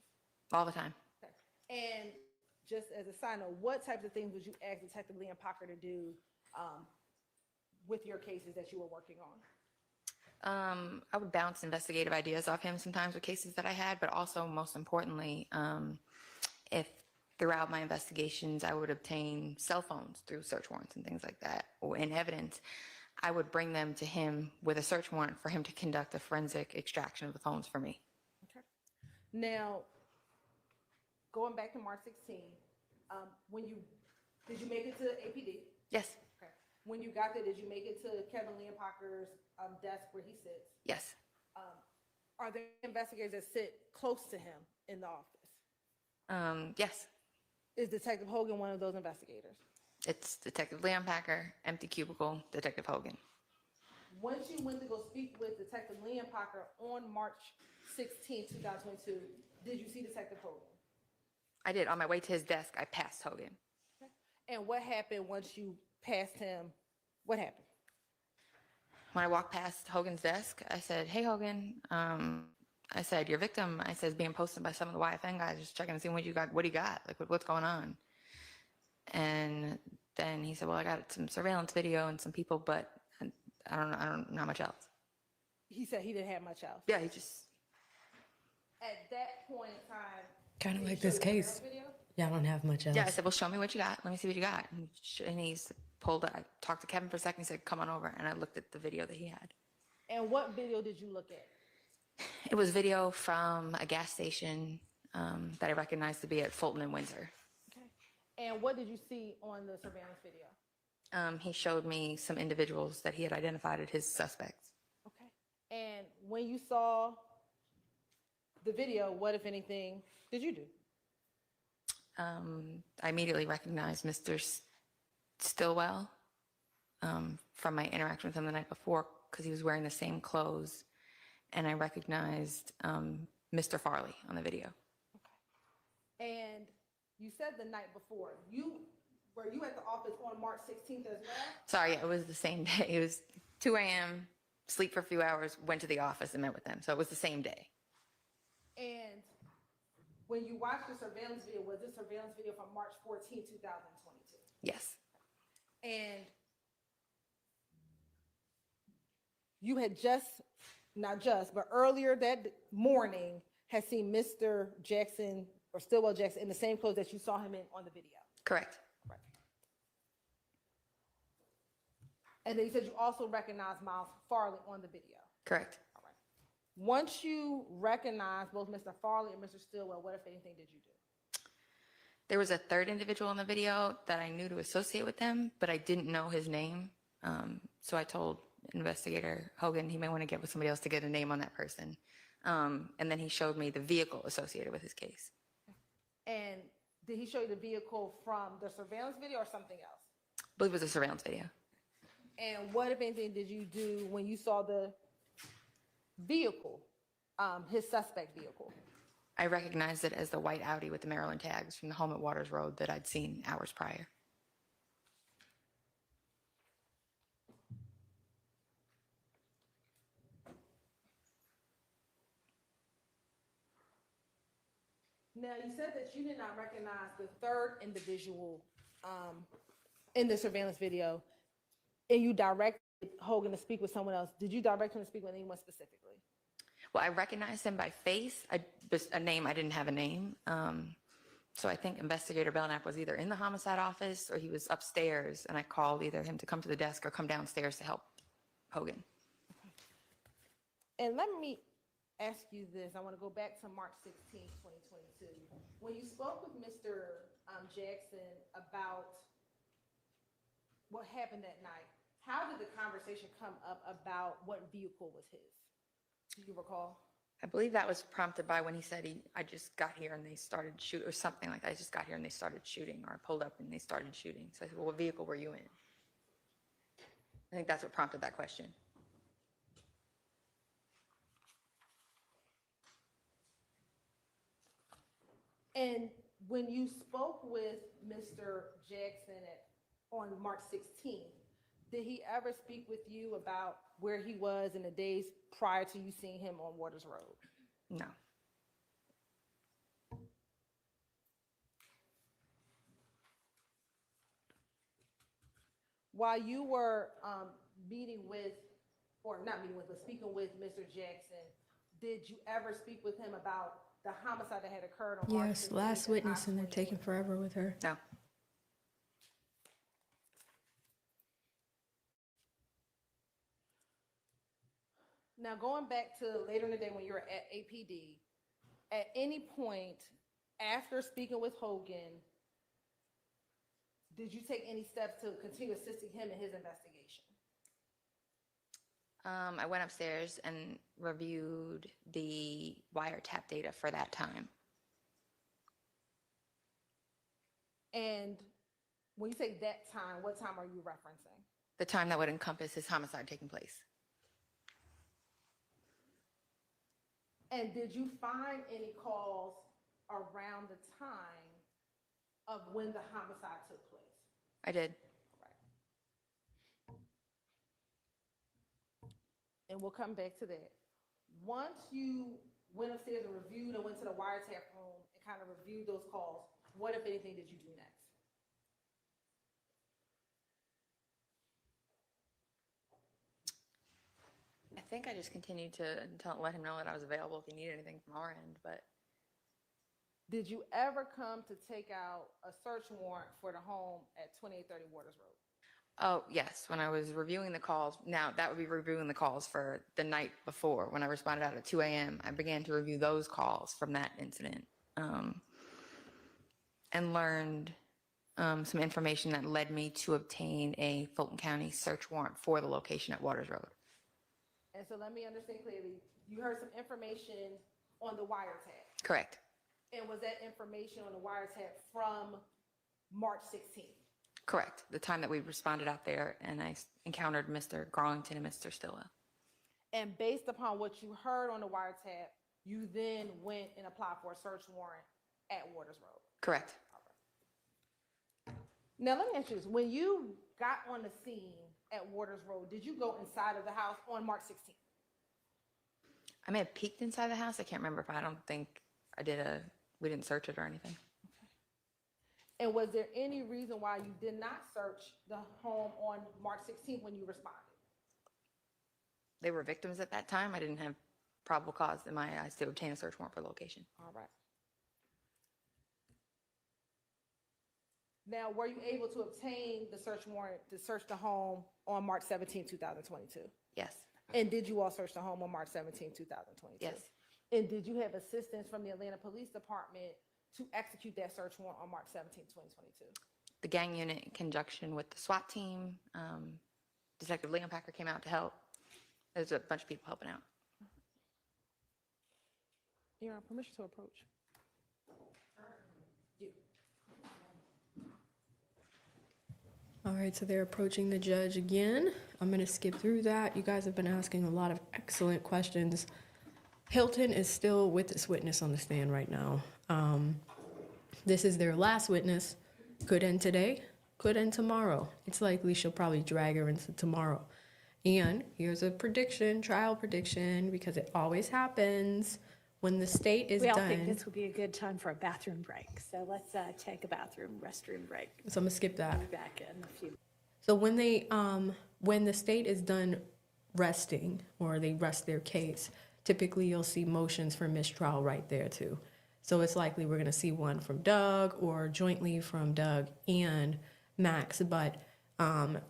All the time. Okay. And just as a side note, what types of things would you ask Detective Leon Parker to do with your cases that you were working on? I would bounce investigative ideas off him sometimes with cases that I had, but also most importantly, if throughout my investigations I would obtain cell phones through search warrants and things like that, or in evidence, I would bring them to him with a search warrant for him to conduct a forensic extraction of the phones for me. Okay. Now, going back to March 16, did you make it to APD? Yes. Okay. When you got there, did you make it to Kevin Leon Parker's desk where he sits? Yes. Are there investigators that sit close to him in the office? Yes. Is Detective Hogan one of those investigators? It's Detective Leonpacker, empty cubicle, Detective Hogan. Once you went to go speak with Detective Leon Parker on March 16, 2022, did you see Detective Hogan? I did. On my way to his desk, I passed Hogan. And what happened once you passed him? What happened? When I walked past Hogan's desk, I said, "Hey, Hogan." I said, "Your victim," I said, "is being posted by some of the YFN guys. Just checking to see what you got. What do you got? Like, what's going on?" And then he said, "Well, I got some surveillance video and some people, but I don't know much else." He said he didn't have much else. Yeah, he just. At that point in time. Kind of did he like show this you the case. surveillance video? Yeah, I don't have much else. Yeah, I said, "Well, show me what you got. Let me see what you got." And he's pulled. I talked to Kevin for a second. He said, "Come on over," and I looked at the video that he had. And what video did you look at? It was video from a gas station that I recognized to be at Fulton and Windsor. And what did you see on the surveillance video? He showed me some individuals that he had identified as his suspects. Okay. And when you saw the video, what, if anything, did you do? I immediately recognized Mr. Stillwell from my interaction with him the night before because he was wearing the same clothes. And I recognized Mr. Farley on the video. And you said the night before, were you at the office on March 16th as well? Sorry, it was the same day. It was 2 a.m., sleep for a few hours, went to the office and met with them. So it was the same day. And when you watched the surveillance video, was this surveillance video from March 14, 2022? Yes. And you had but earlier that morning had seen Mr. Jackson or Stillwell Jackson in the same clothes that you saw him in on the video. Correct. Right. And then you said you also recognized Miles Farley on the video. Correct. All right. Once you recognized both Mr. Farley and Mr. Stillwell, what, if anything, did you do? There was a third individual in the video that I knew to associate with them, but I didn't know his name. So I told investigator Hogan he may want to get with somebody else to get a name on that person. And then he showed me the vehicle associated with his case. And Did he show you the vehicle from the surveillance video or something else? I believe it was a surveillance video. And what, if anything, did you do when you saw the vehicle, his suspect vehicle? I recognized it as the white Audi with the Maryland tags from the home at Waters Road that I'd seen hours prior. Now, you said that you did not recognize the third individual in the surveillance video, and you directed Hogan to speak with someone else. Did you direct him to speak with anyone specifically? Well, I recognized him by face. Just a name, I didn't have a name. So I think Investigator Belknap was either in the homicide office or he was upstairs, and I called either him to come to the desk or come downstairs to help Hogan. And let me ask you this. I want to go back to March 16, 2022. When you spoke with Mr. Jackson about what happened that night, how did the conversation come up about what vehicle was his? Do you recall? I believe that was prompted by when he said I just got here and they started shooting, or something like that. I just got here and they started shooting, or I pulled up and they started shooting. So I said, well, what vehicle were you in? I think that's what prompted that question. And when you spoke with Mr. Jackson on March 16th, did he ever speak with you about where he was in the days prior to you seeing him on Waters Road? No. While you were meeting with, or not meeting with, but speaking with Mr. Jackson, did you ever speak with him about the homicide that had occurred on March 16th? Yes, last witness, and they're taking forever with her. No. Now, going back to later in the day when you were at APD, at any point after speaking with Hogan, did you take any steps to continue assisting him in his investigation? I went upstairs and reviewed the wiretap data for that time. And when you say that time, what time are you referencing? The time that would encompass his homicide taking place. And did you find any calls around the time of when the homicide took place? I did. And we'll come back to that. Once you went upstairs and reviewed and went to the wiretap room and kind of reviewed those calls, what, if anything, did you do next? I think I just continued to let him know that I was available if he needed anything from our end, but Did you ever come to take out a search warrant for the home at 2830 Waters Road? oh, yes, when I was reviewing the calls, now that would be reviewing the calls for the night before. When I responded out at 2 a.m., I began to review those calls from that incident and learned some information that led me to obtain a Fulton County search warrant for the location at Waters Road. And so let me understand clearly, you heard some information on the wiretap. Correct. And was that information on the wiretap from March 16th? Correct. The time that we responded out there and I encountered Mr. Garlington and Mr. Stillwell. And based upon what you heard on the wiretap, you then went and applied for a search warrant at Waters Road. Correct. Now, let me ask you this. When you got on the scene at Waters Road, did you go inside of the house on March 16th? I may have peeked inside the house. I can't remember if I don't think I did we didn't search it or anything. And was there any reason why you did not search the home on March 16th when you responded? They were victims at that time. I didn't have probable cause in my eyes to obtain a search warrant for the location. All right. Now, were you able to obtain the search warrant to search the home on March 17, 2022? Yes. And did you all search the home on March 17, 2022? Yes. And did you have assistance from the Atlanta Police Department to execute that search warrant on March 17, 2022? The gang unit in conjunction with the SWAT team, Detective Leon Packer came out to help. There's a bunch of people helping out. Your permission to approach. You. All right, so they're approaching the judge again. I'm going to skip through that. You guys have been asking a lot of excellent questions. Hilton is still with this witness on the stand right now. This is their last witness. Could end today, could end tomorrow. It's likely she'll probably drag her into tomorrow. And here's a prediction, trial prediction, because it always happens when the state is We all done. think this would be a good time for a bathroom break. So let's take a restroom break. So I'm gonna skip that. Be back in a few. So when the state is done resting or they rest their case, typically you'll see motions for mistrial right there too. So it's likely we're gonna see one from Doug or jointly from Doug and Max, but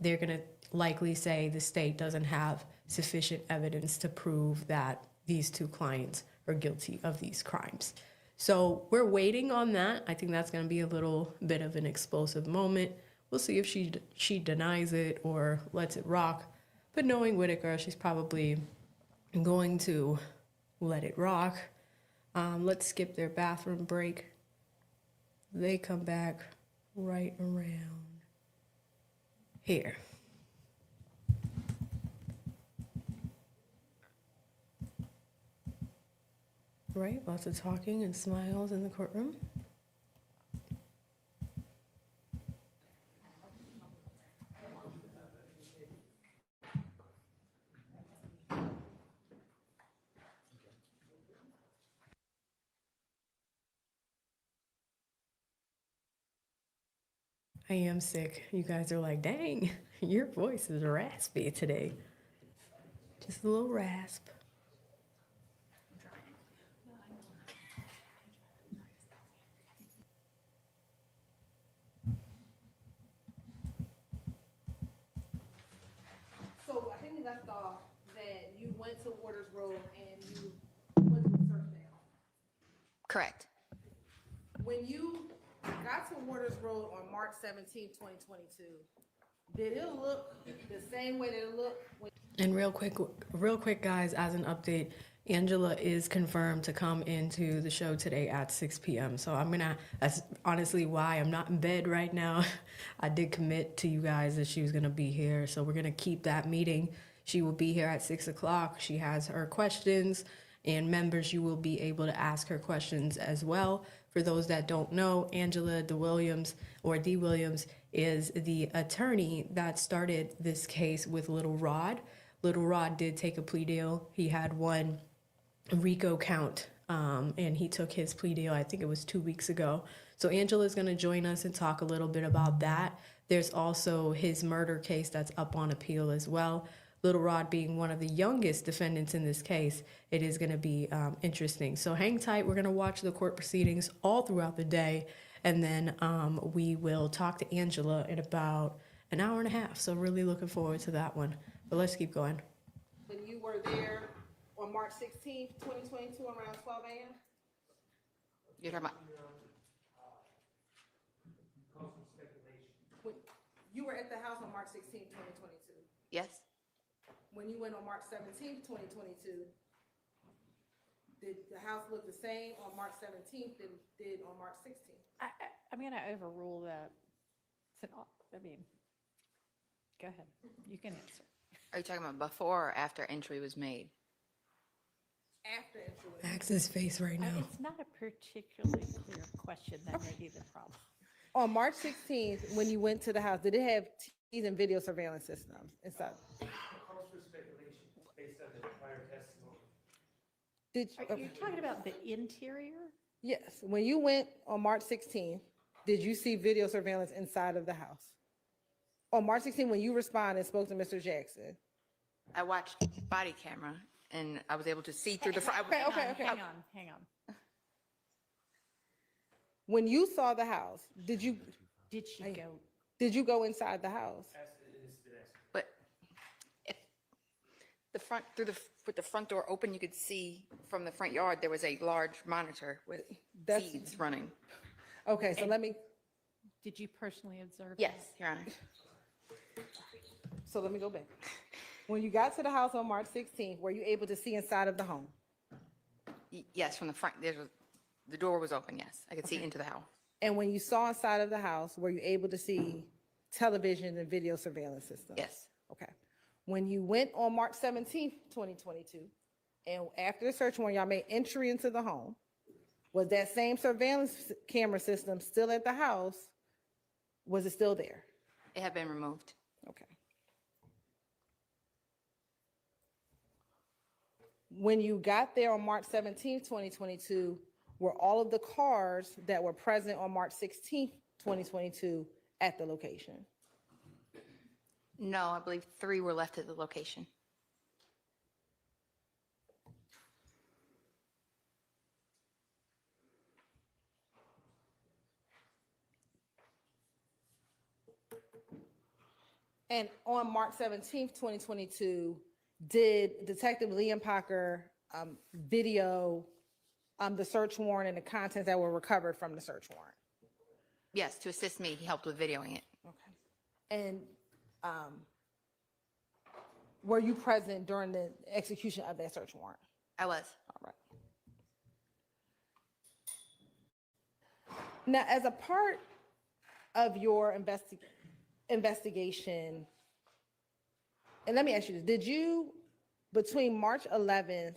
they're gonna likely say the state doesn't have sufficient evidence to prove that these two clients are guilty of these crimes. So we're waiting on that. I think that's going to be a little bit of an explosive moment. We'll see if she denies it or lets it rock. But knowing Whitaker, she's probably going to let it rock. Let's skip their bathroom break. They come back right around here. Right, lots of talking and smiles in the courtroom. I am sick. You guys are like, dang, your voice is raspy today. Just a little rasp. So I think we left off that you went to Waters Road and you went to the search bail. Correct. When you got to Waters Road on March 17, 2022, did it look the same way that it looked when? And real quick, guys, as an update, Angela is confirmed to come into the show today at 6 p.m. So that's honestly why I'm not in bed right now. I did commit to you guys that she was gonna be here. So we're gonna keep that meeting. She will be here at 6 o'clock. She has her questions, and members, you will be able to ask her questions as well. For those that don't know, Angela D. Williams is the attorney that started this case with Little Rod. Little Rod did take a plea deal. He had one RICO count, and he took his plea deal, I think it was 2 weeks ago. So Angela's gonna join us and talk a little bit about that. There's also his murder case that's up on appeal as well. Little Rod being one of the youngest defendants in this case, it is gonna be interesting. So hang tight, we're gonna watch the court proceedings all throughout the day, and then we will talk to Angela in about an hour and a half. So really looking forward to that one. But let's keep going. When you were there on March 16, 2022, around 12 a.m.? You're talking about, When you were at the house on March 16, 2022. yes? When you went on March 17, 2022, did the house look the same on March 17th than it did on March 16th? I'm going to overrule that. Go ahead. You can answer. Are you talking about before or after entry was made? After entry was Max's face right now. It's not a particularly clear question. That may be the problem. On March 16th, when you went to the house, did it have TVs and video surveillance systems inside? Based on the prior testimony. Did You're talking about the interior? Yes. When you went on March 16th, did you see video surveillance inside of the house? On March 16th, when you responded and spoke to Mr. Jackson? I watched body camera and I was able to see through the front. Okay. Hang on. When you saw the house, did you go? Did you go inside the house? But if the front, with the front door open, you could see from the front yard, there was a large monitor with feeds running. Okay, so Did you personally observe? Yes, Your Honor. So let me go back. When you got to the house on March 16th, were you able to see inside of the home? Yes, from the front, the door was open, yes. I could see into the house. And when you saw inside of the house, were you able to see television and video surveillance system? Yes. Okay. When you went on March 17th, 2022, and after the search warrant, y'all made entry into the home, was that same surveillance camera system still at the house? Was it still there? It had been removed. Okay. When you got there on March 17th, 2022, were all of the cars that were present on March 16th, 2022 at the location? No, I believe 3 were left at the location. And on March 17th, 2022, did Detective Liam Parker video the search warrant and the contents that were recovered from the search warrant? Yes, to assist me, he helped with videoing it. And were you present during the execution of that search warrant? I was. All right. Now, as a part of your investigation, and let me ask you this, did you, between March 11th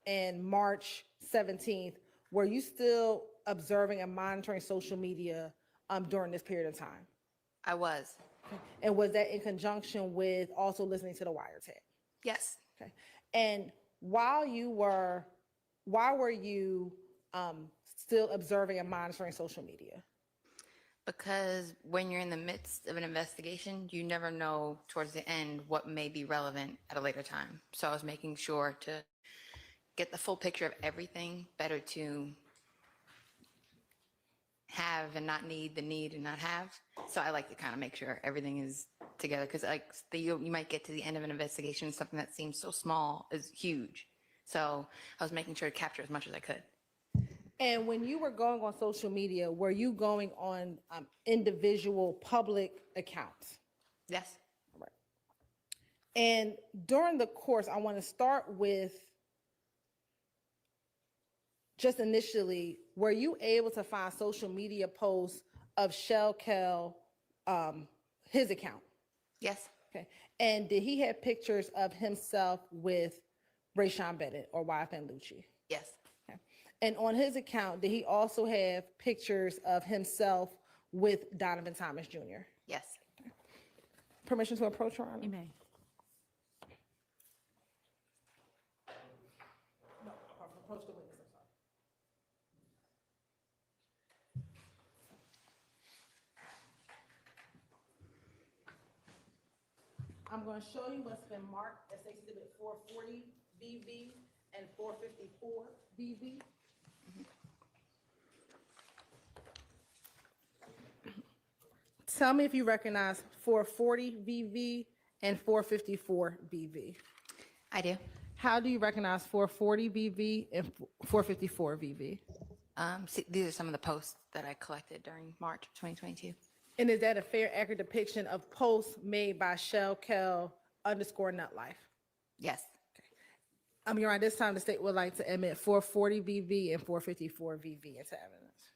and March 17th, were you still observing and monitoring social media during this period of time? I was. And was that in conjunction with also listening to the wiretap? Yes. Okay. And why were you still observing and monitoring social media? Because when you're in the midst of an investigation, you never know towards the end what may be relevant at a later time. So I was making sure to get the full picture of everything, better to have and not need, than need and not have. So I like to kind of make sure everything is together, because like you might get to the end of an investigation, something that seems so small is huge. So I was making sure to capture as much as I could. And when you were going on social media, were you going on individual public accounts? Yes. All right. And during the course, I want to start with just initially, were you able to find social media posts of Shell Kell, his account? Yes. Okay. And did he have pictures of himself with Rayshawn Bennett or YFN Lucci? Yes. Okay. And on his account, did he also have pictures of himself with Donovan Thomas Jr.? Yes. Okay. Permission to approach, Your Honor? You may. No, approach the witness, I'm sorry. I'm going to show you what's been marked as Exhibit 440 BV and 454 BV. Tell me if you recognize 440 BV and 454 BV. I do. How do you recognize 440 BV and 454 BV? These are some of the posts that I collected during March of 2022. And is that a fair, accurate depiction of posts made by Shell Kell _Nutlife? Yes. Your Honor, this time the state would like to admit 440 BV and 454 BV into evidence.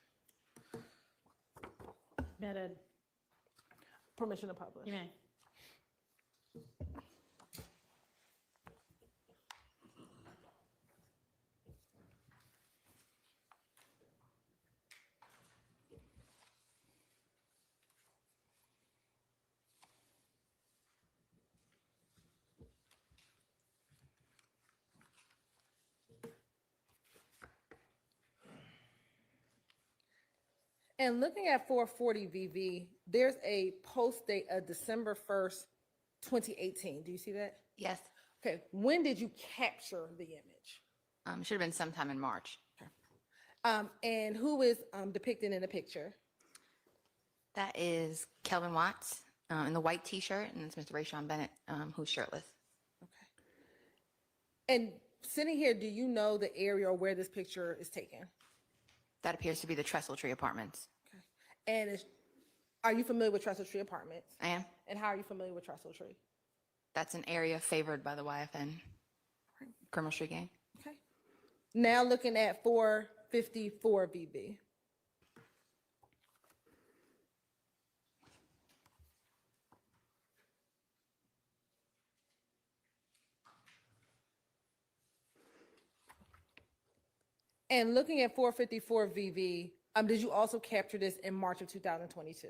Admitted. Permission to publish. You may. And looking at 440 VV, there's a post date of December 1st, 2018. Do you see that? Yes. Okay. When did you capture the image? Should have been sometime in March. And who is depicted in the picture? That is Kelvin Watts in the white T-shirt, and it's Mr. Rayshawn Bennett, who's shirtless. And sitting here, do you know the area or where this picture is taken? That appears to be the Trestle Tree Apartments. And are you familiar with Trestle Tree Apartments? I am. And how are you familiar with Trestle Tree? That's an area favored by the YFN criminal street gang. Okay. Now looking at 454 VB. And looking at 454 VV, did you also capture this in March of 2022?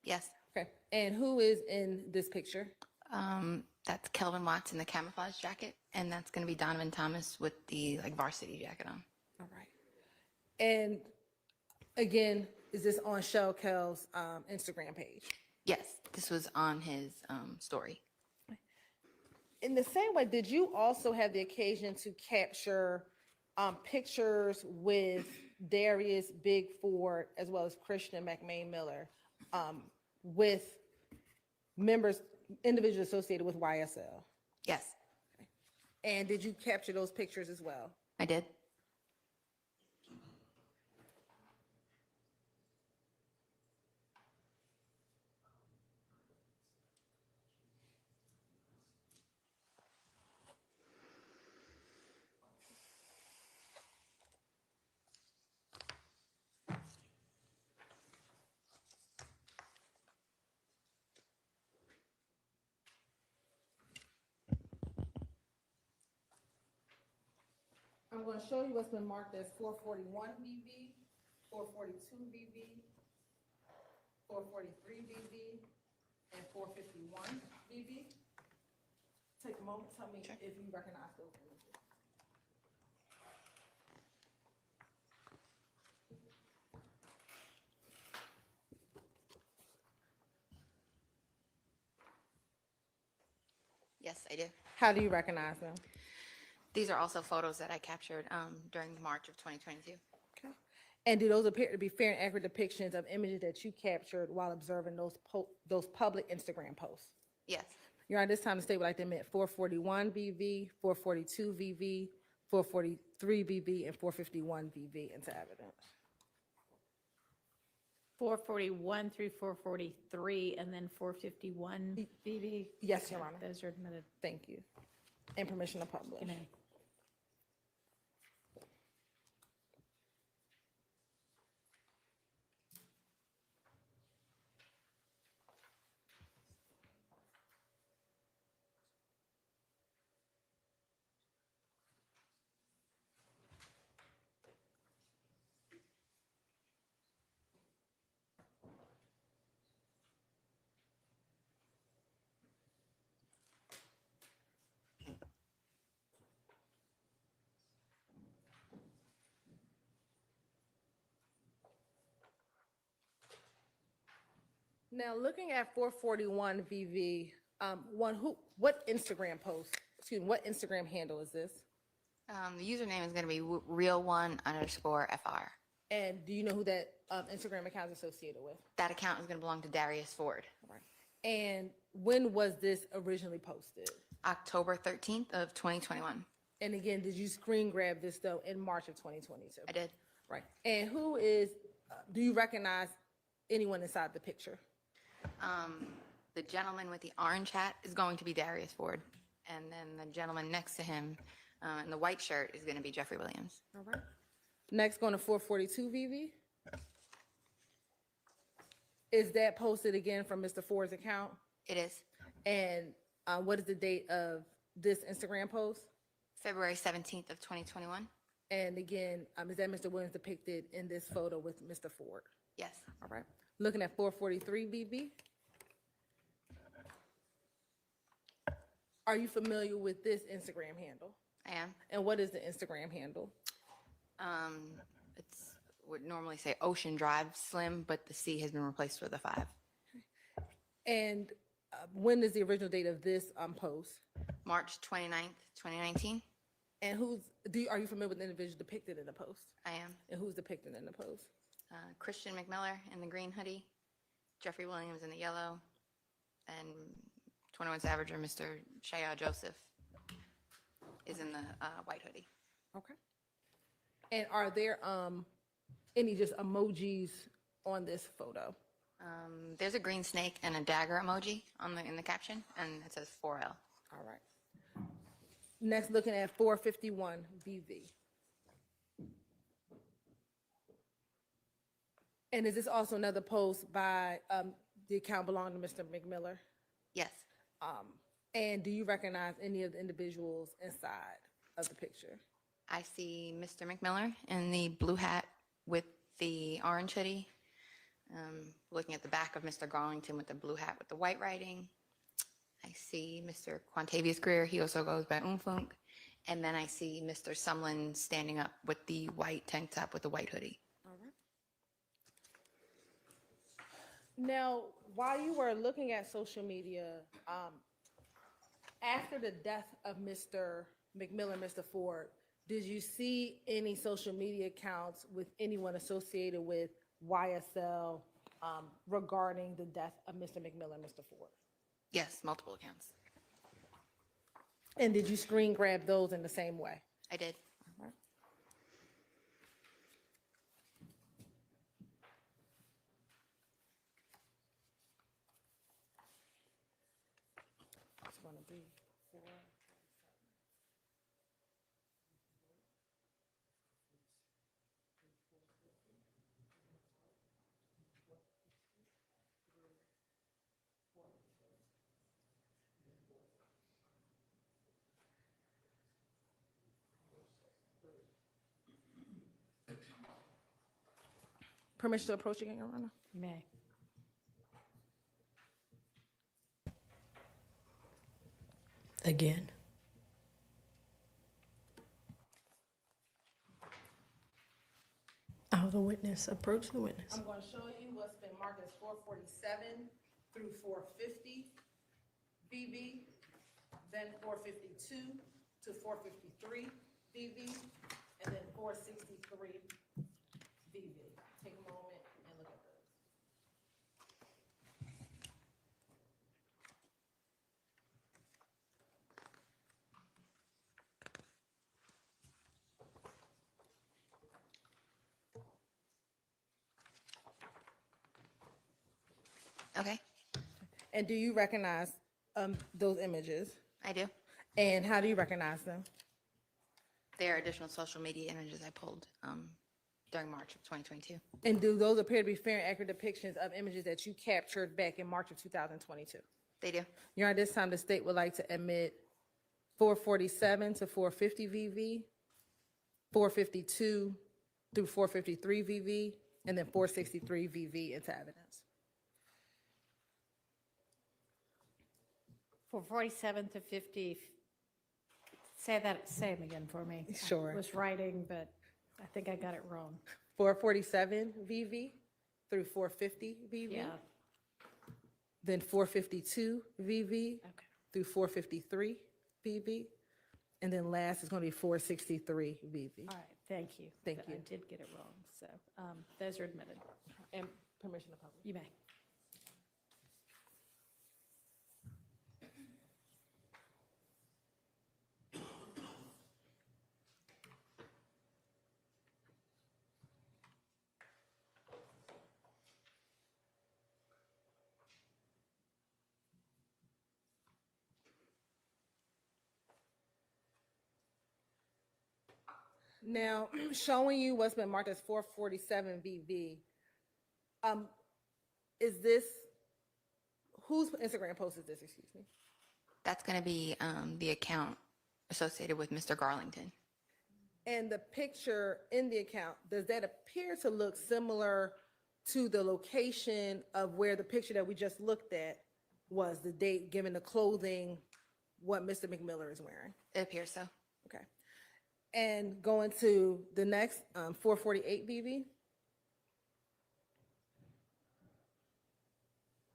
Yes. Okay. And who is in this picture? That's Kelvin Watts in the camouflage jacket, and that's going to be Donovan Thomas with the varsity jacket on. All right. And again, is this on Shell Kel's Instagram page? Yes, this was on his story. In the same way, did you also have the occasion to capture pictures with Darius Bigford as well as Christian McMain Miller with individuals associated with YSL? Yes, And did you capture those pictures as well? I did. I'm going to show you what's been marked as 441 VV, 442 VV, 443 VV, and 451 VV. Take a moment, tell me if you recognize those images. Yes, I do. How do you recognize them? These are also photos that I captured during March of 2022. Okay. And do those appear to be fair and accurate depictions of images that you captured while observing those public Instagram posts? Yes. Your Honor, this time the state would like to admit 441 VV, 442 VV, 443 VV, and 451 VV into evidence. 441 through 443, and then 451 VV? Yes, Your Honor. Those are admitted. Thank you. And permission to publish. Good night. Now, looking at 441 VV, what Instagram post, what Instagram handle is this? The username is going to be real1_FR. And do you know who that Instagram account is associated with? That account is going to belong to Darius Ford. And when was this originally posted? October 13th of 2021. And again, did you screen grab this though in March of 2022? I did. Right. And who is, do you recognize anyone inside the picture? The gentleman with the orange hat is going to be Darius Ford. And then the gentleman next to him in the white shirt is going to be Jeffrey Williams. All right. Next, going to 442 VV. Is that posted again from Mr. Ford's account? It is. And what is the date of this Instagram post? February 17th of 2021. And again, is that Mr. Williams depicted in this photo with Mr. Ford? Yes. All right. Looking at 443 VV. Are you familiar with this Instagram handle? I am. And what is the Instagram handle? It's would normally say Ocean Drive Slim, but the C has been replaced with a 5. And when is the original date of this post? March 29th, 2019. And are you familiar with the individual depicted in the post? I am. And who's depicted in the post? Christian McMiller in the green hoodie, Jeffrey Williams in the yellow, and 21 Savage or Mr. Shaya Joseph is in the white hoodie. Okay. And are there any just emojis on this photo? There's a green snake and a dagger emoji in the caption, and it says 4L. All right. Next, looking at 451 VV. And is this also another post by the account belonging to Mr. McMiller? Yes. And do you recognize any of the individuals inside of the picture? I see Mr. McMiller in the blue hat with the orange hoodie. Looking at the back of Mr. Garlington with the blue hat with the white writing. I see Mr. Quantavious Greer. He also goes by Umfunk. And then I see Mr. Sumlin standing up with the white tank top with the white hoodie. All right. Now, while you were looking at social media, after the death of Mr. McMillan, Mr. Ford, did you see any social media accounts with anyone associated with YSL regarding the death of Mr. McMillan, Mr. Ford? Yes, multiple accounts. And did you screen grab those in the same way? I did. All right. It's going to be 4. Permission to approach again, Your Honor? You may. Again. Oh, the witness. Approach the witness. I'm going to show you what's been marked as 447 through 450 VV, then 452 to 453 VV, and then 463 VV. Take a moment and look at those. Okay, And do you recognize those images? I do. And how do you recognize them? There are additional social media images I pulled during March of 2022. And do those appear to be fair and accurate depictions of images that you captured back in March of 2022? They do. Your Honor, this time the state would like to admit 447 to 450 VV, 452 through 453 VV, and then 463 VV into evidence. For 47 to 50, say them again for me. Sure. I was writing, but I think I got it wrong. 447 VV through 450 VV. Yeah. Then 452 VV Okay. through 453 VV. And then last is going to be 463 VV. All right, thank you. Thank I you. did get it wrong, so those are admitted. And permission to publish. You may. Now, showing you what's been marked as 447 VV, is this, whose Instagram post is this, excuse me? That's going to be the account associated with Mr. Garlington. And the picture in the account, does that appear to look similar to the location of where the picture that we just looked at was, the date, given the clothing, what Mr. McMiller is wearing? It appears so. Okay. And going to the next, 448 VV.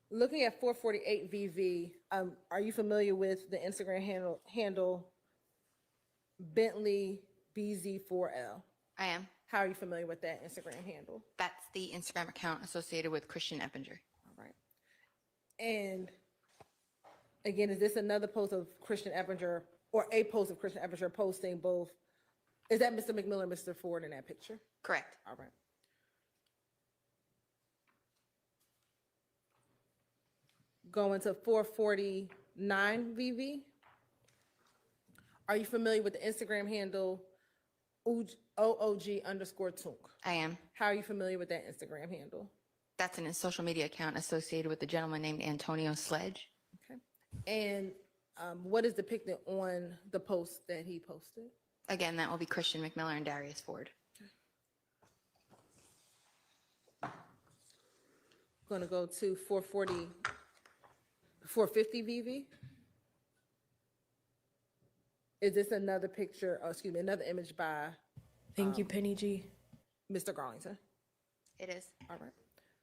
Looking at 448 VV, are you familiar with the Instagram handle Bentley BZ4L? I am. How are you familiar with that Instagram handle? That's the Instagram account associated with Christian Eppinger. All right. And again, is this another post of Christian Eppinger, or a post of Christian Eppinger posting both? Is that Mr. McMillan, Mr. Ford in that picture? Correct. All right. Going to 449 VV. Are you familiar with the Instagram handle OOG_Tunk? I am. How are you familiar with that Instagram handle? That's a social media account associated with a gentleman named Antonio Sledge. Okay. And what is depicted on the post that he posted? Again, that will be Christian McMiller and Darius Ford. Going to go to 450 VV. Is this another picture, excuse me, another image by Thank you, Penny G. Mr. Garlington? It is. All right.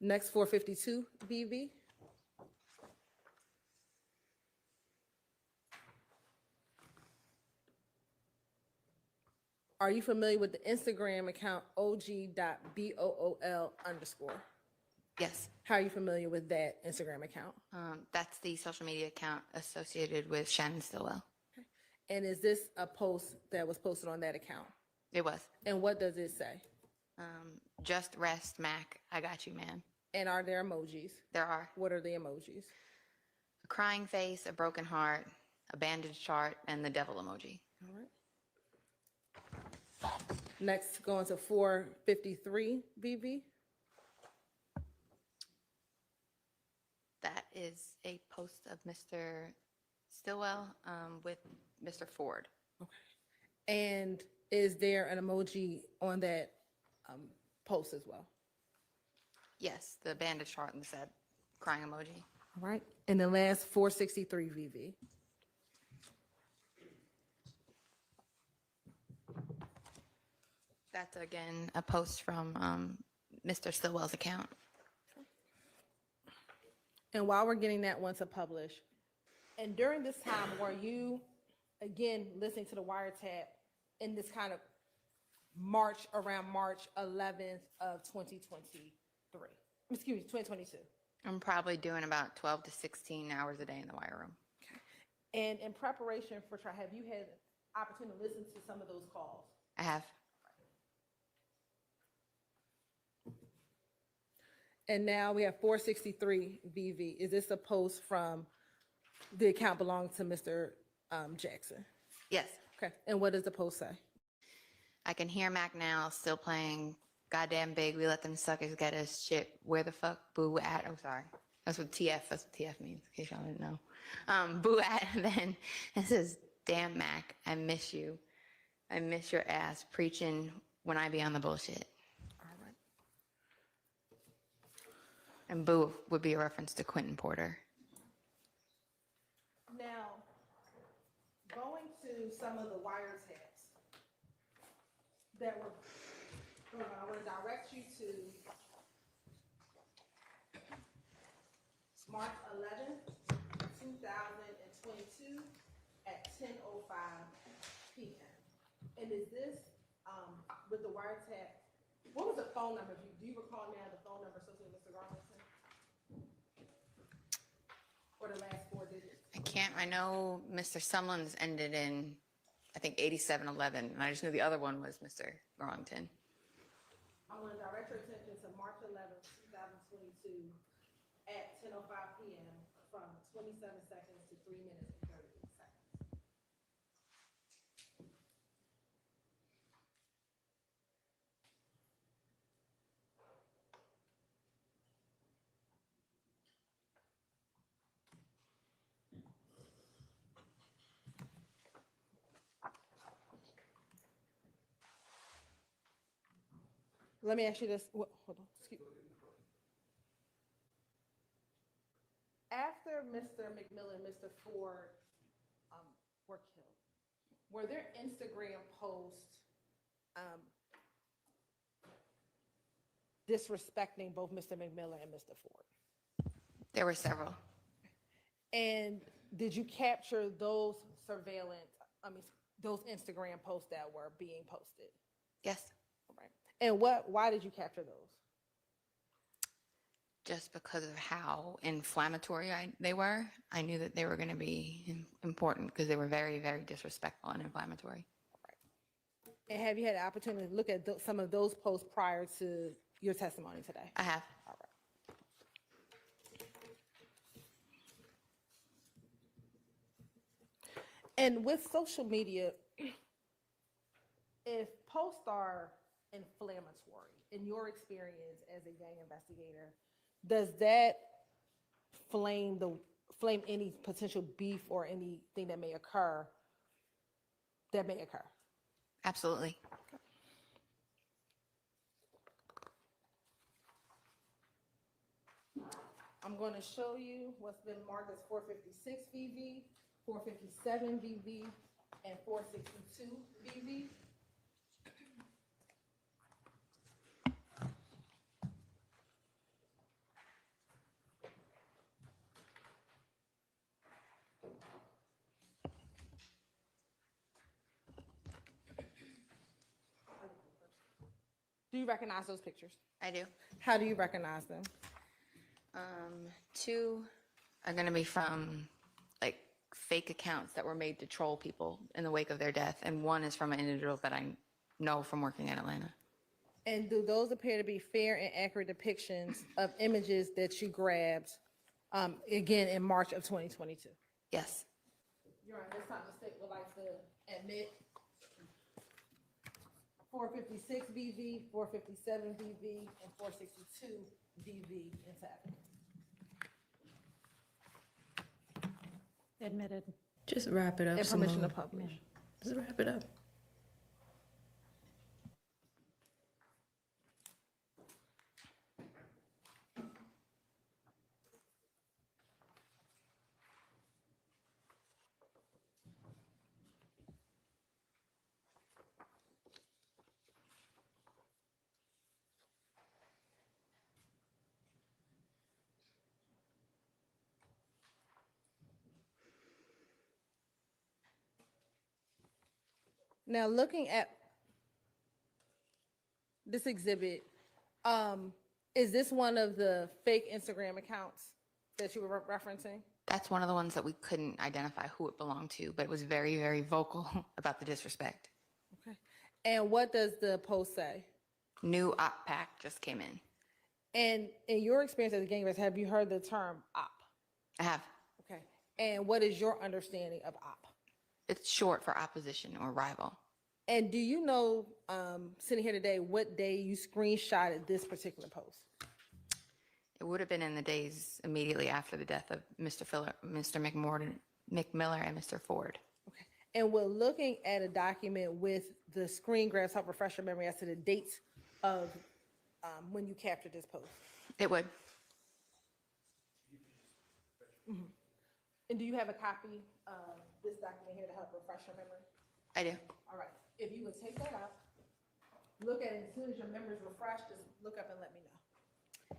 Next, 452 VV. Are you familiar with the Instagram account og.bool_? Yes. How are you familiar with that Instagram account? That's the social media account associated with Shannon Stillwell. And is this a post that was posted on that account? It was. And what does it say? Just rest, Mac. I got you, man. And are there emojis? There are. What are the emojis? A crying face, a broken heart, a bandaged chart, and the devil emoji. All right. Next, going to 453 VV. That is a post of Mr. Stillwell with Mr. Ford. And is there an emoji on that post as well? Yes, the bandage chart and the sad crying emoji. All right. And the last 463 VV. That's again a post from Mr. Stillwell's account. And while we're getting that one to publish, and during this time, were you, again, listening to the Wiretap in this kind of around March 11th of 2023? Excuse me, 2022. I'm probably doing about 12 to 16 hours a day in the wire room. And in preparation for trial, have you had opportunity to listen to some of those calls? I have. And now we have 463 VV. Is this a post from the account belonging to Mr. Jackson? Yes. Okay. And what does the post say? I can hear Mac now still playing Goddamn Big. We let them suckers get us shit. Where the fuck boo at? Oh, sorry. That's what TF means, in case y'all didn't know. Boo at, and then it says, damn Mac, I miss you. I miss your ass preaching when I be on the bullshit. And boo would be a reference to Quentin Porter. Now, going to some of the wiretaps that were, I want to direct you to March 11th, 2022 at 10:05 p.m. And is this with the wiretap? What was the phone number? Do you recall now the phone number associated with Mr. Garlington? Or the last four digits? I can't, I know Mr. Sumlin's ended in, I think, 8711, and I just knew the other one was Mr. Garlington. I want to direct your attention to March 11th, 2022 at 10:05 p.m. from 27 seconds to 3 minutes and 30 seconds. Let me ask you this. Hold on. Excuse me. After Mr. McMillan and Mr. Ford were killed, were there Instagram posts disrespecting both Mr. McMillan and Mr. Ford? There were several. And did you capture those those Instagram posts that were being posted? Yes. Right. And why did you capture those? Just because of how inflammatory they were. I knew that they were going to be important because they were very, very disrespectful and inflammatory. And have you had the opportunity to look at some of those posts prior to your testimony today? I have. All right. And with social media, if posts are inflammatory, in your experience as a gang investigator, does that flame any potential beef or anything that may occur? Absolutely. I'm going to show you what's been marked as 456 VV, 457 VV, and 462 VV. Do you recognize those pictures? I do. How do you recognize them? Two are going to be from like fake accounts that were made to troll people in the wake of their death, and one is from an individual that I know from working in Atlanta. And do those appear to be fair and accurate depictions of images that you grabbed, again, in March of 2022? Yes. Your Honor, this time the state would like to admit 456 VV, 457 VV, and 462 VV into evidence. Admitted. Just wrap it up. And permission to Simone. publish. Just wrap it up. Now, looking at this exhibit, is this one of the fake Instagram accounts that you were referencing? That's one of the ones that we couldn't identify who it belonged to, but it was very, very vocal about the disrespect. Okay. And what does the post say? New op pack just came in. And in your experience as a gang member, have you heard the term op? I have. Okay. And what is your understanding of op? It's short for opposition or rival. And do you know, sitting here today, what day you screenshotted this particular post? It would have been in the days immediately after the death of Mr. McMillan and Mr. Ford. Okay. And we're looking at a document with the screen grabs, help refresh your memory as to the dates of when you captured this post. It would. Mm-hmm. And do you have a copy of this document here to help refresh your memory? I do. All right. If you would take that up, look at it as soon as your memory's refreshed, just look up and let me know.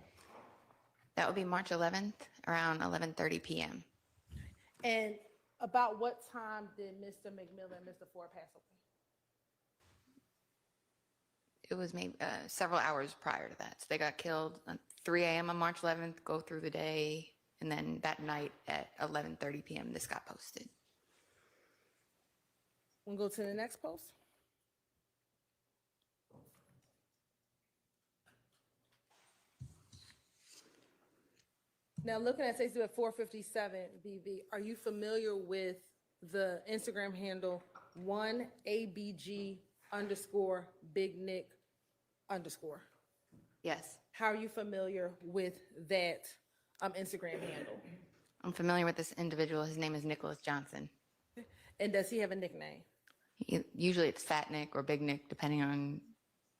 That would be March 11th around 11:30 p.m. And about what time did Mr. McMillan and Mr. Ford pass away? It was maybe several hours prior to that. So they got killed at 3 a.m. on March 11th, go through the day, and then that night at 11:30 p.m. this got posted. We'll go to the next post. Now, looking at Facebook at 457 BV, are you familiar with the Instagram handle 1ABG_Big Nick_? Yes. How are you familiar with that Instagram handle? I'm familiar with this individual. His name is Nicholas Johnson. And does he have a nickname? Usually it's Fat Nick or Big Nick, depending on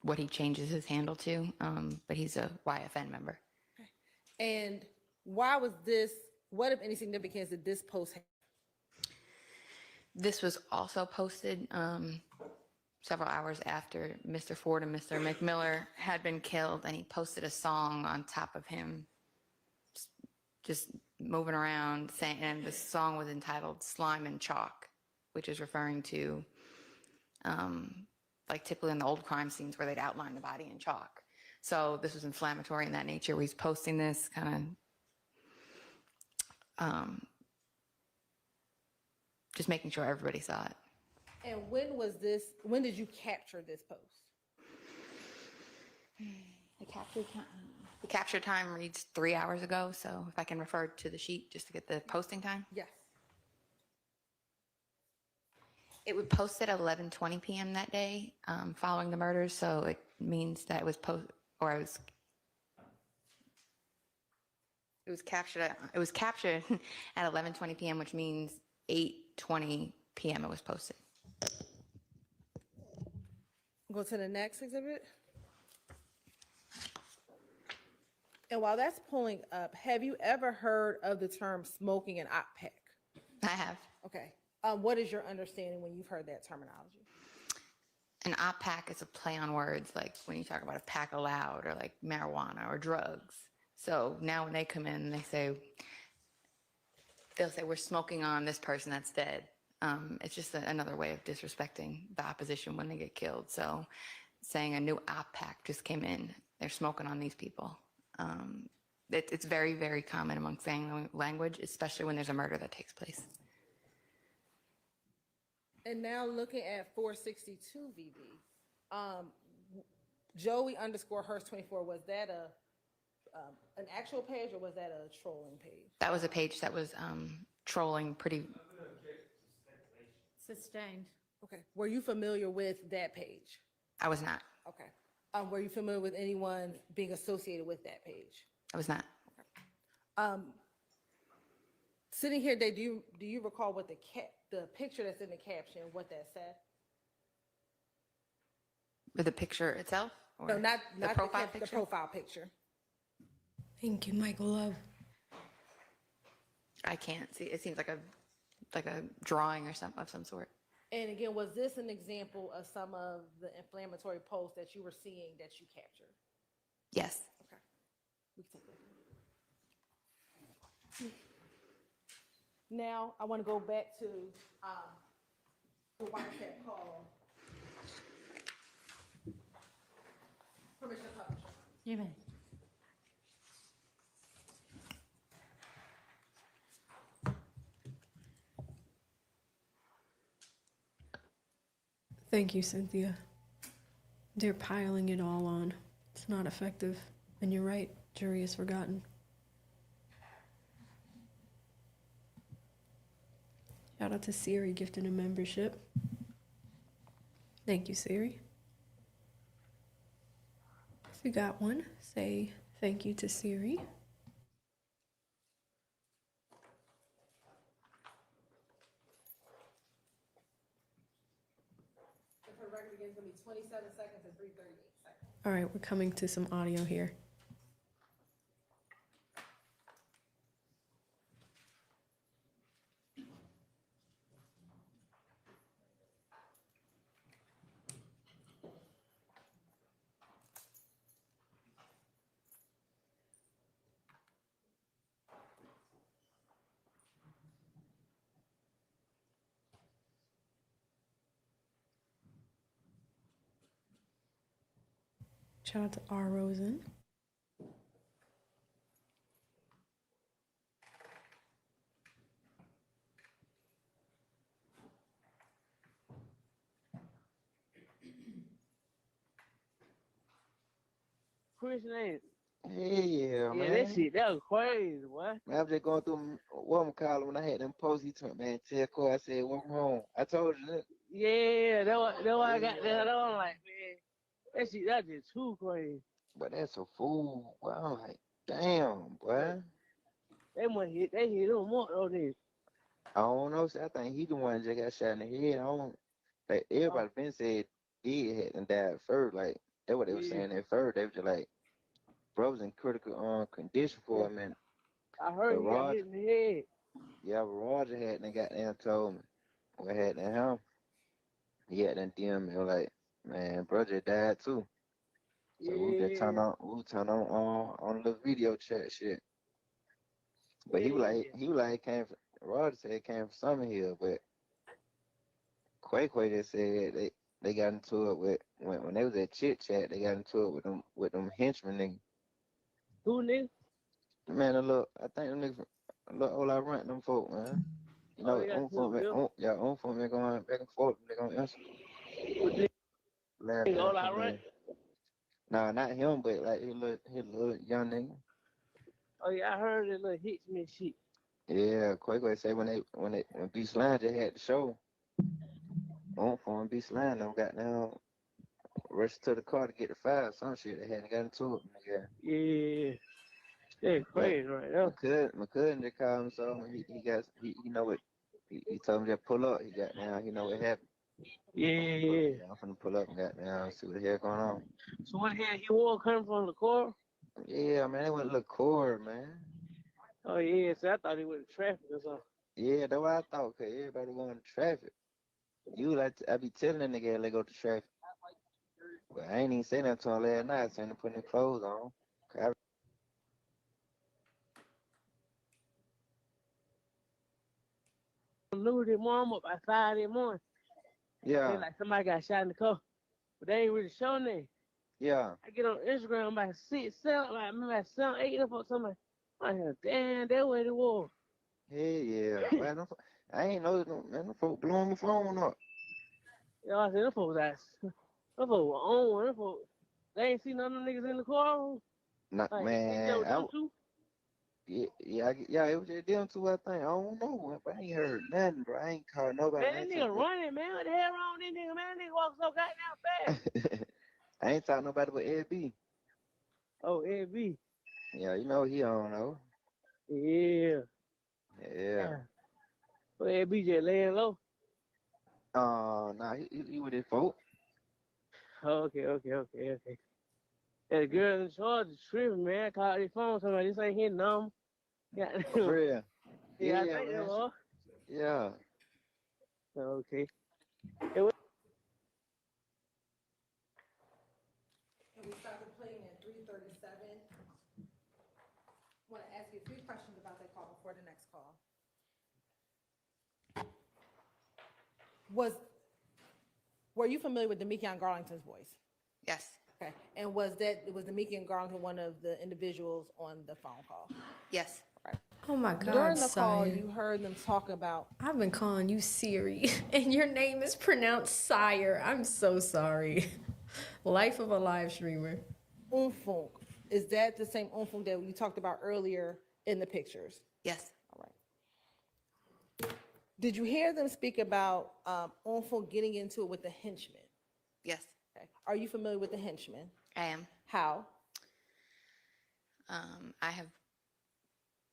what he changes his handle to. But he's a YFN member. And why was this, what, if any, significance did this post have? This was also posted several hours after Mr. Ford and Mr. McMillan had been killed, and he posted a song on top of him, just moving around, saying, and the song was entitled Slime and Chalk, which is referring to like typically in the old crime scenes where they'd outline the body in chalk. So this was inflammatory in that nature. He's posting this kind of just making sure everybody saw it. And when was this, when did you capture this post? The capture time reads 3 hours ago, so if I can refer to the sheet just to get the posting time. Yes. It would post at 11:20 p.m. that day following the murders, so it means that it was captured at 11:20 p.m., which means 8:20 p.m. it was posted. Go to the next exhibit. And while that's pulling up, have you ever heard of the term smoking an op pack? I have. Okay. What is your understanding when you've heard that terminology? An op pack is a play on words, like when you talk about a pack aloud or like marijuana or drugs. So now when they come in and they'll say, we're smoking on this person that's dead. It's just another way of disrespecting the opposition when they get killed. So saying a new op pack just came in, they're smoking on these people. It's very, very common among gang language, especially when there's a murder that takes place. And now looking at 462 VB, Joey _ Hurst 24, was that an actual page or was that a trolling page? That was a page that was trolling pretty. Sustained. Okay. Were you familiar with that page? I was not. Okay. Were you familiar with anyone being associated with that page? I was not. Sitting here today, do you recall what the picture that's in the caption, what that said? With the picture itself? Or No, not the profile the picture? profile picture. Thank you, Michael Love. I can't see. It seems like a drawing or some of some sort. And again, was this an example of some of the inflammatory posts that you were seeing that you captured? Yes. Okay. We can take a look. Now, I want to go back to the Wiretap call. Permission to publish. You may. Thank you, Cynthia. They're piling it all on. It's not effective. And you're right, jury is forgotten. Shout out to Siri gifting a membership. Thank you, Siri. If you got one, say thank you to Siri. The record again is going to be 27 seconds and 3:38 seconds. All right, we're coming to some audio here. Shout out to R. Rosen. Chris name. Yeah, man. That shit, that was crazy, boy. Man, I was just going through what I'm calling when I had them posts. He told me, man, tell Corey, I said, welcome home. I told you that. Yeah, that why I got that. I was like, man, that shit, that just too crazy. But that's a fool. Boy, I'm like, damn, boy. They hit him more on this. I don't know. I think he the one that just got shot in the head. I don't, like, everybody been said he had died first. Like, that's what they were saying at first. They were just like, bro was in critical condition for a minute. I heard he got hit in the head. Yeah, but Roger had done goddamn told me what happened to him. He had done DM me like, man, bro just died too. So we just turn on the video chat shit. But he was like it came from, Roger said it came from Summer Hill, but Quay just said they got into it with when they was at Chit Chat, they got into it with them henchmen niggas. Who niggas? Man, I think them niggas all I rent them folk, man. You know, on phone me going back and forth, they gonna answer. All I rent? Nah, not him, but like his little young nigga. Oh yeah, I heard that little hits me shit. Yeah, Quay say when B Slime just had the show, on phone B Slime them got down, rushed to the car to get the file, some shit they hadn't got into it. Yeah. That's crazy right now. My cousin just called me, so he know what he told me to pull up. He got down, he know what happened. Yeah. I'm finna pull up and goddamn see what the hell going on. So what the hell he was coming from the car? Yeah, man, it went a little cord, man. Oh yeah, so I thought he went to traffic or something. Yeah, that's what I thought, cause everybody going to traffic. You like I be telling that nigga let go to traffic. But I ain't even saying that to him last night. I seen him putting his clothes on. 'Cause Lou mom up by 5 in the morning. Yeah, They like somebody got shot in the car, but they ain't really showing that. yeah. I get on Instagram by 6, 7, like maybe by 7, 8 up or something. I hear, damn, that way it was. Hey, yeah. Man, I ain't know, man, them folk blowing my phone up. You know what I said? Them folks, them folks were on. Them folks, they ain't seen none of them niggas in the car. Nah, Like, man, they them two. yeah, it was just them two, I think. I don't know, but I ain't heard nothing, bro. I ain't called nobody. Man, that nigga running, man. What the hell wrong with this nigga, man? That nigga walk so goddamn fast. I ain't talking nobody but Ed B. Oh, Ed B. Yeah, you know he don't know. Yeah. Yeah. Well, Ed B just laying low. Nah, he with his folk. Okay. And the girl in charge is tripping, man. I called his phone, somebody, this ain't his number. Goddamn. For real. Yeah, I Yeah, think that man. was. Yeah. Okay. And we started playing at 3:37. Want to ask you a few questions about that call before the next call. Were you familiar with Demekion Garlington's voice? Yes. Okay. And was Demekion Garlington one of the individuals on the phone call? Yes. Right. Oh my God, During the call, Sire. you heard them talk about. I've been calling you Siri, and your name is pronounced Sire. I'm so sorry. Life of a live streamer. Umfunk. Is that the same umfunk that we talked about earlier in the pictures? Yes. All right. Did you hear them speak about umfunk getting into it with the henchman? Yes. Okay. Are you familiar with the henchman? I am. How? I have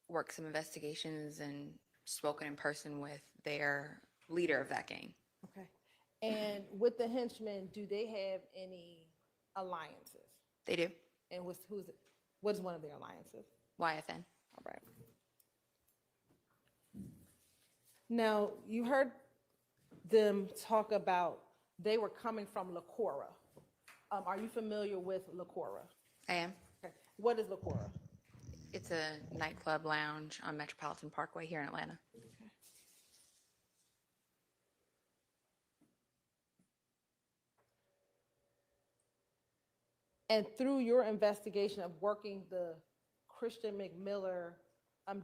worked some investigations and spoken in person with their leader of that gang. Okay. And with the henchmen, do they have any alliances? They do. And what is one of their alliances? YFN. All right. Now, you heard them talk about they were coming from Lacora. Are you familiar with Lacora? I am. Okay. What is Lacora? It's a nightclub lounge on Metropolitan Parkway here in Atlanta. And through your investigation of working the Christian McMiller,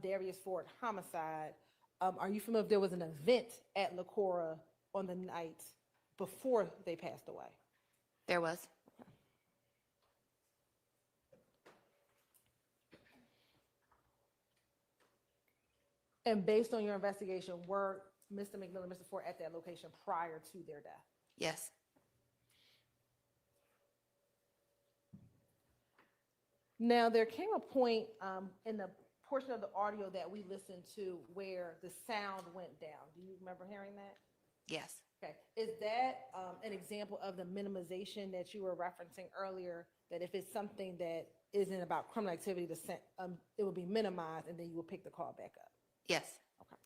Darius Ford homicide, are you familiar if there was an event at Lacora on the night before they passed away? There was. And based on your investigation, were Mr. McMiller and Mr. Ford at that location prior to their death? Yes. Now, there came a point in the portion of the audio that we listened to where the sound went down. Do you remember hearing that? Yes. Okay. Is that an example of the minimization that you were referencing earlier, that if it's something that isn't about criminal activity, it will be minimized and then you will pick the call back up? Yes. Okay.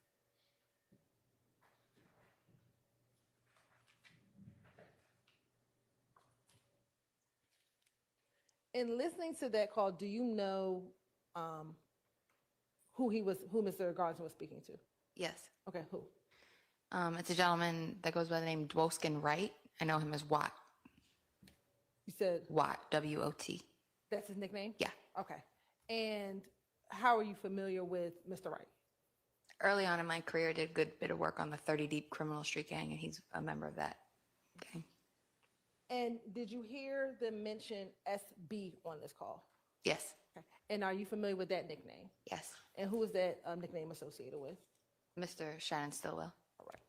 In listening to that call, do you know who Mr. Garlington was speaking to? Yes. Okay, who? It's a gentleman that goes by the name Dwoskin Wright. I know him as Watt. You said? Watt, W-O-T. That's his nickname? Yeah. Okay. And how are you familiar with Mr. Wright? Early on in my career, I did a good bit of work on the 30 Deep Criminal Street Gang, and he's a member of that gang. And did you hear them mention SB on this call? Yes. Okay. And are you familiar with that nickname? Yes. And who is that nickname associated with? Mr. Shannon Stillwell. All right.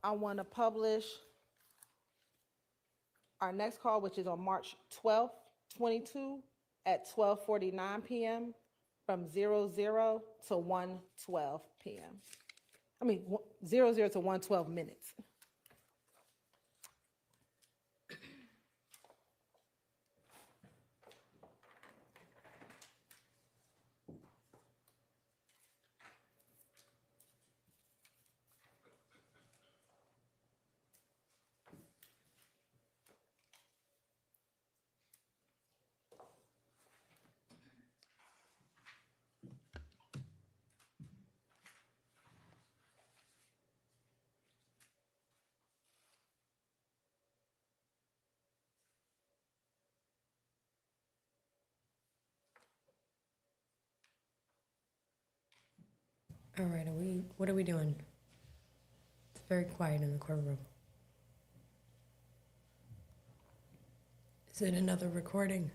I want to publish our next call, which is on March 12th, 22 at 12:49 p.m. from 00 to 1:12 p.m. I mean, 00 to 1:12 minutes. All right, what are we doing? It's very quiet in the courtroom. Is it another recording?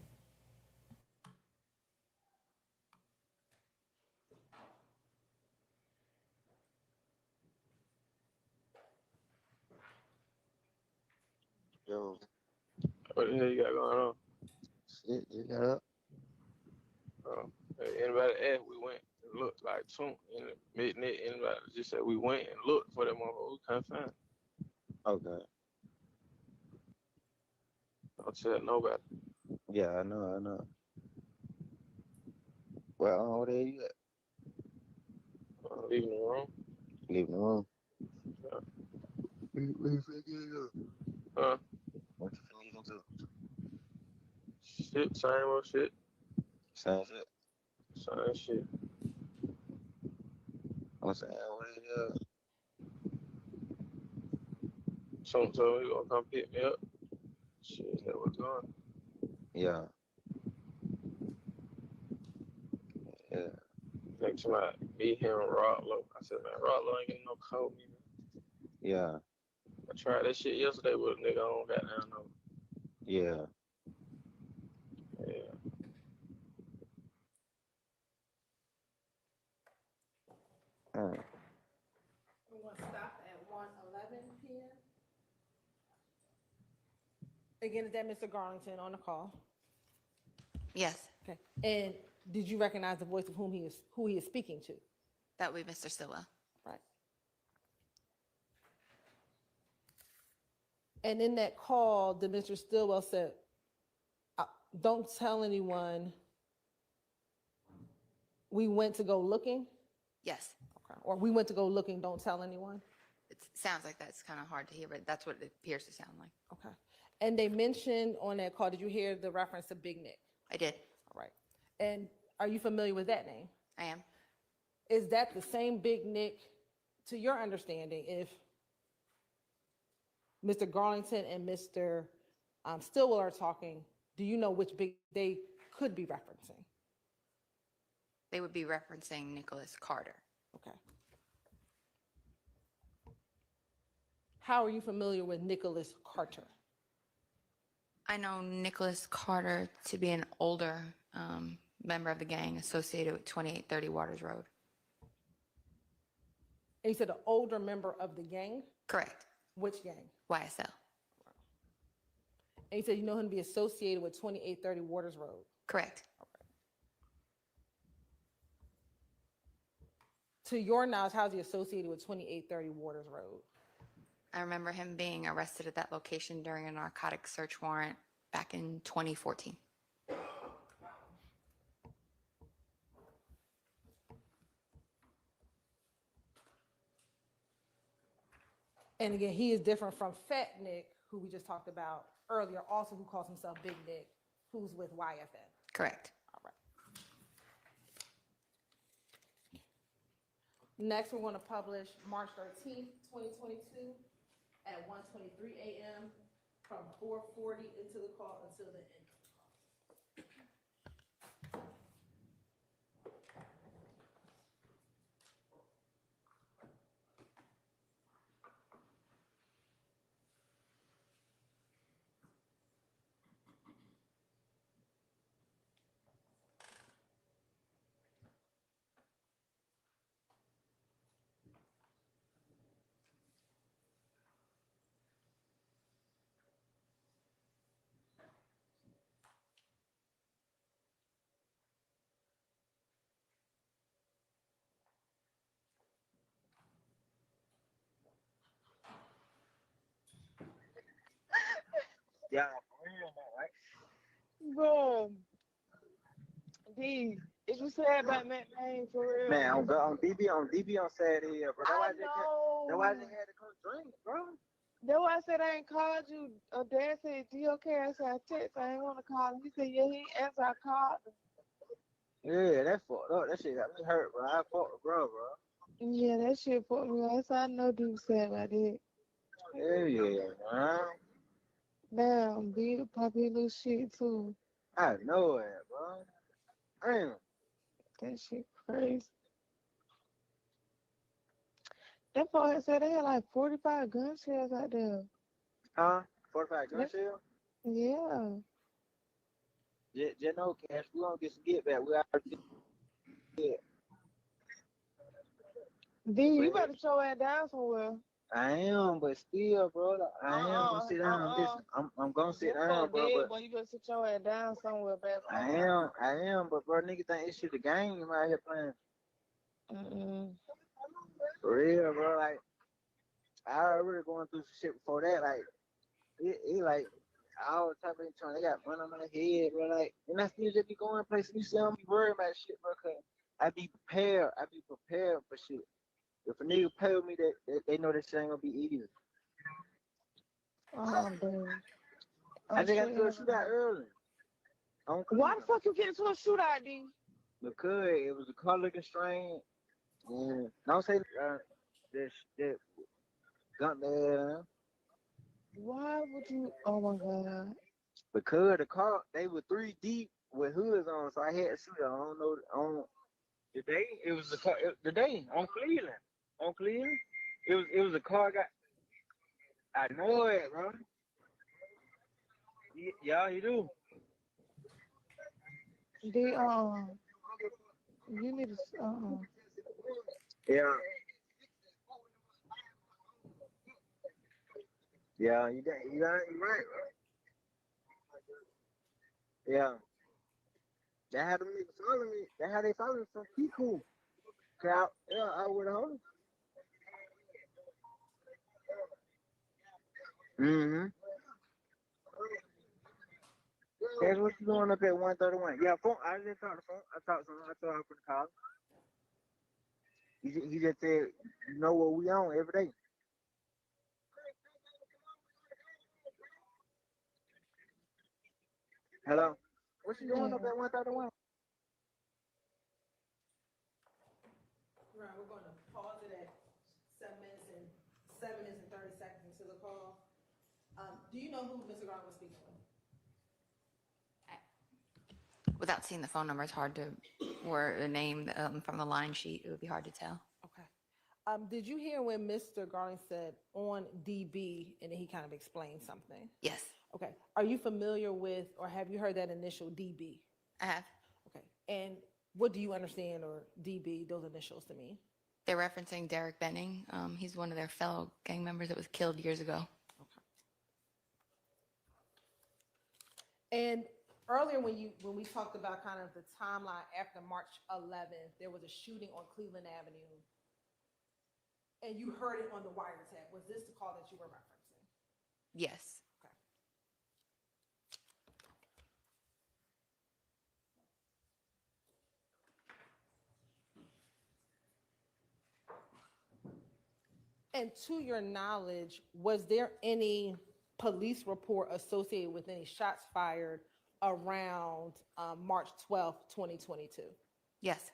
Yo, What the hell you got going on? shit, you got up. Hey, anybody asked, we went and looked like soon. Anybody just said we went and looked for that motherfucker. We couldn't find it. Okay. Don't tell nobody. Yeah, I know. Well, there you at? Leaving the room. Leaving the room. Yeah. What you finna get? Huh? What you finna get into? Shit, same old shit. Same shit. Same shit. I'm saying, what you at? Someone told me he gonna come pick me up. Shit, that was going. Yeah. Yeah. Next time me, him, Rodlow. I said, man, Rodlow ain't getting no coat. Yeah. I tried that shit yesterday with a nigga on goddamn no. Yeah. Yeah. We're going to stop at 1:11 p.m. Again, is that Mr. Garlington on the call? Yes, Okay. And did you recognize the voice of who he is speaking to? that would be Mr. Stillwell. Right. And in that call, the Mr. Stillwell said, don't tell anyone we went to go looking? Yes, Okay. Or we went to go looking, don't tell anyone? it sounds like that's kind of hard to hear, but that's what it appears to sound like. Okay. And they mentioned on that call, did you hear the reference to Big Nick? I did. All right. And are you familiar with that name? I am. Is that the same Big Nick, to your understanding, if Mr. Garlington and Mr. Stillwell are talking, do you know which Big they could be referencing? They would be referencing Nicholas Carter. Okay. How are you familiar with Nicholas Carter? I know Nicholas Carter to be an older member of the gang associated with 2830 Waters Road. And you said an older member of the gang? Correct. Which gang? YSL. And you said you know him to be associated with 2830 Waters Road? Correct. To your knowledge, how is he associated with 2830 Waters Road? I remember him being arrested at that location during a narcotic search warrant back in 2014. And again, he is different from Fat Nick, who we just talked about earlier, also who calls himself Big Nick, who's with YFN. Correct. All right. Next, we're going to publish March 13th, 2022 at 1:23 a.m. from 4:40 into the call until the end. Yeah, for real, man, right? Bro, D, is you sad about that name for real? Man, on DB on Saturday, bro. I know. That's why I just had to come drink, bro. That's why I said I ain't called you. Dad said, "D okay?" I said, "I text. I ain't want to call him." He said, "Yeah, he ain't answer. I called him." Yeah, that fucked up. That shit got me hurt, bro. I fucked with bro. Yeah, that shit put me on. So I know D was sad about it. Yeah, man. Damn, B, Poppy little shit too. I know it, bro. Damn. That shit crazy. That part had said they had like 45 gun sales out there. Huh? 45 gun Yep. sale? Yeah. Just know, Cash, we gonna get some get back. We already did. D, you better show that down somewhere. I am, but still, bro, I am gonna sit down. Listen, I'm gonna sit down, bro, but Boy, you better sit your ass down somewhere, baby. I am, but bro, nigga think this shit a game out here playing. Mm-mm. For real, bro, like, I already going through some shit before that, like, it like, all type of trying, they got money on my head, bro, like, and I still just be going places, you see, I don't be worried about shit, bro, cause I be prepared for shit. If a nigga pay with me, they know that shit ain't gonna be easy. Oh, baby. I just got to a shootout early. Why the fuck you get into a shootout, D? Because it was a car looking strange. And don't say that gun there. Why would you? Oh my god. Because the car, they were 3 deep with hoods on, so I had to shoot it. I don't know. The day it was the car. The day on Cleveland. On Cleveland, it was a car. I know it, bro. Yeah, you do. D, you need to. Yeah. Yeah, you right, bro. Yeah. That how them niggas follow me. That how they follow me from Pico. I would have hold. Mm-hmm. That's what you doing up at 131. Yeah, phone. I just talked to phone. I talked to him. I told him for the call. He just said, you know what we on every day. Hello. What you doing up at 131? Right, we're going to pause it at 7 minutes and 30 seconds into the call. Do you know who Mr. Garland was speaking with? Without seeing the phone number, it's hard to, or the name from the line sheet, it would be hard to tell. Okay. Did you hear when Mr. Garland said on DB and then he kind of explained something? Yes, Okay. Are you familiar with or have you heard that initial DB? I have. Okay. And what do you understand or DB, those initials to mean? They're referencing Derek Benning. He's one of their fellow gang members that was killed years ago. And earlier when we talked about kind of the timeline after March 11th, there was a shooting on Cleveland Avenue. And you heard it on the wiretap. Was this the call that you were referencing? Yes. Okay. And to your knowledge, was there any police report associated with any shots fired around March 12th, 2022? Yes.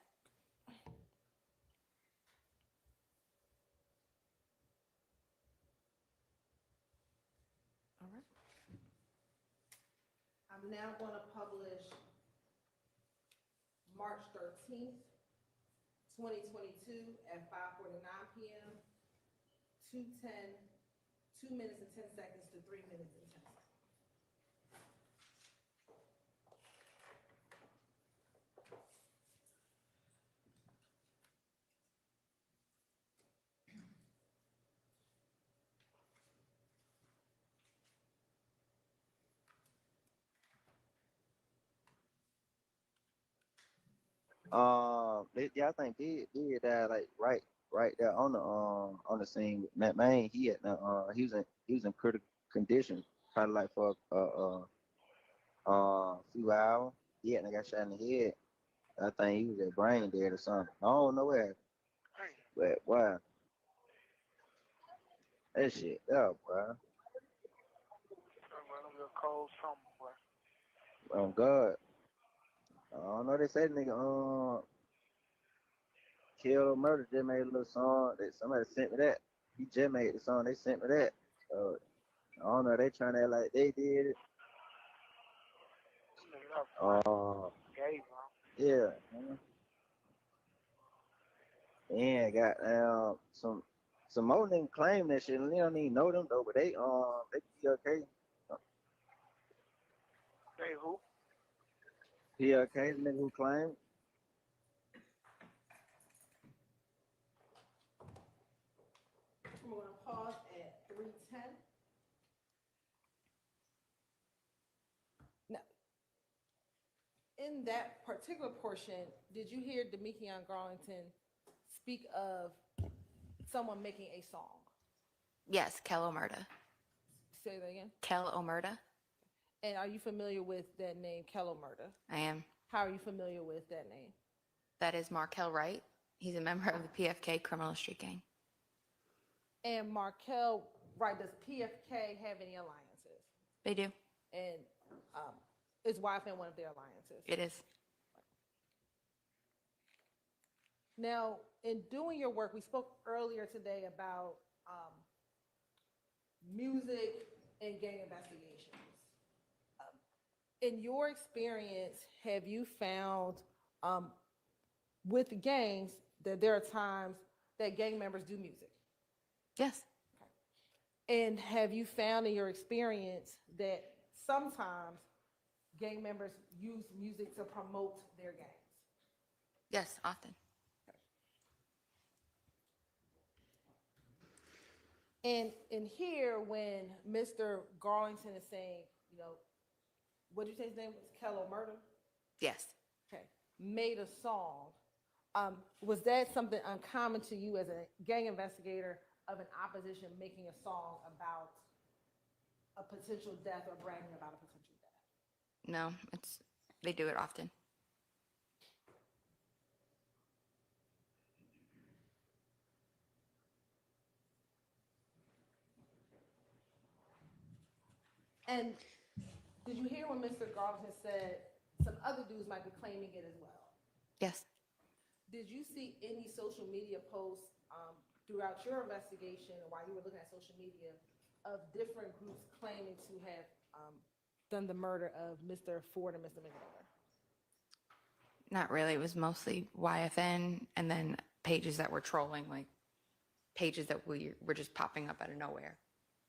All right. I'm now going to publish March 13th, 2022 at 5:49 p.m. 2 minutes and 10 seconds to 3 minutes and 10 seconds. I think they died like right there on the scene. Matt Main, he had he was in critical condition, probably like for few hours. He had got shot in the head. I think he was at brain dead or something. I don't know where, but wow, that shit up, bro. Cold summer, boy. Oh God, I don't know. They said nigga Kill or Murder just made a little song that somebody sent me that. He just made the song, they sent me that. I don't know, they trying to act like they did it. Yeah. And got some Simone didn't claim that shit, and they don't even know them though, but they be okay. Say who? He okay, the nigga who claimed. I'm going to pause at 3:10. Now, in that particular portion, did you hear Demekion Garlington speak of someone making a song? Yes, Kel Omerta. Say that again. Kel Omerta. And are you familiar with that name, Kel Omerta? I am. How are you familiar with that name? That is Markel Wright. He's a member of the PFK criminal street gang. And Markel, right, does PFK have any alliances? They do. And is YFN one of their alliances? It is. Now, in doing your work, we spoke earlier today about music and gang investigations. In your experience, have you found with gangs that there are times that gang members do music? Yes. And have you found in your experience that sometimes gang members use music to promote their gangs? Yes, often. And in here, when Mr. Garlington is saying, you know, what did you say his name was? Kello Murder? Yes. Okay. Made a song. Was that something uncommon to you as a gang investigator of an opposition making a song about a potential death or bragging about a potential death? No, they do it often. And did you hear when Mr. Garlington said some other dudes might be claiming it as well? Yes. Did you see any social media posts throughout your investigation while you were looking at social media of different groups claiming to have done the murder of Mr. Ford and Mr. McNair? Not really. It was mostly YFN and then pages that were trolling, like pages that were just popping up out of nowhere,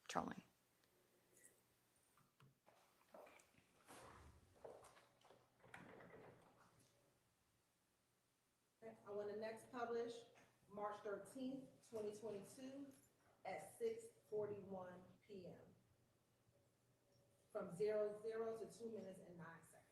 trolling. I want to next publish March 13th, 2022 at 6:41 p.m. from 00 to 2 minutes and 9 seconds.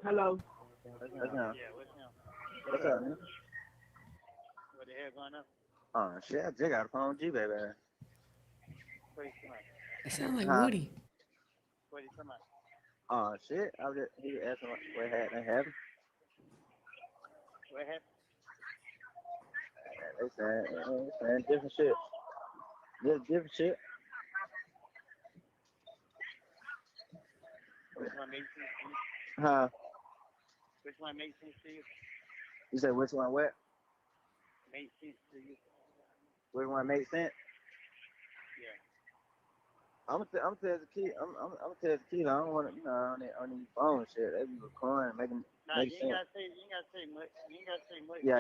Hello. What's up? Yeah, what's up? What's up, man? What the hell going on? Oh shit, I just got a phone with G, baby. What you talking about? You sound like Huh? Woody. What you talking about? Oh shit, he was asking what happened. What happened? They saying different shit. Just different shit. Which one makes sense to you? Huh? Which one makes sense to you? You said which one what? Makes sense to you? Which one makes sense? Yeah. I'm gonna tell the kid. I'm gonna tell the kid. I don't want to, on these phone shit. They be recording, making Nah, make you sense. ain't gotta say much. You ain't gotta say much. Yeah.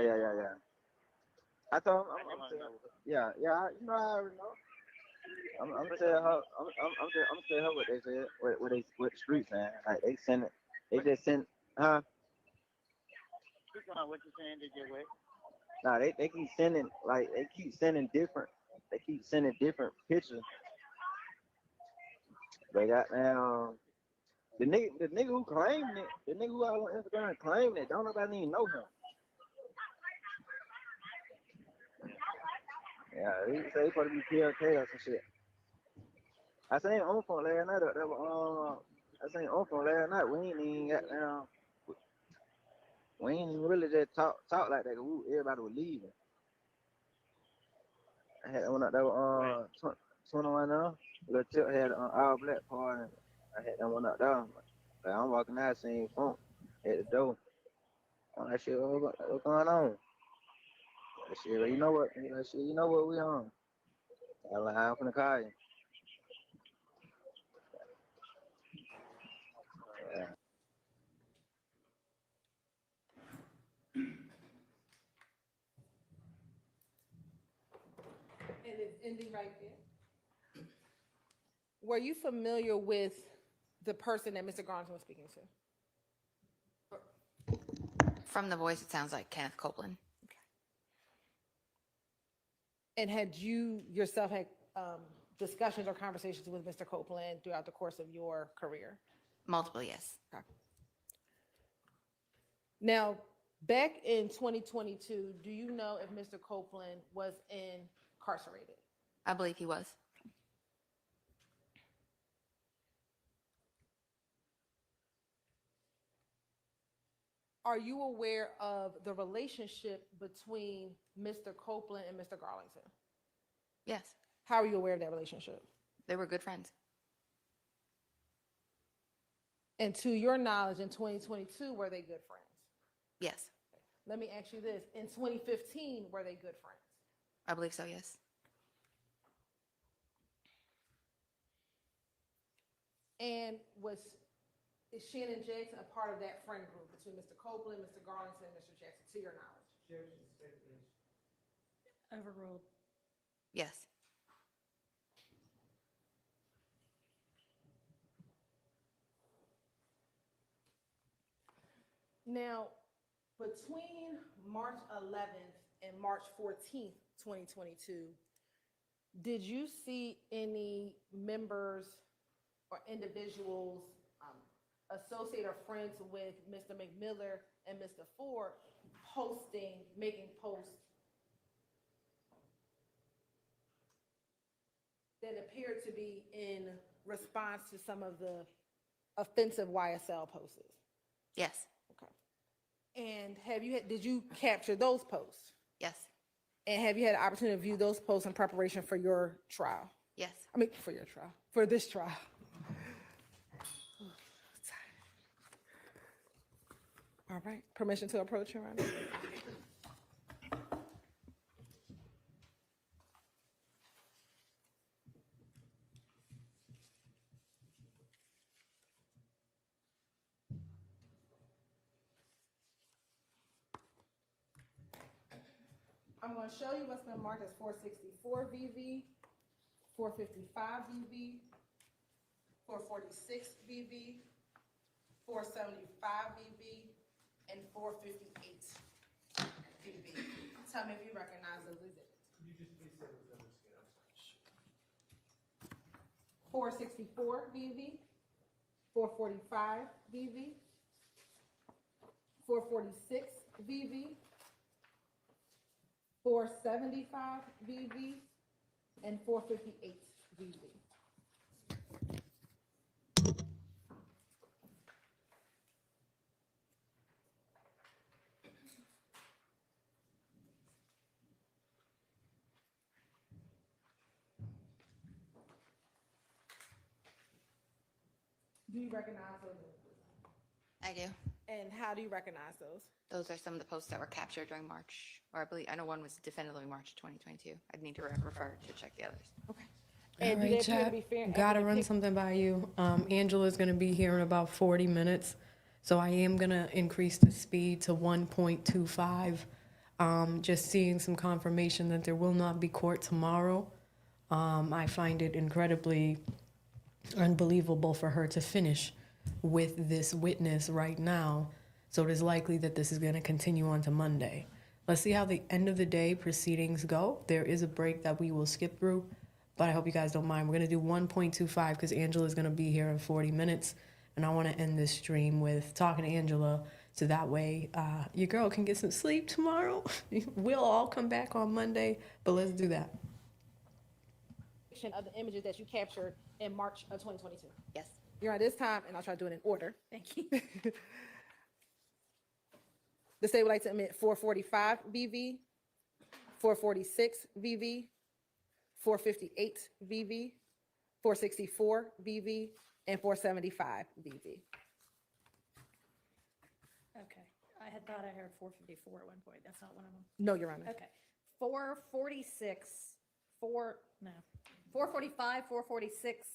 I told him. I just wanna know. Yeah. You know, I already know. I'm gonna tell her. I'm gonna tell her what they said. What the streets saying. Like they send it. They just send. Huh? Speak on what you saying. Did you wait? Nah, they keep sending different. They keep sending different pictures. They got now. The nigga who claimed it, the nigga who out on Instagram claimed it, don't nobody even know him. Yeah, he say he supposed to be PLK or some shit. I seen on phone last night. I seen on phone last night. We ain't even got down. We ain't even really just talk like that. Everybody was leaving. I had one up there 21 now. Little tip had an all black part. And I had that one up there. Like, I'm walking out, seeing funk at the door. I'm like, shit, what's going on? Like, shit, well, you know what? He like, shit, you know what we on? I'm like, I'm finna call you. Yeah. And it's ending right there. Were you familiar with the person that Mr. Garland was speaking to? From the voice, it sounds like Kenneth Copeland. And had you yourself had discussions or conversations with Mr. Copeland throughout the course of your career? Multiple, yes. Okay. Now, back in 2022, do you know if Mr. Copeland was incarcerated? I believe he was. Are you aware of the relationship between Mr. Copeland and Mr. Garlington? Yes. How are you aware of that relationship? They were good friends. And to your knowledge, in 2022, were they good friends? Yes. Let me ask you this. In 2015, were they good friends? I believe so, yes. And is Shannon Jackson a part of that friend group between Mr. Copeland, Mr. Garlington, and Mr. Jackson, to your knowledge? Overruled. Yes. Now, between March 11th and March 14th, 2022, did you see any members or individuals associated or friends with Mr. McMiller and Mr. Ford making posts that appeared to be in response to some of the offensive YSL posts? Yes. Okay. And did you capture those posts? Yes. And have you had an opportunity to view those posts in preparation for your trial? Yes. I mean, for your trial, for this trial. All right, permission to approach, Your Honor. I'm going to show you what's been marked as 464 VV, 455 VV, 446 VV, 475 VV, and 458 VV. Tell me if you recognize those exhibits. 464 VV, 445 VV, 446 VV, 475 VV, and 458 VV. Do you recognize those? I do. And how do you recognize those? Those are some of the posts that were captured during March, or I know one was definitively March 2022. I'd need to refer to check the others. Okay. All And do right, they appear to Chad, be fair? gotta run something by you. Angela's gonna be here in about 40 minutes, so I am gonna increase the speed to 1.25. Just seeing some confirmation that there will not be court tomorrow. I find it incredibly unbelievable for her to finish with this witness right now. So it is likely that this is going to continue on to Monday. Let's see how the end of the day proceedings go. There is a break that we will skip through, but I hope you guys don't mind. We're going to do 1.25 because Angela is going to be here in 40 minutes. And I want to end this stream with talking to Angela so that way your girl can get some sleep tomorrow. We'll all come back on Monday, but let's do that. Of the images that you captured in March of 2022. Yes. You're on this time, and I'll try to do it in order. Thank you. The state would like to admit 445 VV, 446 VV, 458 VV, 464 VV, and 475 VV. Okay, I had thought I heard 454 at one point. That's not one of them. No, Your Honor. Okay, 446, 445, 446,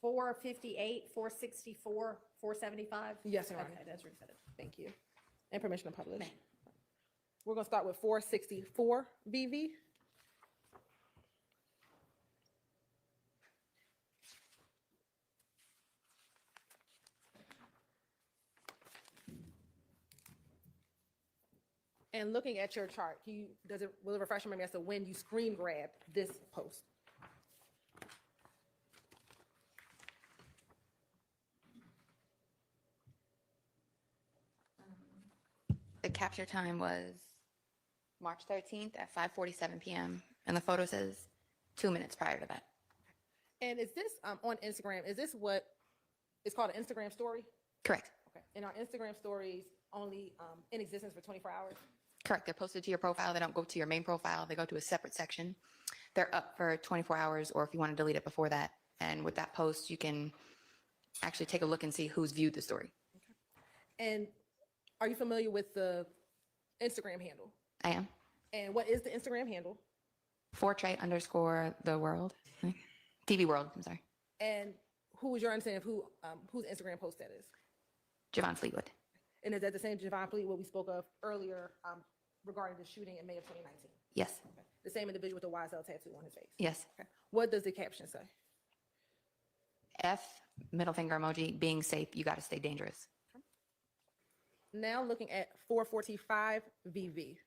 458, 464, 475. Yes, Your Honor. Okay, that's repetitive. Thank you. And permission to publish. We're going to start with 464 VV. And looking at your chart, will it refresh your memory as to when you screen grabbed this post? The capture time was March 13th at 5:47 p.m. and the photo says 2 minutes prior to that. And is this on Instagram? Is this what is called an Instagram story? Correct. Okay. And are Instagram stories only in existence for 24 hours? Correct. They're posted to your profile. They don't go to your main profile. They go to a separate section. They're up for 24 hours, or if you want to delete it before that. And with that post, you can actually take a look and see who's viewed the story. And are you familiar with the Instagram handle? I am. And what is the Instagram handle? Fortray_the world. TV World, I'm sorry. And who is your understanding of whose Instagram post that is? Javon Fleetwood. And is that the same Javon Fleetwood we spoke of earlier regarding the shooting in May of 2019? Yes. Okay. The same individual with the YSL tattoo on his face? Yes. Okay. What does the caption say? F, middle finger emoji, being safe, you got to stay dangerous. Now looking at 445 VV.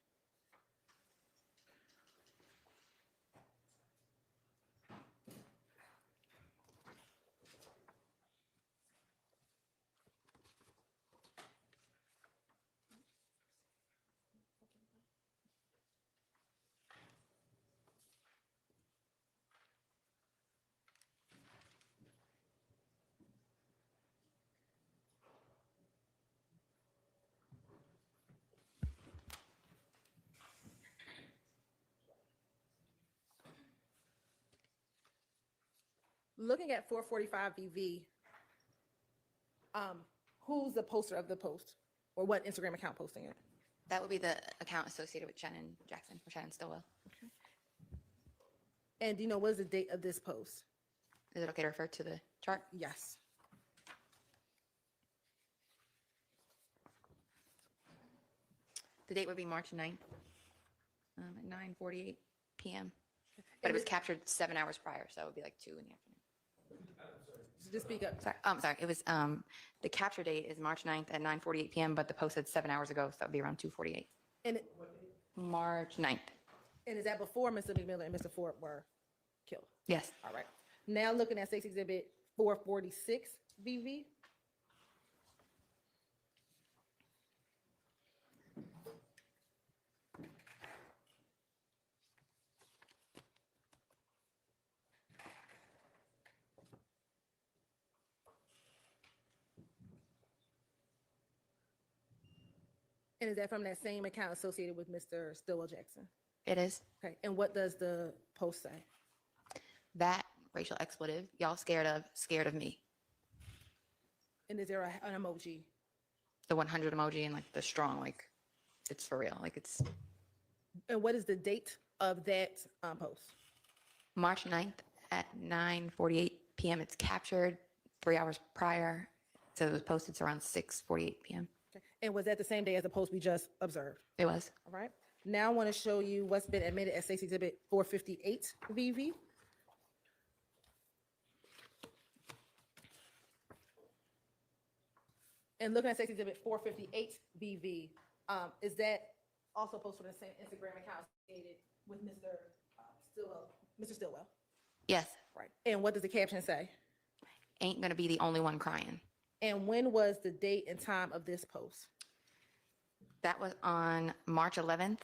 Looking at 445 VV, who's the poster of the post, or what Instagram account posting it? That would be the account associated with Shannon Jackson or Shannon Stillwell. And do you know what is the date of this post? Is it okay to refer to the chart? Yes. The date would be March 9th at 9:48 p.m. But it was captured 7 hours prior, so it would be like 2 in the afternoon. Just speak up. Sorry, I'm sorry. It was the capture date is March 9th at 9:48 p.m. But the post said 7 hours ago, so that would be around 2:48. And March 9th. And is that before Mr. McMillan and Mr. Ford were killed? Yes. All right. Now looking at State's Exhibit 446 VV. And is that from that same account associated with Mr. Stillwell Jackson? It is. Okay. And what does the post say? That racial expletive, y'all scared of me. And is there an emoji? The 100 emoji and like the strong, like it's for real, like it's. And what is the date of that post? March 9th at 9:48 p.m. It's captured 3 hours prior. So it was posted to around 6:48 p.m. Okay. And was that the same day as the post we just observed? It was. All right. Now I want to show you what's been admitted at State's Exhibit 458 VV. And looking at State's Exhibit 458 VV, is that also posted on the same Instagram account associated with Mr. Stillwell? Mr. Stillwell. Yes. Right. And what does the caption say? Ain't gonna be the only one crying. And when was the date and time of this post? That was on March 11th,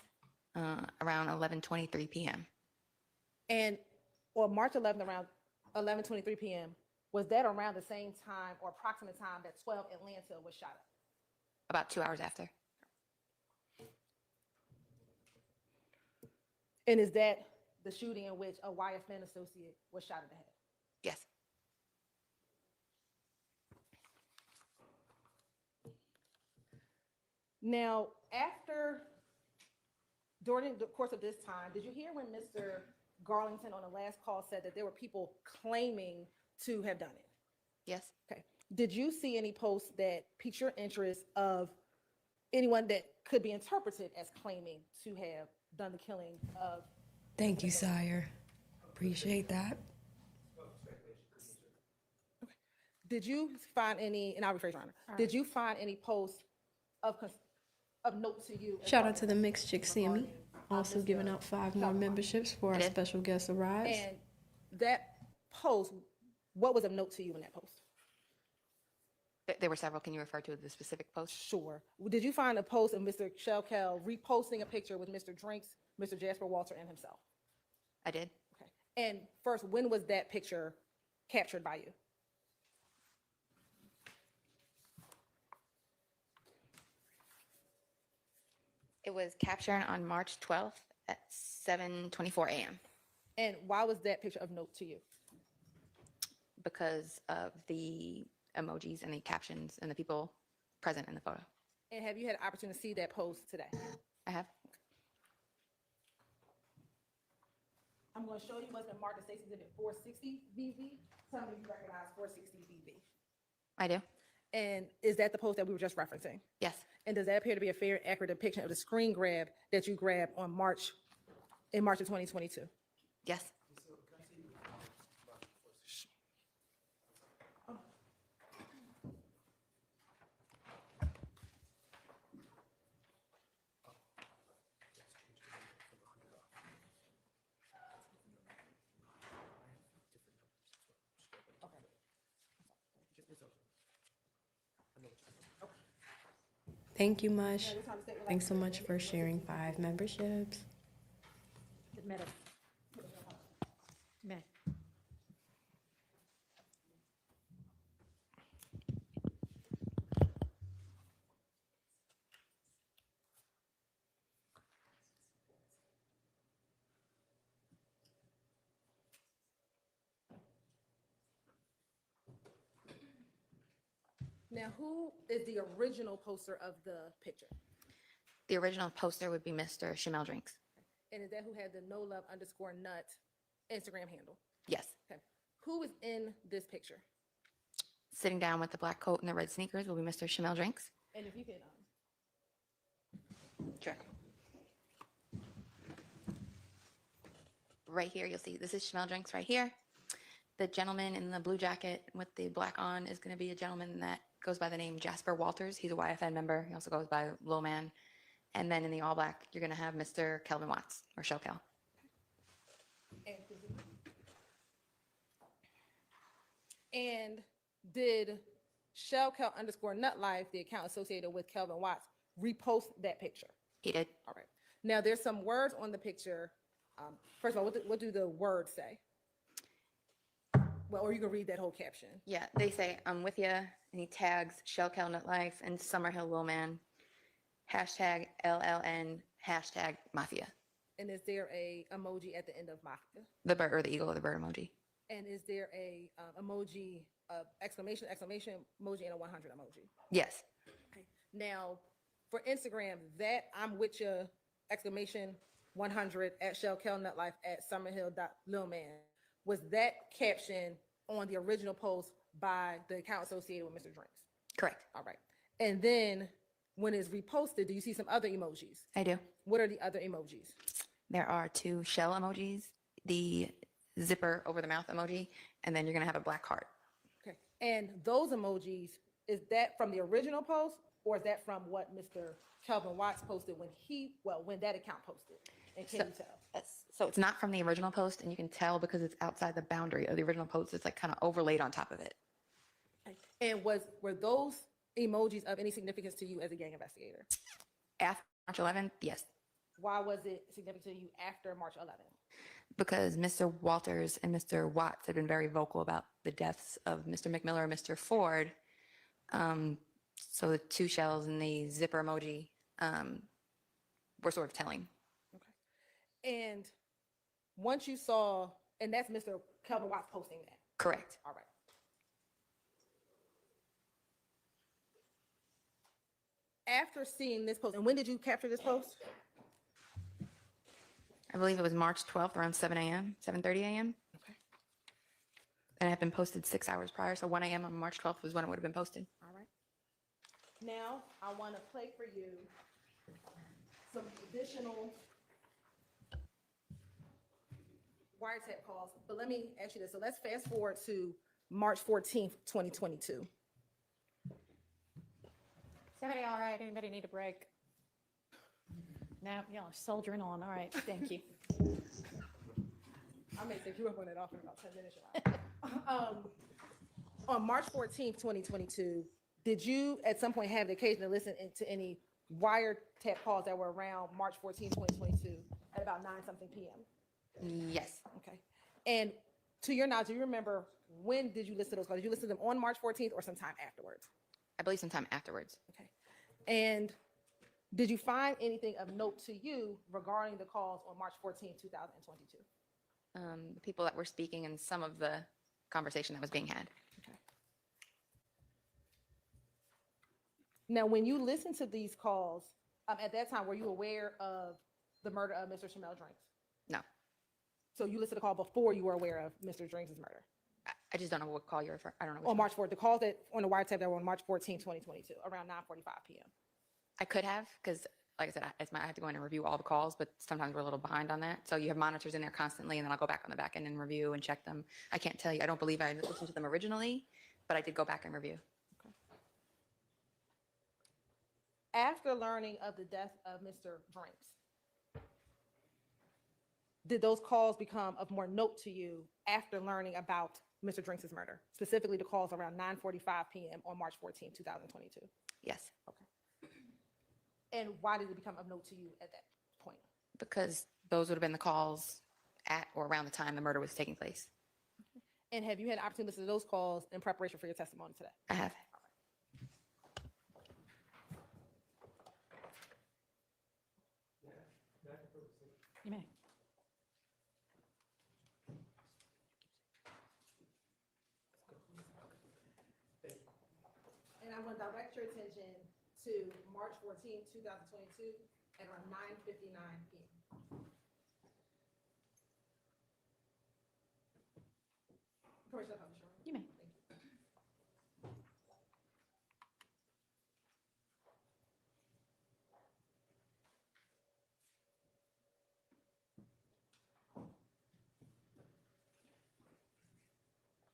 around 11:23 p.m. And, or March 11th, around 11:23 p.m., was that around the same time or approximate time that 12 Atlanta was shot up? About 2 hours after. And is that the shooting in which a YFN associate was shot in the head? Yes. Now, during the course of this time, did you hear when Mr. Garlington on the last call said that there were people claiming to have done it? Yes. Okay. Did you see any posts that piqued your interest of anyone that could be interpreted as claiming to have done the killing of? Thank you, sire. Appreciate that. Did you find any, and I'll rephrase, Your Honor, did you find any posts of note to you? Shout out to the mixed chick Sammy, also giving out 5 more memberships for our special guest arrives. And that post, what was of note to you in that post? There were several. Can you refer to the specific post? Sure. Did you find a post of Mr. Shelkel reposting a picture with Mr. Drinks, Mr. Jasper Walter, and himself? I did. Okay. And first, when was that picture captured by you? It was captured on March 12th at 7:24 a.m. And why was that picture of note to you? because of the emojis and the captions and the people present in the photo. And have you had an opportunity to see that post today? I have. I'm going to show you what's been marked as State's Exhibit 460 VV. Tell me if you recognize 460 VV. I do. And is that the post that we were just referencing? Yes. And does that appear to be a fair, accurate depiction of the screen grab that you grabbed on in March of 2022? Yes. Thank you much. Thanks so much for sharing 5 memberships. Now, who is the original poster of the picture? The original poster would be Mr. Shamel Drinks. And is that who had the @NoLove_nut Instagram handle? Yes. Okay. Who is in this picture? Sitting down with the black coat and the red sneakers will be Mr. Shamel Drinks. And if you can, Sure. Right here, you'll see this is Shamel Drinks right here. The gentleman in the blue jacket with the black on is going to be a gentleman that goes by the name Jasper Walters. He's a YFN member. He also goes by Lil Man. And then in the all black, you're going to have Mr. Kelvin Watts or Shelkel. and did Shelkel_NutLife, the account associated with Kelvin Watts, repost that picture? He did. All right. Now, there's some words on the picture. First of all, what do the words say? Well, or you can read that whole caption. Yeah, they say, I'm with you, and he tags Shelkel Nutlife and Summerhill Lil Man, hashtag LLN, hashtag Mafia. And is there a emoji at the end of Mafia? The bird or the eagle or the bird emoji. And is there a emoji, exclamation emoji, and a 100 emoji? Yes. Okay. Now, for Instagram, that I'm with you, exclamation 100 at Shelkel Nutlife at Summerhill.Lilman, was that caption on the original post by the account associated with Mr. Drinks? Correct. All right. And then when it's reposted, do you see some other emojis? I do. What are the other emojis? There are 2 shell emojis, the zipper over the mouth emoji, and then you're going to have a black heart. Okay. And those emojis, is that from the original post, or is that from what Mr. Kelvin Watts posted when that account posted? And can you tell? So it's not from the original post, and you can tell because it's outside the boundary of the original post. It's like kind of overlaid on top of it. And were those emojis of any significance to you as a gang investigator? After March 11th, yes. Why was it significant to you after March 11th? Because Mr. Walters and Mr. Watts had been very vocal about the deaths of Mr. McMillan and Mr. Ford. So the 2 shells and the zipper emoji were sort of telling. And once you saw, and that's Mr. Kelvin Watts posting that. Correct. All right. After seeing this post, and when did you capture this post? I believe it was March 12th around 7 a.m., 7:30 a.m. Okay. And it had been posted 6 hours prior, so 1 a.m. on March 12th was when it would have been posted. All right. Now, I want to play for you some additional wiretap calls, but let me ask you this. So let's fast forward to March 14th, 2022. Somebody all right? Anybody need a break? No, y'all are soldiering on. All right, thank you. I may take you up on it off in about 10 minutes. On March 14th, 2022, did you at some point have the occasion to listen to any wiretap calls that were around March 14th, 2022 at about 9-something p.m.? Yes. Okay. And to your knowledge, do you remember when did you listen to those calls? Did you listen to them on March 14th or sometime afterwards? I believe sometime afterwards. Okay. And did you find anything of note to you regarding the calls on March 14th, 2022? The people that were speaking and some of the conversation that was being had. Okay. Now, when you listened to these calls, at that time, were you aware of the murder of Mr. Shamel Drinks? No. So you listened to the call before you were aware of Mr. Drinks' murder? I just don't know what call you're referring. I don't know. which On one. March 4th, the calls that on the wiretap that were on March 14th, 2022, around 9:45 p.m. I could have, because like I said, I have to go in and review all the calls, but sometimes we're a little behind on that. So you have monitors in there constantly, and then I'll go back on the back end and review and check them. I can't tell you. I don't believe I listened to them originally, but I did go back and review. After learning of the death of Mr. Drinks, did those calls become of more note to you after learning about Mr. Drinks' murder, specifically the calls around 9:45 p.m. on March 14th, 2022? Yes. Okay. And why did it become of note to you at that point? Because those would have been the calls at or around the time the murder was taking place. And have you had an opportunity to listen to those calls in preparation for your testimony today? I have. You may. And I want to direct your attention to March 14th, 2022 at around 9:59 p.m. Commissioner Publisher. You may.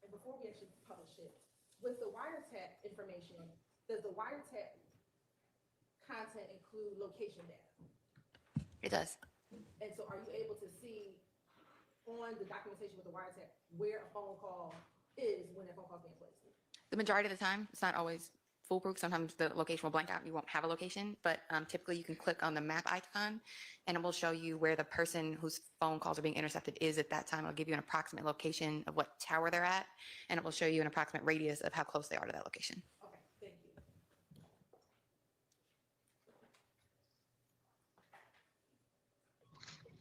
And before we actually publish it, with the wiretap information, does the wiretap content include location data? It does. And so are you able to see on the documentation with the wiretap where a phone call is when that phone call is being placed? The majority of the time, it's not always foolproof. Sometimes the location will blank out and you won't have a location, but typically you can click on the map icon and it will show you where the person whose phone calls are being intercepted is at that time. It'll give you an approximate location of what tower they're at, and it will show you an approximate radius of how close they are to that location. Okay, thank you.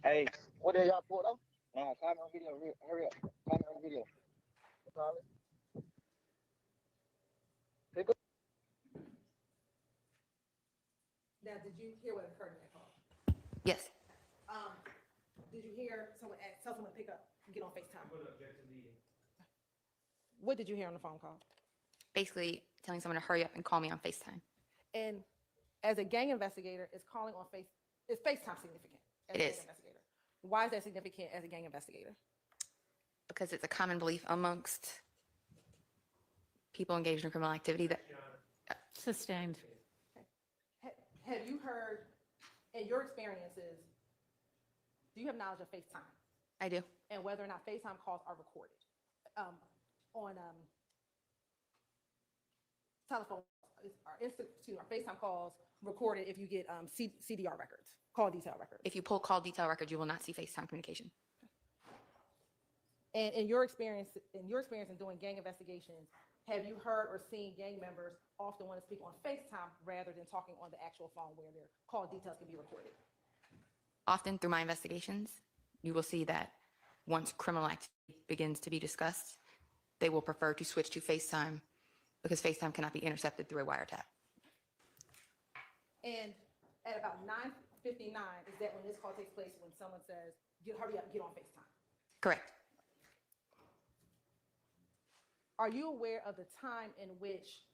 Hey, what did y'all pull up? Comment on video, hurry up. Comment on video. Sorry. Pick up. Now, did you hear what occurred in that call? Yes. Did you hear someone tell someone to pick up and get on FaceTime? What did you hear on the phone call? Basically telling someone to hurry up and call me on FaceTime. And as a gang investigator, is calling on is FaceTime significant? As It a gang is. investigator? Why is that significant as a gang investigator? Because it's a common belief amongst people engaged in criminal activity that Sustained. Have you heard, in your experiences, do you have knowledge of FaceTime? I do. And whether or not FaceTime calls are recorded on telephone or FaceTime calls recorded if you get CDR records, call detail records. If you pull call detail records, you will not see FaceTime communication. And in your experience in doing gang investigations, have you heard or seen gang members often want to speak on FaceTime rather than talking on the actual phone where their call details can be recorded? Often through my investigations, you will see that once criminal activity begins to be discussed, they will prefer to switch to FaceTime because FaceTime cannot be intercepted through a wiretap. And at about 9:59, is that when this call takes place, when someone says, hurry up, get on FaceTime? Correct. Are you aware of the time in which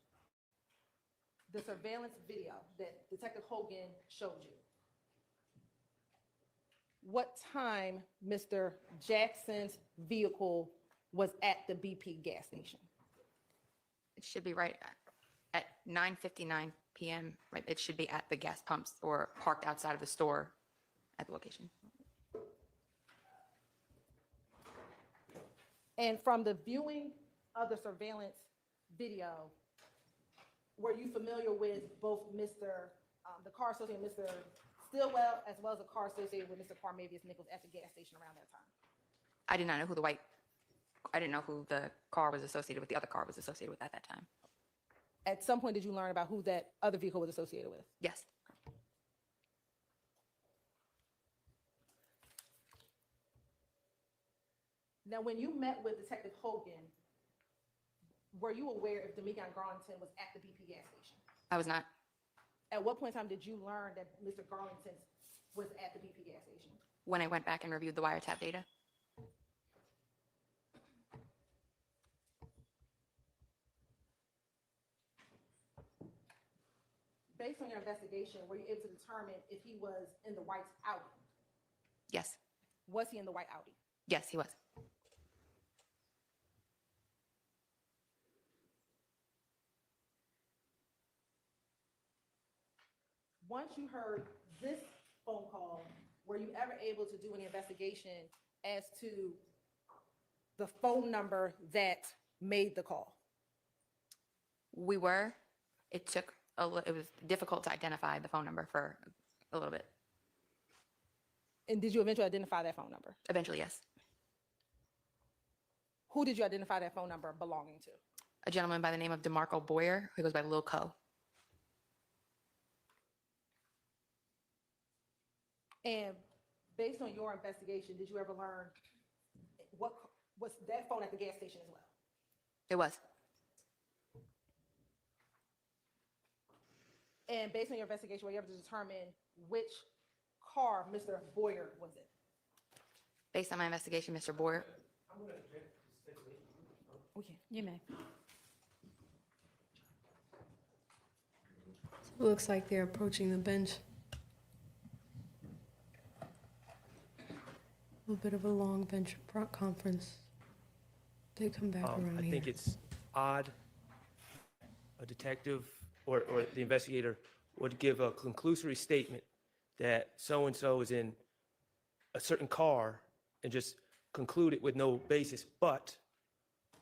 the surveillance video that Detective Hogan showed you? What time Mr. Jackson's vehicle was at the BP gas station? It should be right at 9:59 p.m. Right, it should be at the gas pumps or parked outside of the store at the location. And from the viewing of the surveillance video, were you familiar with both the car associated with Mr. Stillwell as well as the car associated with Mr. Carmavius Nichols at the gas station around that time? I did not know who I didn't know who the car was associated with, the other car was associated with at that time. At some point, did you learn about who that other vehicle was associated with? Yes. Now, when you met with Detective Hogan, were you aware if Demikion Garlington was at the BP gas station? I was not. At what point in time did you learn that Mr. Garlington was at the BP gas station? When I went back and reviewed the wiretap data. Based on your investigation, were you able to determine if he was in the white Audi? Yes. Was he in the white Audi? Yes, he was. Once you heard this phone call, were you ever able to do any investigation as to the phone number that made the call? We were. It was difficult to identify the phone number for a little bit. And did you eventually identify that phone number? Eventually, yes. Who did you identify that phone number belonging to? A gentleman by the name of DeMarco Boyer, who goes by Lil Co. And based on your investigation, did you ever learn what was that phone at the gas station as well? It was. And based on your investigation, were you able to determine which car Mr. Boyer was in? Based on my investigation, Mr. Boyer. Okay. You may. It looks like they're approaching the bench. A little bit of a long bench conference. They come back around I here. think it's odd a detective or the investigator would give a conclusory statement that so-and-so is in a certain car and just conclude it with no basis, but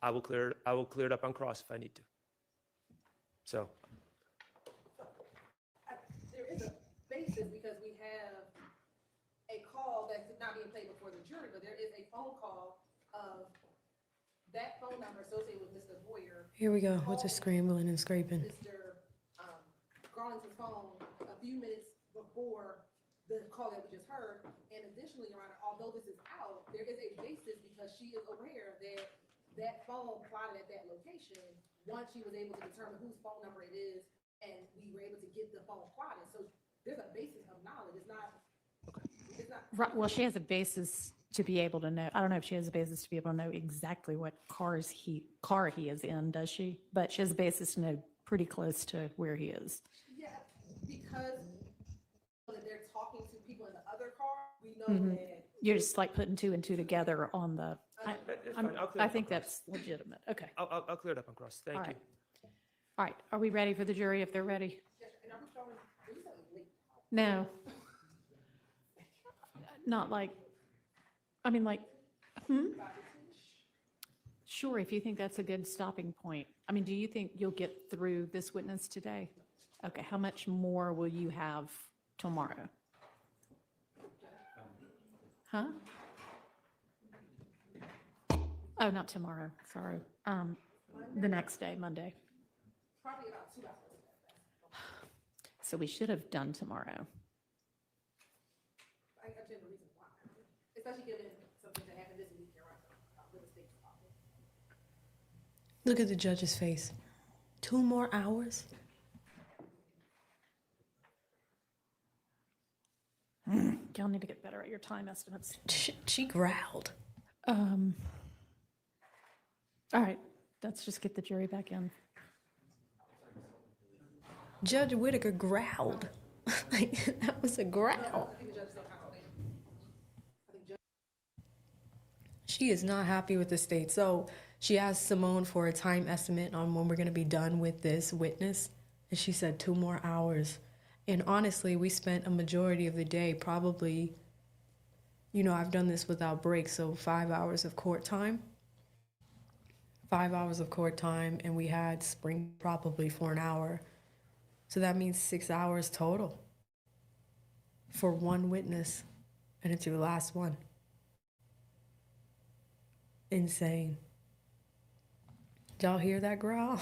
I will clear it up on cross if I need to. So. There is a basis because we have a call that's not being played before the jury, but there is a phone call of that phone number associated with Mr. Boyer. Here we go with the scrambling and scraping. Mr. Garland's phone a few minutes before the call that we just heard. And additionally, Your Honor, although this is out, there is a basis because she is aware that that phone plotted at that location once she was able to determine whose phone number it is, and we were able to get the phone plotted. So there's a basis of knowledge. It's not. Right, well, she has a basis to be able to know. I don't know if she has a basis to be able to know exactly what car he is in, does she? But she has a basis to know pretty close to where he is. Yeah, because they're talking to people in the other car, we know that. You're just like putting two and two together on the, I think that's legitimate. Okay. I'll clear it up on cross. Thank All you. right. All right, are we ready for the jury if they're ready? No. Not like, I mean, like, Sure, if you think that's a good stopping point. I mean, do you think you'll get through this witness today? Okay, how much more will you have tomorrow? Huh? Oh, not tomorrow, sorry. The next day, Monday. Probably about 2 hours. So we should have done tomorrow. I understand the reason why, especially given something that happened this week. Look at the judge's face. 2 more hours? Y'all need to get better at your time estimates. She growled. All right, let's just get the jury back in. Judge Whitaker growled. Like, that was a growl. She is not happy with the state. So she asked Simone for a time estimate on when we're going to be done with this witness. And she said 2 more hours. And honestly, we spent a majority of the day probably, I've done this without breaks, so 5 hours of court time. 5 hours of court time, and we had Spring probably for an hour. So that means 6 hours total for one witness, and it's your last one. Insane. Did y'all hear that growl?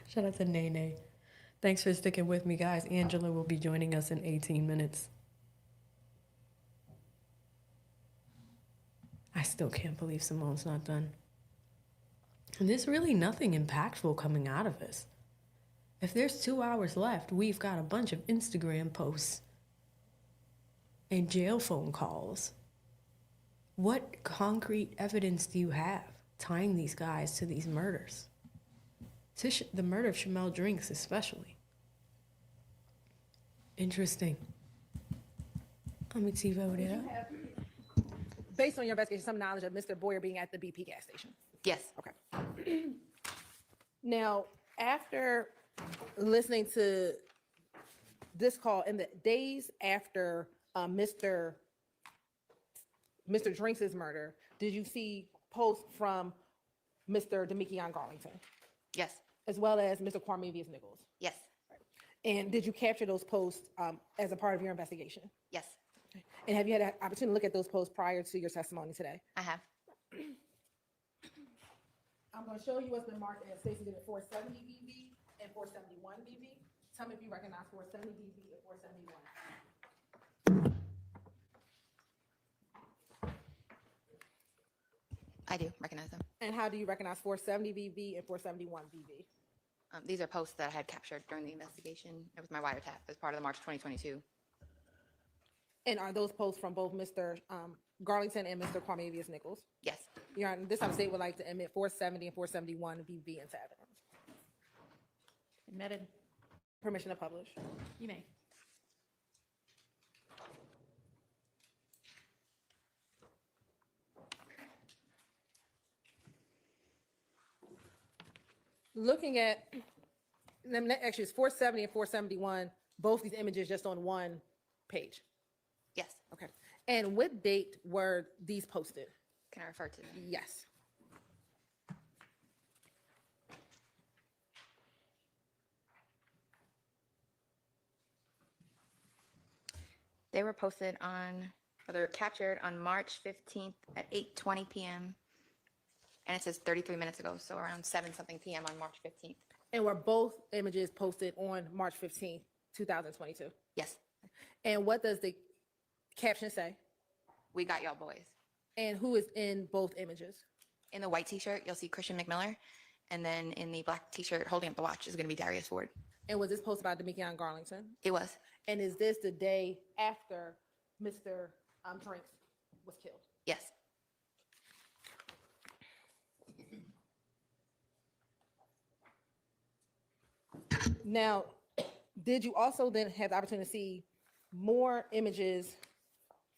Shout out to Nene. Thanks for sticking with me, guys. Angela will be joining us in 18 minutes. I still can't believe Simone's not done. And there's really nothing impactful coming out of this. If there's 2 hours left, we've got a bunch of Instagram posts and jail phone calls. What concrete evidence do you have tying these guys to these murders? The murder of Shamel Drinks especially. Interesting. TiVo there. Based on your investigation, some knowledge of Mr. Boyer being at the BP gas station? Yes. Okay. Now, after listening to this call in the days after Mr. Drinks' murder, did you see posts from Mr. Demikion Garlington? Yes. As well as Mr. Quarmevius Nichols? Yes. And did you capture those posts as a part of your investigation? Yes. And have you had an opportunity to look at those posts prior to your testimony today? I have. I'm going to show you what's been marked as Stacey Exhibit 470 BV and 471 BV. Tell me if you recognize 470 BV and 471. I do recognize them. And how do you recognize 470 BV and 471 BV? These are posts that I had captured during the investigation. It was my wiretap as part of the March 2022. And are those posts from both Mr. Garlington and Mr. Quarmevius Nichols? Yes. Your Honor, this time state would like to admit 470 and 471 BV into evidence. Admitted. Permission to publish. You may. Looking at, actually it's 470 and 471, both these images just on one page. Yes. Okay. And what date were these posted? Can I refer to them? Yes. They were posted on, or they were captured on March 15th at 8:20 p.m. And it says 33 minutes ago, so around 7-something p.m. on March 15th. And were both images posted on March 15th, 2022? Yes. And what does the caption say? We got y'all boys. And who is in both images? In the white t-shirt, you'll see Christian McMiller. And then in the black t-shirt holding up the watch is going to be Darius Ford. And was this posted by Demikion Garlington? It was. And is this the day after Mr. Drinks was killed? Yes. Now, did you also then have the opportunity to see more images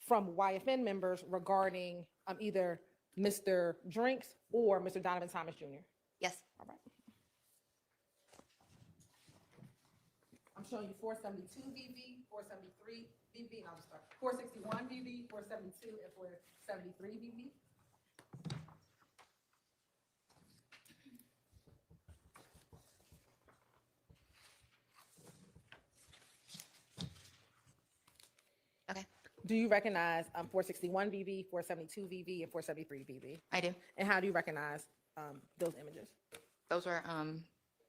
from YFN members regarding either Mr. Drinks or Mr. Donovan Thomas Jr.? Yes. All right. I'm showing you 472 BV, 473 BV, and I'll just start. 461 BV, 472, and 473 BV. Okay. Do you recognize 461 BV, 472 BV, and 473 BV? I do. And how do you recognize those images? Those were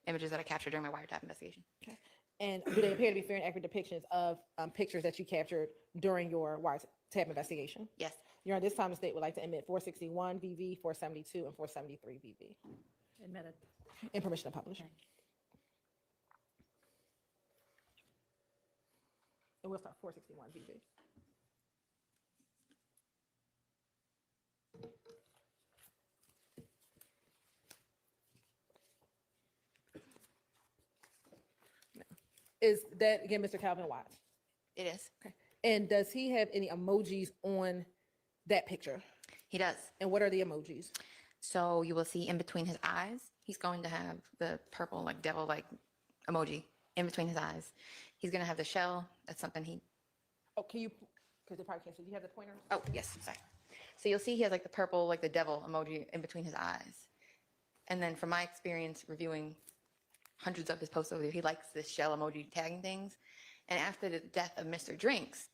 images that I captured during my wiretap investigation. Okay. And do they appear to be fair and accurate depictions of pictures that you captured during your wiretap investigation? Yes. Your Honor, this time the state would like to admit 461 VV, 472, and 473 VV. Admitted. And permission to publish. And we'll start 461 VV. Is that, again, Mr. Calvin Watts? It is. Okay. And does he have any emojis on that picture? He does. And what are the emojis? So you will see in between his eyes, he's going to have the purple, like devil, like emoji in between his eyes. He's going to have the shell. That's something he. Oh, can you, because they probably can't see. Do you have the pointer? Oh, yes. Sorry. So you'll see he has like the purple, like the devil emoji in between his eyes. And then from my experience reviewing hundreds of his posts over there, he likes this shell emoji tagging things. And after the death of Mr. Drinks,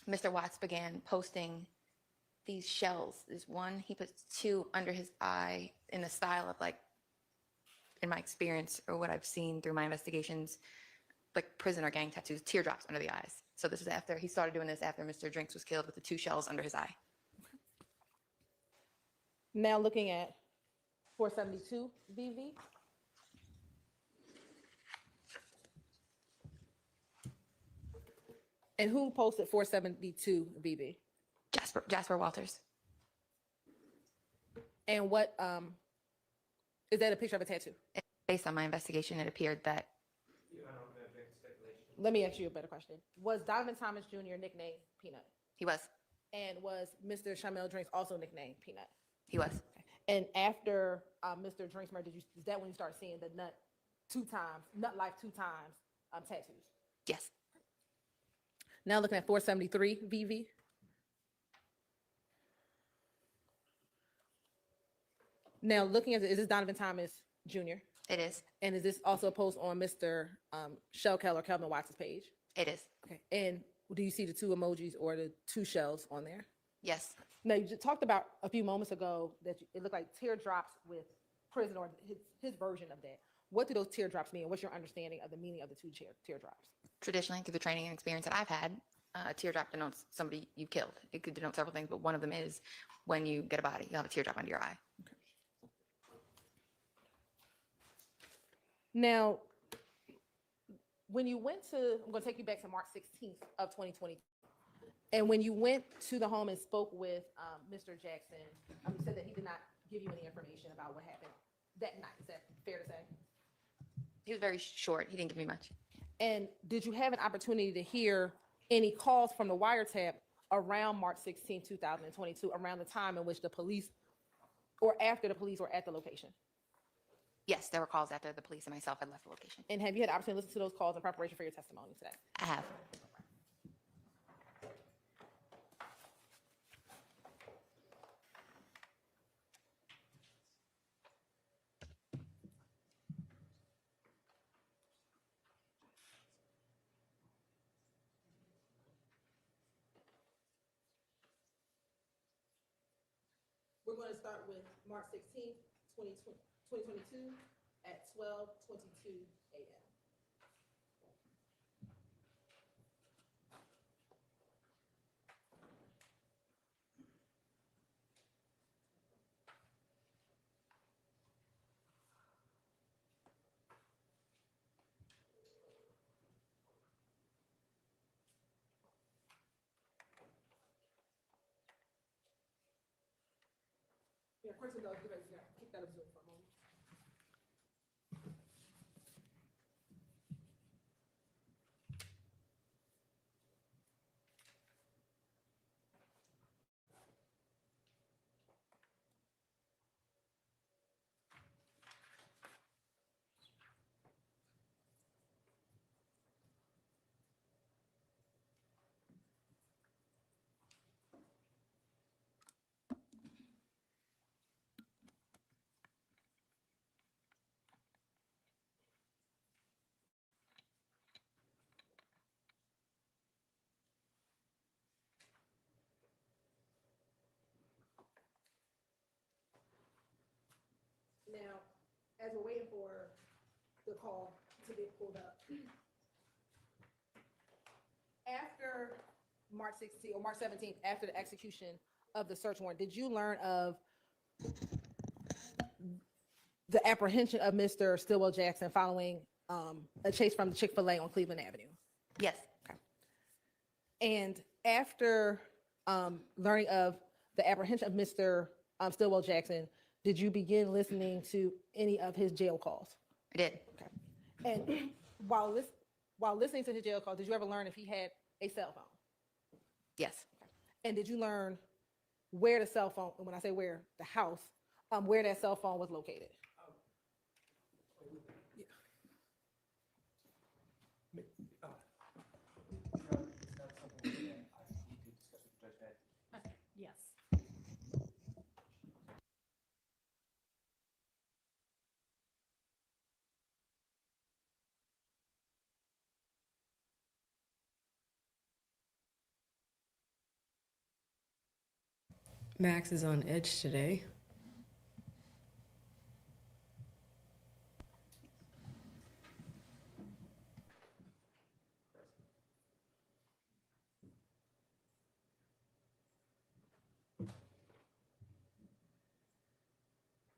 Mr. Watts began posting these shells. There's one, he puts two under his eye in the style of, like, in my experience or what I've seen through my investigations, like prison or gang tattoos, teardrops under the eyes. So this is after, he started doing this after Mr. Drinks was killed with the two shells under his eye. Now looking at 472 VV. And who posted 472 VV? Jasper Walters. And what, is that a picture of a tattoo? Based on my investigation, it appeared that. Let me ask you a better question. Was Donovan Thomas Jr. nicknamed Peanut? He was. And was Mr. Shamel Drinks also nicknamed Peanut? He was. And after Mr. Drinks murder, is that when you start seeing the nut life two times tattoos? Yes. Now looking at 473 VV. Now looking at is this Donovan Thomas Jr.? It is. And is this also a post on Mr. Shell Keller Kelvin Watts' page? It is. Okay. And do you see the two emojis or the two shells on there? Yes. Now you just talked about a few moments ago that it looked like teardrops with prison or his version of that. What do those teardrops mean? What's your understanding of the meaning of the two teardrops? Traditionally, through the training and experience that I've had, a teardrop denotes somebody you killed. It could denote several things, but one of them is when you get a body, you have a teardrop under your eye. Okay. Now, when you went to, I'm going to take you back to March 16th of 2020. And when you went to the home and spoke with Mr. Jackson, you said that he did not give you any information about what happened that night. Is that fair to say? He was very short. He didn't give me much. And did you have an opportunity to hear any calls from the wiretap around March 16, 2022, around the time in which the police or after the police were at the location? Yes, there were calls after the police and myself had left the location. And have you had the opportunity to listen to those calls in preparation for your testimony today? I have. We're going to start with March 16th, 2022 at 12:22 a.m. Yeah, first of all, you guys got kicked out of Zoom for a moment. Now, as we're waiting for the call to get pulled up, after March 16th or March 17th, after the execution of the search warrant, did you learn of the apprehension of Mr. Stillwell Jackson following a chase from the Chick-fil-A on Cleveland Avenue? Yes. And after learning of the apprehension of Mr. Stillwell Jackson, did you begin listening to any of his jail calls? I did. Okay. And while listening to his jail calls, did you ever learn if he had a cell phone? Yes. And did you learn where the cell phone, and when I say where, the house, where that cell phone was located? Yes. Max is on edge today.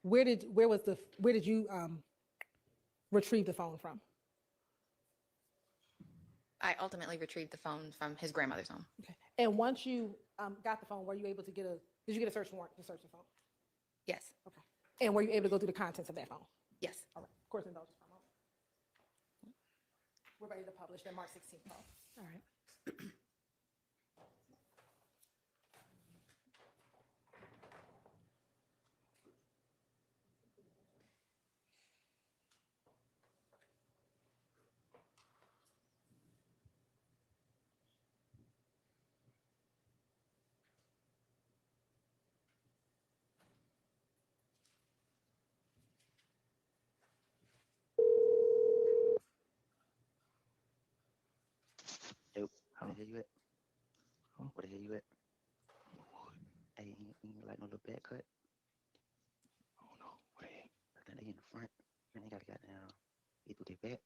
Where did you retrieve the phone from? I ultimately retrieved the phone from his grandmother's home. Okay. And once you got the phone, were you able to did you get a search warrant to search the phone? Yes. Okay. And were you able to go through the contents of that phone? Yes. All right. Of course, indulgence for a moment. We're ready to publish the March 16th call. All right. Yo, how the hell you at? Where the hell you at? Hey, ain't like no little back cut? Oh no, where they at? I think they in the front. Man, they gotta goddamn get through their back.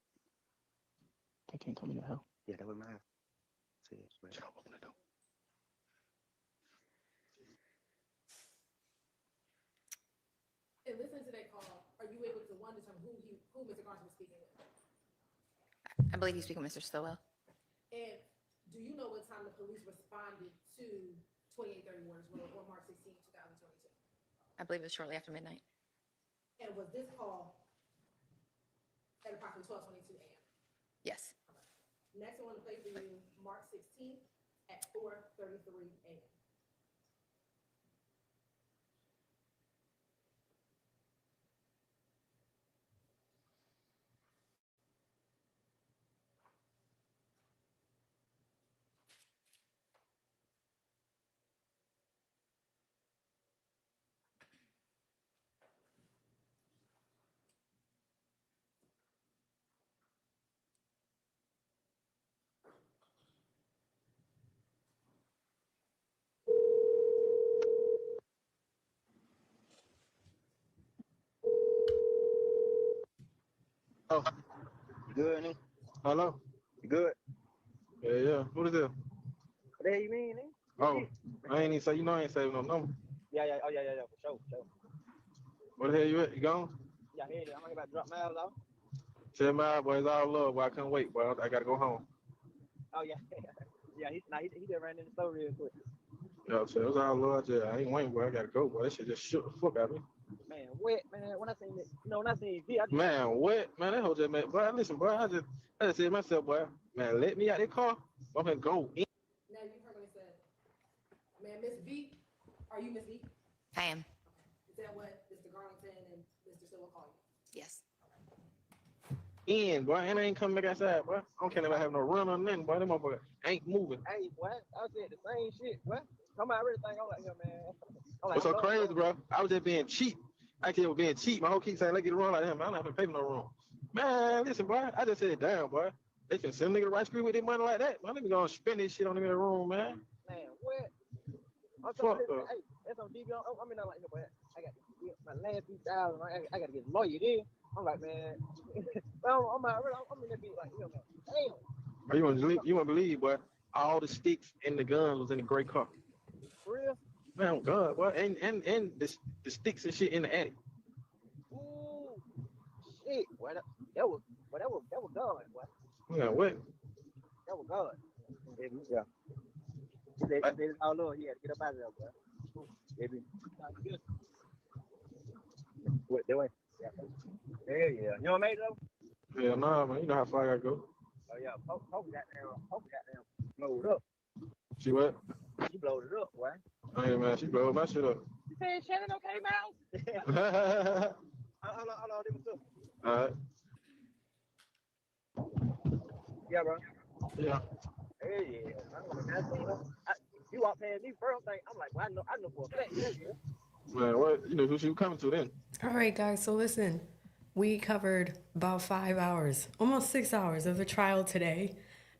They can't come in the house. Yeah, that was my house. Shut up, open the door. And listening to that call, are you able to determine who Mr. Garza was speaking with? I believe he's speaking with Mr. Stillwell. And do you know what time the police responded to 2830 Waters Road on March 16, 2022? I believe it was shortly after midnight. And was this call at approximately 12:22 a.m.? Yes. Next, I want to play for you March 16th at 4:33 a.m. Oh, you good, nigga? Hello? You good? Yeah. What is it? What the hell you mean, nigga? Oh, I ain't even say, I ain't saving no number. Yeah, for sure. Where the hell you at? You gone? Yeah, here, I'm about to drop miles off. 7 miles, boy, it's all love, boy. I couldn't wait, boy. I gotta go home. Oh, yeah. Yeah, he just ran in the store real quick. Yeah, so it was all love. I ain't waiting, boy. I gotta go, boy. That shit just shook the fuck out of me. Man, wet, man. When I seen it, when I seen V, I just... Man, what? Man, that whole just, man, boy, listen, boy, I just said to myself, boy, man, let me out that car. I'm gonna go in. Now you heard what he said. Man, Miss V, are you Miss V? I am. Is that what Mr. Garlington and Mr. Stillwell call you? Yes. In, boy, and I ain't coming back outside, boy. I don't care if I have no run or nothing, boy. Them motherfuckers ain't moving. Hey, what? I said the same shit, what? Come out, everything. I'm like, yo, man. What's so crazy, bro? I was just being cheap. I was being cheap. My whole keep saying, let's get a run like him. I'm not gonna pay for no room. Man, listen, boy. I just said, damn, boy. They can send a nigga to Rice Creek with their money like that. Man, let me go and spend this shit on them in the room, man. Man, what? I'm Fuck talking, up. hey, that's on DV. I mean, I'm like, no, boy, I got to get my last 3,000. I got to get a lawyer then. I'm like, man. I'm in that beat like, you know, man, damn. Bro, you want to believe, boy? all the sticks and the guns was in the gray car. For real? Man, oh God, what? And the sticks and shit in the attic. Ooh, shit. Boy, that was God, boy. Yeah, what? That was God. Yeah. He said it's all Lord. He had to get up out of there, boy. Baby. What, that way? Yeah. Hell yeah. You know what I made though? Hell nah, man. You know how far I gotta go. Oh yeah. Poke got down. Blowed up. She what? She blowed it up, boy. Hey man, she blowed my shit up. You said Shannon okay, Mouse? Hold on, let me see. All right. Yeah, bro. Yeah. Hey, yeah. You walk past me first thing, I'm like, well, I know for a fact. Yeah. Man, what? You know who she was coming to then? All right, guys. So listen, we covered about 5 hours, almost 6 hours of the trial today.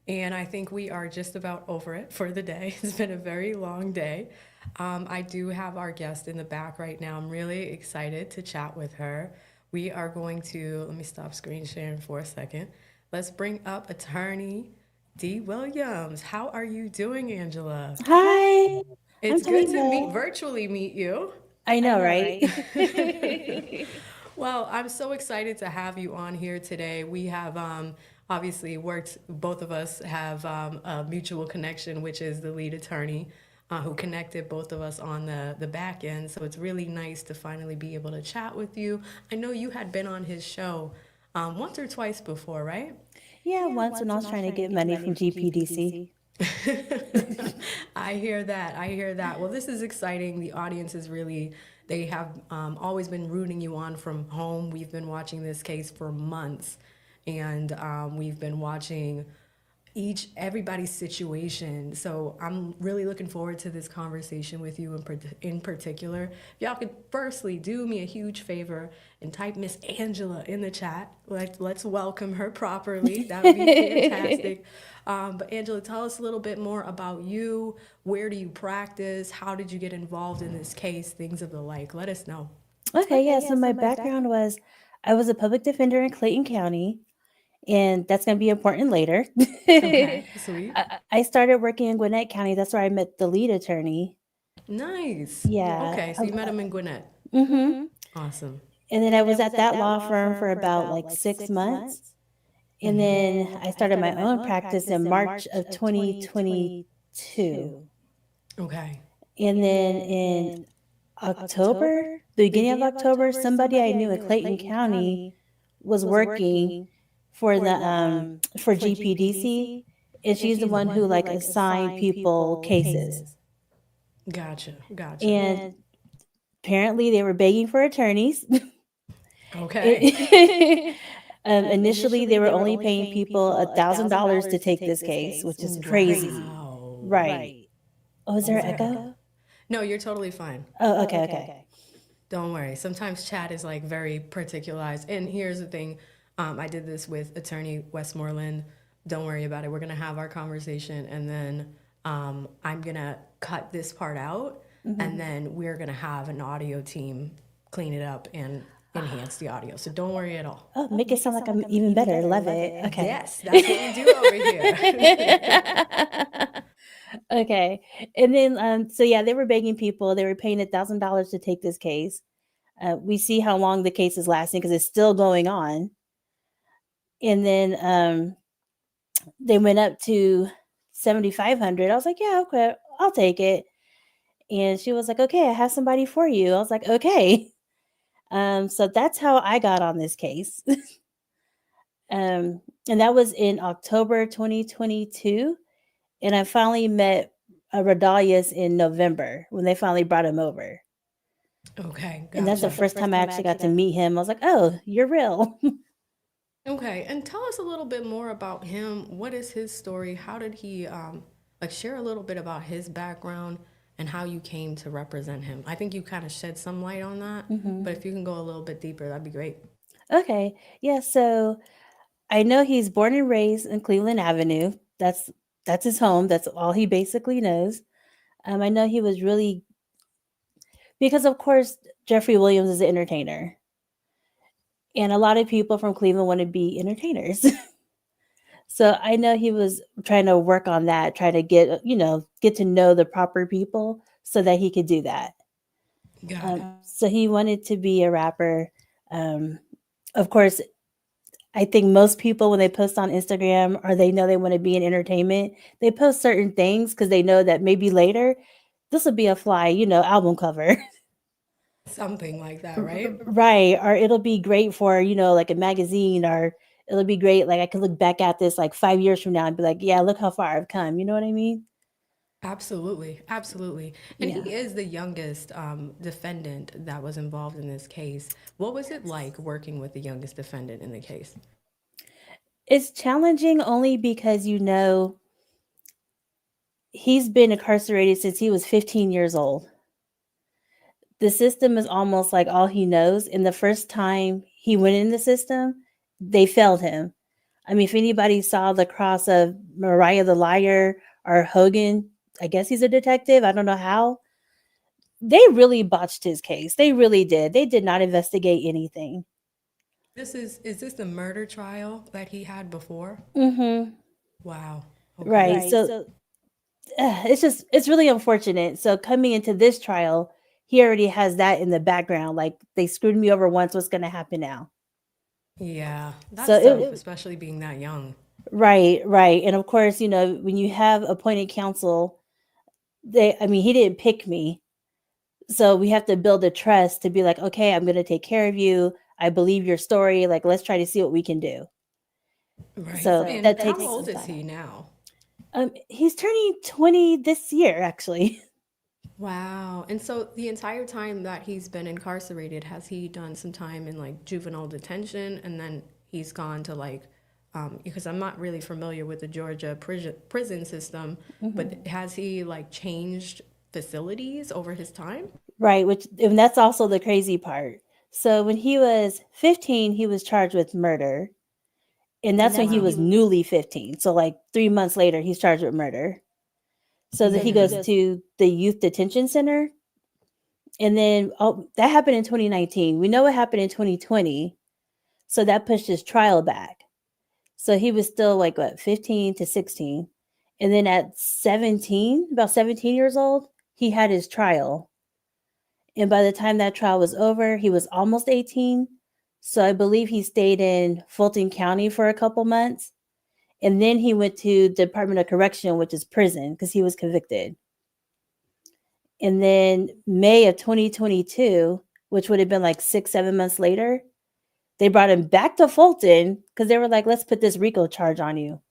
And I think we are just about over it for the day. It's been a very long day. I do have our guest in the back right now. I'm really excited to chat with her. We are going to, let me stop screen sharing for a second. Let's bring up attorney D. Williams. How are you doing, Angela? Hi. It's I'm good doing to virtually meet you. I know, right? Well, I'm so excited to have you on here today. We have obviously worked, both of us have a mutual connection, which is the lead attorney who connected both of us on the back end. So it's really nice to finally be able to chat with you. I know you had been on his show once or twice before, right? Yeah, once when I was trying to get money from GPDC. I hear that. I hear that. Well, this is exciting. The audience is really, they have always been rooting you on from home. We've been watching this case for months, and we've been watching everybody's situation. So I'm really looking forward to this conversation with you in particular. If y'all could firstly do me a huge favor and type Miss Angela in the chat. Let's welcome her properly. That would be fantastic. But Angela, tell us a little bit more about you. Where do you practice? How did you get involved in this case? Things of the like. Let us know. Okay, yeah. So my background was I was a public defender in Clayton County, and that's going to be important later. Okay, sweet. I started working in Gwinnett County. That's where I met the lead attorney. Nice. Yeah. Okay, so you met him in Gwinnett. Mm-hmm. Awesome. And then I was at that law firm for about like 6 months. And then I started my own practice in March of 2022. Okay. And then in October, the beginning of October, somebody I knew in Clayton County was working for the for GPDC, and she's the one who like assigned people cases. Gotcha. And apparently they were begging for attorneys. Okay. Initially, they were only paying people $1,000 to take this case, which is crazy. Wow. Right. Oh, is there an echo? No, you're totally fine. Oh, okay. Don't worry. Sometimes chat is like very particularized. And here's the thing. I did this with attorney Westmoreland. Don't worry about it. We're going to have our conversation, and then I'm going to cut this part out, and then we're going to have an audio team clean it up and enhance the audio. So don't worry at all. Oh, make it sound like I'm even better. Love it. Okay. Yes, that's what we do over here. Okay. And then, so yeah, they were begging people. They were paying $1,000 to take this case. We see how long the case is lasting because it's still going on. And then they went up to $7,500. I was like, yeah, okay, I'll take it. And she was like, okay, I have somebody for you. I was like, okay. So that's how I got on this case. And that was in October 2022. And I finally met Rodalius in November when they finally brought him over. Okay. And that's the first time I actually got to meet him. I was like, oh, you're real. Okay. And tell us a little bit more about him. What is his story? How did he, share a little bit about his background and how you came to represent him? I think you kind of shed some light on that, but if you can go a little bit deeper, that'd be great. Okay. Yeah. So I know he's born and raised in Cleveland Avenue. That's his home. That's all he basically knows. I know he was really, because of course, Jeffrey Williams is an entertainer. And a lot of people from Cleveland want to be entertainers. So I know he was trying to work on that, try to get, get to know the proper people so that he could do that. Got it. So he wanted to be a rapper. Of course, I think most people, when they post on Instagram or they know they want to be in entertainment, they post certain things because they know that maybe later this will be a fly, album cover. Something like that, right? Right. Or it'll be great for, like a magazine, or it'll be great. Like I can look back at this like 5 years from now and be like, yeah, look how far I've come. You know what I mean? Absolutely, absolutely. And Yeah. he is the youngest defendant that was involved in this case. What was it like working with the youngest defendant in the case? It's challenging only because, he's been incarcerated since he was 15 years old. The system is almost like all he knows. And the first time he went in the system, they failed him. I mean, if anybody saw the cross of Mariah the Liar or Hogan, I guess he's a detective. I don't know how. They really botched his case. They really did. They did not investigate anything. Is this the murder trial that he had before? Mm-hmm. Wow. Okay. Right. So it's really unfortunate. So coming into this trial, he already has that in the background. Like they screwed me over once. What's going to happen now? Yeah, that's So tough, especially being that young. right, right. And of course, when you have appointed counsel, he didn't pick me. So we have to build a trust to be like, okay, I'm going to take care of you. I believe your story. Like, let's try to see what we can do. Right. So And that how takes old some is time. he now? He's turning 20 this year, actually. Wow. And so the entire time that he's been incarcerated, has he done some time in like juvenile detention and then he's gone to like, because I'm not really familiar with the Georgia prison system, but has he like changed facilities over his time? Right, and that's also the crazy part. So when he was 15, he was charged with murder. And that's when he was newly 15. So like 3 months later, he's charged with murder. So that he goes to the youth detention center. And then that happened in 2019. We know what happened in 2020. So that pushed his trial back. So he was still like 15 to 16. And then at 17, about 17 years old, he had his trial. And by the time that trial was over, he was almost 18. So I believe he stayed in Fulton County for a couple months. And then he went to Department of Correction, which is prison, because he was convicted. And then May of 2022, which would have been like 6-7 months later, they brought him back to Fulton because they were like, let's put this RICO charge on you.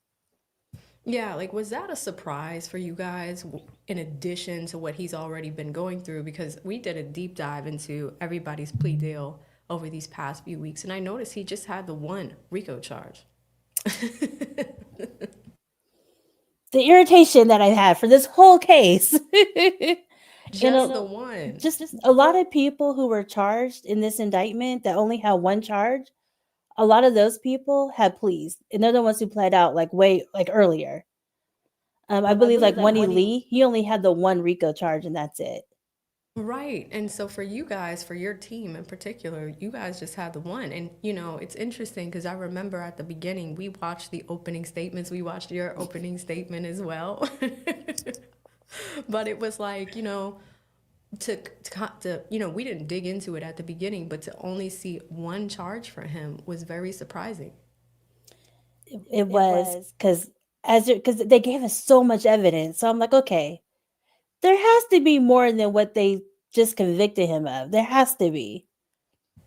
Yeah, like was that a surprise for you guys in addition to what he's already been going through? Because we did a deep dive into everybody's plea deal over these past few weeks, and I noticed he just had the one RICO charge. The irritation that I've had for this whole case. Just the one. Just a lot of people who were charged in this indictment that only had one charge, a lot of those people had pleas. And they're the ones who pled out like way earlier. I believe like Wendy Lee, he only had the one RICO charge and that's it. Right. And so for you guys, for your team in particular, you guys just had the one. And, it's interesting because I remember at the beginning, we watched the opening statements. We watched your opening statement as well. But it was like, we didn't dig into it at the beginning, but to only see one charge for him was very surprising. It was because they gave us so much evidence. So I'm like, okay, there has to be more than what they just convicted him of. There has to be.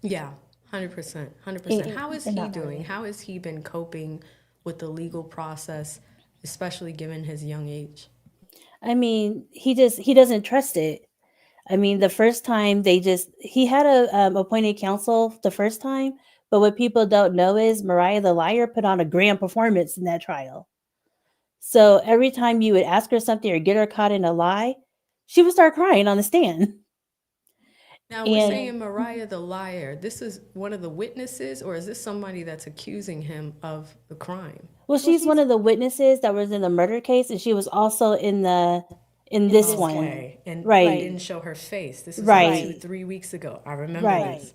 Yeah, 100%. 100%. How is he doing? How has he been coping with the legal process, especially given his young age? I mean, he doesn't trust it. I mean, the first time he had a appointed counsel the first time, but what people don't know is Mariah the Liar put on a grand performance in that trial. So every time you would ask her something or get her caught in a lie, she would start crying on the stand. Now, we're saying Mariah the Liar. This is one of the witnesses, or is this somebody that's accusing him of the crime? Well, she's one of the witnesses that was in the murder case, and she was also in this one. Okay. And right. they didn't show her face. This was right. like 2-3 weeks ago. I remember this.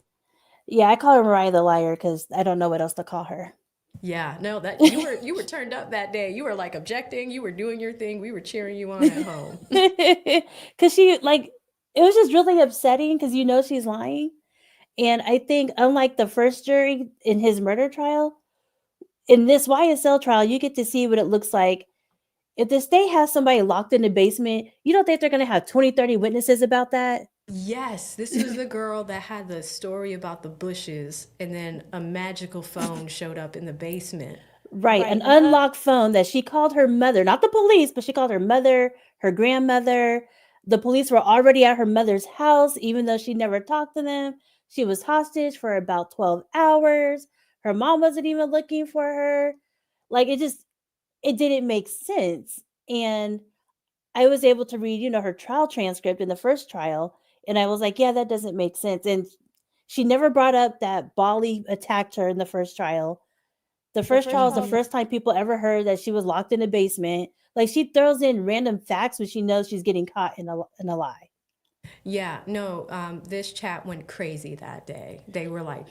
Yeah, I call her Mariah the Liar because I don't know what else to call her. Yeah, no, that you were turned up that day. You were like objecting, you were doing your thing, we were cheering you on at home. Because she, like, it was just really upsetting because you know she's lying. And I think, unlike the first jury in his murder trial, in this YSL trial, you get to see what it looks like. If the state has somebody locked in the basement, you don't think they're going to have 20, 30 witnesses about that? Yes, this was the girl that had the story about the bushes, and then a magical phone showed up in the basement. Right, an unlocked phone that she called her mother, not the police, but she called her mother, her grandmother. The police were already at her mother's house, even though she never talked to them. She was hostage for about 12 hours. Her mom wasn't even looking for her. Like, it didn't make sense. And I was able to read, her trial transcript in the first trial, and I was like, yeah, that doesn't make sense. And she never brought up that Bali attacked her in the first trial. The first trial is the first time people ever heard that she was locked in a basement. Like, she throws in random facts when she knows she's getting caught in a lie. Yeah, no, this chat went crazy that day. They were like,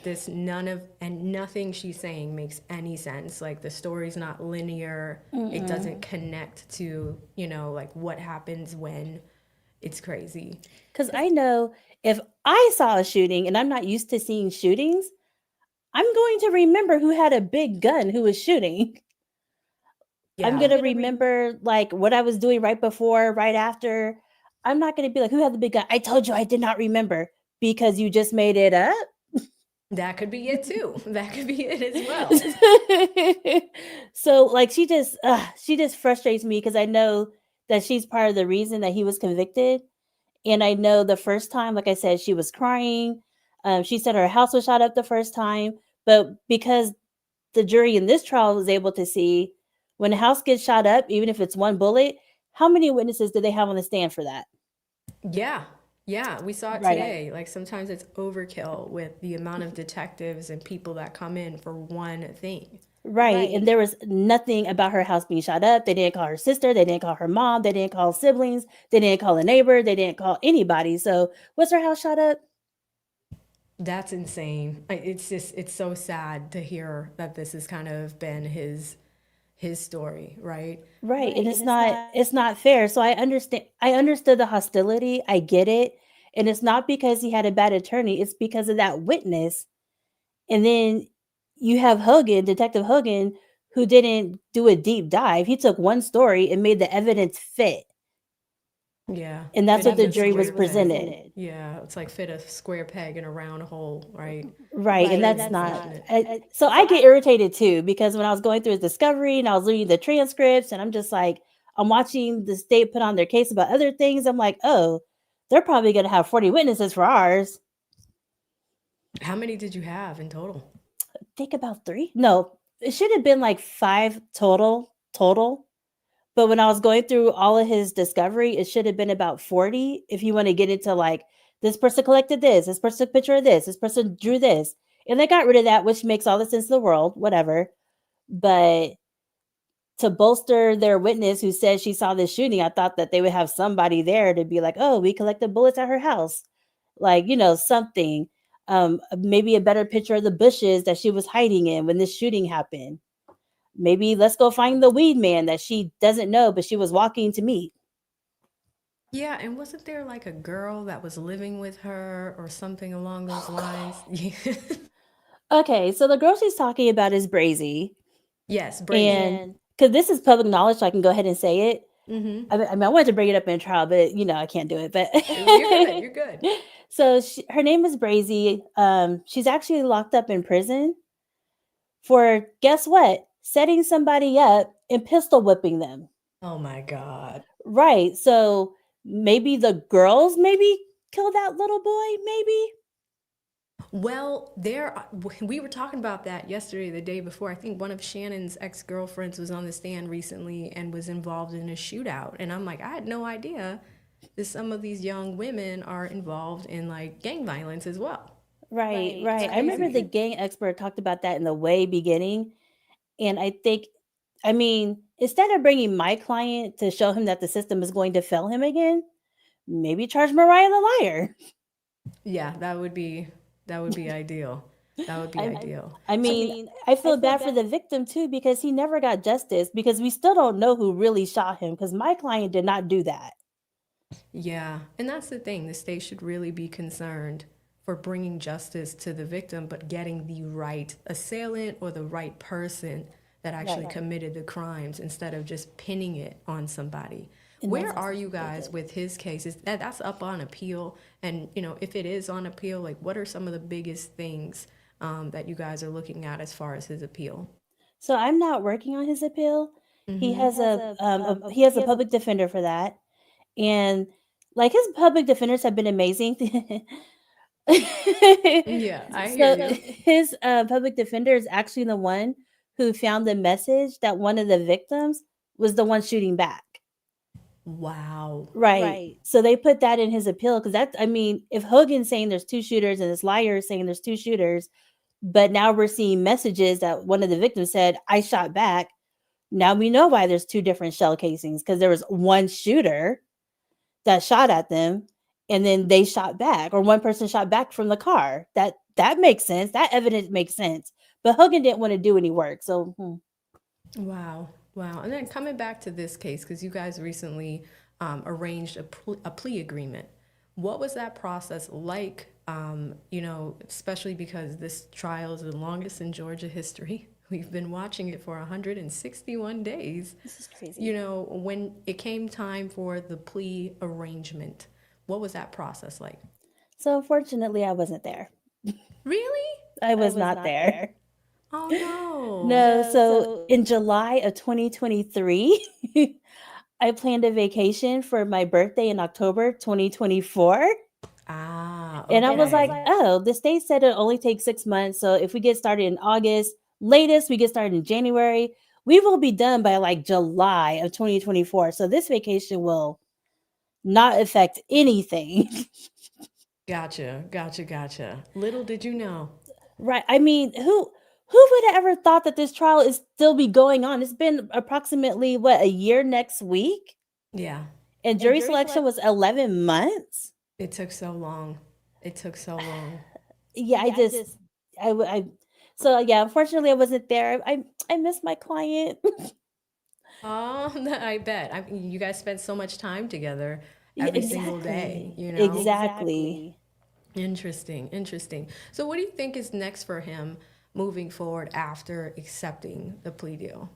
nothing she's saying makes any sense. Like, the story's not linear. It doesn't connect to, like what happens when. It's crazy. Because I know if I saw a shooting and I'm not used to seeing shootings, I'm going to remember who had a big gun who was shooting. I'm going to remember like what I was doing right before, right after. I'm not going to be like, who had the big gun? I told you I did not remember because you just made it up. That could be it too. That could be it as well. So like she just frustrates me because I know that she's part of the reason that he was convicted. And I know the first time, like I said, she was crying. She said her house was shot up the first time, but because the jury in this trial was able to see when a house gets shot up, even if it's one bullet, how many witnesses did they have on the stand for that? Yeah, we saw it today. Like sometimes it's overkill with the amount of detectives and people that come in for one thing. Right. And there was nothing about her house being shot up. They didn't call her sister. They didn't call her mom. They didn't call siblings. They didn't call a neighbor. They didn't call anybody. So was her house shot up? That's insane. It's so sad to hear that this has kind of been his story, right? Right. And it's not fair. So I understood the hostility. I get it. And it's not because he had a bad attorney. It's because of that witness. And then you have Detective Hogan, who didn't do a deep dive. He took one story and made the evidence fit. Yeah. And that's what the jury was presented. Yeah, it's like fit a square peg in a round hole, right? Right. And that's not. So I get irritated too, because when I was going through his discovery and I was reading the transcripts and I'm just like, I'm watching the state put on their case about other things. I'm like, oh, they're probably going to have 40 witnesses for ours. How many did you have in total? I think about 3. No, it should have been like 5 total. But when I was going through all of his discovery, it should have been about 40. If you want to get into like, this person collected this person took a picture of this person drew this. And they got rid of that, which makes all the sense in the world, whatever. But to bolster their witness who said she saw this shooting, I thought that they would have somebody there to be like, oh, we collected bullets at her house. Like, something. Maybe a better picture of the bushes that she was hiding in when this shooting happened. Maybe let's go find the weed man that she doesn't know, but she was walking to meet. Yeah, and wasn't there like a girl that was living with her or something along those lines? Okay, so the girl she's talking about is Brazy. Yes, Brazy. And because this is public knowledge, so I can go ahead and say it. Mm-hmm. I mean, I wanted to bring it up in a trial, but I can't do it. But you're good. So her name is Brazy. She's actually locked up in prison for, guess what? Setting somebody up and pistol whipping them. Oh my God. Right. So maybe the girls killed that little boy, maybe. Well, we were talking about that yesterday, the day before. I think one of Shannon's ex-girlfriends was on the stand recently and was involved in a shootout. And I'm like, I had no idea that some of these young women are involved in like gang violence as well. Right. I remember the gang expert talked about that in the way beginning. And I think, instead of bringing my client to show him that the system is going to fail him again, maybe charge Mariah the liar. Yeah, that would be ideal. That would be ideal. I mean, I feel bad for the victim too because he never got justice because we still don't know who really shot him because my client did not do that. Yeah, and that's the thing. The state should really be concerned for bringing justice to the victim, but getting the right assailant or the right person that actually Right. committed the crimes instead of just pinning it on somebody. And Where that's are you guys with his cases? That's up on appeal, and if it is on appeal, like what are some of the biggest things that you guys are looking at as far as his appeal? So I'm not working on his appeal. He Mm-hmm. has he has a public defender for that. And like his public defenders have been amazing. Yeah, I hear So you. his public defender is actually the one who found the message that one of the victims was the one shooting back. Wow. Right. So they put that in his appeal because I mean, if Hogan's saying there's two shooters and this liar is saying there's two shooters, but now we're seeing messages that one of the victims said, I shot back. Now we know why there's two different shell casings because there was one shooter that shot at them and then they shot back, or one person shot back from the car. That makes sense. That evidence makes sense. But Hogan didn't want to do any work. So Wow. Wow. And then coming back to this case, because you guys recently arranged a plea agreement. What was that process like? Especially because this trial is the longest in Georgia history. We've been watching it for 161 days. This is crazy. When it came time for the plea arrangement, what was that process like? So unfortunately I wasn't there. Really? I was not there. Oh no. No, so in July of 2023, I planned a vacation for my birthday in October 2024. Ah, And I was like, okay. oh, the state said it only takes 6 months. So if we get started in August, latest we get started in January, we will be done by like July of 2024. So this vacation will not affect anything. Gotcha. Little did you know. Right. I mean, who would have ever thought that this trial is still be going on? It's been approximately a year next week? Yeah. And jury selection was 11 months? It took so long. Yeah, so yeah, unfortunately I wasn't there. I miss my client. Oh, I bet. I mean, you guys spent so much time together Yeah, every single day, Exactly. Interesting. So what do you think is next for him moving forward after accepting the plea deal?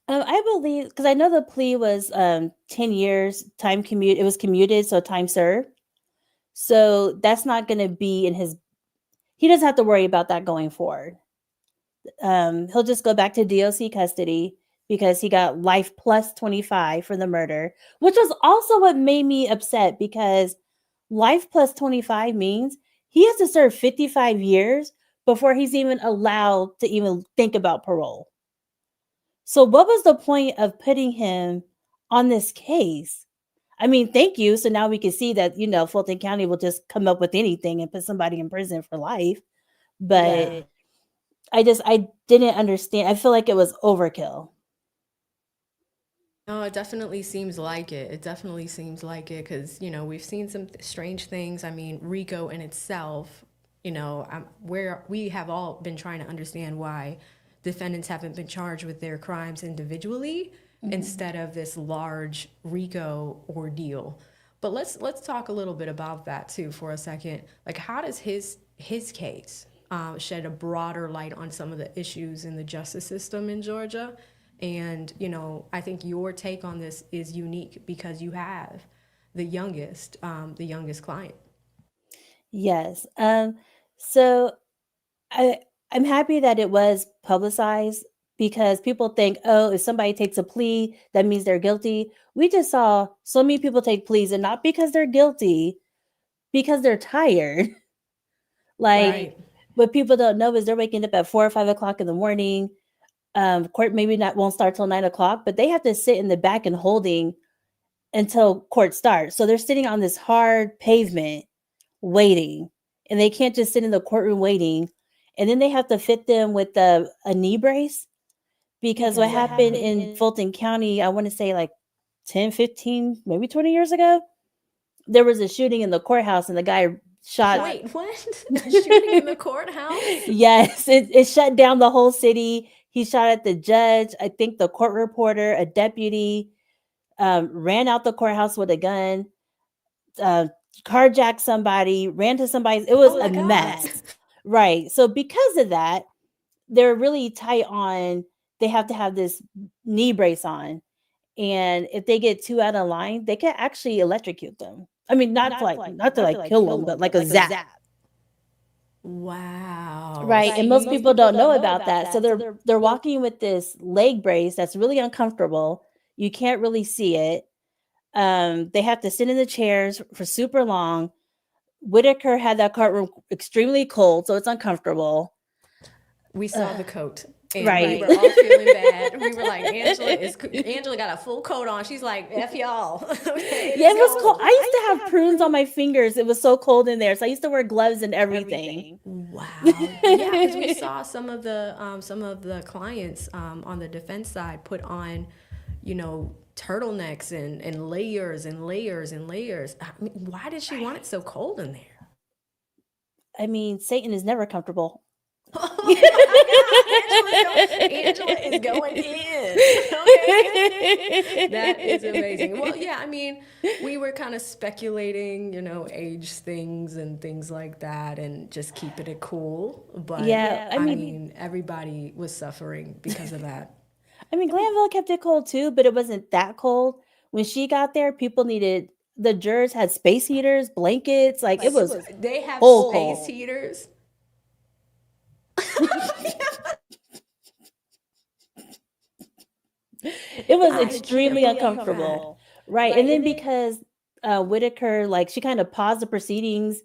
I believe because I know the plea was 10 years time commute. It was commuted, so time served. So that's not going to be in his. He doesn't have to worry about that going forward. He'll just go back to DOC custody because he got life plus 25 for the murder, which was also what made me upset because life plus 25 means he has to serve 55 years before he's even allowed to even think about parole. So what was the point of putting him on this case? I mean, thank you. So now we can see that, Fulton County will just come up with anything and put somebody in prison for life. But Yeah. I didn't understand. I feel like it was overkill. No, it definitely seems like it. Because, we've seen some strange things. I mean, RICO in itself, where we have all been trying to understand why defendants haven't been charged with their crimes individually instead of this large RICO ordeal. But let's talk a little bit about that too for a second. Like, how does his case shed a broader light on some of the issues in the justice system in Georgia? And, I think your take on this is unique because you have the youngest client. Yes. So I'm happy that it was publicized because people think, oh, if somebody takes a plea, that means they're guilty. We just saw so many people take pleas and not because they're guilty, because they're tired. Like, Right. what people don't know is they're waking up at 4 or 5 o'clock in the morning. Court maybe won't start till 9 o'clock, but they have to sit in the back and holding until court starts. So they're sitting on this hard pavement waiting, and they can't just sit in the courtroom waiting. And then they have to fit them with a knee brace because what happened in Fulton County, I want to say like 10, 15, maybe 20 years ago, there was a shooting in the courthouse and the guy shot. Wait, what? Shooting in the courthouse? Yes, it shut down the whole city. He shot at the judge, I think the court reporter, a deputy, ran out the courthouse with a gun, uh, carjacked somebody, ran to somebody. It was Oh my a God. mess. Right. So because of that, they're really tight on, they have to have this knee brace on. And if they get too out of line, they can actually electrocute them. I mean, not to like kill them, but like a zap. Wow. Right. And most people don't know about that. So they're walking with this leg brace that's really uncomfortable. You can't really see it. They have to sit in the chairs for super long. Whitaker had that courtroom extremely cold, so it's uncomfortable. We saw the coat. And Right. we were all feeling bad. We were like, Angela got a full coat on. She's like, F y'all. Okay, Yeah, it was cold. I used to have prunes on my fingers. It was so cold in there. So I used to wear gloves and everything. Wow. Yeah, because we saw some of the clients on the defense side put on, turtlenecks and layers and layers and layers. I mean, why did she want it so cold in there? I mean, Satan is never comfortable. Angela is going in. Okay. That is amazing. Well, yeah, I mean, we were kind of speculating, age things and things like that and just keeping it cool. But Yeah, I mean, everybody was suffering because of that. I mean, Glanville kept it cold too, but it wasn't that cold. When she got there, the jurors had space heaters, blankets, like it was They have cold, space cold. heaters. It was I extremely can't believe uncomfortable. Right. And then because Whitaker, like she kind of paused the proceedings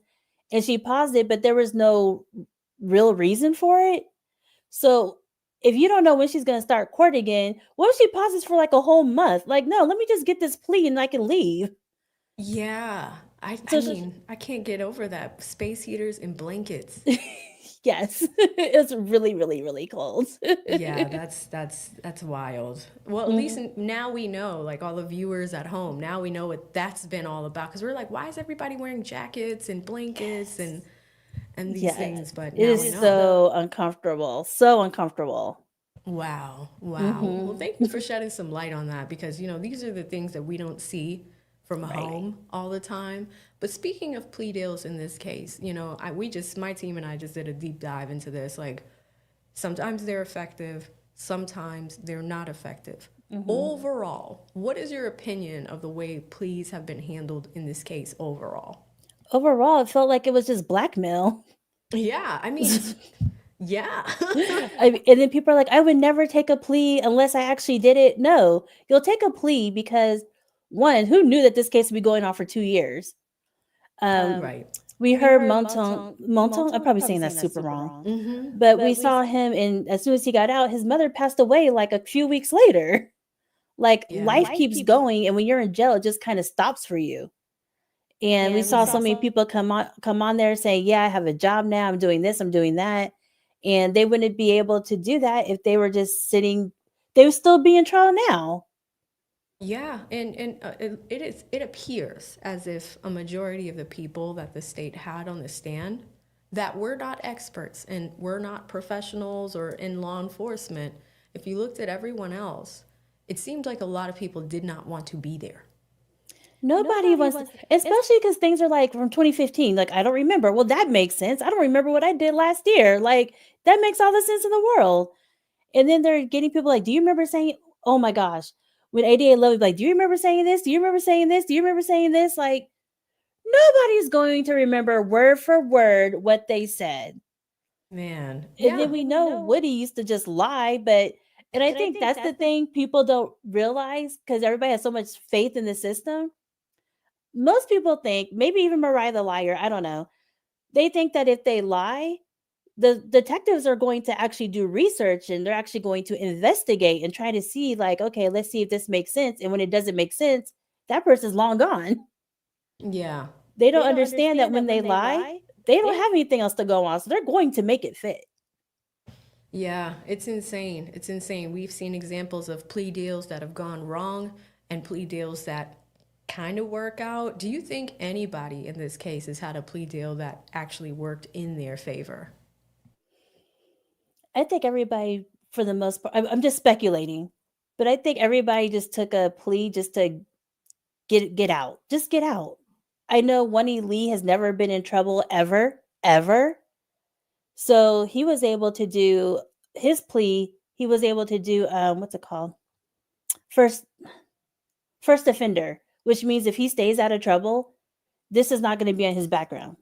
and she paused it, but there was no real reason for it. So if you don't know when she's going to start court again, what if she pauses for like a whole month? Like, no, let me just get this plea and I can leave. Yeah. I So mean, I can't get over that. Space heaters and blankets. yes, it's really, really, really cold. Yeah, that's wild. Well, at least now we know, like all the viewers at home, now we know what that's been all about. Because we're like, why is everybody wearing jackets and blankets and these Yes. things? But It now is we know. so uncomfortable. So uncomfortable. Wow. Mhm. Well, thank you for shedding some light on that because, these are the things that we don't see from home all the time. But speaking of plea deals in this case, my team and I just did a deep dive into this. Like, sometimes they're effective, sometimes they're not effective. Overall, what is your opinion of the way pleas have been handled in this case overall? Overall, it felt like it was just blackmail. Yeah, I mean, yeah. And then people are like, I would never take a plea unless I actually did it. No, you'll take a plea because one, who knew that this case would be going on for 2 years? Right. We heard Monton, I'm probably saying that super wrong. But we saw him, and as soon as he got out, his mother passed away like a few weeks later. Like life keeps going, and when you're in jail, it just kind of stops for you. And we saw so many people come on there saying, yeah, I have a job now, I'm doing this, I'm doing that. And they wouldn't be able to do that if they were just sitting, they would still be in trial now. Yeah, and it appears as if a majority of the people that the state had on the stand that were not experts and were not professionals or in law enforcement. If you looked at everyone else, it seemed like a lot of people did not want to be there. Nobody wants to, especially because things are like from 2015. Like, I don't remember. Well, that makes sense. I don't remember what I did last year. Like, that makes all the sense in the world. And then they're getting people like, do you remember saying, oh my gosh, when ADA Love, like, do you remember saying this? Do you remember saying this? Do you remember saying this? Like, nobody's going to remember word for word what they said. Man. And then we know Woody used to just lie, and I think that's the thing people don't realize because everybody has so much faith in the system. Most people think, maybe even Mariah the liar, I don't know. They think that if they lie, the detectives are going to actually do research and they're actually going to investigate and try to see, like, okay, let's see if this makes sense. And when it doesn't make sense, that person's long gone. Yeah. They don't understand that when they lie, they don't have anything else to go on. So they're going to make it fit. Yeah, it's insane. We've seen examples of plea deals that have gone wrong and plea deals that kind of work out. Do you think anybody in this case has had a plea deal that actually worked in their favor? I think everybody, for the most part, I'm just speculating, but I think everybody just took a plea just to get out. Just get out. I know Wonnie Lee has never been in trouble ever, ever. So he was able to do his plea. He was able to do what's it called? First first offender, which means if he stays out of trouble, this is not going to be on his background.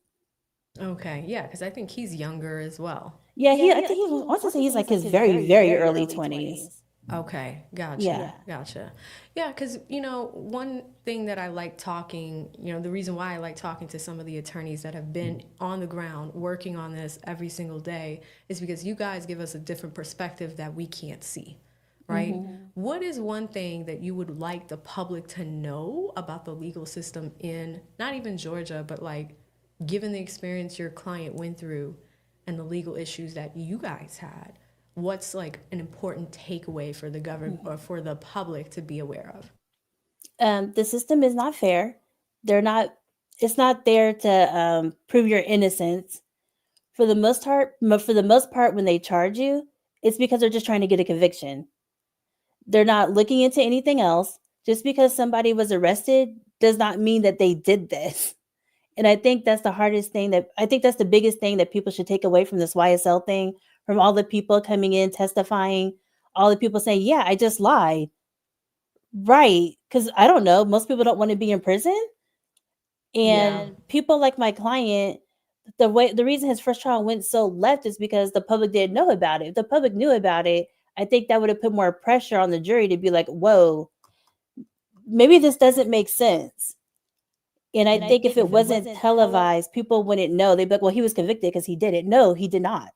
Okay, yeah, because I think he's younger as well. Yeah, I think he was, I want to say he's like his very, very early 20s. Okay, gotcha. Yeah. Gotcha. Yeah, because, one thing that I like talking, the reason why I like talking to some of the attorneys that have been on the ground working on this every single day is because you guys give us a different perspective that we can't see, right? What is one thing that you would like the public to know about the legal system in not even Georgia, but like given the experience your client went through and the legal issues that you guys had? What's like an important takeaway for the government or for the public to be aware of? The system is not fair. It's not there to prove your innocence. For the most part, when they charge you, it's because they're just trying to get a conviction. They're not looking into anything else. Just because somebody was arrested does not mean that they did this. And I think that's the biggest thing that people should take away from this YSL thing, from all the people coming in testifying, all the people saying, yeah, I just lied. Right. Because I don't know, most people don't want to be in prison. And people like my client, the reason his first trial went so left is because the public didn't know about it. If the public knew about it, I think that would have put more pressure on the jury to be like, whoa, maybe this doesn't make sense. And I think if it wasn't televised, people wouldn't know. They'd be like, well, he was convicted because he did it. No, he did not.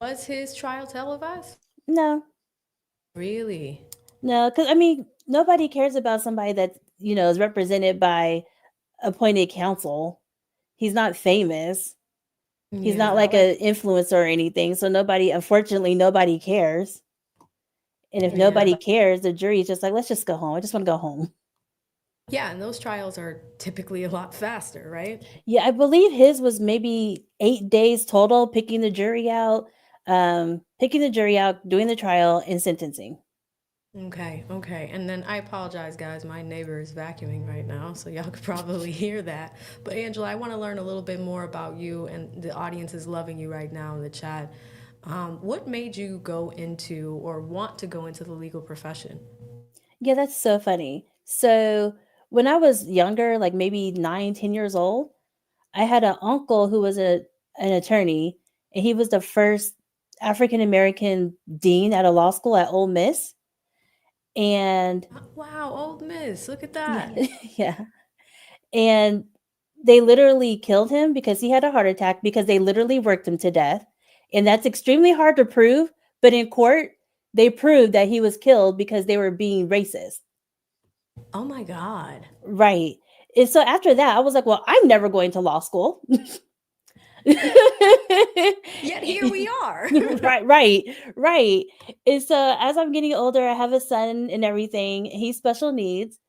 Was his trial televised? No. Really? No, because nobody cares about somebody that, is represented by appointed counsel. He's not famous. He's not like an influencer or anything. So unfortunately, nobody cares. And if nobody cares, the jury is just like, let's just go home. I just want to go home. Yeah, and those trials are typically a lot faster, right? Yeah, I believe his was maybe 8 days total, picking the jury out, doing the trial, and sentencing. Okay. And then I apologize, guys. My neighbor is vacuuming right now, so y'all could probably hear that. But Angela, I want to learn a little bit more about you, and the audience is loving you right now in the chat. What made you go into or want to go into the legal profession? Yeah, that's so funny. So when I was younger, like maybe 9, 10 years old, I had an uncle who was an attorney, and he was the first African-American dean at a law school at Ole Miss. And wow, Ole Miss, look at that. Yeah. And they literally killed him because he had a heart attack, because they literally worked him to death. And that's extremely hard to prove, but in court, they proved that he was killed because they were being racist. Oh my God. Right. And so after that, I was like, well, I'm never going to law school. Yet here we are. Right. And so as I'm getting older, I have a son and everything. He's special needs.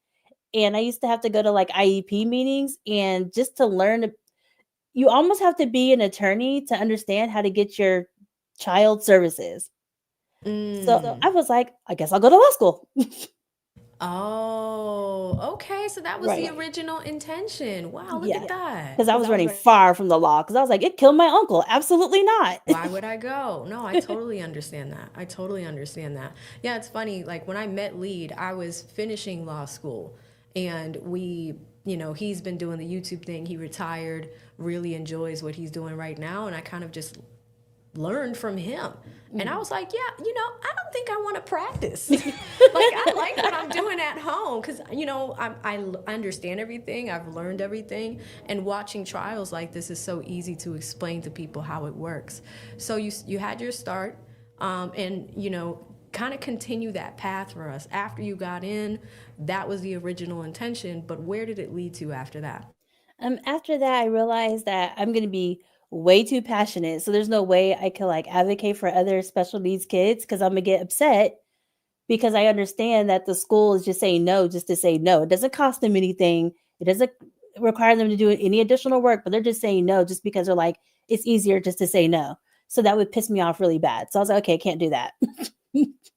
And I used to have to go to like IEP meetings, and just to learn, you almost have to be an attorney to understand how to get your child services. So I was like, I guess I'll go to law school. Oh, okay. So that was the original intention. Wow, look at that. Because I was running far from the law, because I was like, it killed my uncle. Absolutely not. Why would I go? No, I totally understand that. Yeah, it's funny. Like when I met Lead, I was finishing law school, and he's been doing the YouTube thing. He retired, really enjoys what he's doing right now. And I kind of just learned from him. And I was like, yeah, I don't think I want to practice. Like, I like what I'm doing at home because, I understand everything. I've learned everything. And watching trials like this is so easy to explain to people how it works. So you had your start and, kind of continue that path for us. After you got in, that was the original intention. But where did it lead to after that? After that, I realized that I'm going to be way too passionate. So there's no way I could like advocate for other special needs kids, because I'm going to get upset because I understand that the school is just saying no just to say no. It doesn't cost them anything. It doesn't require them to do any additional work, but they're just saying no just because they're like, it's easier just to say no. So that would piss me off really bad. So I was like, okay, can't do that.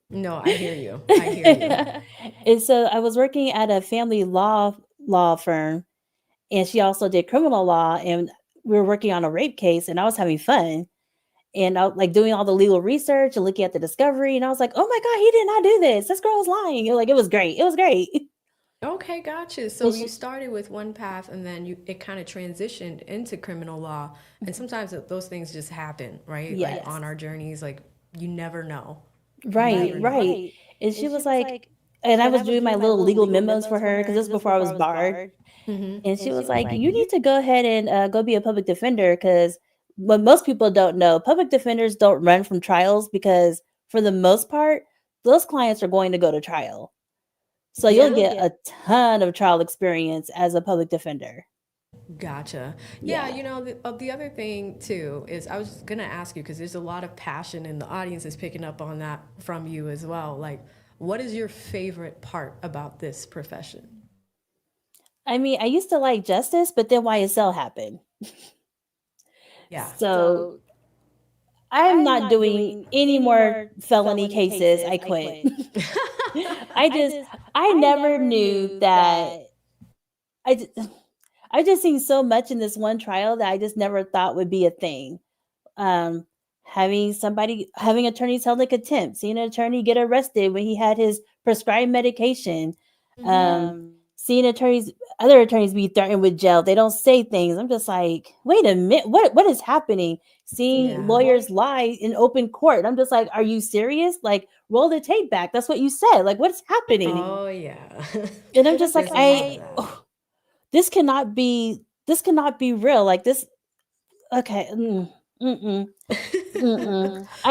No, I hear you. I hear you. And so I was working at a family law firm, and she also did criminal law, and we were working on a rape case, and I was having fun. And I was like doing all the legal research and looking at the discovery, and I was like, oh my God, he did not do this. This girl was lying. It was great. It was great. Okay, gotcha. So you started with one path and then it kind of transitioned into criminal law. And sometimes those things just happen, right? Yes. Like on our journeys, like you never know. Right, right. And she was like, and I was doing my little legal memos for her because this was before I was barred. Mm-hmm. And she was like, you need to go ahead and go be a public defender, because what most people don't know, public defenders don't run from trials because for the most part, those clients are going to go to trial. So you'll get a ton of trial experience as a public defender. Gotcha. Yeah, you know, the other thing too is I was going to ask you, because there's a lot of passion and the audience is picking up on that from you as well. Like, what is your favorite part about this profession? I mean, I used to like justice, but then YSL happened. Yeah. So I'm not doing any more felony cases. I quit. I never knew that. I just seen so much in this one trial that I just never thought would be a thing. Having attorneys held in contempt, seeing an attorney get arrested when he had his prescribed medication, seeing other attorneys be threatened with jail. They don't say things. I'm just like, wait a minute, what is happening? Seeing lawyers lie in open court. I'm just like, are you serious? Like, roll the tape back. That's what you said. Like, what's happening? Oh yeah. And I'm just like, this cannot be real. Like this. Okay. I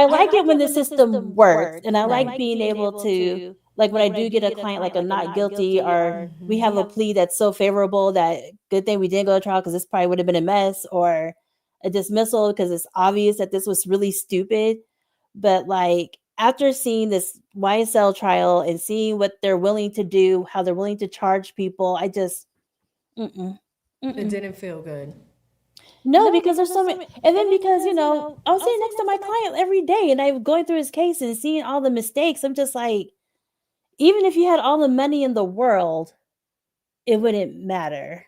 like it when the system works, and I like being able to, like, when I do get a client like a not guilty, or we have a plea that's so favorable that good thing we didn't go to trial because this probably would have been a mess, or a dismissal because it's obvious that this was really stupid. But like after seeing this YSL trial and seeing what they're willing to do, how they're willing to charge people, I just It didn't feel good. No, because there's so many. And then because, I was sitting next to my client every day and I was going through his case and seeing all the mistakes. I'm just like, even if you had all the money in the world, it wouldn't matter.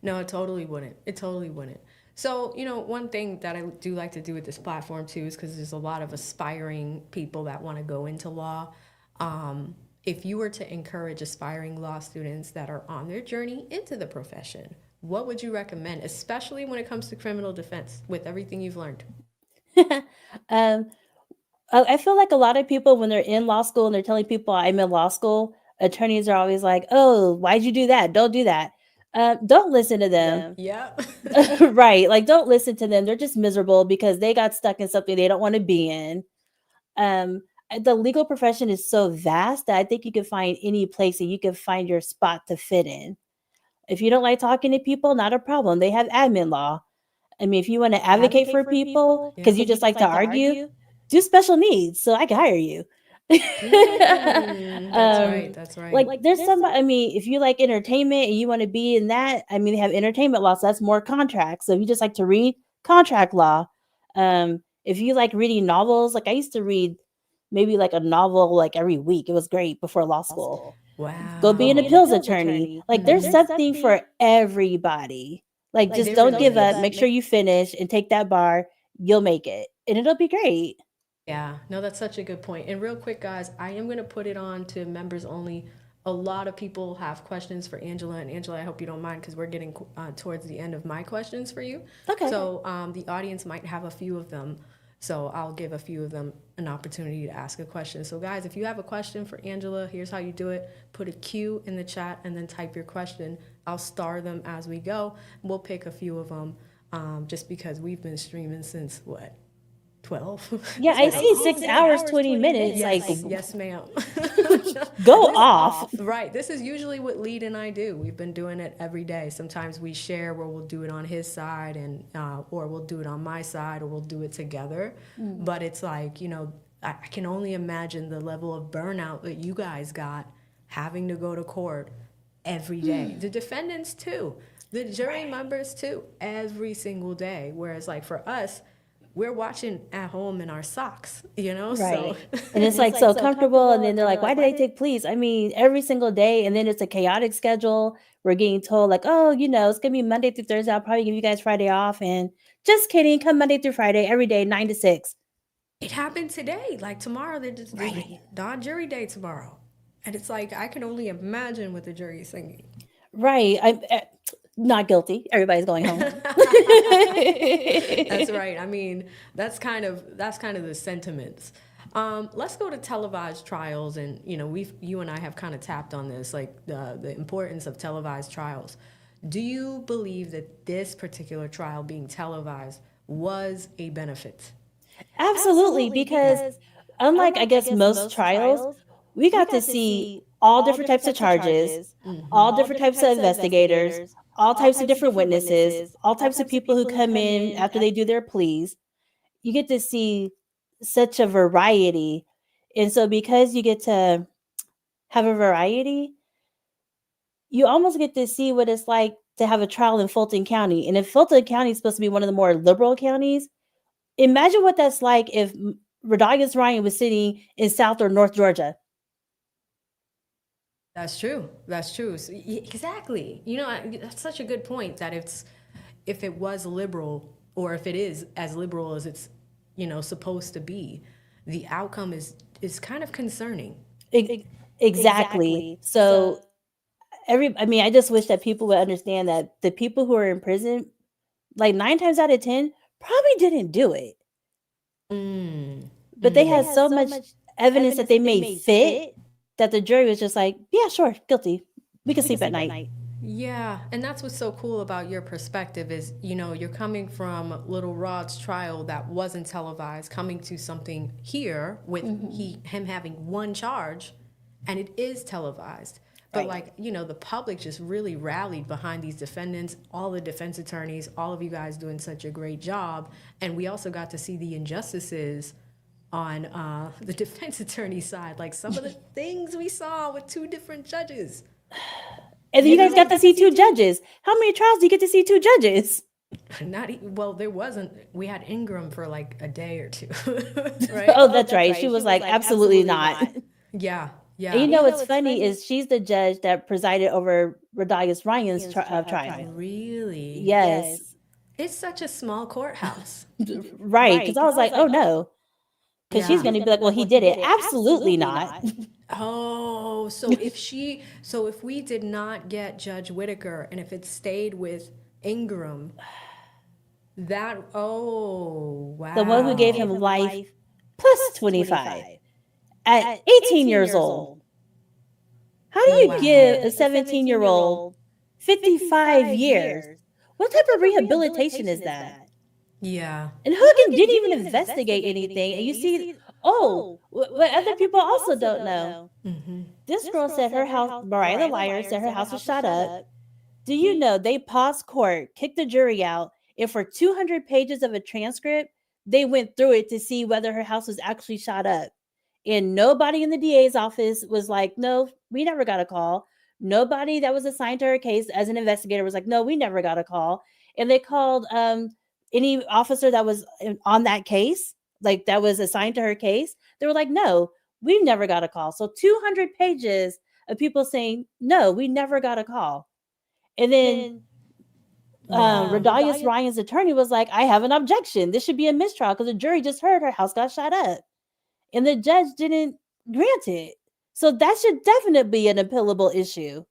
No, it totally wouldn't. It totally wouldn't. So, one thing that I do like to do with this platform too is because there's a lot of aspiring people that want to go into law. If you were to encourage aspiring law students that are on their journey into the profession, what would you recommend, especially when it comes to criminal defense, with everything you've learned? I feel like a lot of people, when they're in law school and they're telling people I'm in law school, attorneys are always like, oh, why'd you do that? Don't do that. Don't listen to them. Yeah. Right. Like, don't listen to them. They're just miserable because they got stuck in something they don't want to be in. The legal profession is so vast that I think you can find any place and you can find your spot to fit in. If you don't like talking to people, not a problem. They have admin law. I mean, if you want to advocate for people because you just like to argue, do special needs so I can hire you. That's right. Like there's somebody, I mean, if you like entertainment and you want to be in that, I mean, they have entertainment law, so that's more contracts. So if you just like to read, contract law. If you like reading novels, like I used to read maybe like a novel like every week. It was great before law school. Wow. Go be an appeals attorney. Like there's something for everybody. Like just don't give up. Make sure you finish and take that bar. You'll make it. And it'll be great. Yeah, no, that's such a good point. And real quick, guys, I am going to put it on to members only. A lot of people have questions for Angela. And Angela, I hope you don't mind because we're getting towards the end of my questions for you. Okay. So the audience might have a few of them. So I'll give a few of them an opportunity to ask a question. So guys, if you have a question for Angela, here's how you do it. Put a Q in the chat and then type your question. I'll star them as we go. We'll pick a few of them just because we've been streaming since what? 12. Yeah, I see 6 hours, 20 minutes. Yes, Like, yes, ma'am. go off. Right. This is usually what Lead and I do. We've been doing it every day. Sometimes we share where we'll do it on his side and or we'll do it on my side or we'll do it together. But it's like, I can only imagine the level of burnout that you guys got having to go to court every day. The defendants too, the jury members too, every single day. Whereas like for us, we're watching at home in our socks, you know? Right. So And it's like so comfortable. And then they're like, why did they take pleas? I mean, every single day. And then it's a chaotic schedule. We're getting told, like, oh, you know, it's going to be Monday through Thursday. I'll probably give you guys Friday off. And just kidding. Come Monday through Friday, every day, 9 to 6. it happened today. Like tomorrow, they're just non-jury day tomorrow. And it's like, I can only imagine what the jury is thinking. Right. I'm not guilty. Everybody's going home. That's right. I mean, that's kind of the sentiments. Let's go to televised trials, and you and I have kind of tapped on this, like the importance of televised trials. Do you believe that this particular trial being televised was a benefit? Absolutely, because unlike, I guess, most trials, we got to see all different types of charges, all different types of investigators, all types of different witnesses, all types of people who come in after they do their pleas. You get to see such a variety. And so because you get to have a variety, you almost get to see what it's like to have a trial in Fulton County. And if Fulton County is supposed to be one of the more liberal counties, imagine what that's like if Rodriguez Ryan was sitting in South or North Georgia. That's true. That's true. So, exactly. That's such a good point that if it was liberal, or if it is as liberal as it's, supposed to be, the outcome is kind of concerning. Exactly. So I just wish that people would understand that the people who are in prison, like 9 times out of 10, probably didn't do it. But they had so much evidence that they made fit that the jury was just like, yeah, sure, guilty. We can sleep at night. Yeah, and that's what's so cool about your perspective is, you're coming from Little Rod's trial that wasn't televised, coming to something here with him having one charge, and it is televised. But the public just really rallied behind these defendants, all the defense attorneys, all of you guys doing such a great job. And we also got to see the injustices on the defense attorney side, like some of the things we saw with 2 different judges. And then you guys got to see 2 judges. How many trials do you get to see 2 judges? There wasn't. We had Ingram for like a day or 2, right? Oh, that's right. She was like, absolutely not. Yeah. Yeah. And what's funny is she's the judge that presided over Rodriguez Ryan's trial. Really? Yes. It's such a small courthouse. Right. Because I was like, oh no. Because she's going to be like, well, he did it. Absolutely not. Oh, so if we did not get Judge Whitaker, and if it stayed with Ingram, wow. The one who gave him life plus 25 at 18 years old. How do you give a 17-year-old 55 years? What type of rehabilitation is that? Yeah. And Hogan didn't even investigate anything. And you see, what other people also don't know. This girl said her house, Mariah the liar said her house was shot up. Do you know they paused court, kicked the jury out, and for 200 pages of a transcript, they went through it to see whether her house was actually shot up. And nobody in the DA's office was like, no, we never got a call. Nobody that was assigned to her case as an investigator was like, no, we never got a call. And they called any officer that was on that case, like that was assigned to her case. They were like, no, we never got a call. So 200 pages of people saying, no, we never got a call. And then Rodriguez Ryan's attorney was like, I have an objection. This should be a mistrial because the jury just heard her house got shot up. And the judge didn't grant it. So that should definitely be an appealable issue.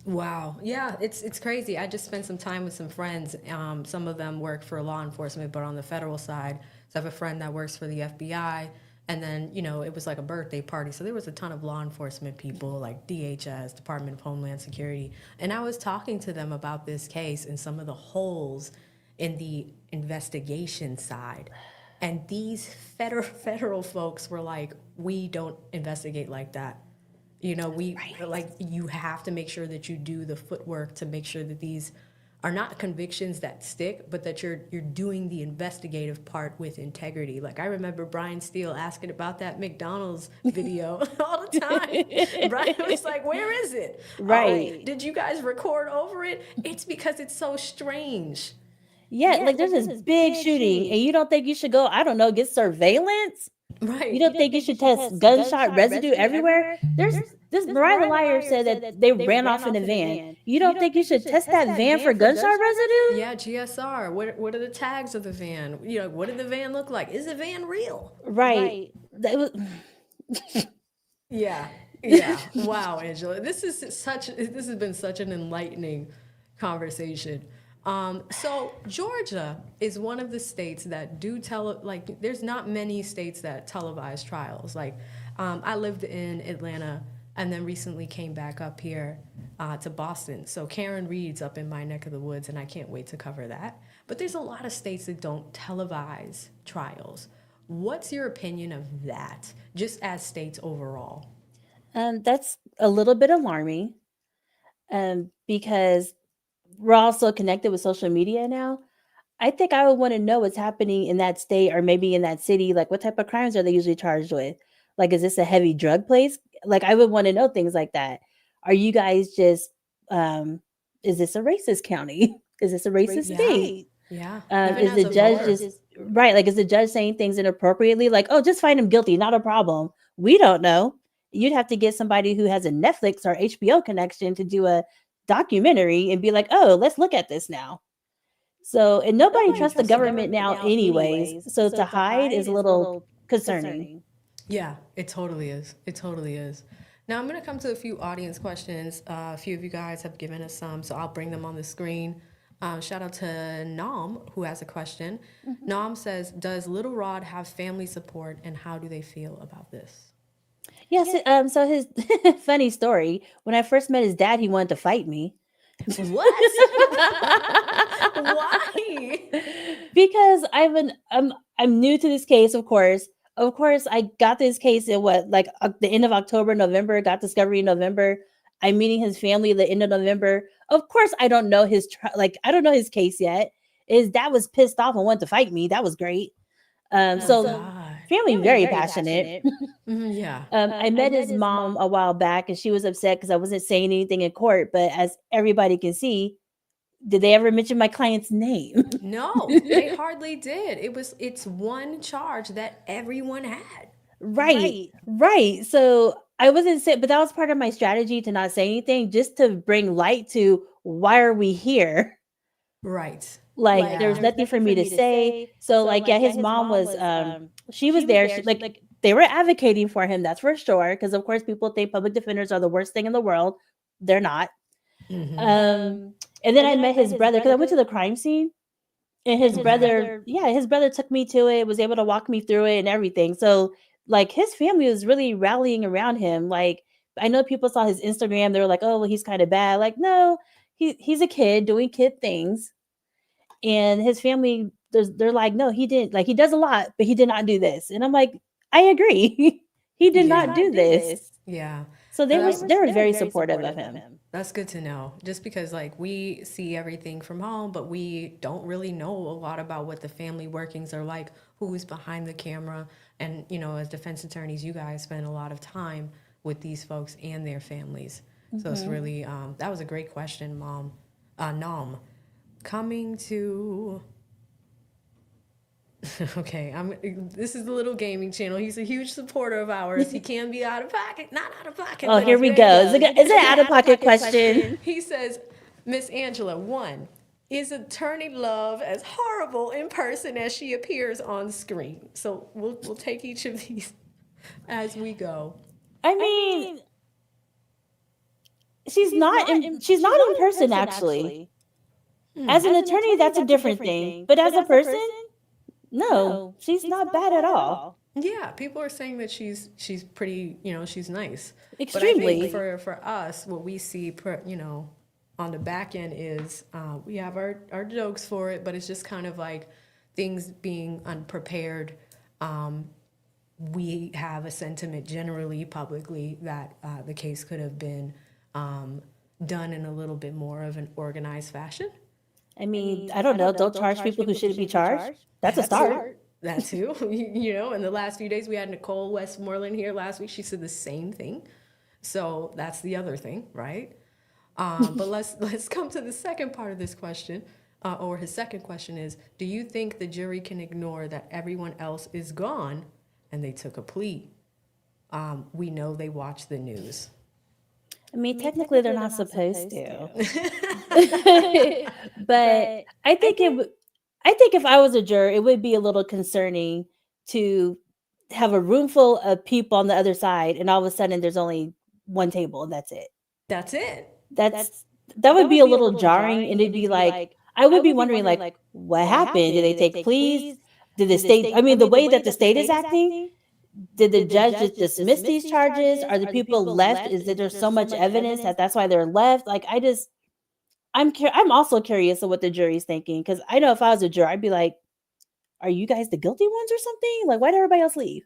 Wow. Yeah, it's crazy. I just spent some time with some friends. Some of them work for law enforcement, but on the federal side. So I have a friend that works for the FBI. And then, it was like a birthday party. So there was a ton of law enforcement people like DHS, Department of Homeland Security. And I was talking to them about this case and some of the holes in the investigation side. And these federal folks were like, we don't investigate like that. Like, you have to make sure that you do the footwork to make sure that these are not convictions that stick, but that you're doing the investigative part with integrity. Like I remember Brian Steele asking about that McDonald's video all the time. Brian was like, "Where is it? Right. Oh, did you guys record over it?" It's because it's so strange. Yeah, like there's this big shooting, and you don't think you should go, I don't know, get surveillance? Right. You don't think you should test gunshot residue everywhere? There's this Mariah Liar said that they ran off in a van. You don't think you should test that van for gunshot residue? Yeah, GSR. What are the tags of the van? You know, what did the van look like? Is the van real? Right. That was, Yeah. Yeah. Wow, Angela. This has been such an enlightening conversation. So Georgia is one of the states that do there's not many states that televise trials. Like, I lived in Atlanta and then recently came back up here to Boston. So Karen Reed's up in my neck of the woods, and I can't wait to cover that. But there's a lot of states that don't televise trials. What's your opinion of that, just as states overall? that's a little bit alarming, because we're also connected with social media now. I think I would want to know what's happening in that state or maybe in that city. Like, what type of crimes are they usually charged with? Like, is this a heavy drug place? Like, I would want to know things like that. Are you guys just, is this a racist county? Is this a racist state? Yeah. Is the judge just, right? Like, is the judge saying things inappropriately? Like, oh, just find him guilty, not a problem. We don't know. You'd have to get somebody who has a Netflix or HBO connection to do a documentary and be like, oh, let's look at this now. So, and nobody trusts the government now anyways. So to hide is a little concerning. Yeah, it totally is. It totally is. Now I'm going to come to a few audience questions. A few of you guys have given us some, so I'll bring them on the screen. Shout out to Nam, who has a question. Nam says, does Little Rod have family support, and how do they feel about this? Yes. So his funny story, when I first met his dad, he wanted to fight me. What? Why? Because I'm new to this case, of course. Of course, I got this case in the end of October, November, got discovery in November. I'm meeting his family at the end of November. Of course, I don't know I don't know his case yet. His dad was pissed off and wanted to fight me. That was great. Family very passionate. Yeah. I met his mom a while back, and she was upset because I wasn't saying anything in court. But as everybody can see, did they ever mention my client's name? No, they hardly did. It's one charge that everyone had. Right. So I wasn't saying, but that was part of my strategy to not say anything, just to bring light to why are we here? Right. Like, there was nothing for me to say. So his mom was, she was there. They were advocating for him. That's for sure. Because of course, people think public defenders are the worst thing in the world. They're not. And then I met his brother because I went to the crime scene, and his brother took me to it, was able to walk me through it and everything. So his family was really rallying around him. Like, I know people saw his Instagram. They were like, oh, well, he's kind of bad. Like, no, he's a kid doing kid things. And his family, they're like, no, he didn't. Like, he does a lot, but he did not do this. And I'm like, I agree. He did not do this. Yeah. So they were very supportive of him. That's good to know. Just because we see everything from home, but we don't really know a lot about what the family workings are like, who's behind the camera. And, as defense attorneys, you guys spend a lot of time with these folks and their families. So it's really, that was a great question, Mom. Nam. Coming to... Okay, this is the Little Gaming Channel. He's a huge supporter of ours. He can be out of pocket, not out of pocket. Oh, here we go. Is it an out of pocket question? He says, Miss Angela, 1, is Attorney Love as horrible in person as she appears on screen? So we'll take each of these as we go. I mean, she's not in person actually. As an attorney, that's a different thing. But as a person, no, she's not bad at all. Yeah, people are saying that she's pretty, she's nice. Extremely. But I think for us, what we see, on the back end is we have our jokes for it, but it's just kind of like things being unprepared. We have a sentiment generally publicly that the case could have been done in a little bit more of an organized fashion. I mean, I don't know. Don't charge people who shouldn't be charged. That's a start. That too. You know, in the last few days, we had Nicole Westmoreland here last week. She said the same thing. So that's the other thing, right? But let's come to the second part of this question, or his second question is: do you think the jury can ignore that everyone else is gone and they took a plea? We know they watch the news. I mean, technically, they're not supposed to. But I think I think if I was a juror, it would be a little concerning to have a room full of people on the other side, and all of a sudden there's only one table, and that's it. That's it. That would be a little jarring, and it'd be like I would be wondering, like, what happened? Did they take pleas? Did the state? I mean, the way that the state is acting. Did the judge just dismiss these charges? Are the people left? Is that there's so much evidence that that's why they're left? Like, I'm also curious of what the jury's thinking, because I know if I was a juror, I'd be like, are you guys the guilty ones or something? Like, why did everybody else leave?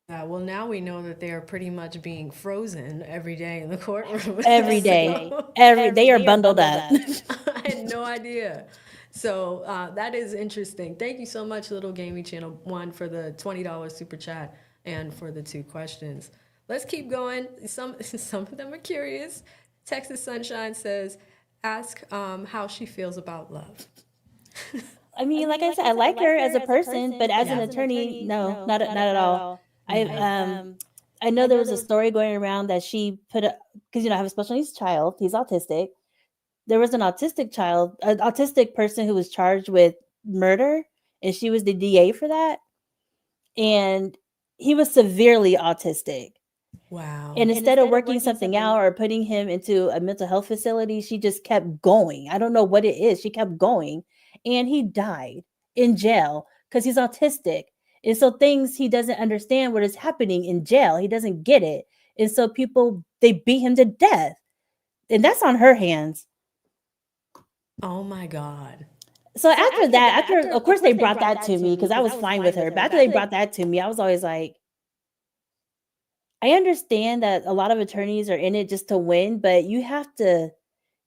Well, now we know that they are pretty much being frozen every day in the courtroom. Every day. They are bundled up. I had no idea. So that is interesting. Thank you so much, Little Gaming Channel 1, for the $20 super chat and for the 2 questions. Let's keep going. Some of them are curious. Texas Sunshine says, ask how she feels about love. I mean, like I said, I like her as a person, but as an attorney, no, not at all. I know there was a story going around that she put because I have a special needs child. He's autistic. There was an autistic person who was charged with murder, and she was the DA for that. And he was severely autistic. Wow. And instead of working something out or putting him into a mental health facility, she just kept going. I don't know what it is. She kept going. And he died in jail because he's autistic. And so things he doesn't understand what is happening in jail. He doesn't get it. And so people, they beat him to death. And that's on her hands. Oh my God. So after that, of course they brought that to me because I was fine with her. But after they brought that to me, I was always like, I understand that a lot of attorneys are in it just to win, but you have to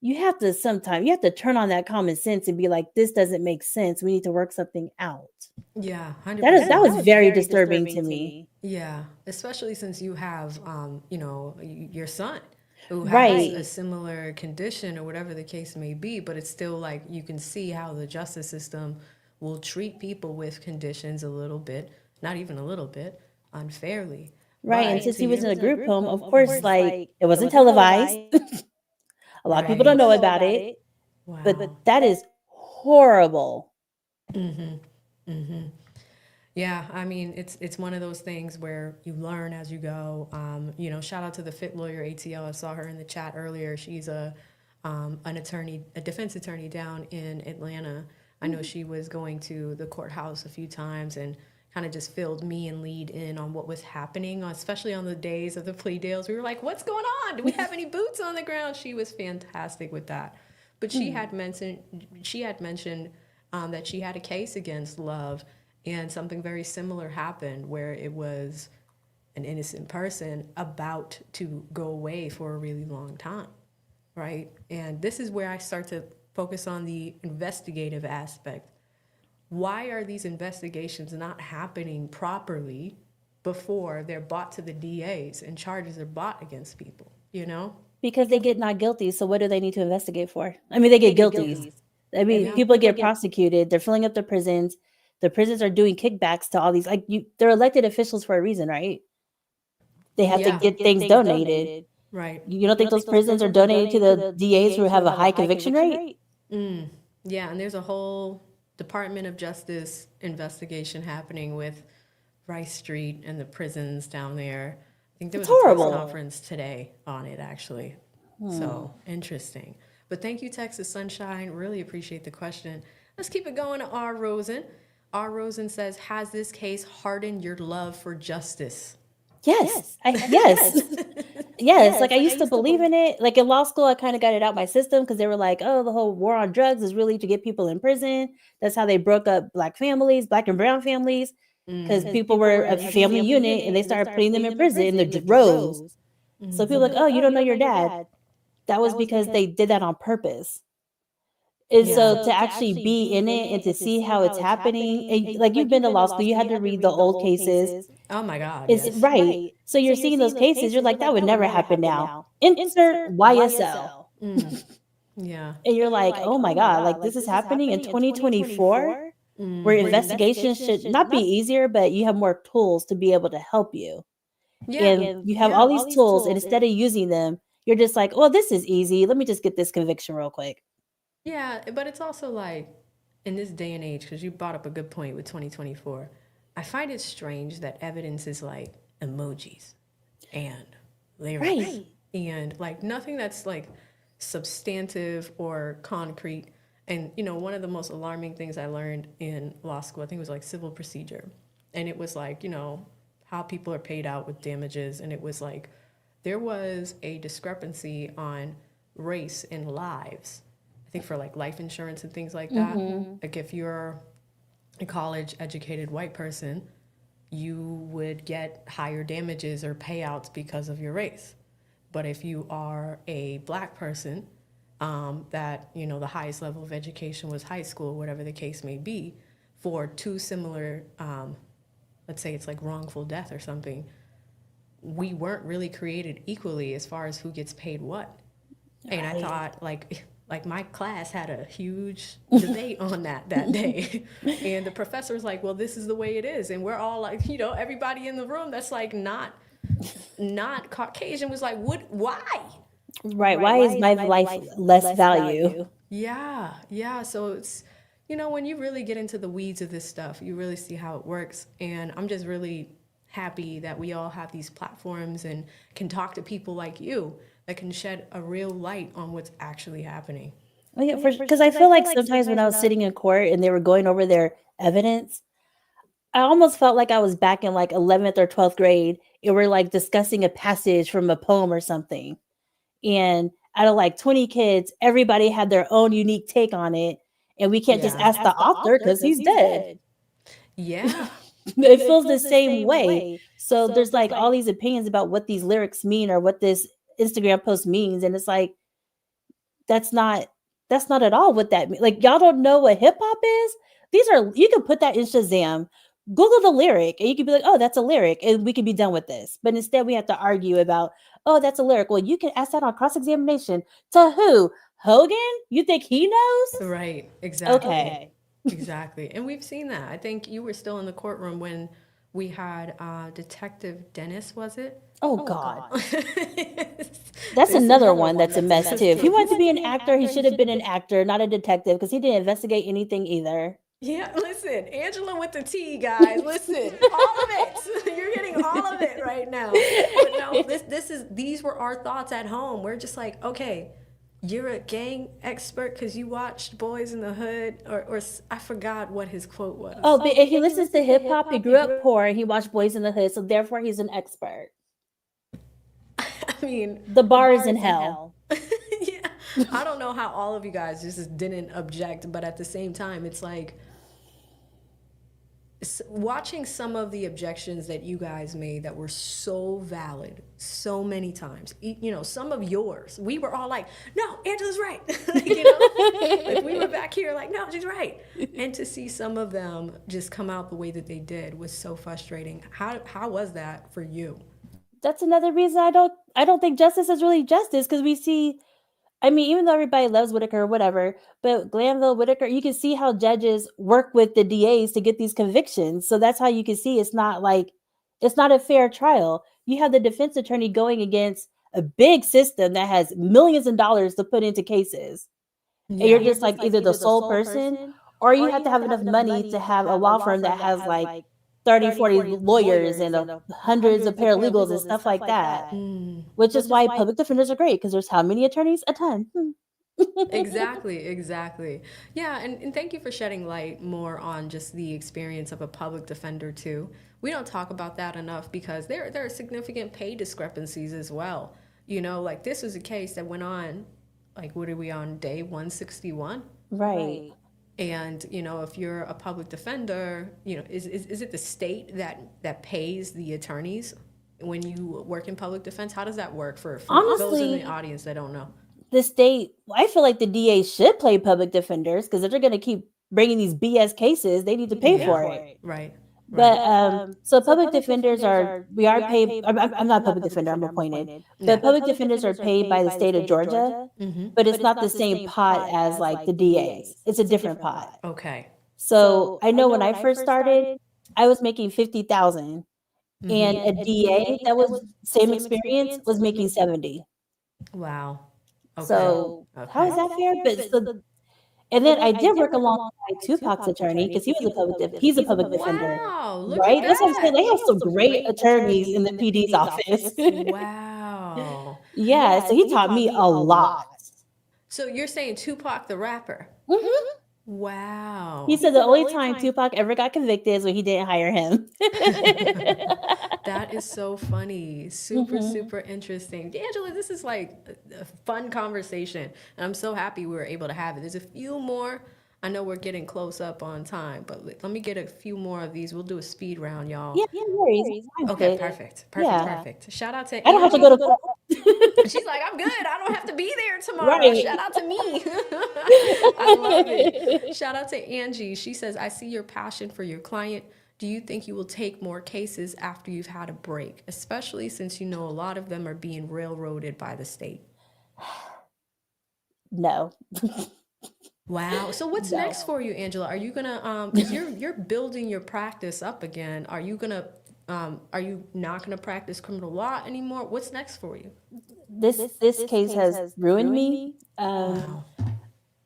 turn on that common sense and be like, this doesn't make sense. We need to work something out. Yeah, 100%. That was very disturbing to me. Yeah, especially since you have, your son who has Right. a similar condition or whatever the case may be, but it's still like you can see how the justice system will treat people with conditions a little bit, not even a little bit, unfairly. Right. And since he was in a group home, of course, like it wasn't televised. A lot of people don't know about it. Wow. But that is horrible. Yeah, I mean, it's one of those things where you learn as you go. Shout out to the Fit Lawyer ATL. I saw her in the chat earlier. She's an attorney, a defense attorney down in Atlanta. I know she was going to the courthouse a few times and kind of just filled me and Lead in on what was happening, especially on the days of the plea deals. We were like, what's going on? Do we have any boots on the ground? She was fantastic with that. But she had mentioned that she had a case against Love, and something very similar happened where it was an innocent person about to go away for a really long time, right? And this is where I start to focus on the investigative aspect. Why are these investigations not happening properly before they're brought to the DAs and charges are brought against people, Because they get not guilty. So what do they need to investigate for? I mean, they get guilty. I mean, people get prosecuted. They're filling up the prisons. The prisons are doing kickbacks to all these, they're elected officials for a reason, right? They have to get things donated. Right. You don't think those prisons are donated to the DAs who have a high conviction rate? Yeah, and there's a whole Department of Justice investigation happening with Rice Street and the prisons down there. I think there was a press conference today on it, actually. So interesting. But thank you, Texas Sunshine. Really appreciate the question. Let's keep it going to R. Rosen. R. Rosen says, has this case hardened your love for justice? Yes. Yes. Like I used to believe in it. Like in law school, I kind of got it out my system because they were like, oh, the whole war on drugs is really to get people in prison. That's how they broke up Black and brown families, because people were a family unit and they started putting them in prison in the rows. So people were like, oh, you don't know your dad. That was because they did that on purpose. And so to actually be in it and to see how it's happening, and like you've been to law school, you had to read the old cases. Oh my God, It's yes. right. So you're seeing those cases, you're like, that would never happen now. Insert YSL. Yeah. And you're like, oh my God, like this is happening in 2024, where investigations should not be easier, but you have more tools to be able to help you. Yeah. And you have all these tools, and instead of using them, you're just like, well, this is easy. Let me just get this conviction real quick. Yeah, but it's also like in this day and age, because you brought up a good point with 2024, I find it strange that evidence is like emojis and lyrics and like nothing that's like substantive or concrete. And you know, one of the most alarming things I learned in law school, I think it was like civil procedure. And it was like, you know, how people are paid out with damages. And it was like there was a discrepancy on race and lives. I think for like life insurance and things like that. Like if you're a college educated white person, you would get higher damages or payouts because of your race. But if you are a black person, that, you know, the highest level of education was high school, whatever the case may be, for two similar, let's say it's like wrongful death or something, we weren't really created equally as far as who gets paid what. And I thought like my class had a huge debate on that day. And the professor was like, well, this is the way it is. And we're all like, you know, everybody in the room that's like not Caucasian was like, why? Right. Why is my life less value? Yeah. So it's, you know, when you really get into the weeds of this stuff, you really see how it works. And I'm just really happy that we all have these platforms and can talk to people like you that can shed a real light on what's actually happening. Oh, yeah, because I feel like sometimes when I was sitting in court and they were going over their evidence, I almost felt like I was back in like 11th or 12th grade and we're like discussing a passage from a poem or something. And out of like 20 kids, everybody had their own unique take on it. And we can't just ask the author because he's dead. Yeah. It feels the same way. So there's like all these opinions about what these lyrics mean or what this Instagram post means. And it's like, that's not at all what that means. Like, y'all don't know what hip hop is? You can put that in Shazam, Google the lyric, and you can be like, oh, that's a lyric, and we can be done with this. But instead, we have to argue about, oh, that's a lyric. Well, you can ask that on cross-examination. To who? Hogan? You think he knows? Right. Exactly. Okay. Exactly. And we've seen that. I think you were still in the courtroom when we had Detective Dennis, was it? Oh, God. That's another one that's a mess, too. If he wanted to be an actor, he should have been an actor, not a detective, because he didn't investigate anything either. Yeah, listen, Angela with the T, guys. Listen, all of it. You're getting all of it right now. But no, these were our thoughts at home. We're just like, okay, you're a gang expert because you watched Boys in the Hood, or I forgot what his quote was. Oh, but if he listens to hip hop, he grew up poor, and he watched Boys in the Hood, so therefore he's an expert. I mean, the bar is in hell. Yeah, I don't know how all of you guys just didn't object, but at the same time, it's like watching some of the objections that you guys made that were so valid so many times. You know, some of yours, we were all like, no, Angela's right. You know, like we were back here like, no, she's right. And to see some of them just come out the way that they did was so frustrating. How was that for you? That's another reason I don't think justice is really justice, because we see, I mean, even though everybody loves Whitaker or whatever, but Glanville, Whitaker, you can see how judges work with the DAs to get these convictions. So that's how you can see it's not a fair trial. You have the defense attorney going against a big system that has millions of dollars to put into cases. Yeah. And you're just like either the sole person or you have to have enough money to have a law firm that has like 30, 40 lawyers and hundreds of paralegals and stuff like that. Which is why public defenders are great, because there's how many attorneys? A ton. Exactly. Yeah, and thank you for shedding light more on just the experience of a public defender too. We don't talk about that enough because there are significant pay discrepancies as well. You know, like this was a case that went on, like what are we on, day 161? Right. And, you know, if you're a public defender, you know, is it the state that pays the attorneys when you work in public defense? How does that work for Honestly, those in the audience that don't know? the state, I feel like the DA should play public defenders because if they're going to keep bringing these BS cases, they need to pay for it. Right. But so public defenders we are paid. I'm not a public defender. I'm appointed, but public defenders are paid by the state of Georgia. Mm-hmm. But it's not the same pot as like the DAs. It's a different pot. Okay. So I know when I first started, I was making 50,000, and a DA that was same experience was making 70. Wow. Okay. So how is that fair? But and then I did work alongside Tupac's attorney because he's a public defender. Wow. Look Right? at That's what I'm saying. that. They have some great attorneys in the PD's office. Wow. Yeah, so he taught me a lot. So you're saying Tupac the rapper? Mm-hmm. Wow. He said the only time Tupac ever got convicted is when he didn't hire him. That is so funny. Super, super interesting. Angela, this is like a fun conversation. And I'm so happy we were able to have it. There's a few more. I know we're getting close up on time, but let me get a few more of these. We'll do a speed round, y'all. Yeah, no worries. Okay, perfect. Perfect, Yeah. perfect. Shout out to I don't have to go to court. She's like, I'm good. I don't have to be there tomorrow. Right. Shout out to me. I love it. Shout out to Angie. She says, I see your passion for your client. Do you think you will take more cases after you've had a break, especially since you know a lot of them are being railroaded by the state? No. Wow. So what's next for you, Angela? Are you gonna 'cause you're building your practice up again. Are you not gonna practice criminal law anymore? What's next for you? This case has ruined me.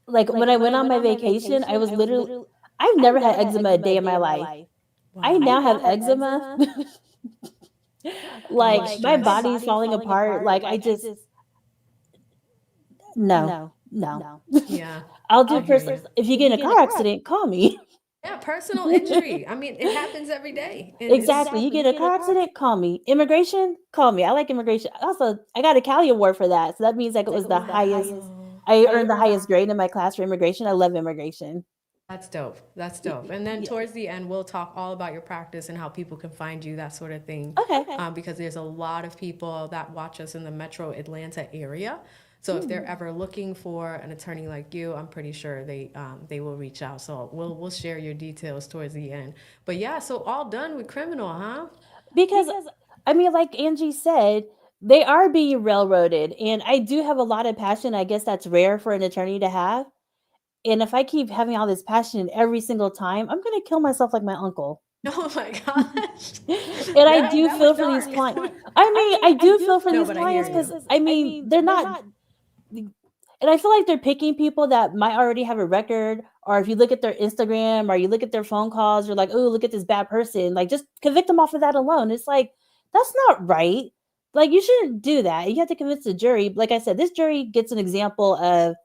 Like when I went on my vacation, I was literally I've never had eczema a day in my life. I now have eczema. Like my body's falling apart. Like I just no. Yeah. I'll do if you get in a car accident, call me. Yeah, personal injury. I mean, it happens every day. And Exactly. You get a car accident, call me. Immigration, call me. I like immigration. Also, I got a Cali award for that. So that means like it was the highest. I earned the highest grade in my class for immigration. I love immigration. That's dope. That's dope. And then towards the end, we'll talk all about your practice and how people can find you, that sort of thing. Okay. Because there's a lot of people that watch us in the metro Atlanta area. So if they're ever looking for an attorney like you, I'm pretty sure they will reach out. So we'll share your details towards the end. But yeah, so all done with criminal, huh? Because I mean, like Angie said, they are being railroaded. And I do have a lot of passion. I guess that's rare for an attorney to have. And if I keep having all this passion every single time, I'm going to kill myself like my uncle. Oh my gosh. And I do feel for these clients. I mean, I do feel for these but I clients hear because, I mean, they're not. And I feel like they're picking people that might already have a record, or if you look at their Instagram or you look at their phone calls, you're like, oh, look at this bad person. Like, just convict them off of that alone. It's like, that's not right. Like, you shouldn't do that. You have to convince the jury. Like I said, this jury gets an example of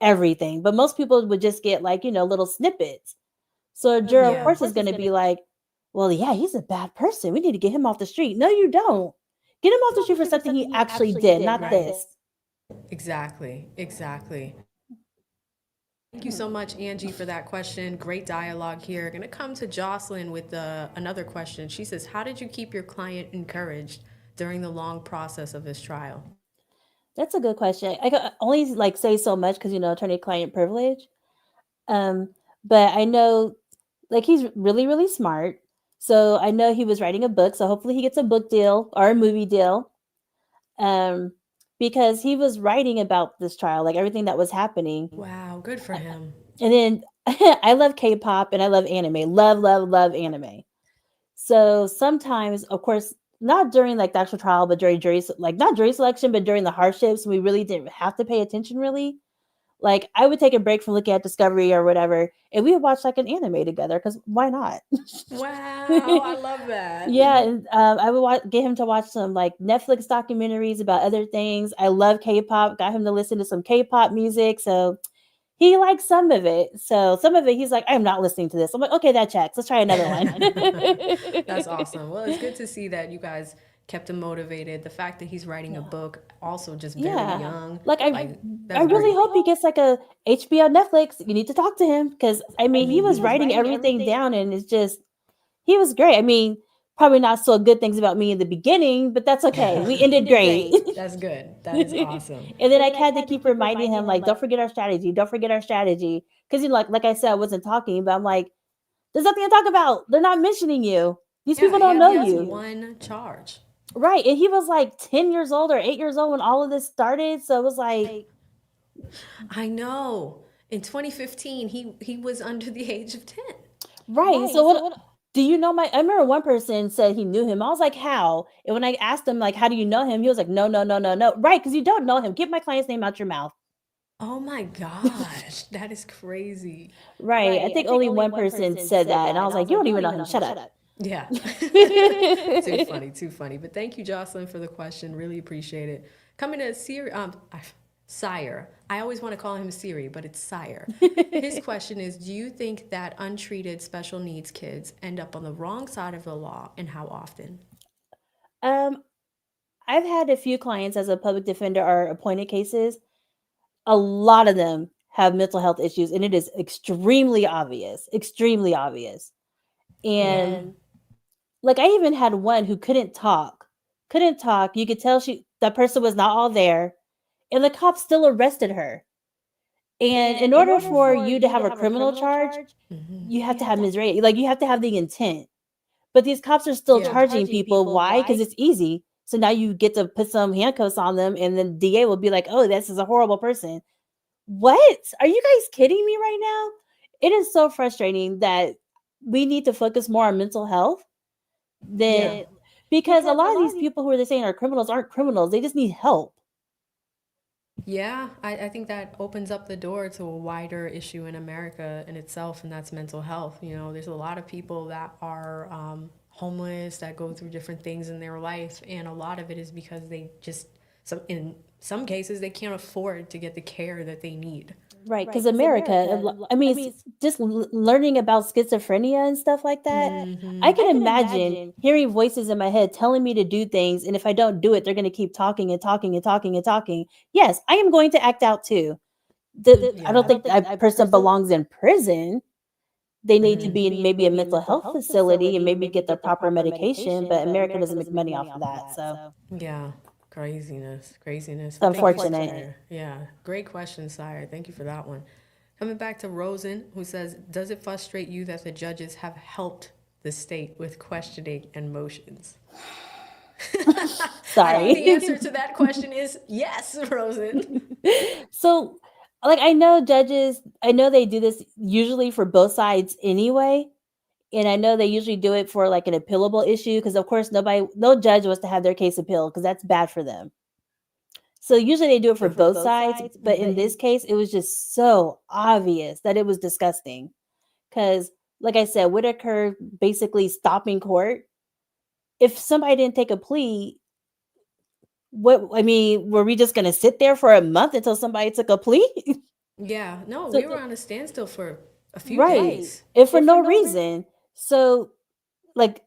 everything, but most people would just get like, little snippets. So a juror, of course, is going to be like, well, yeah, he's a bad person. We need to get him off the street. No, you don't. Get him off the street for something he actually did, not this. Exactly. Thank you so much, Angie, for that question. Great dialogue here. Going to come to Jocelyn with another question. She says, how did you keep your client encouraged during the long process of his trial? That's a good question. I can only say so much because, attorney-client privilege. But I know he's really, really smart. So I know he was writing a book. So hopefully he gets a book deal or a movie deal. Because he was writing about this trial, like everything that was happening. Wow, good for him. And then I love K-pop and I love anime. Love anime. So sometimes, of course, not during the actual trial, but during not jury selection, but during the hardships, we really didn't have to pay attention really. Like I would take a break from looking at Discovery or whatever, and we would watch an anime together because why not? Wow, I love that. Yeah, and I would get him to watch some Netflix documentaries about other things. I love K-pop. Got him to listen to some K-pop music, so he likes some of it. So some of it, he's like, I'm not listening to this. I'm like, okay, that checks. Let's try another one. That's awesome. Well, it's good to see that you guys kept him motivated. The fact that he's writing a book, also just very young. I really hope he gets a HBO Netflix. You need to talk to him because I mean he was writing everything down, and it's just he was great. I mean, probably not so good things about me in the beginning, but that's okay. We ended great. That's good. That is awesome. And then I had to keep reminding him, like, don't forget our strategy. Don't forget our strategy. Because, like I said, I wasn't talking, but I'm like, there's nothing to talk about. They're not mentioning you. These people don't know He has you. one charge. Right. And he was like 10 years old or 8 years old when all of this started. So it was like, I know. In 2015, he was under the age of 10. right. So what do you know I remember one person said he knew him. I was like, how? And when I asked him, like, how do you know him? He was like, no, no, no, no, no. Right. Because you don't know him. Get my client's name out your mouth. Oh my gosh, that is crazy. Right. I think only one person said that. And I was like, you don't even know him. Shut up. Yeah. Too funny, too funny. But thank you, Jocelyn, for the question. Really appreciate it. Coming to Sire. I always want to call him Siri, but it's Sire. His question is, do you think that untreated special needs kids end up on the wrong side of the law, and how often? I've had a few clients as a public defender or appointed cases. A lot of them have mental health issues, and it is extremely obvious. Extremely obvious. And like I even had one who couldn't talk. You could tell that person was not all there, and the cops still arrested her. And in order for you to have a criminal charge, you have to have mens rea. Like you have to have the intent. But these cops are still charging people. Why? Because it's easy. So now you get to put some handcuffs on them, and then DA will be like, "Oh, this is a horrible person." What? Are you guys kidding me right now? It is so frustrating that we need to focus more on mental health than because a lot of these people who are saying are criminals aren't criminals. They just need help. Yeah, I think that opens up the door to a wider issue in America in itself, and that's mental health. You know, there's a lot of people that are homeless, that go through different things in their life, and a lot of it is because they just, in some cases, they can't afford to get the care that they need. Right, because America, I mean, just learning about schizophrenia and stuff like that, I can imagine hearing voices in my head telling me to do things, and if I don't do it, they're going to keep talking and talking and talking and talking. Yes, I am going to act out too. I don't think that person belongs in prison. They need to be in maybe a mental health facility and maybe get the proper medication, but America doesn't make money off of that. So yeah. Craziness. It's unfortunate. Yeah. Great question, Sire. Thank you for that one. Coming back to Rosen, who says, does it frustrate you that the judges have helped the state with questioning and motions? Sorry. The answer to that question is yes, Rosen. So, like, I know judges, I know they do this usually for both sides anyway. And I know they usually do it for like an appealable issue because, of course, no judge wants to have their case appealed because that's bad for them. So usually they do it for both sides. But in this case, it was just so obvious that it was disgusting. Because, like I said, Whitaker basically stopping court. If somebody didn't take a plea, were we just going to sit there for a month until somebody took a plea? Yeah. No, So we were on a standstill for a few days. And for no reason. So, like,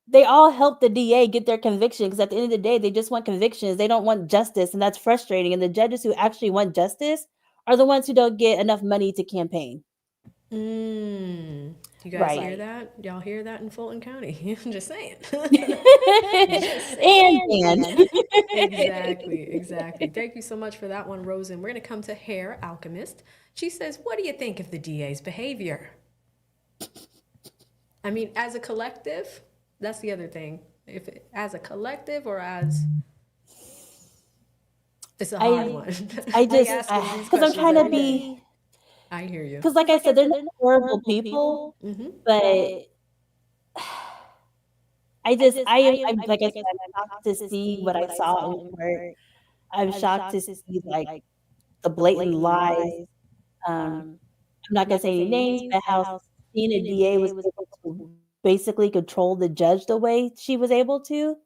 they all help the DA get their conviction because at the end of the day, they just want convictions. They don't want justice, and that's frustrating. And the judges who actually want justice are the ones who don't get enough money to campaign. You guys hear that? Y'all hear that in Fulton County? I'm just saying. Exactly. Thank you so much for that one, Rosen. We're going to come to Hair Alchemist. She says, what do you think of the DA's behavior? I mean, as a collective, that's the other thing. As a collective or as... It's a hard one. Because I'm trying to be... I hear you. Because like I said, they're not horrible people, but I'm like I said, I'm shocked to see what I saw in court. I'm shocked to see like the blatant lies. I'm not gonna say any names, but how seeing a DA was able to basically control the judge the way she was able to.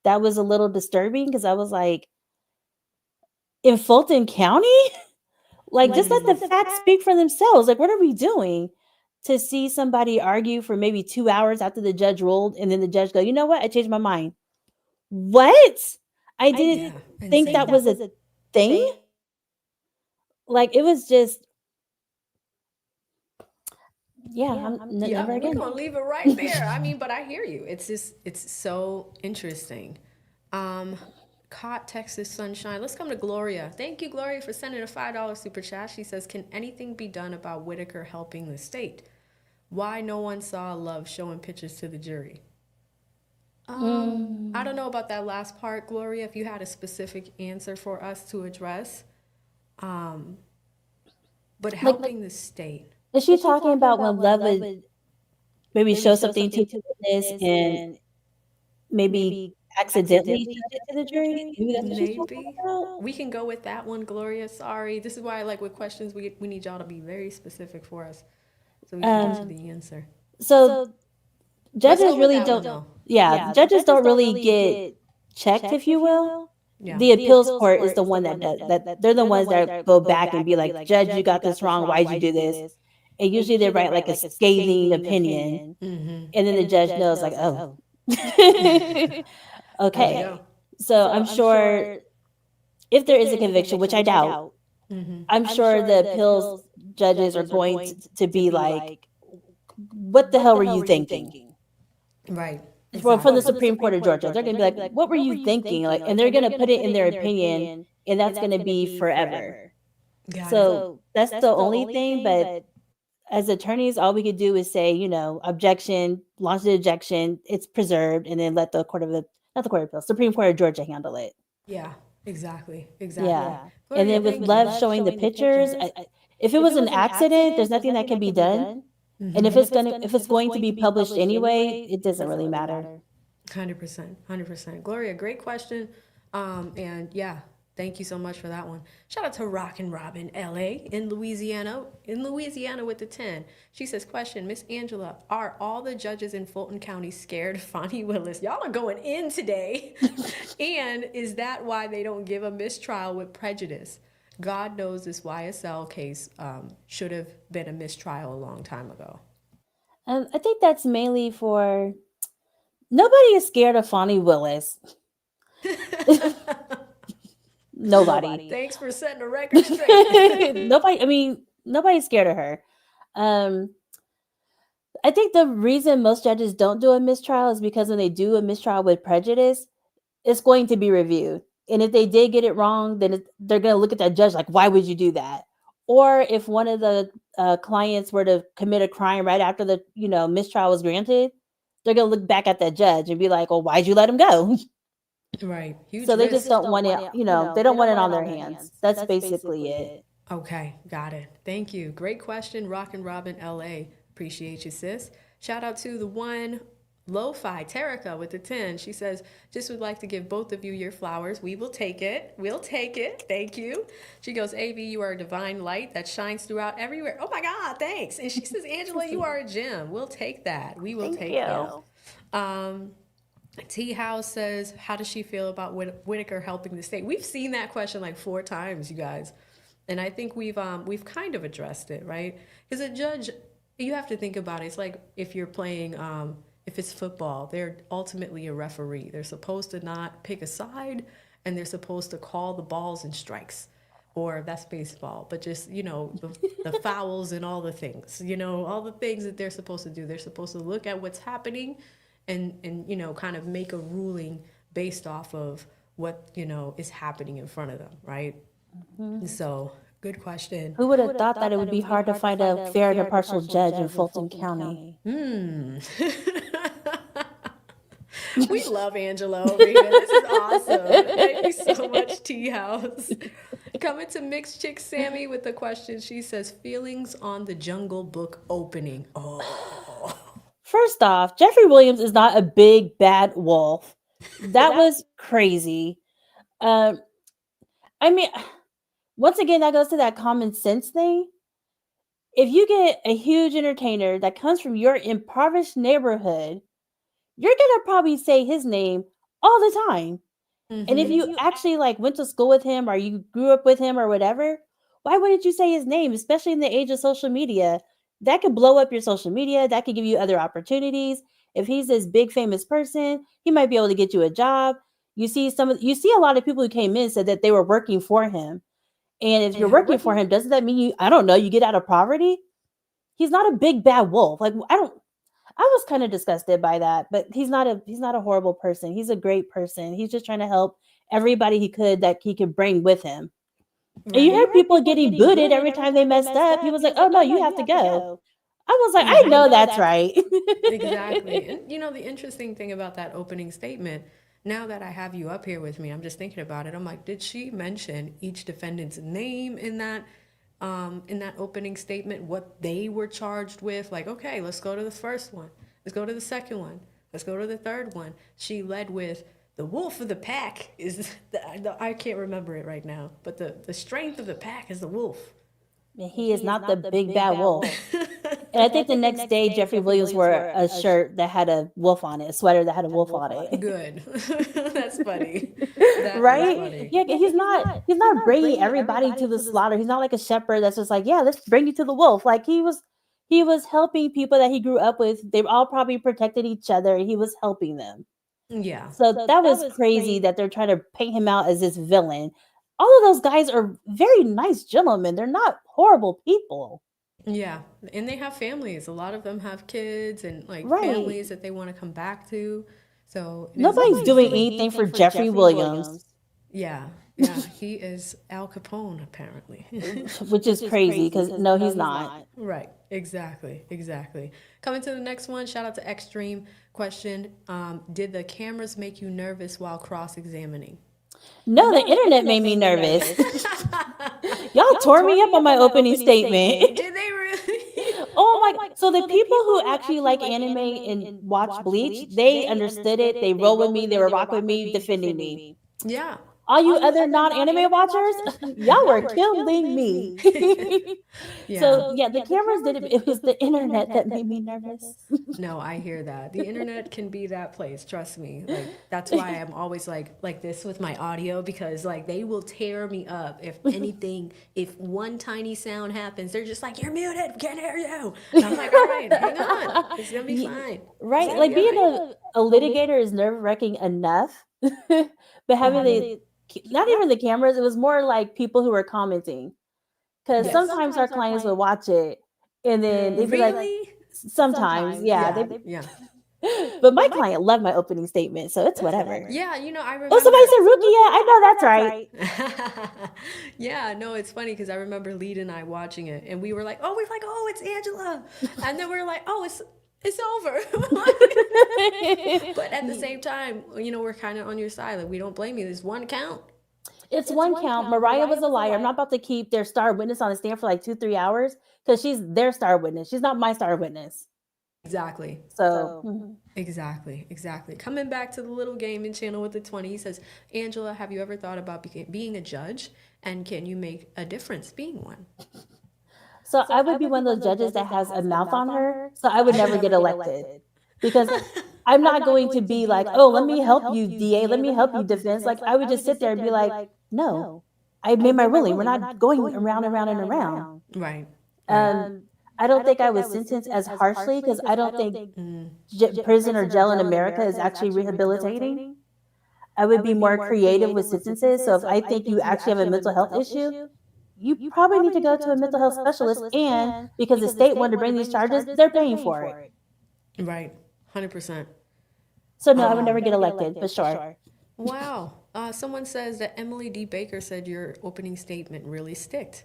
That was a little disturbing because I was like, in Fulton County? Like, just let the facts speak for themselves. Like, what are we doing? To see somebody argue for maybe 2 hours after the judge ruled, and then the judge go, you know what? I changed my mind. What? I didn't think that was a thing. Like, it was just, Yeah, I'm Yeah, never we're again. gonna leave it right there. I mean, but I hear you. It's so interesting. Caught Texas Sunshine. Let's come to Gloria. Thank you, Gloria, for sending a $5 super chat. She says, "Can anything be done about Whitaker helping the state? Why no one saw love showing pictures to the jury?" I don't know about that last part, Gloria. If you had a specific answer for us to address, but helping the state. Is she talking about when love would maybe show something to the witness and maybe accidentally show it to the jury? Maybe that's what she's talking Maybe about. we can go with that one, Gloria. Sorry, this is why, like with questions, we need y'all to be very specific for us, so we can get you the answer. So Let's judges go with really that one, don't. though. Yeah, judges don't really get checked, if you will. Yeah. The appeals court is the one that does that. They're the ones that go back and be like, "Judge, you got this wrong. Why'd you do this?" And usually they write like a scathing opinion, and then the judge knows like, "Oh, okay." So I'm sure if there is a conviction, which I doubt, I'm sure the appeals judges are going to be like, "What the hell were you thinking?" Right. Well, from the Supreme Court of Georgia, they're gonna be like, "What were you thinking?" Like, and they're gonna put it in their opinion, and that's gonna be forever. So that's the only thing. But as attorneys, all we could do is say, objection, launch the objection, it's preserved, and then let the not the Court of Appeals, Supreme Court of Georgia handle it. Yeah. Exactly. Yeah. Gloria, And then with thank love you. showing the pictures, if it was an accident, there's nothing that can be done. And if it's going to be published anyway, it doesn't really matter. 100%. Gloria, great question. And yeah, thank you so much for that one. Shout out to Rockin' Robin LA in Louisiana with the 10. She says, question, Miss Angela, are all the judges in Fulton County scared of Fonnie Willis? Y'all are going in today. And is that why they don't give a mistrial with prejudice? God knows this YSL case should have been a mistrial a long time ago. I think that's mainly for nobody is scared of Fonnie Willis. Nobody. Thanks for setting the record straight. Nobody's scared of her. I think the reason most judges don't do a mistrial is because when they do a mistrial with prejudice, it's going to be reviewed. And if they did get it wrong, then they're going to look at that judge like, why would you do that? Or if one of the clients were to commit a crime right after the mistrial was granted, they're going to look back at that judge and be like, well, why'd you let him go? Right. Huge So they risk. just don't want it, they don't want it on their hands. That's basically it. Okay, got it. Thank you. Great question, Rockin' Robin LA. Appreciate you, sis. Shout out to the one Lo-Fi Terica with the 10. She says, just would like to give both of you your flowers. We will take it. We'll take it. Thank you. She goes, AV, you are a divine light that shines throughout everywhere. Oh my God, thanks. And she says, Angela, you are a gem. We'll take that. We will take it. T House says, how does she feel about Whitaker helping the state? We've seen that question like 4 times, you guys. And I think we've kind of addressed it, right? Because a judge, you have to think about it. It's like if you're playing, if it's football, they're ultimately a referee. They're supposed to not pick a side, and they're supposed to call the balls and strikes. Or that's baseball, but just, the fouls and all the things, all the things that they're supposed to do. They're supposed to look at what's happening and kind of make a ruling based off of what, is happening in front of them, right? Mm-hmm. So, good question. Who would have thought that it would be hard to find a fair and impartial judge in Fulton County? We love Angela over here. This is awesome. Thank you so much, Tea House. Coming to Mixed Chick Sammy with the question. She says, feelings on the Jungle Book opening. Oh. First off, Jeffrey Williams is not a big bad wolf. That was crazy. I mean, once again, that goes to that common sense thing. If you get a huge entertainer that comes from your impoverished neighborhood, you're gonna probably say his name all the time. Mm-hmm. And if you actually went to school with him or you grew up with him or whatever, why wouldn't you say his name? Especially in the age of social media, that could blow up your social media. That could give you other opportunities. If he's this big famous person, he might be able to get you a job. You see a lot of people who came in said that they were working for him. And if you're working for him, doesn't that mean you get out of poverty? he's not a big bad wolf. Like I was kind of disgusted by that, but he's not a horrible person. He's a great person. He's just trying to help everybody that he could bring with him. And you heard people getting booted every time they messed up. He was like, "Oh no, you have to go." I was like, "I know that's right." Exactly. And you know, the interesting thing about that opening statement, now that I have you up here with me, I'm just thinking about it. I'm like, did she mention each defendant's name in that opening statement, what they were charged with? Like, okay, let's go to the first one. Let's go to the second one. Let's go to the third one. She led with the wolf of the pack is I can't remember it right now, but the strength of the pack is the wolf. And he is not the big bad wolf. And I think the next day, Jeffrey Williams wore a shirt that had a wolf on it, a sweater that had a wolf on it. Good. That's funny. Right? Funny. Yeah, he's not bringing everybody to the slaughter. He's not like a shepherd that's just like, yeah, let's bring you to the wolf. Like he was helping people that he grew up with. They all probably protected each other. He was helping them. Yeah. So that was crazy that they're trying to paint him out as this villain. All of those guys are very nice gentlemen. They're not horrible people. Yeah, and they have families. A lot of them have kids and like families that they want to come back to. So nobody's doing anything for Jeffrey Williams. Yeah, he is Al Capone apparently, which is crazy because no, he's not. Right, exactly. Coming to the next one. Shout out to Extreme. Question: did the cameras make you nervous while cross-examining? No, the internet made me nervous. Y'all tore me up on my opening statement. Did they really? Oh my! So the people who actually like anime and watch Bleach, they understood it. They roll with me. They were rock with me, defending me. Yeah. All you other non-anime watchers, y'all were killing me. So yeah, the cameras did it. It was the internet that made me nervous. No, I hear that. The internet can be that place. Trust me. Like that's why I'm always like this with my audio, because like they will tear me up if anything. If one tiny sound happens, they're just like, "You're muted. Can't hear you." And I'm like, "All right, hang on. It's gonna be fine." Right? Like being a litigator is nerve-wracking enough, but having not even the cameras, it was more like people who were commenting. Because sometimes our clients would watch it and then they'd be like, sometimes, yeah. But my client loved my opening statement, so it's whatever. Yeah, you know, I remember. Oh, somebody said Rukia. I know that's right. Yeah, no, it's funny because I remember Lead and I watching it, and we were like, oh, it's Angela. And then we were like, oh, it's over. But at the same time, you know, we're kind of on your side. Like, we don't blame you. There's one count. It's one count. Mariah was a liar. I'm not about to keep their star witness on the stand for like 2-3 hours because she's their star witness. She's not my star witness. Exactly. So Exactly. Coming back to the little gaming channel with the 20, he says, Angela, have you ever thought about being a judge? And can you make a difference being one? So I would be one of those judges that has a mouth on her. So I would never get elected because I'm not going to be like, oh, let me help you, DA. Let me help you, defense. Like I would just sit there and be like, no, I made my ruling. We're not going around and around and around. Right. I don't think I was sentenced as harshly because I don't think prison or jail in America is actually rehabilitating. I would be more creative with sentences. So if I think you actually have a mental health issue, you probably need to go to a mental health specialist. And because the state wanted to bring these charges, they're paying for it. Right. 100%. So no, I would never get elected, for sure. Wow. Someone says that Emily D. Baker said your opening statement really sticked.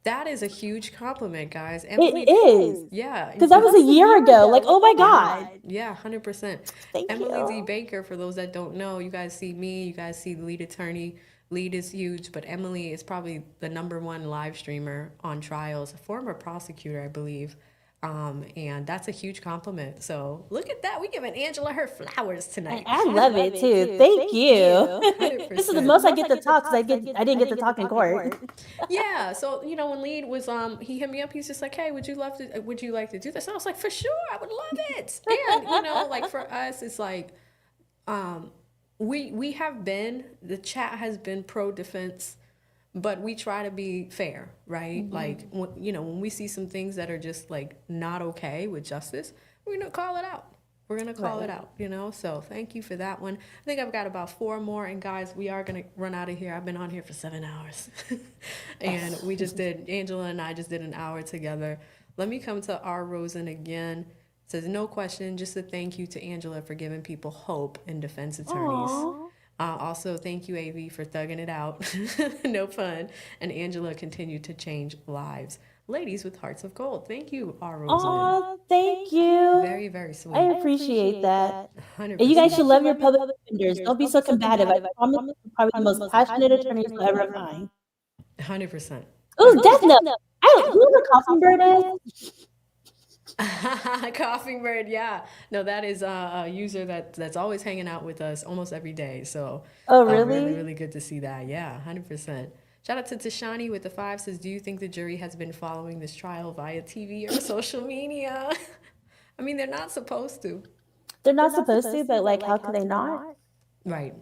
That is a huge compliment, guys. Emily, it is. Yeah. Because that was a year ago. Like, oh my God. Yeah, 100%. Emily D. Baker, for those that don't know, you guys see me, you guys see the lead attorney. Lead is huge, but Emily is probably the #1 live streamer on trials, a former prosecutor, I believe. And that's a huge compliment. So look at that. We're giving Angela her flowers tonight. I love it too. Thank you. This is the most I get to talk because I didn't get to talk in court. Yeah. So, you know, when Lead was, he hit me up, he's just like, hey, would you like to do this? I was like, for sure. I would love it. And, you know, like for us, it's like, we have been, the chat has been pro defense, but we try to be fair, right? Mm-hmm. Like, when we see some things that are just like not okay with justice, we're going to call it out. We're going to call it out, you know? So thank you for that one. I think I've got about 4 more. And guys, we are going to run out of here. I've been on here for 7 hours. And Angela and I just did an hour together. Let me come to R. Rosen again. Says, no question, just a thank you to Angela for giving people hope and defense attorneys. Also, thank you, AV, for thugging it out. No pun. And Angela continued to change lives. Ladies with hearts of gold. Thank you, R. Rosen. Oh, thank you. Very, very sweet. I appreciate that. 100%. And you guys should love your public defenders. Don't be so combative. I promise you're probably the most passionate attorneys you'll ever find. 100%. Oh, Death Note. Who the Coughing Bird is? Coughing Bird, yeah. No, that is a user that's always hanging out with us almost every day. So, Oh, really? Really, really good to see that. Yeah, 100%. Shout out to Tashani with the 5 says, do you think the jury has been following this trial via TV or social media? I mean, they're not supposed to. They're not supposed to, but like, how could they not? Right.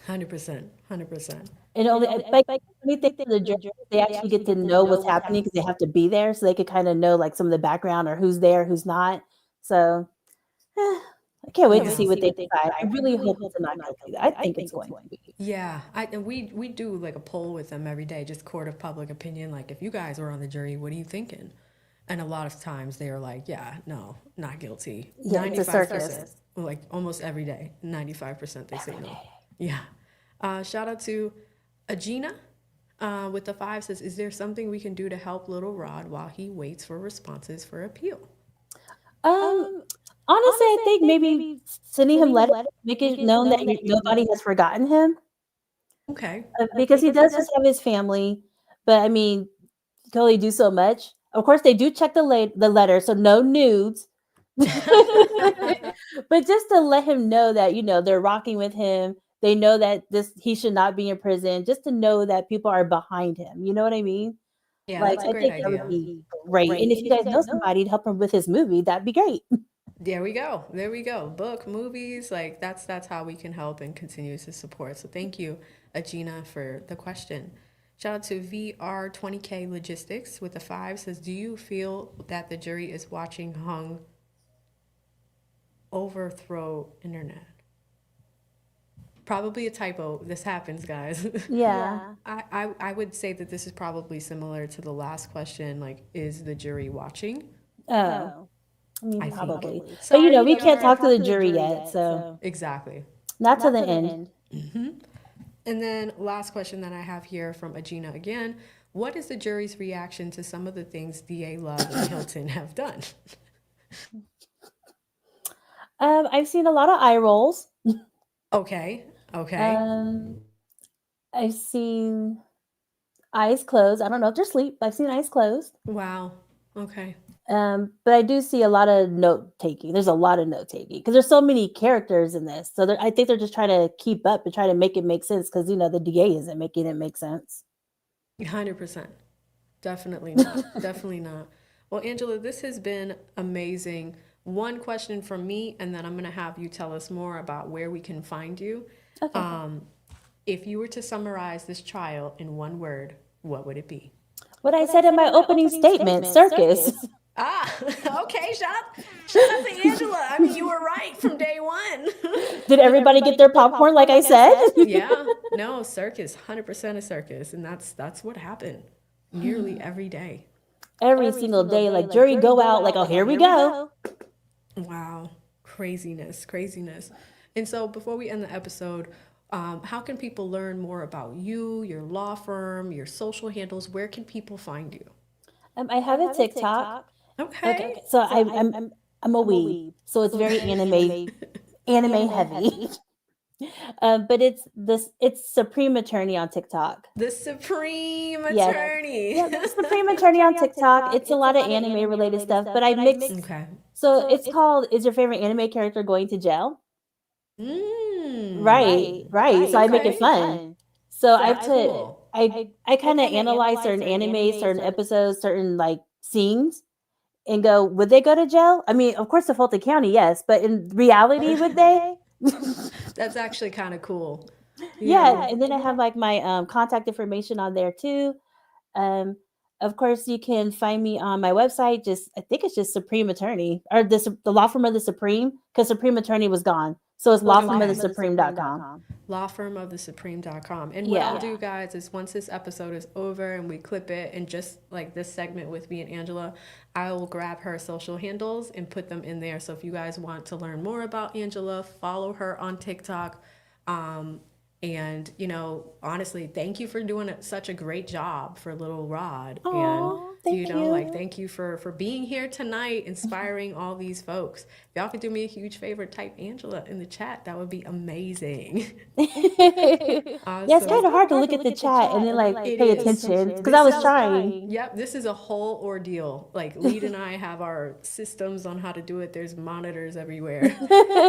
100%. 100%. And only, but anything for the jury, they actually get to know what's happening because they have to be there, so they could kind of know like some of the background or who's there, who's not. So I can't wait to see what they decide. I really hope it's not guilty. I think it's going to be. Yeah, and we do like a poll with them every day, just court of public opinion. Like, if you guys were on the jury, what are you thinking? And a lot of times they are like, yeah, no, not guilty. Yeah, it's a circus. Like almost every day, 95% they say no. Yeah. Shout out to Agina with the 5 says, is there something we can do to help little Rod while he waits for responses for appeal? Honestly, I think maybe sending him letters, make it known that nobody has forgotten him. Okay. Because he does just have his family, but I mean, he can only do so much. Of course, they do check the letter, so no nudes. But just to let him know that, they're rocking with him. They know that he should not be in prison, just to know that people are behind him. You know what I mean? Yeah, Like, that's a I great think idea. that would be great. And if you guys know somebody to help him with his movie, that'd be great. There we go. There we go. Book, movies, like that's how we can help and continue to support. So thank you, Agina, for the question. Shout out to VR20K Logistics with the 5 says, do you feel that the jury is watching Hung overthrow internet? Probably a typo. This happens, guys. Yeah. I would say that this is probably similar to the last question. Like, is the jury watching? Oh. I mean, I think. probably. Sorry, But, we can't talk to the jury yet, so. Exactly. Not to the end. And then last question that I have here from Agina again. What is the jury's reaction to some of the things DA Love and Hilton have done? I've seen a lot of eye rolls. Okay. I've seen eyes closed. I don't know if they're asleep, but I've seen eyes closed. Wow. Okay. But I do see a lot of note taking. There's a lot of note taking because there's so many characters in this. So I think they're just trying to keep up and try to make it make sense because, the DA isn't making it make sense. 100%. Definitely not. Definitely not. Well, Angela, this has been amazing. One question from me, and then I'm going to have you tell us more about where we can find you. Okay. If you were to summarize this trial in one word, what would it be? What I said in my opening statement, circus. Okay. Shout out to Angela. I mean, you were right from day one. Did everybody get their popcorn like I said? Yeah. No, circus, 100% a circus. And that's what happened nearly every day. Every single day, like jury go out, like, oh, here we go. Wow. Craziness. And so before we end the episode, how can people learn more about you, your law firm, your social handles? Where can people find you? I have a TikTok. Okay. So I'm a weeb. So it's very anime heavy. But it's Supreme Attorney on TikTok. The Supreme Attorney. Yeah, the Supreme Attorney on TikTok. It's a lot of anime related stuff, but I mix. Okay. So it's called "Is Your Favorite Anime Character Going to Jail?" Right. So I make it fun. So I kind of analyze certain animes, certain episodes, certain like scenes, and go, would they go to jail? I mean, of course, in Fulton County, yes, but in reality, would they? That's actually kind of cool. Yeah, and then I have like my contact information on there too. Of course, you can find me on my website. I think it's just Supreme Attorney or the law firm of the Supreme, because Supreme Attorney was gone. So it's lawfirmofthesupreme.com. Lawfirmofthesupreme.com. And what Yeah. I'll do, guys, is once this episode is over and we clip it, and just like this segment with me and Angela, I will grab her social handles and put them in there. So if you guys want to learn more about Angela, follow her on TikTok. And, you know, honestly, thank you for doing such a great job for Little Rod. Aw, And, thank you know, like, you. thank you for being here tonight, inspiring all these folks. If y'all could do me a huge favor, type Angela in the chat. That would be amazing. Yeah, it's kind of hard to look at the chat and then like It pay is. attention because I was trying. Yep, this is a whole ordeal. Like, Lead and I have our systems on how to do it. There's monitors everywhere.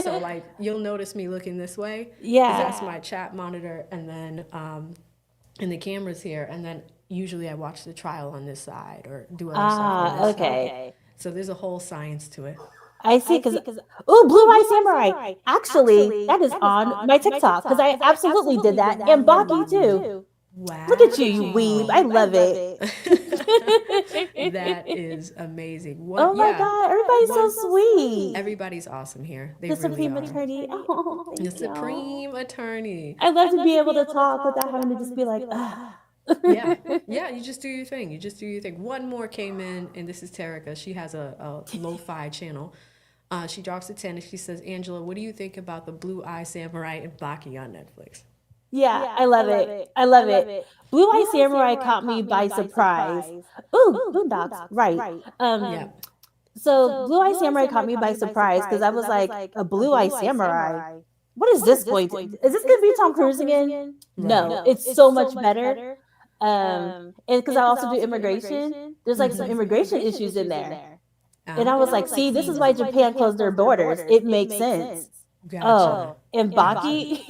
So, like, you'll notice me looking this way. 'Cause Yeah. that's my chat monitor, and then and the camera's here, and then usually I watch the trial on this side or do other stuff on this okay. side. So there's a whole science to it. I see, because Blue Eye Samurai. Actually, that is on my TikTok because I absolutely did that, and Baki too. Wow. Look at you, you weeb. I love it. That is amazing. Oh my God, everybody's so sweet. Everybody's awesome here. They The really Supreme are. Attorney. Oh, The thank y'all. Supreme Attorney. I love to be able to talk without having to just be like, Yeah, yeah, you just do your thing. You just do your thing. One more came in, and this is Terica. She has a lo-fi channel. She drops a 10 and she says, Angela, what do you think about the Blue Eye Samurai and Baki on Netflix? Yeah, I love it. I love it. Blue Eye Samurai caught me by surprise. Ooh, Boondocks, right. So Blue Eye Samurai caught me by surprise because I was like, a Blue Eye Samurai? What is this going to? Is this going to be Tom Cruise again? No, it's so much better. And because I also do immigration, there's like some immigration issues in there. And I was like, see, this is why Japan closed their borders. It makes sense. Oh, and Baki,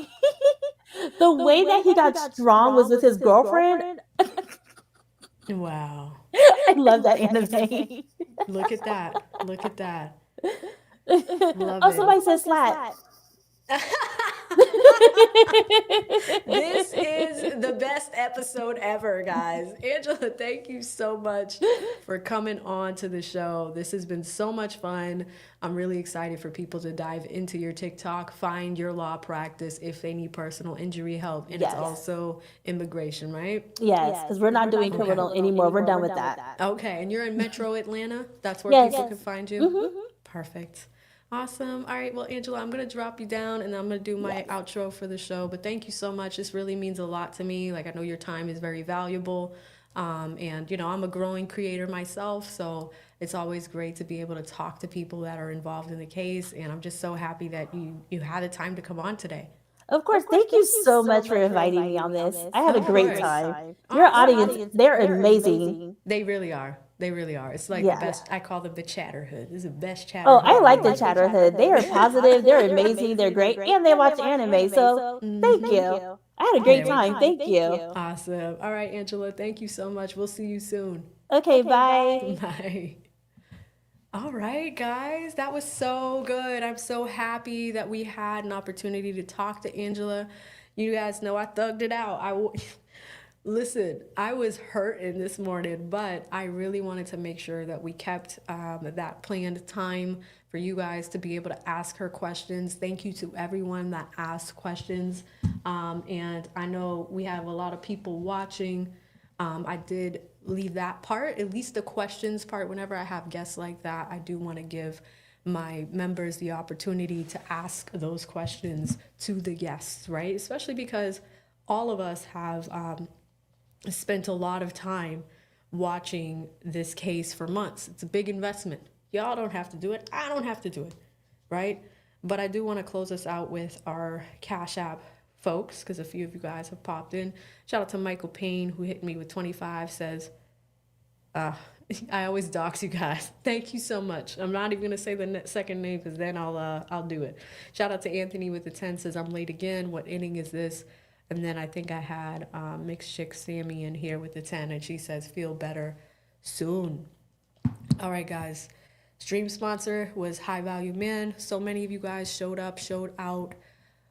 the way that he got strong was with his girlfriend. Wow. I love that anime. Look at that. Look at that. Love Oh, it. somebody said slat. This is the best episode ever, guys. Angela, thank you so much for coming on to the show. This has been so much fun. I'm really excited for people to dive into your TikTok, find your law practice if they need personal injury help. And Yes. it's also immigration, right? Yes, because we're not doing criminal anymore. We're done with that. Okay, and you're in Metro Atlanta? That's where Yes. people can find you? Mhm. Perfect. Awesome. All right. Well, Angela, I'm going to drop you down and I'm going to do my outro for the show. But thank you so much. This really means a lot to me. Like, I know your time is very valuable. And, you know, I'm a growing creator myself. So it's always great to be able to talk to people that are involved in the case. And I'm just so happy that you had the time to come on today. Of course, thank you so much for inviting me on this. I had a Of great course. time. Your audience, they're amazing. They really are. They really are. It's like Yeah. the best. I call them the chatterhood. This is the best chatterhood. Oh, I like the Chatterhood. They are positive, they're amazing, they're great, and they watch anime. So thank you. I had a great time. Thank you. Awesome. All right, Angela, thank you so much. We'll see you soon. Okay, bye. Bye. All right, guys, that was so good. I'm so happy that we had an opportunity to talk to Angela. You guys know I thugged it out. Listen, I was hurting this morning, but I really wanted to make sure that we kept that planned time for you guys to be able to ask her questions. Thank you to everyone that asked questions. And I know we have a lot of people watching. I did leave that part, at least the questions part. Whenever I have guests like that, I do want to give my members the opportunity to ask those questions to the guests, right? Especially because all of us have spent a lot of time watching this case for months. It's a big investment. Y'all don't have to do it. I don't have to do it, right? But I do want to close us out with our Cash App folks, because a few of you guys have popped in. Shout out to Michael Payne, who hit me with 25, says, I always dox you guys. Thank you so much. I'm not even going to say the second name because then I'll do it. Shout out to Anthony with the 10, says, I'm late again. What inning is this? And then I think I had Mixed Chick Sammy in here with the 10, and she says, feel better soon. All right, guys. Stream sponsor was High Value Man. So many of you guys showed up, showed out.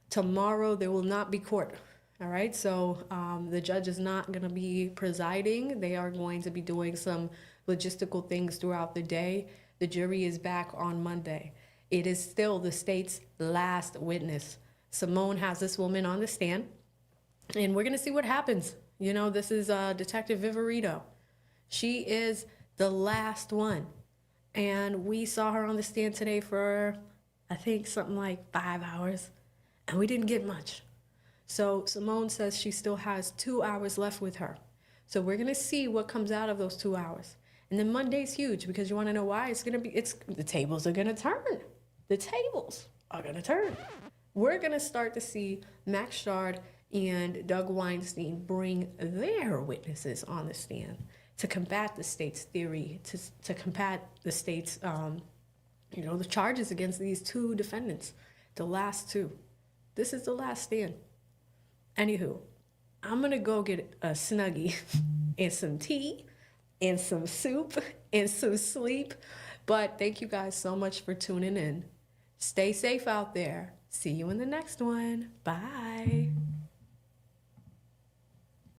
Tomorrow, there will not be court. All right, so the judge is not going to be presiding. They are going to be doing some logistical things throughout the day. The jury is back on Monday. it is still the state's last witness. Simone has this woman on the stand, and we're going to see what happens. You know, this is Detective Viverito. She is the last one. And we saw her on the stand today for, I think, something like 5 hours, and we didn't get much. So Simone says she still has 2 hours left with her. So we're going to see what comes out of those 2 hours. And then Monday's huge because you want to know why? The tables are going to turn. The tables are going to turn. We're going to start to see Max Shard and Doug Weinstein bring their witnesses on the stand to combat the state's theory, to combat the state's, the charges against these two defendants, the last two. This is the last stand. Anywho, I'm gonna go get a Snuggie and some tea and some soup and some sleep. But thank you guys so much for tuning in. Stay safe out there. See you in the next one. Bye.